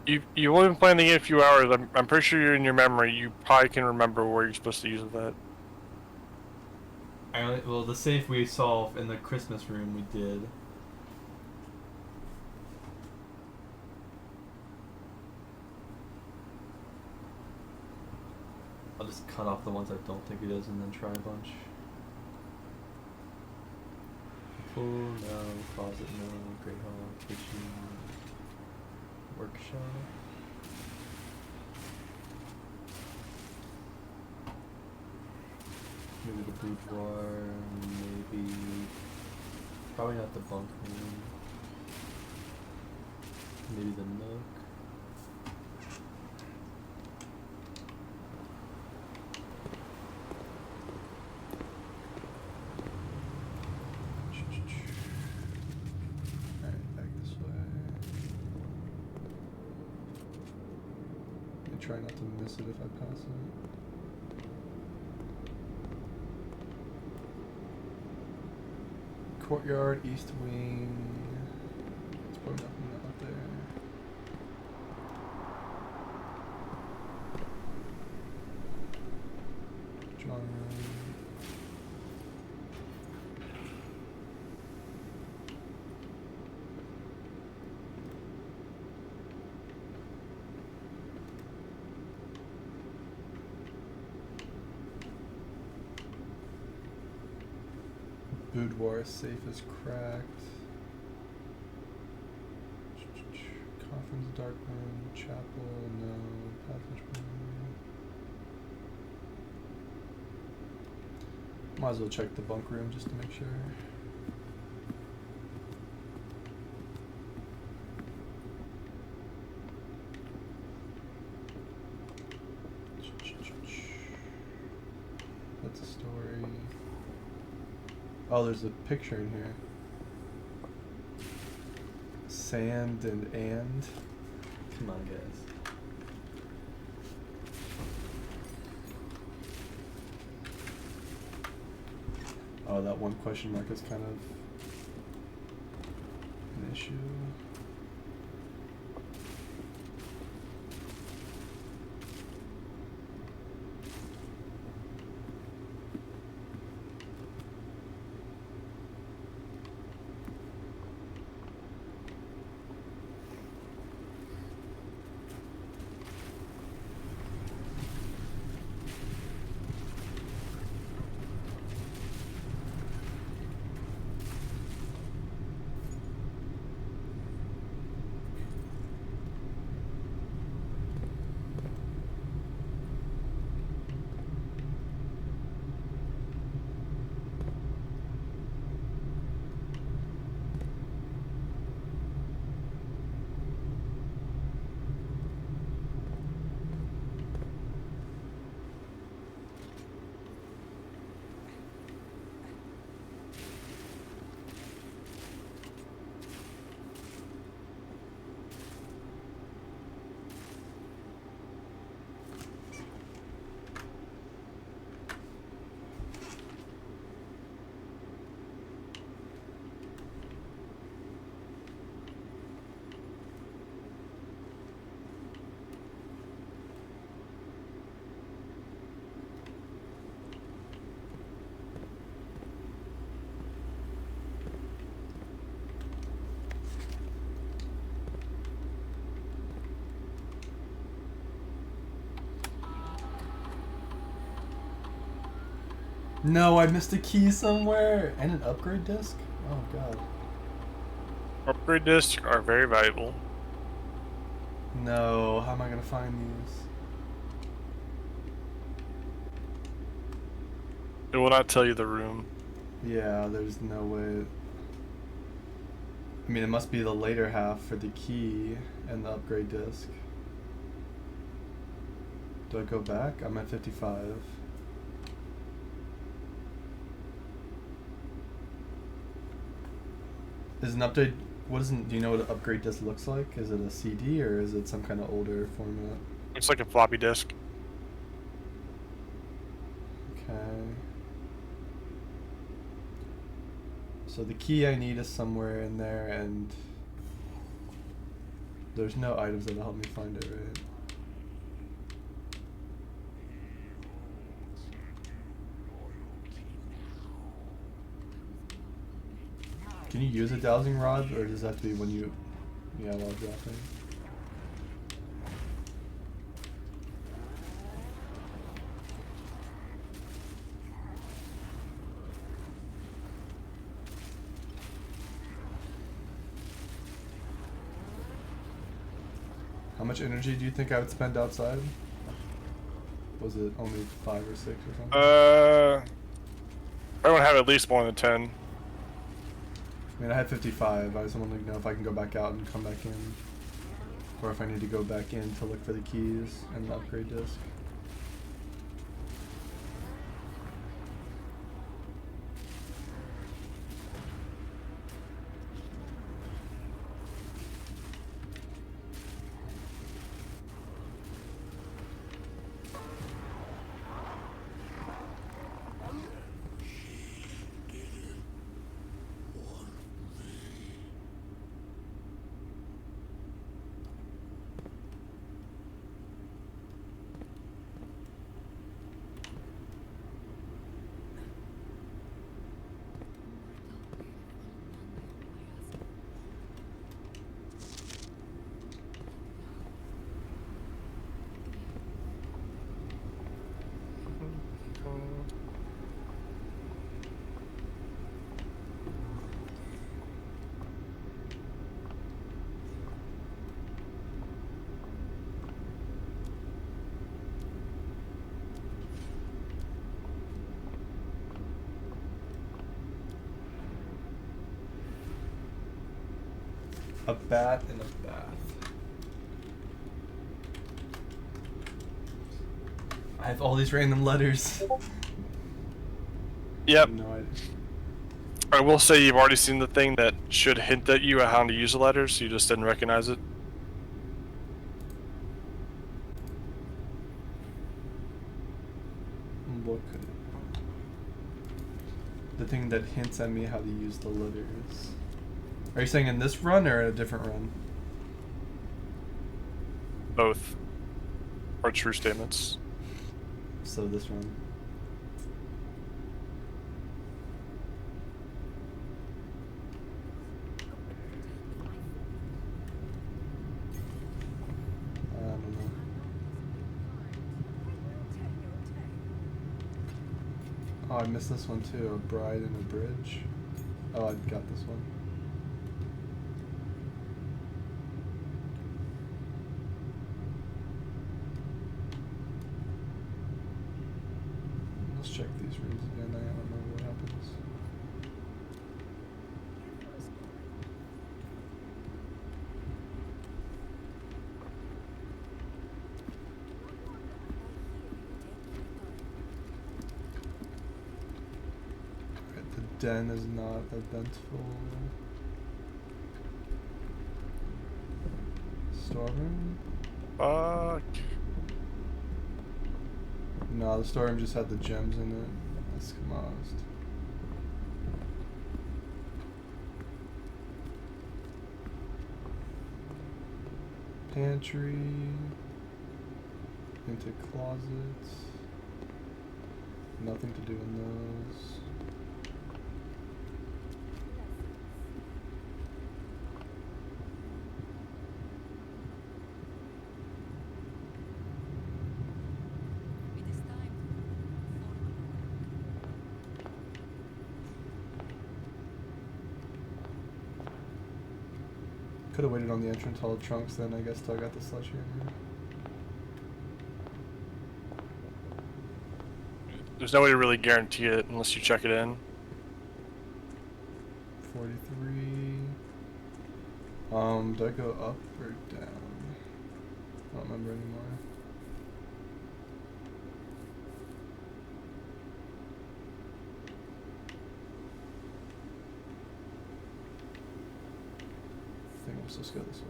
You've only been playing the game a few hours. I'm pretty sure you're in your memory. You probably can remember where you're supposed to use that. Well, the safe we solved in the Christmas room we did. I'll just cut off the ones I don't think it is and then try a bunch. Pool, no. Closet, no. Great hall, kitchen, workshop. Maybe the boudoir, maybe... Probably not the bunk room. Maybe the nook. Alright, back this way. I try not to miss it if I pass it. Courtyard, east wing. There's probably nothing out there. Drawing room. Boudoir safe is cracked. Conference dark room, chapel, no. Passage room. Might as well check the bunk room just to make sure. That's a story. Oh, there's a picture in here. Sand and. Come on, guys. Oh, that one question mark is kind of an issue. No, I missed a key somewhere and an upgrade disc. Oh god. Upgrade discs are very valuable. No, how am I gonna find these? It will not tell you the room. Yeah, there's no way. I mean, it must be the later half for the key and the upgrade disc. Do I go back? I'm at 55. Is an update What isn't? Do you know what an upgrade disc looks like? Is it a CD or is it some kind of older format? It's like a floppy disk. Okay. So the key I need is somewhere in there, and there's no items that'll help me find it, right? Can you use a dowsing rod, or does that have to be when you... Yeah, while dropping? How much energy do you think I would spend outside? Was it only 5 or 6 or something? I would have at least more than 10. I mean, I had 55. I just want to know if I can go back out and come back in. Or if I need to go back in to look for the keys and the upgrade disc. A bat and a bath. I have all these random letters. Yep. No idea. I will say you've already seen the thing that should hint at you at how to use the letters, you just didn't recognize it. What could it... The thing that hints at me how to use the letters. Are you saying in this run or a different run? Both are true statements. So this run. I don't know. Oh, I missed this one too. A bride and a bridge. Oh, I got this one. Let's check these rooms again. I don't remember what happens. Alright, the den is not eventful. Storeroom? Fuck. No, the storeroom just had the gems in it. That's Kamazed. Pantry. Into closets. Nothing to do in those. Could have waited on the entrance hall of trunks then, I guess, till I got the sledgehammer. There's no way to really guarantee it unless you check it in. 43. Do I go up or down? I don't remember anymore. let's just go this way.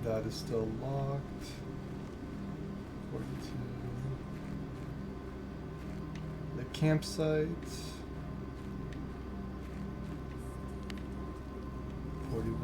That is still locked. 42. The campsite. 41.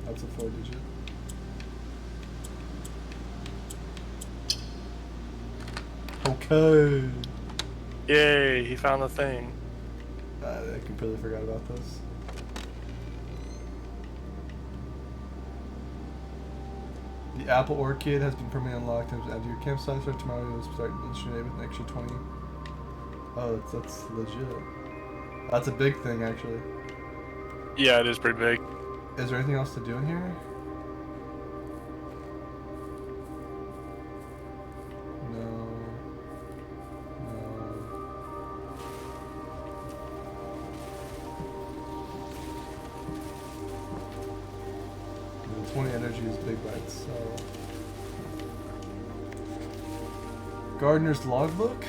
That's a 4-digit. Okay. Yay, he found the thing. I completely forgot about this. The Apple Orchid has been permanently unlocked and add to your campsite. So tomorrow you'll start each day with an extra 20. Oh, that's legit. That's a big thing, actually. Yeah, it is pretty big. Is there anything else to do in here? No. No. 20 energy is big by itself. Gardener's logbook?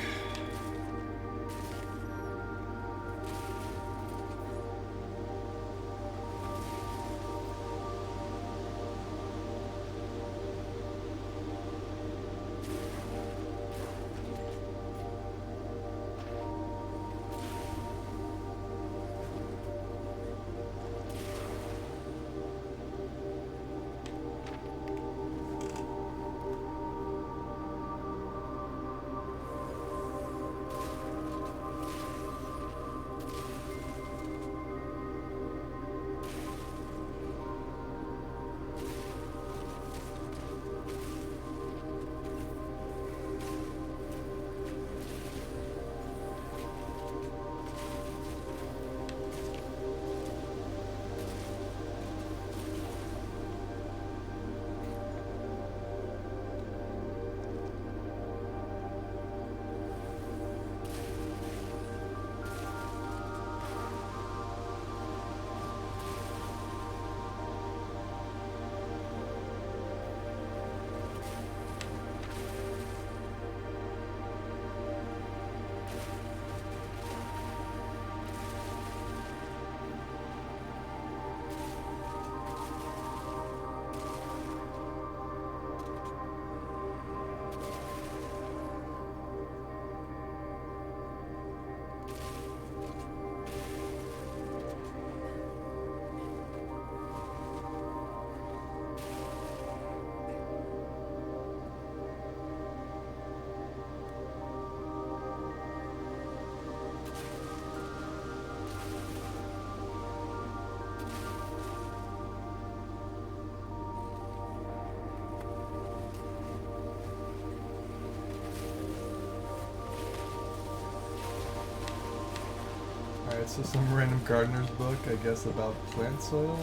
Alright, so some random gardener's book, I guess, about plant soil.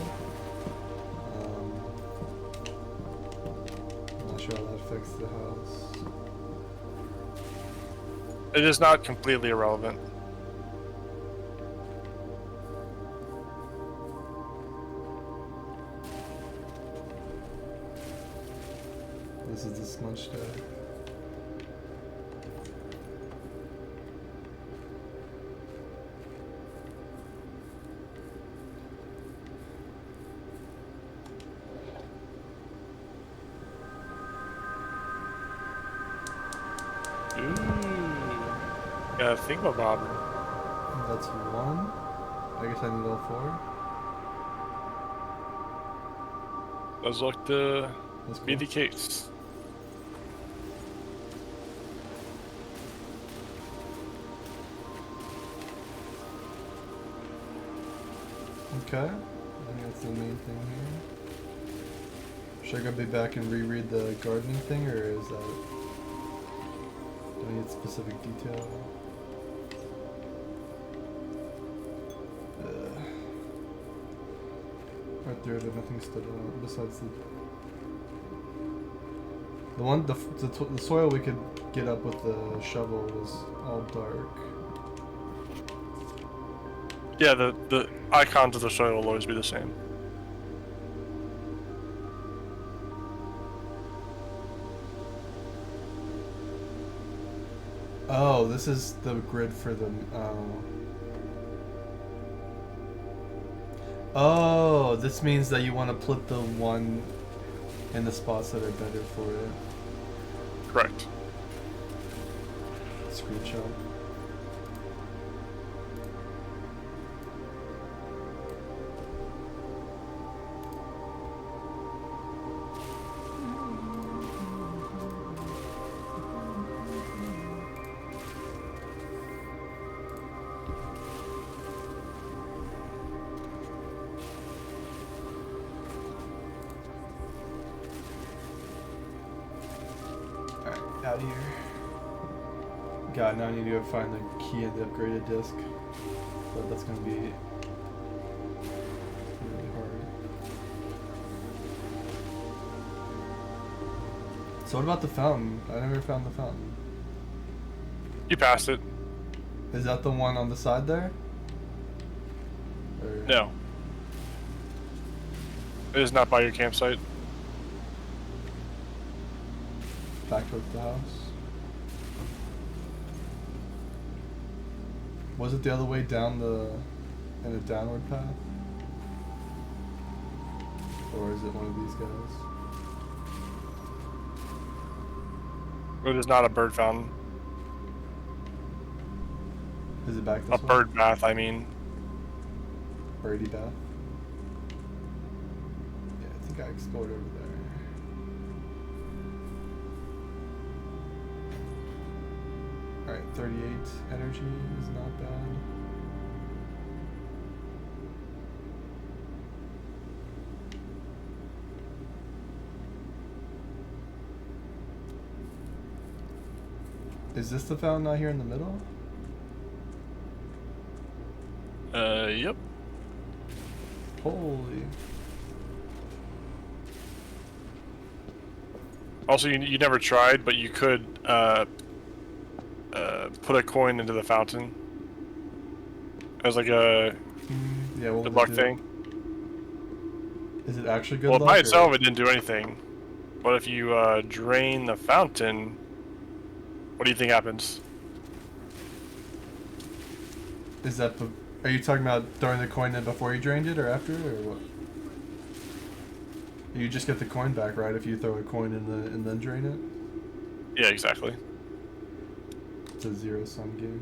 I'm not sure how that affects the house. It is not completely irrelevant. This is the smudge stack. Ooh. Yeah, thingamabobber. That's one. I guess I need all four. Does look to That's be cool. the case. Okay. I think that's the main thing here. Should I go be back and reread the gardening thing, or is that... do I need specific detail? Right there, but nothing stood out besides the soil we could get up with the shovel was all dark. Yeah, the icons of the soil will always be the same. Oh, this is the grid for the... Oh, this means that you want to put the one in the spots that are better for it. Correct. Screenshot. Out of here. God, now I need to go find the key in the upgraded disc. But that's gonna be really hard. So what about the fountain? I never found the fountain. You passed it. Is that the one on the side there? Or... No. It is not by your campsite. Back towards the house. Was it the other way down in a downward path? Or is it one of these guys? It is not a bird fountain. Is it back this A way? bird bath, I mean. Birdie bath? Yeah, I think I explored over there. Alright, 38 energy is not bad. Is this the fountain out here in the middle? Yep. Holy. Also, you never tried, but you could, put a coin into the fountain as like a Yeah, what good would luck it do? thing. Is it actually good Well, luck? by or- itself, it didn't do anything. But if you drain the fountain, what do you think happens? Is that the... Are you talking about throwing the coin in before you drained it or after it, or what? You just get the coin back, right, if you throw a coin in and then drain it? Yeah, exactly. It's a zero-sum game.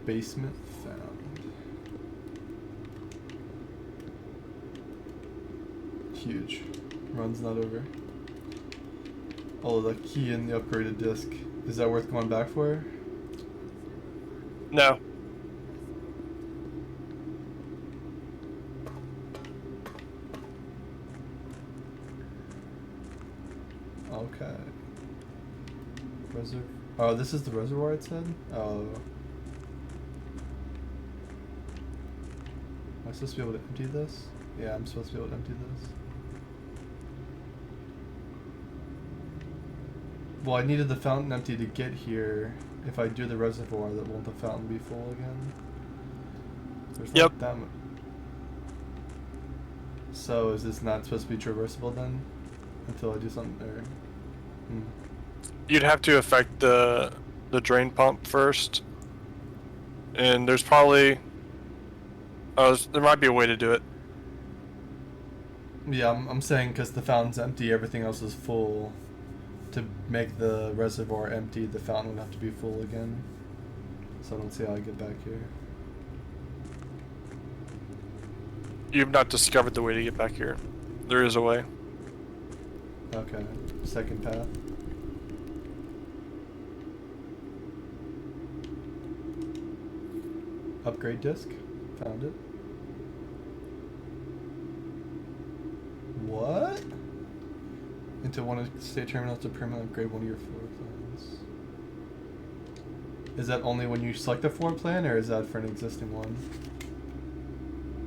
Basement found. Huge. Run's not over. Oh, the key in the upgraded disc. Is that worth going back for? No. Okay. Oh, this is the reservoir it said? Oh. Am I supposed to be able to empty this? Yeah, I'm supposed to be able to empty this. Well, I needed the fountain empty to get here. If I do the reservoir, that won't the fountain be full again? There's Yep. not that much. So is this not supposed to be traversable then? Until I do something there. You'd have to affect the drain pump first, and there's probably there might be a way to do it. Yeah, I'm saying because the fountain's empty, everything else is full. To make the reservoir empty, the fountain would have to be full again. So I don't see how I get back here. You've not discovered the way to get back here. There is a way. Okay, second path. Upgrade disc. Found it. What? Into one of state terminals to permanently upgrade one of your floor plans. Is that only when you select a floor plan, or is that for an existing one?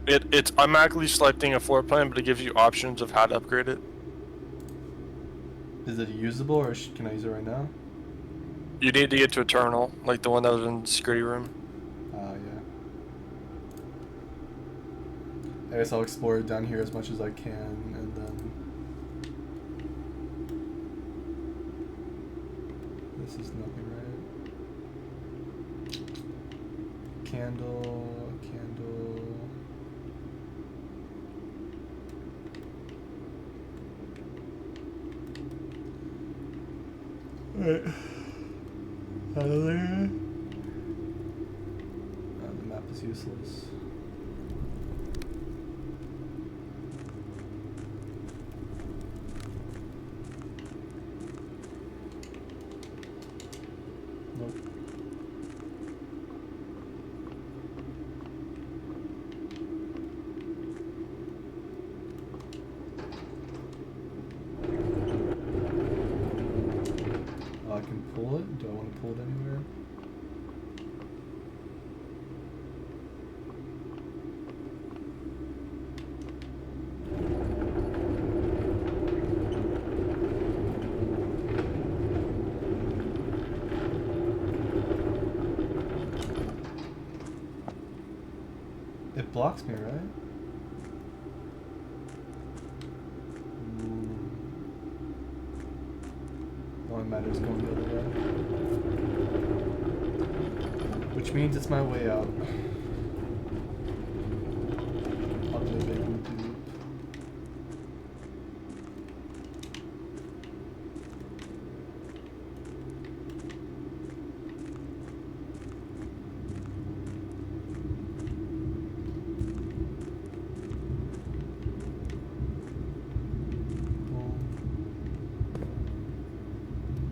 It's automatically selecting a floor plan, but it gives you options of how to upgrade it. Is it usable, or can I use it right now? You need to get to a terminal, like the one that was in the security room. Yeah. I guess I'll explore it down here as much as I can, and then... This is nothing, right? Candle, candle... Alright. Out of there. The map is useless. Nope. I can pull it. Do I want to pull it anywhere? It blocks me, right? Only matters going the other way. Which means it's my way out. I'll do a big loop.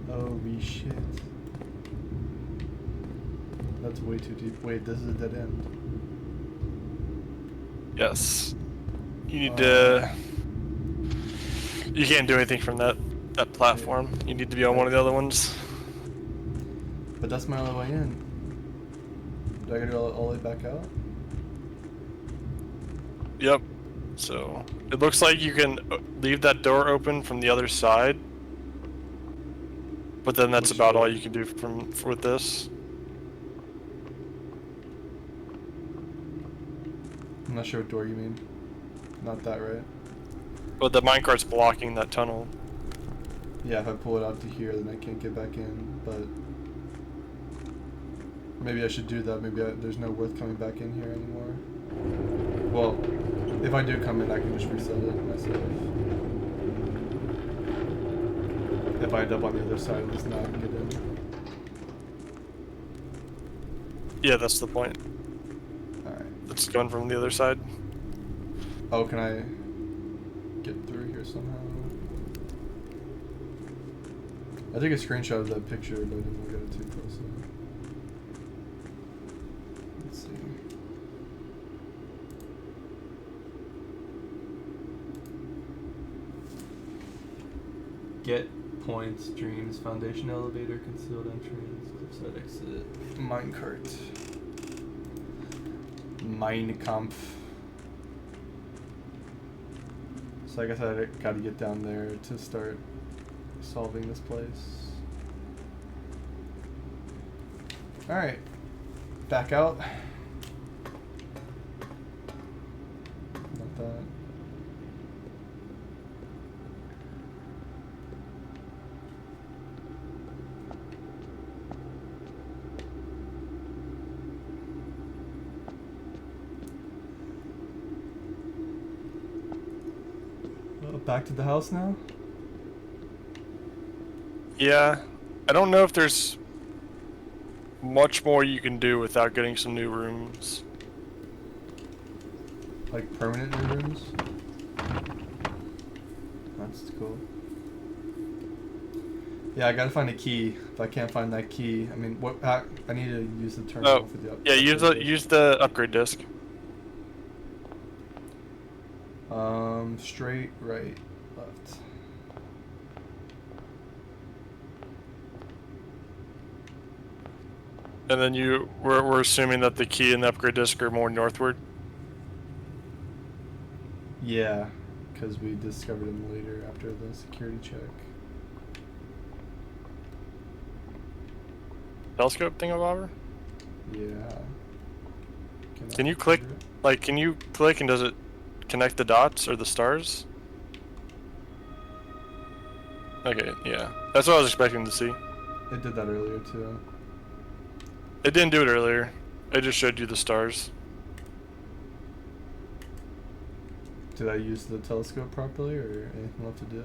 Holy shit. That's way too deep. Wait, this is a dead end. Yes. You need to. You can't do anything from that platform. You need to be on one of the other ones. But that's my only way in. Do I gotta go all the way back out? Yep. So it looks like you can leave that door open from the other side, but then that's Which about door? all you can do with this. I'm not sure what door you mean. Not that, right? But the minecart's blocking that tunnel. Yeah, if I pull it out to here, then I can't get back in, but... Maybe I should do that. Maybe there's no worth coming back in here anymore. Well, if I do come in, I can just reset it myself. If I end up on the other side, at least now I can get in. Yeah, that's the point. Alright. It's going from the other side. Oh, can I get through here somehow? I took a screenshot of that picture, but I didn't look at it too closely. Let's see. Get points, dreams, foundation elevator, concealed entrance, cliffside exit, minecart, Mein Kampf. So I guess I gotta get down there to start solving this place. Alright. Back out. Not that. Back to the house now? Yeah, I don't know if there's much more you can do without getting some new rooms. Like permanent new rooms? That's cool. Yeah, I gotta find a key. If I can't find that key, I mean, what? I need to use the terminal for the. Yeah, use the upgrade disc. Straight, right, left. And then we're assuming that the key and the upgrade disc are more northward. Yeah, because we discovered them later after the security check. Telescope thingamabob? Yeah. Can you click? Like, can you click and does it connect the dots or the stars? Okay, yeah. That's what I was expecting to see. It did that earlier too. It didn't do it earlier. It just showed you the stars. Did I use the telescope properly or anything left to do?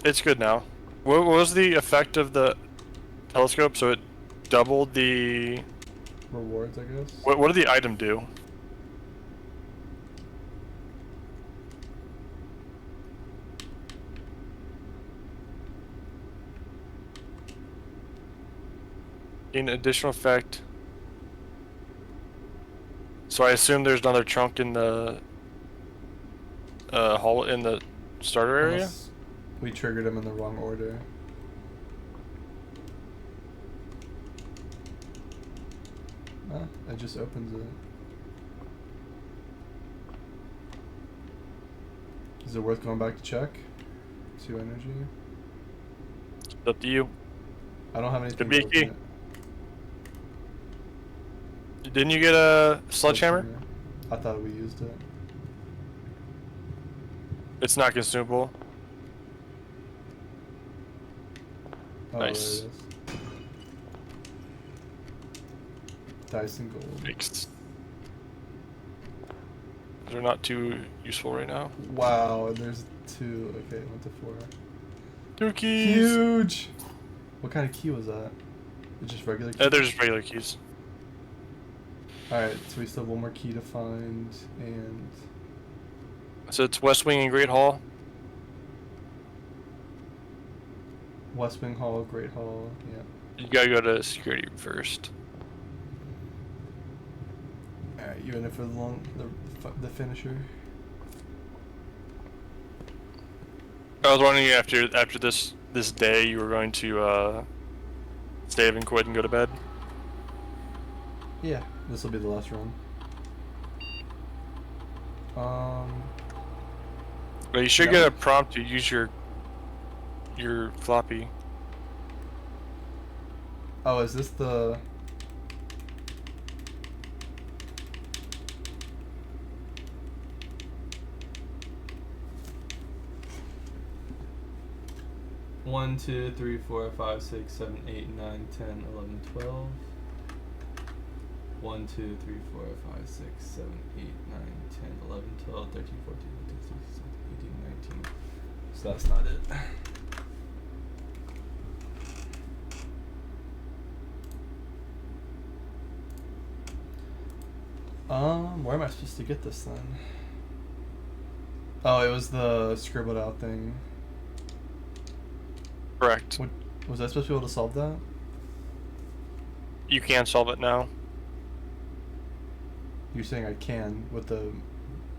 It's good now. What was the effect of the telescope? So it doubled the Rewards, I guess? What did the item do? Gain additional effect. So I assume there's another trunk in the hall in the starter area. Unless we triggered them in the wrong order. Ah, it just opens it. Is it worth going back to check? 2 energy. It's up to you. I don't have anything. Could be a to key. open it. Didn't you get a sledgehammer? I thought we used it. It's not consumable. Oh, Nice. there it is. Dyson gold. Fixed. They're not too useful right now. Wow, and there's 2. Okay, it went to 4. 2 keys. Huge! What kind of key was that? It's just regular key? They're just regular keys. Alright, so we still have 1 more key to find, and... So it's West Wing and Great Hall. West Wing Hall, Great Hall, yeah. You gotta go to security first. Alright, you in it for the finisher? I was wondering after this day you were going to save and quit and go to bed. Yeah, this will be the last run. But you should Yeah. get a prompt to use your floppy. Oh, is this the... One, 2, 3, 4, 5, 6, 7, 8, 9, 10, 11, 12. 1, 2, 3, 4, 5, 6, 7, 8, 9, 10, 11, 12, 13, 14, 15, 16, 17, 18, 19. So that's not it. Where am I supposed to get this then? Oh, it was the scribbled out thing. Correct. What, was I supposed to be able to solve that? You can solve it now. You're saying I can with the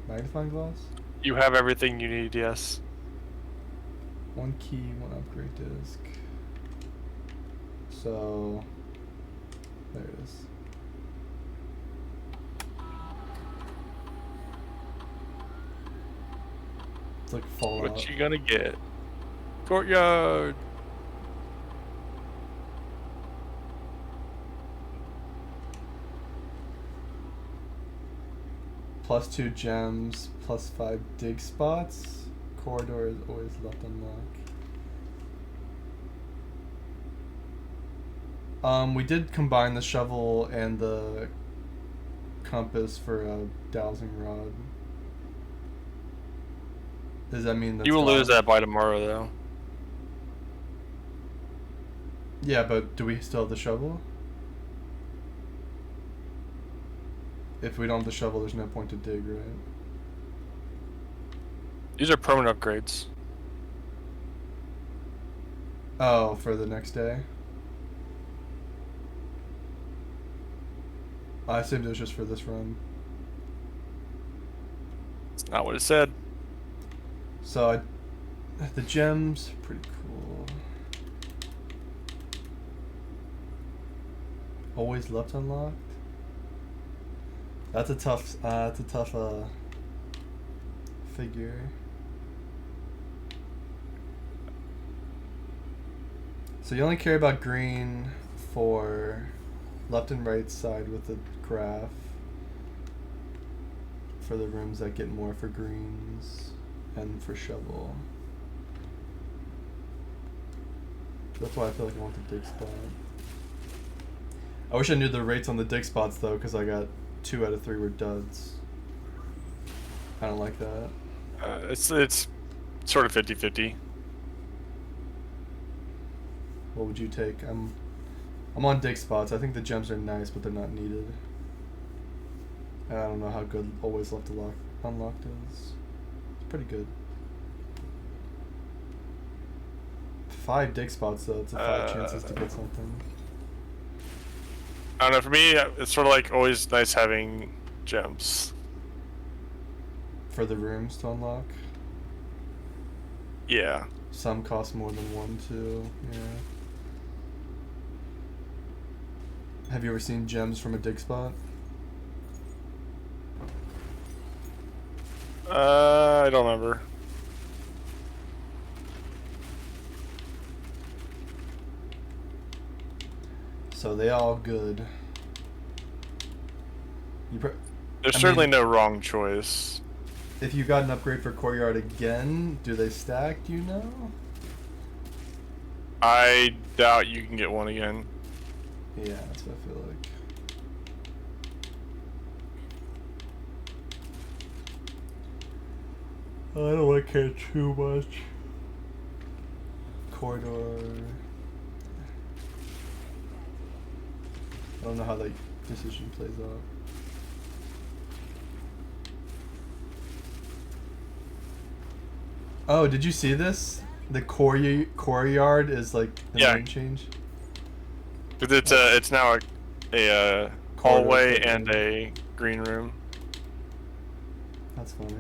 magnifying glass? You have everything you need, yes. 1 key, 1 upgrade disc. So there it is. It's like Fallout. What you gonna get? Courtyard. +2 gems, +5 dig spots. Corridor is always left unlocked. We did combine the shovel and the compass for a dowsing rod. Does that mean that You will lose that by tomorrow, though. Yeah, but do we still have the shovel? If we don't have the shovel, there's no point to dig, right? These are permanent upgrades. Oh, for the next day? I assumed it was just for this run. It's not what it said. So the gems, pretty cool. Always left unlocked. That's a tough. Figure. So you only care about green for left and right side with the graph. For the rooms that get more for greens and for shovel. That's why I feel like I want the dig spot. I wish I knew the rates on the dig spots though, because I got 2 out of 3 were duds. I don't like that. It's sort of 50-50. What would you take? I'm on dig spots. I think the gems are nice, but they're not needed. I don't know how good always left unlocked is. It's pretty good. 5 dig spots though. It's a 5 chances to get something. I don't know. For me, it's sort of like always nice having gems. For the rooms to unlock. Yeah. Some cost more than 1 too. Yeah. Have you ever seen gems from a dig spot? I don't remember. So they all good. There's I certainly mean- no wrong choice. If you got an upgrade for Courtyard again, do they stack, do you know? I doubt you can get one again. Yeah, that's what I feel like. I don't like it too much. Corridor. I don't know how that decision plays out. Oh, did you see this? The courtyard is like the Yeah. name change. Because it's now a hallway and a green room. That's funny.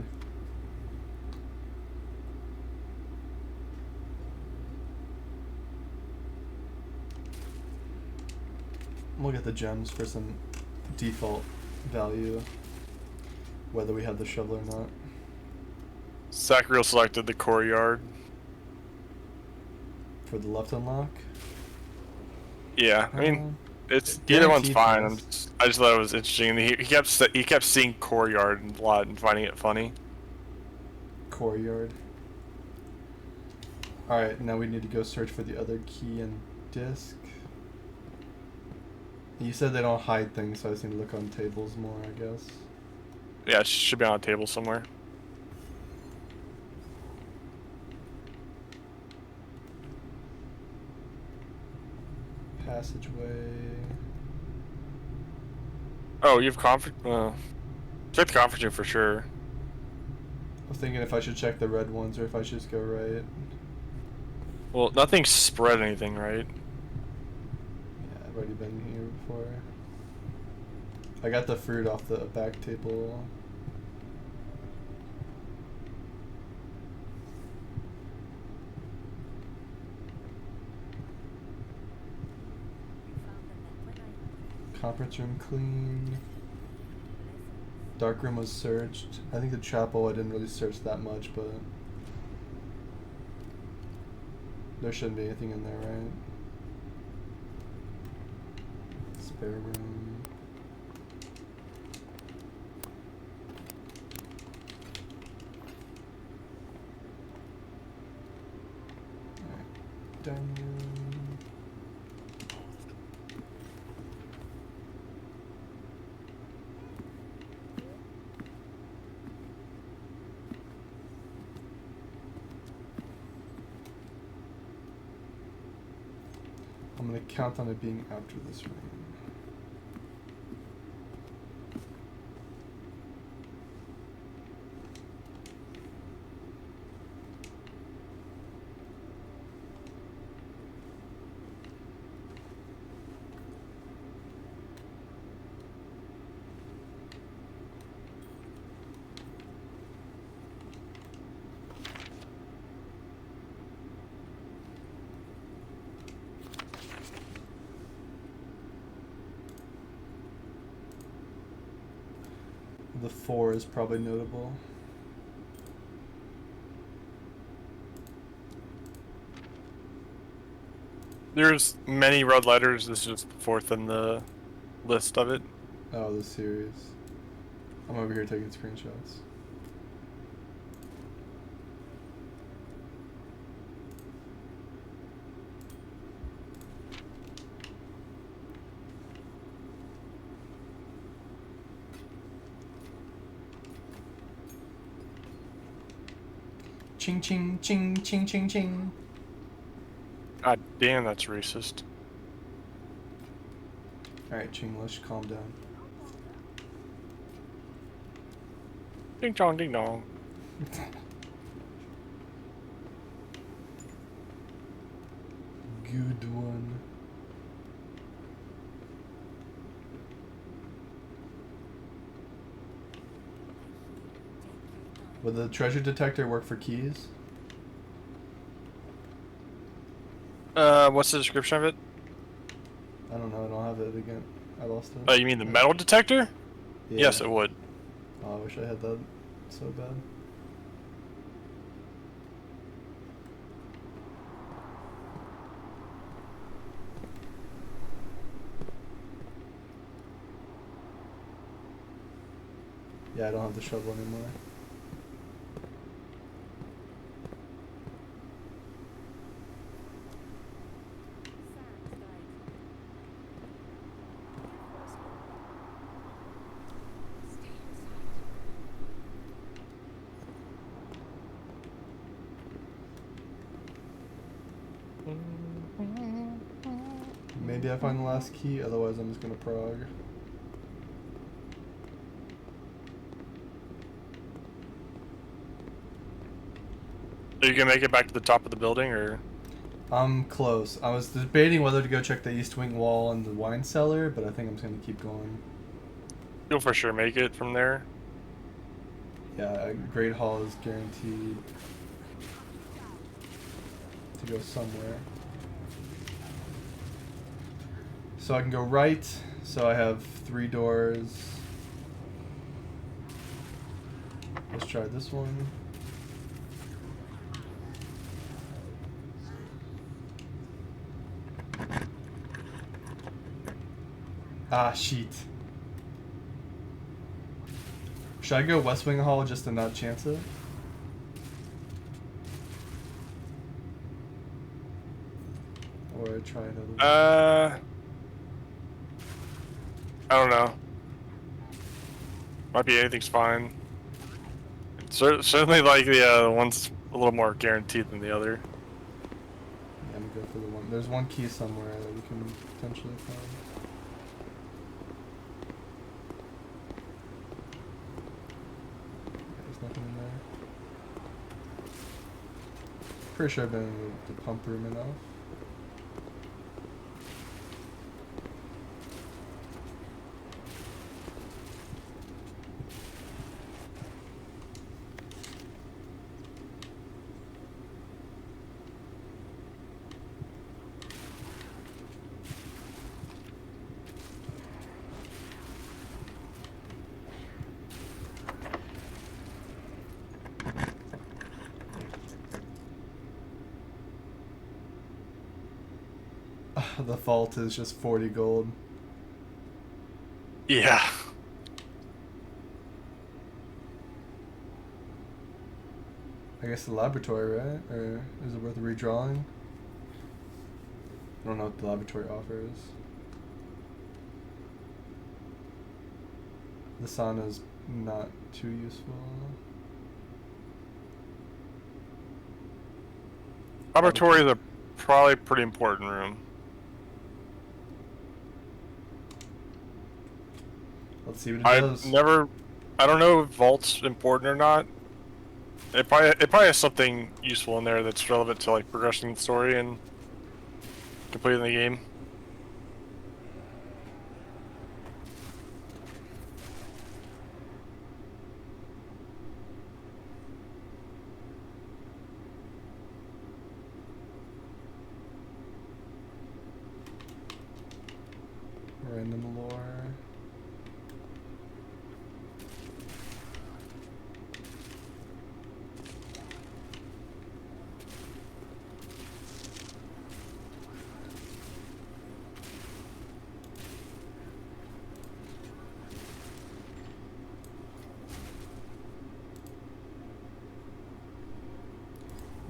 We'll get the gems for some default value, whether we have the shovel or not. Sacriel selected the courtyard. For the left unlock. Yeah, I mean, it's guaranteed either one's fine. things. I just thought it was interesting. He kept seeing courtyard a lot and finding it funny. Courtyard. Alright, now we need to go search for the other key and disc. You said they don't hide things, so I just need to look on tables more, I guess. Yeah, it should be on a table somewhere. Passageway. Oh, you have conference. Check the conference room for sure. I'm thinking if I should check the red ones or if I should just go right. Well, nothing spread anything, right? Yeah, I've already been here before. I got the fruit off the back table. Conference room clean. Dark room was searched. I think the chapel I didn't really search that much, but there shouldn't be anything in there, right? Spare room. Alright. Dining room. I'm gonna count on it being after this room. The 4 is probably notable. There's many red letters. This is just the 4th in the list of it. Oh, the series. I'm over here taking screenshots. Ching ching ching ching ching ching. God damn, that's racist. Alright, Chinglish, calm down. Ding dong, ding dong. Good one. Would the treasure detector work for keys? What's the description of it? I don't know, I don't have it again. I lost it. You mean the metal detector? Yeah. Yes, it would. Oh, I wish I had that so bad. Yeah, I don't have the shovel anymore. Maybe I find the last key, otherwise I'm just gonna prog. Are you gonna make it back to the top of the building, or? I'm close. I was debating whether to go check the east wing wall and the wine cellar, but I think I'm just gonna keep going. You'll for sure make it from there. Yeah, Great Hall is guaranteed to go somewhere. So I can go right, so I have 3 doors. Let's try this one. Ah, shit. Should I go West Wing Hall just to not chance it? Or try another one? I don't know. Might be anything's fine. Certainly like the one's a little more guaranteed than the other. Yeah, I'm gonna go for the one. There's one key somewhere that we can potentially find. There's nothing in there. Pretty sure I've been in the pump room enough. The vault is just 40 gold. Yeah. I guess the laboratory, right? Or is it worth redrawing? I don't know what the laboratory offers. The sauna's not too useful. Laboratory is a probably pretty important room. Let's see what it does. I don't know if vault's important or not. It probably has something useful in there that's relevant to like progressing the story and completing the game. Random lore.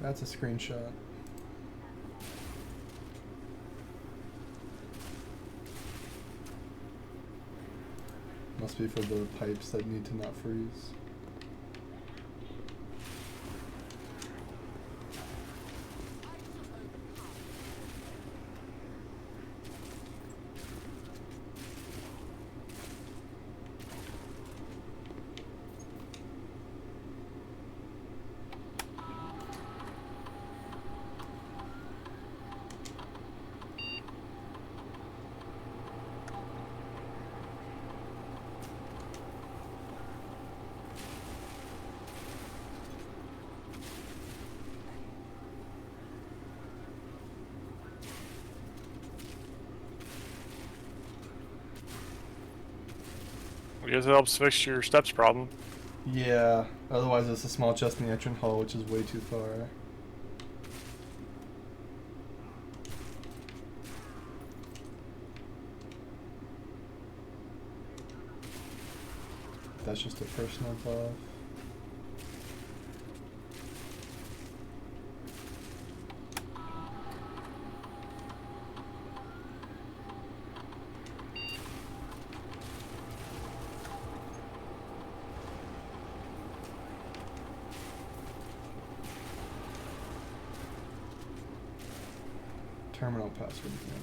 That's a screenshot. Must be for the pipes that need to not freeze. I guess it helps fix your steps problem. Yeah, otherwise it's a small chest in the entrance hall, which is way too far. That's just a personal buff. Terminal password again.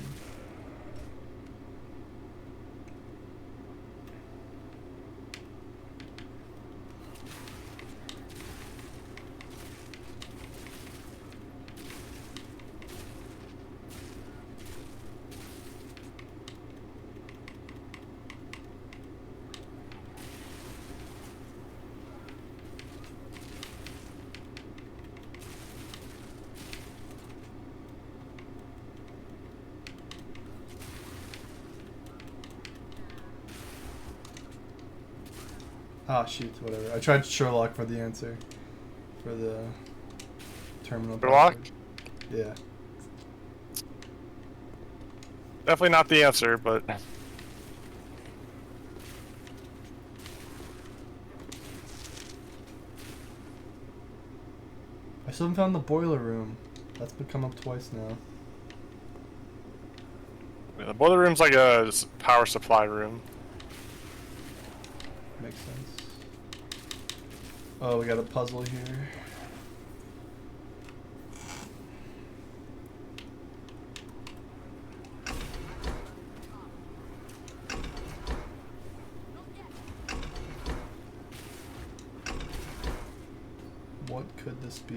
Ah, shoot, whatever. I tried Sherlock for the answer. For the terminal Sherlock? password. Yeah. Definitely not the answer, but I still haven't found the boiler room. That's been come up twice now. yeah, the boiler room's like a power supply room. Makes sense. Oh, we got a puzzle here. What could this be?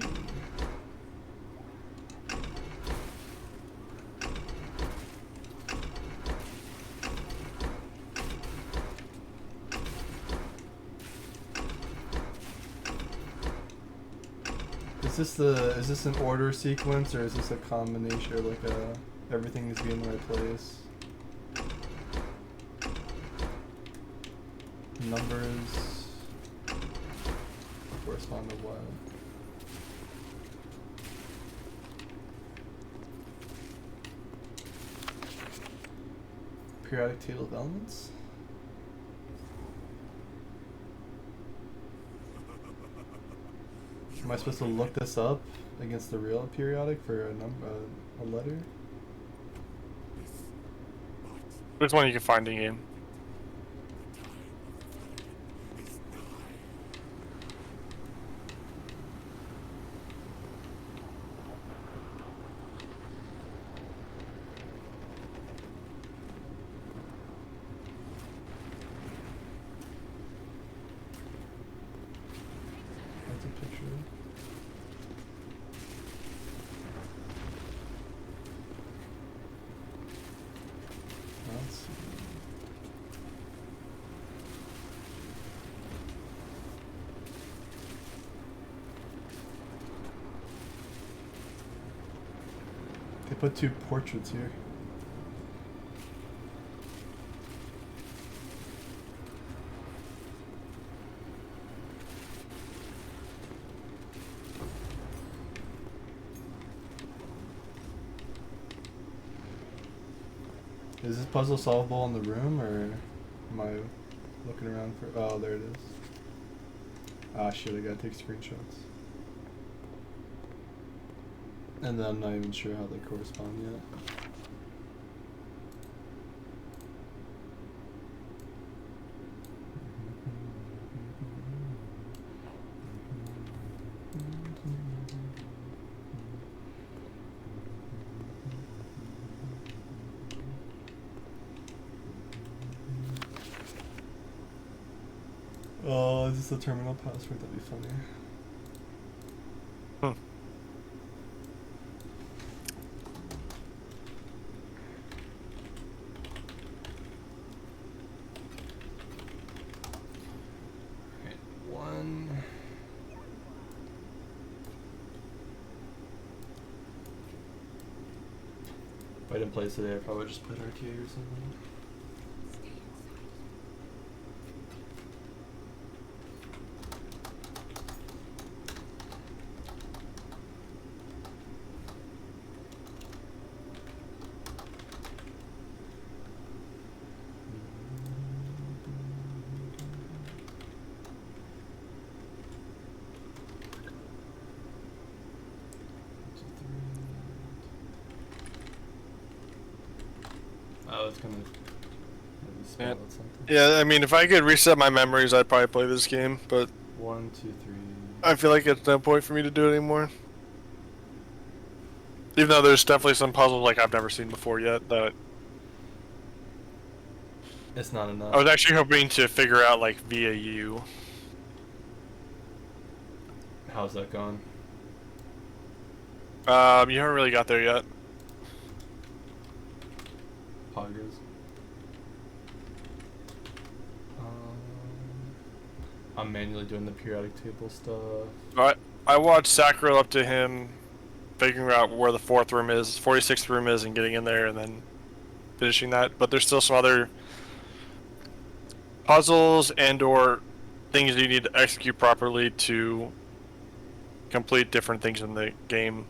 Is this an order sequence, or is this a combination, or like everything is being in the right place? Numbers correspond to what? Periodic table of elements? Am I supposed to look this up against the real periodic for a letter? There's one you can find in game. That's a picture. Let's see. They put two portraits here. Is this puzzle solvable in the room, or am I looking around for... Oh, there it is. Ah, shit, I gotta take screenshots. And then I'm not even sure how they correspond yet. Oh, is this the terminal password? That'd be funny. Hmm. Alright, 1. If I didn't play today, I probably just played arcade or something. Oh, it's gonna maybe spell out something. Yeah, I mean, if I could reset my memories, I'd probably play this game, but 1, 2, 3. I feel like it's no point for me to do it anymore. Even though there's definitely some puzzles like I've never seen before yet that It's not enough. I was actually hoping to figure out like via you. How's that going? You haven't really got there yet. Poggers. I'm manually doing the periodic table stuff. I watched Sakura up to him figuring out where the 4th room is, 46th room is, and getting in there and then finishing that. But there's still some other puzzles and or things you need to execute properly to complete different things in the game.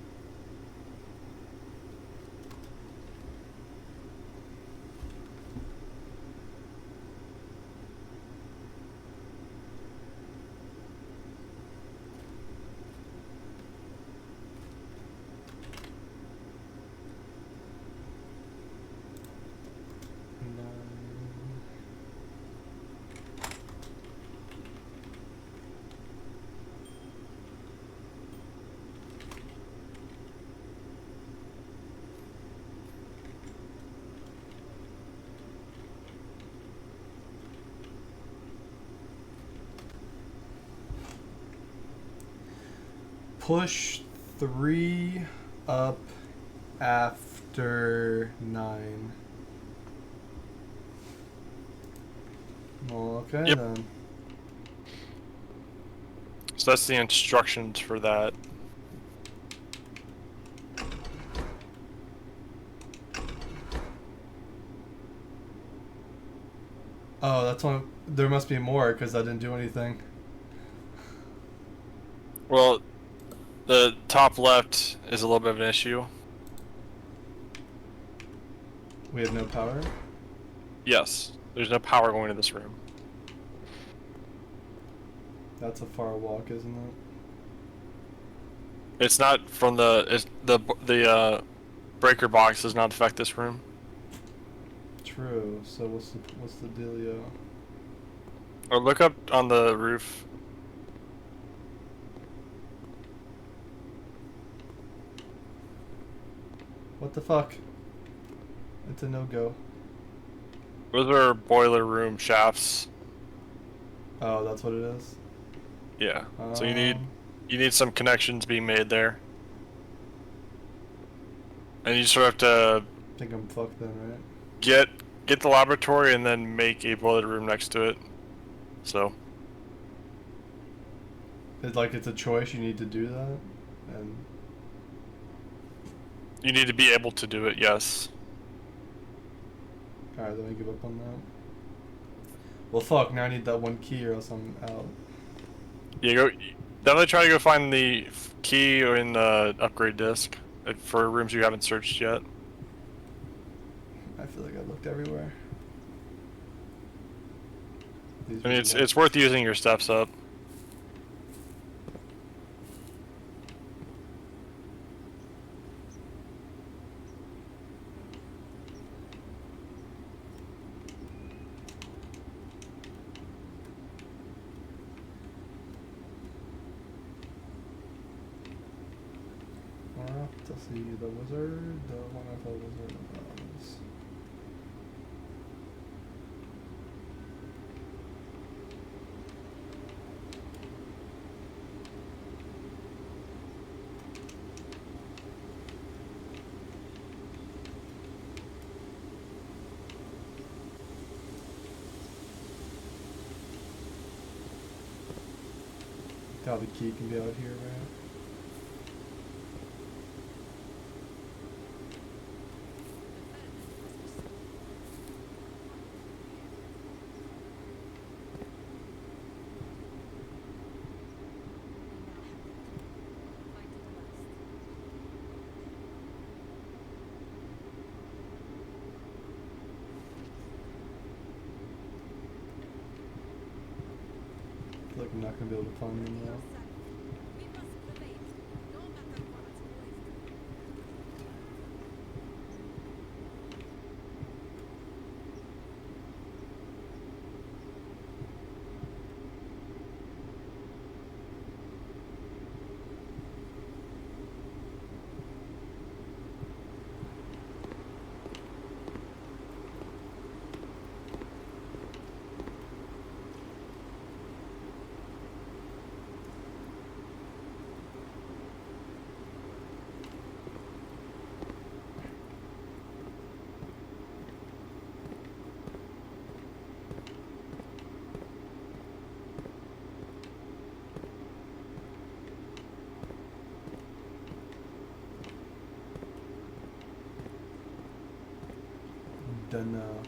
Push 3 up after 9. Okay, Yep. then. So that's the instructions for that. Oh, that's one. There must be more because I didn't do anything. Well, the top left is a little bit of an issue. We have no power. Yes, there's no power going to this room. That's a far walk, isn't it? It's not from the breaker box does not affect this room. True. So what's the dealio? Or look up on the roof. What the fuck? It's a no-go. Those are boiler room shafts. Oh, that's what it is? Yeah. So you need some connections being made there. And you sort of have to I think I'm fucked then, right? get the laboratory and then make a boiler room next to it. So It's like it's a choice, you need to do that? And you need to be able to do it, yes. alright, then I give up on that. Well fuck, now I need that one key or else I'm out. Yeah, definitely try to go find the key in the upgrade disk for rooms you haven't searched yet. I feel like I looked everywhere. I mean, it's worth using your steps up. See the wizard, the one of the wizard of Oz. How the key can be out here, right? I feel like I'm not gonna be able to find them now. Done now.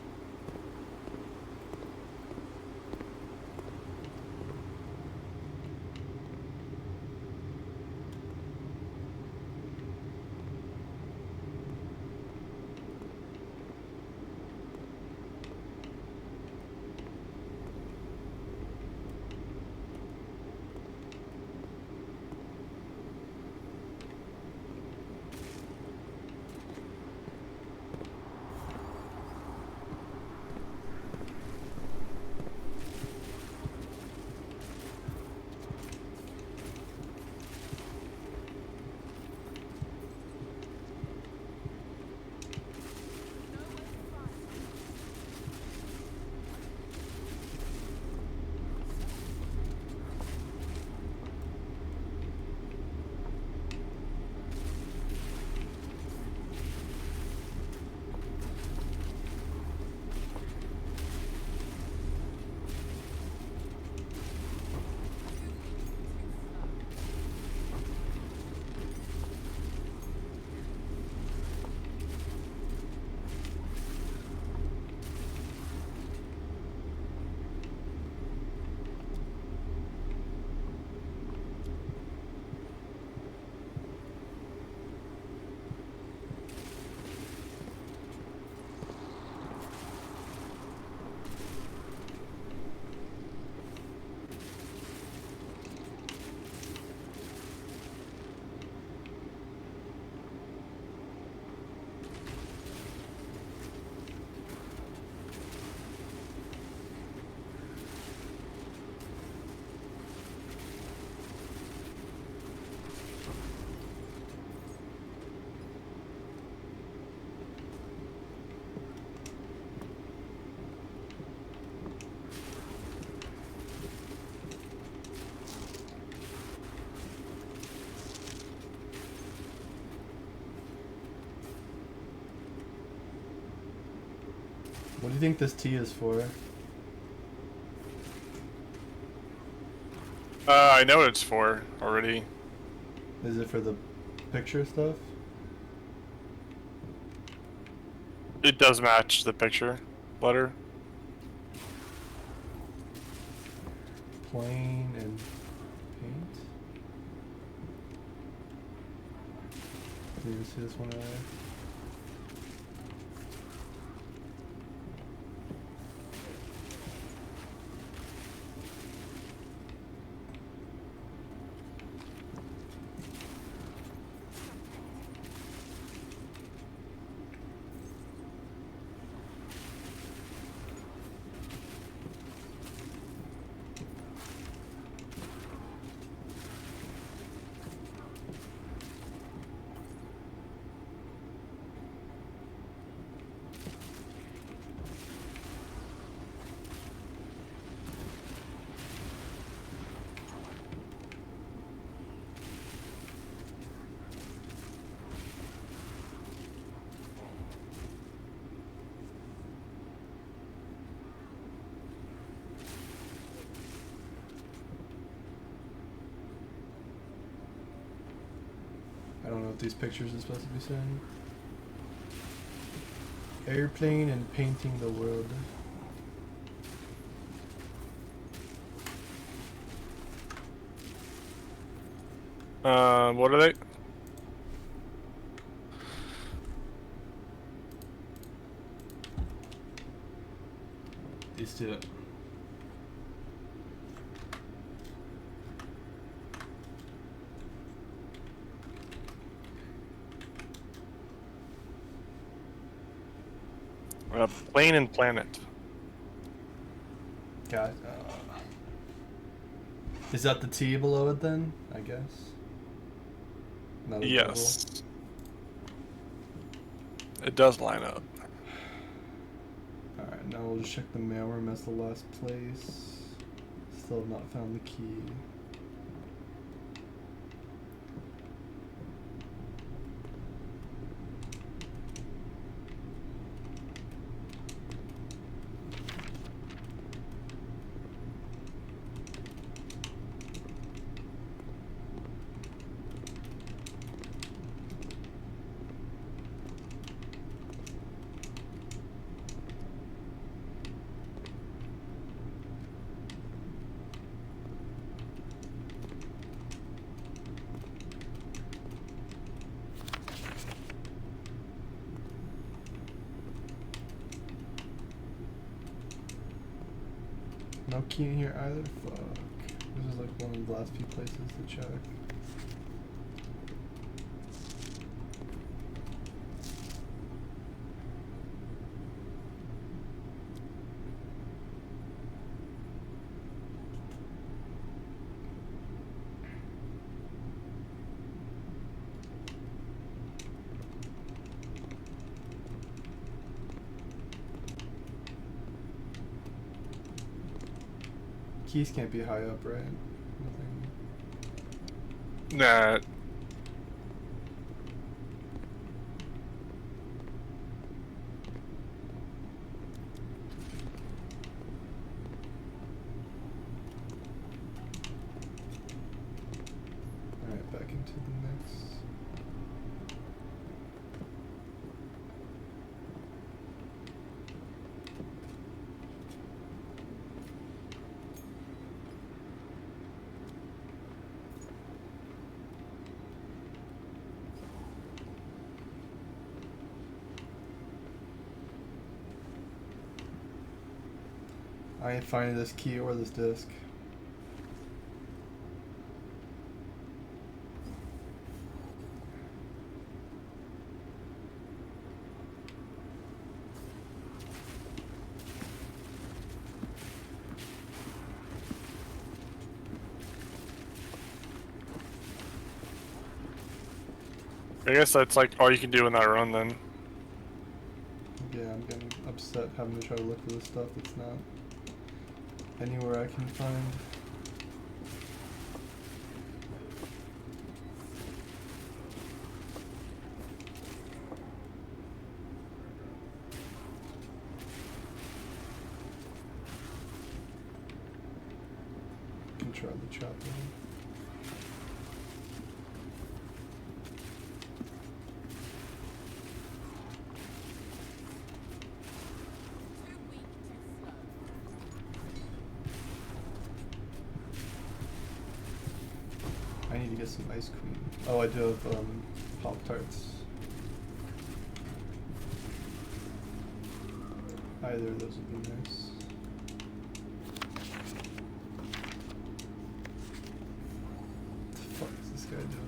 What do you think this T is for? I know what it's for already. Is it for the picture stuff? It does match the picture letter. Plain and paint? Can you see this one right? what these pictures are supposed to be saying. Airplane and painting the world. What are they? These two. Plane and planet. Got. Is that the T below it then? I guess. Not a Yes. It does line up. Alright, now we'll just check the mailroom as the last place. Still have not found the key. No key in here either? Fuck. This is like one of the last few places to check. Keys can't be high up, right? Nothing. Nah. Alright, back into the mix. I ain't finding this key or this disc. I guess that's like all you can do in that run then. Yeah, I'm getting upset having to try to look for this stuff that's not anywhere I can find. Can try the chopper. I need to get some ice cream. Oh, I do have Pop-Tarts. Either of those would be nice. What the fuck is this guy doing?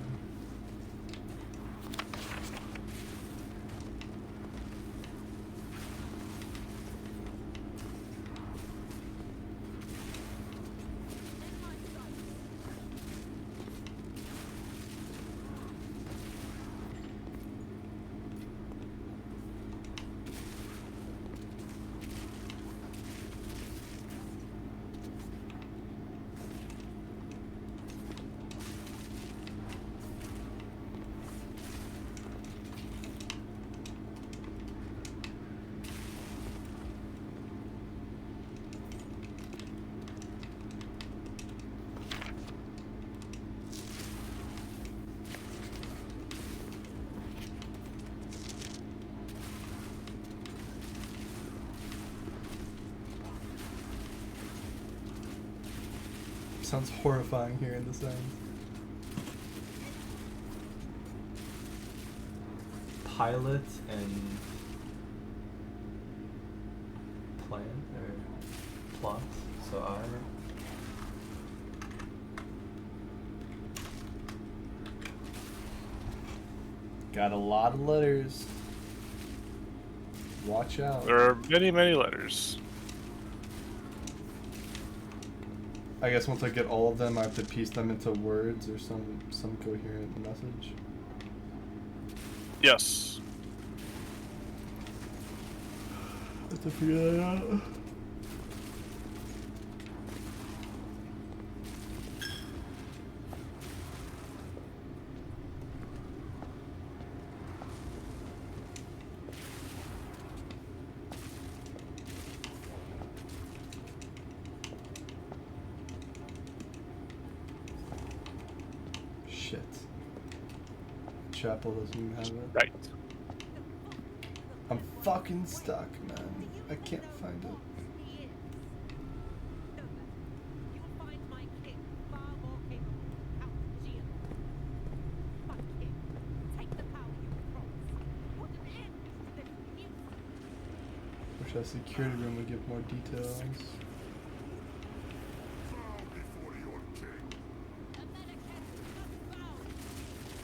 sounds horrifying hearing the sounds. Pilot and plan or plot. So I. Got a lot of letters. Watch out. There are many, many letters. I guess once I get all of them, I have to piece them into words or some coherent message. Yes. I have to figure that out. Shit. Chapel doesn't even have it. Right. I'm fucking stuck, man. I can't find it. Wish our security room would give more details.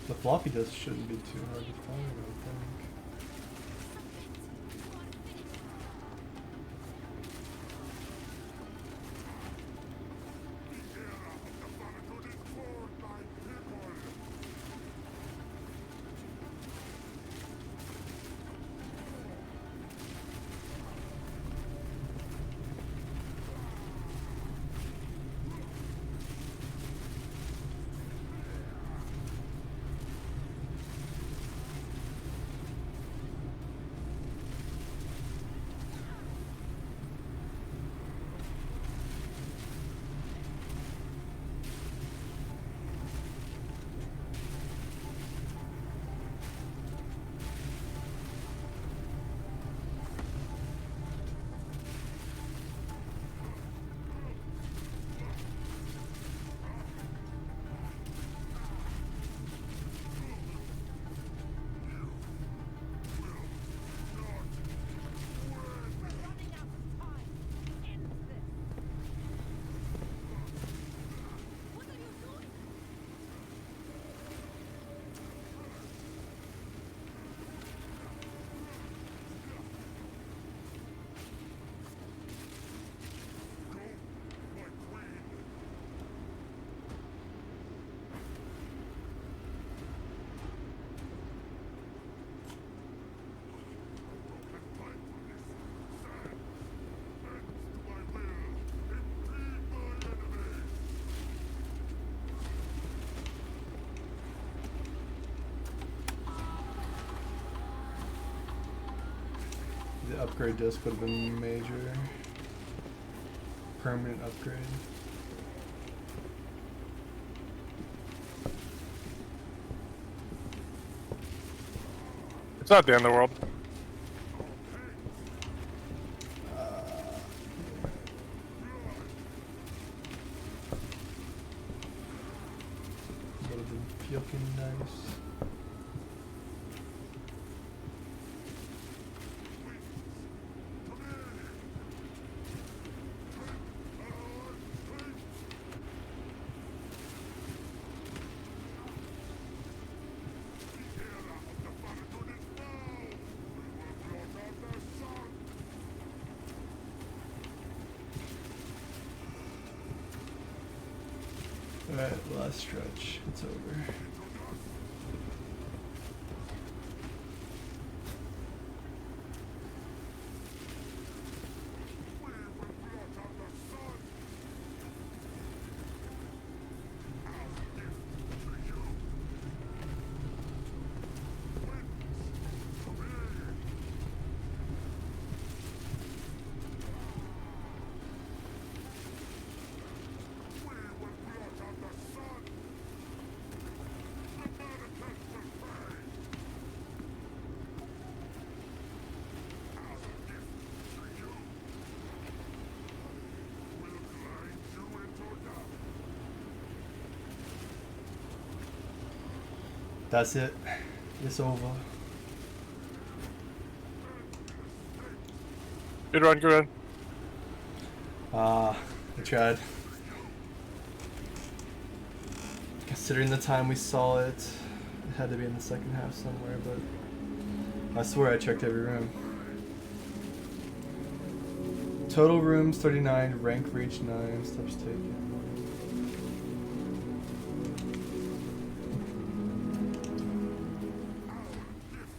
The floppy disk shouldn't be too hard to find, I think. The upgrade disc would have been major. Permanent upgrade. It's not the end of the world. Would have been fucking nice. Alright, last stretch. It's over. That's it. It's over. Good run, good run. I tried. Considering the time we saw it, it had to be in the second half somewhere, but I swear I checked every room. Total rooms 39, rank reach 9, steps taken.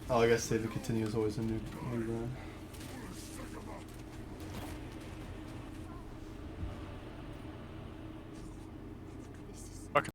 Oh, I guess save and continue is always a new run.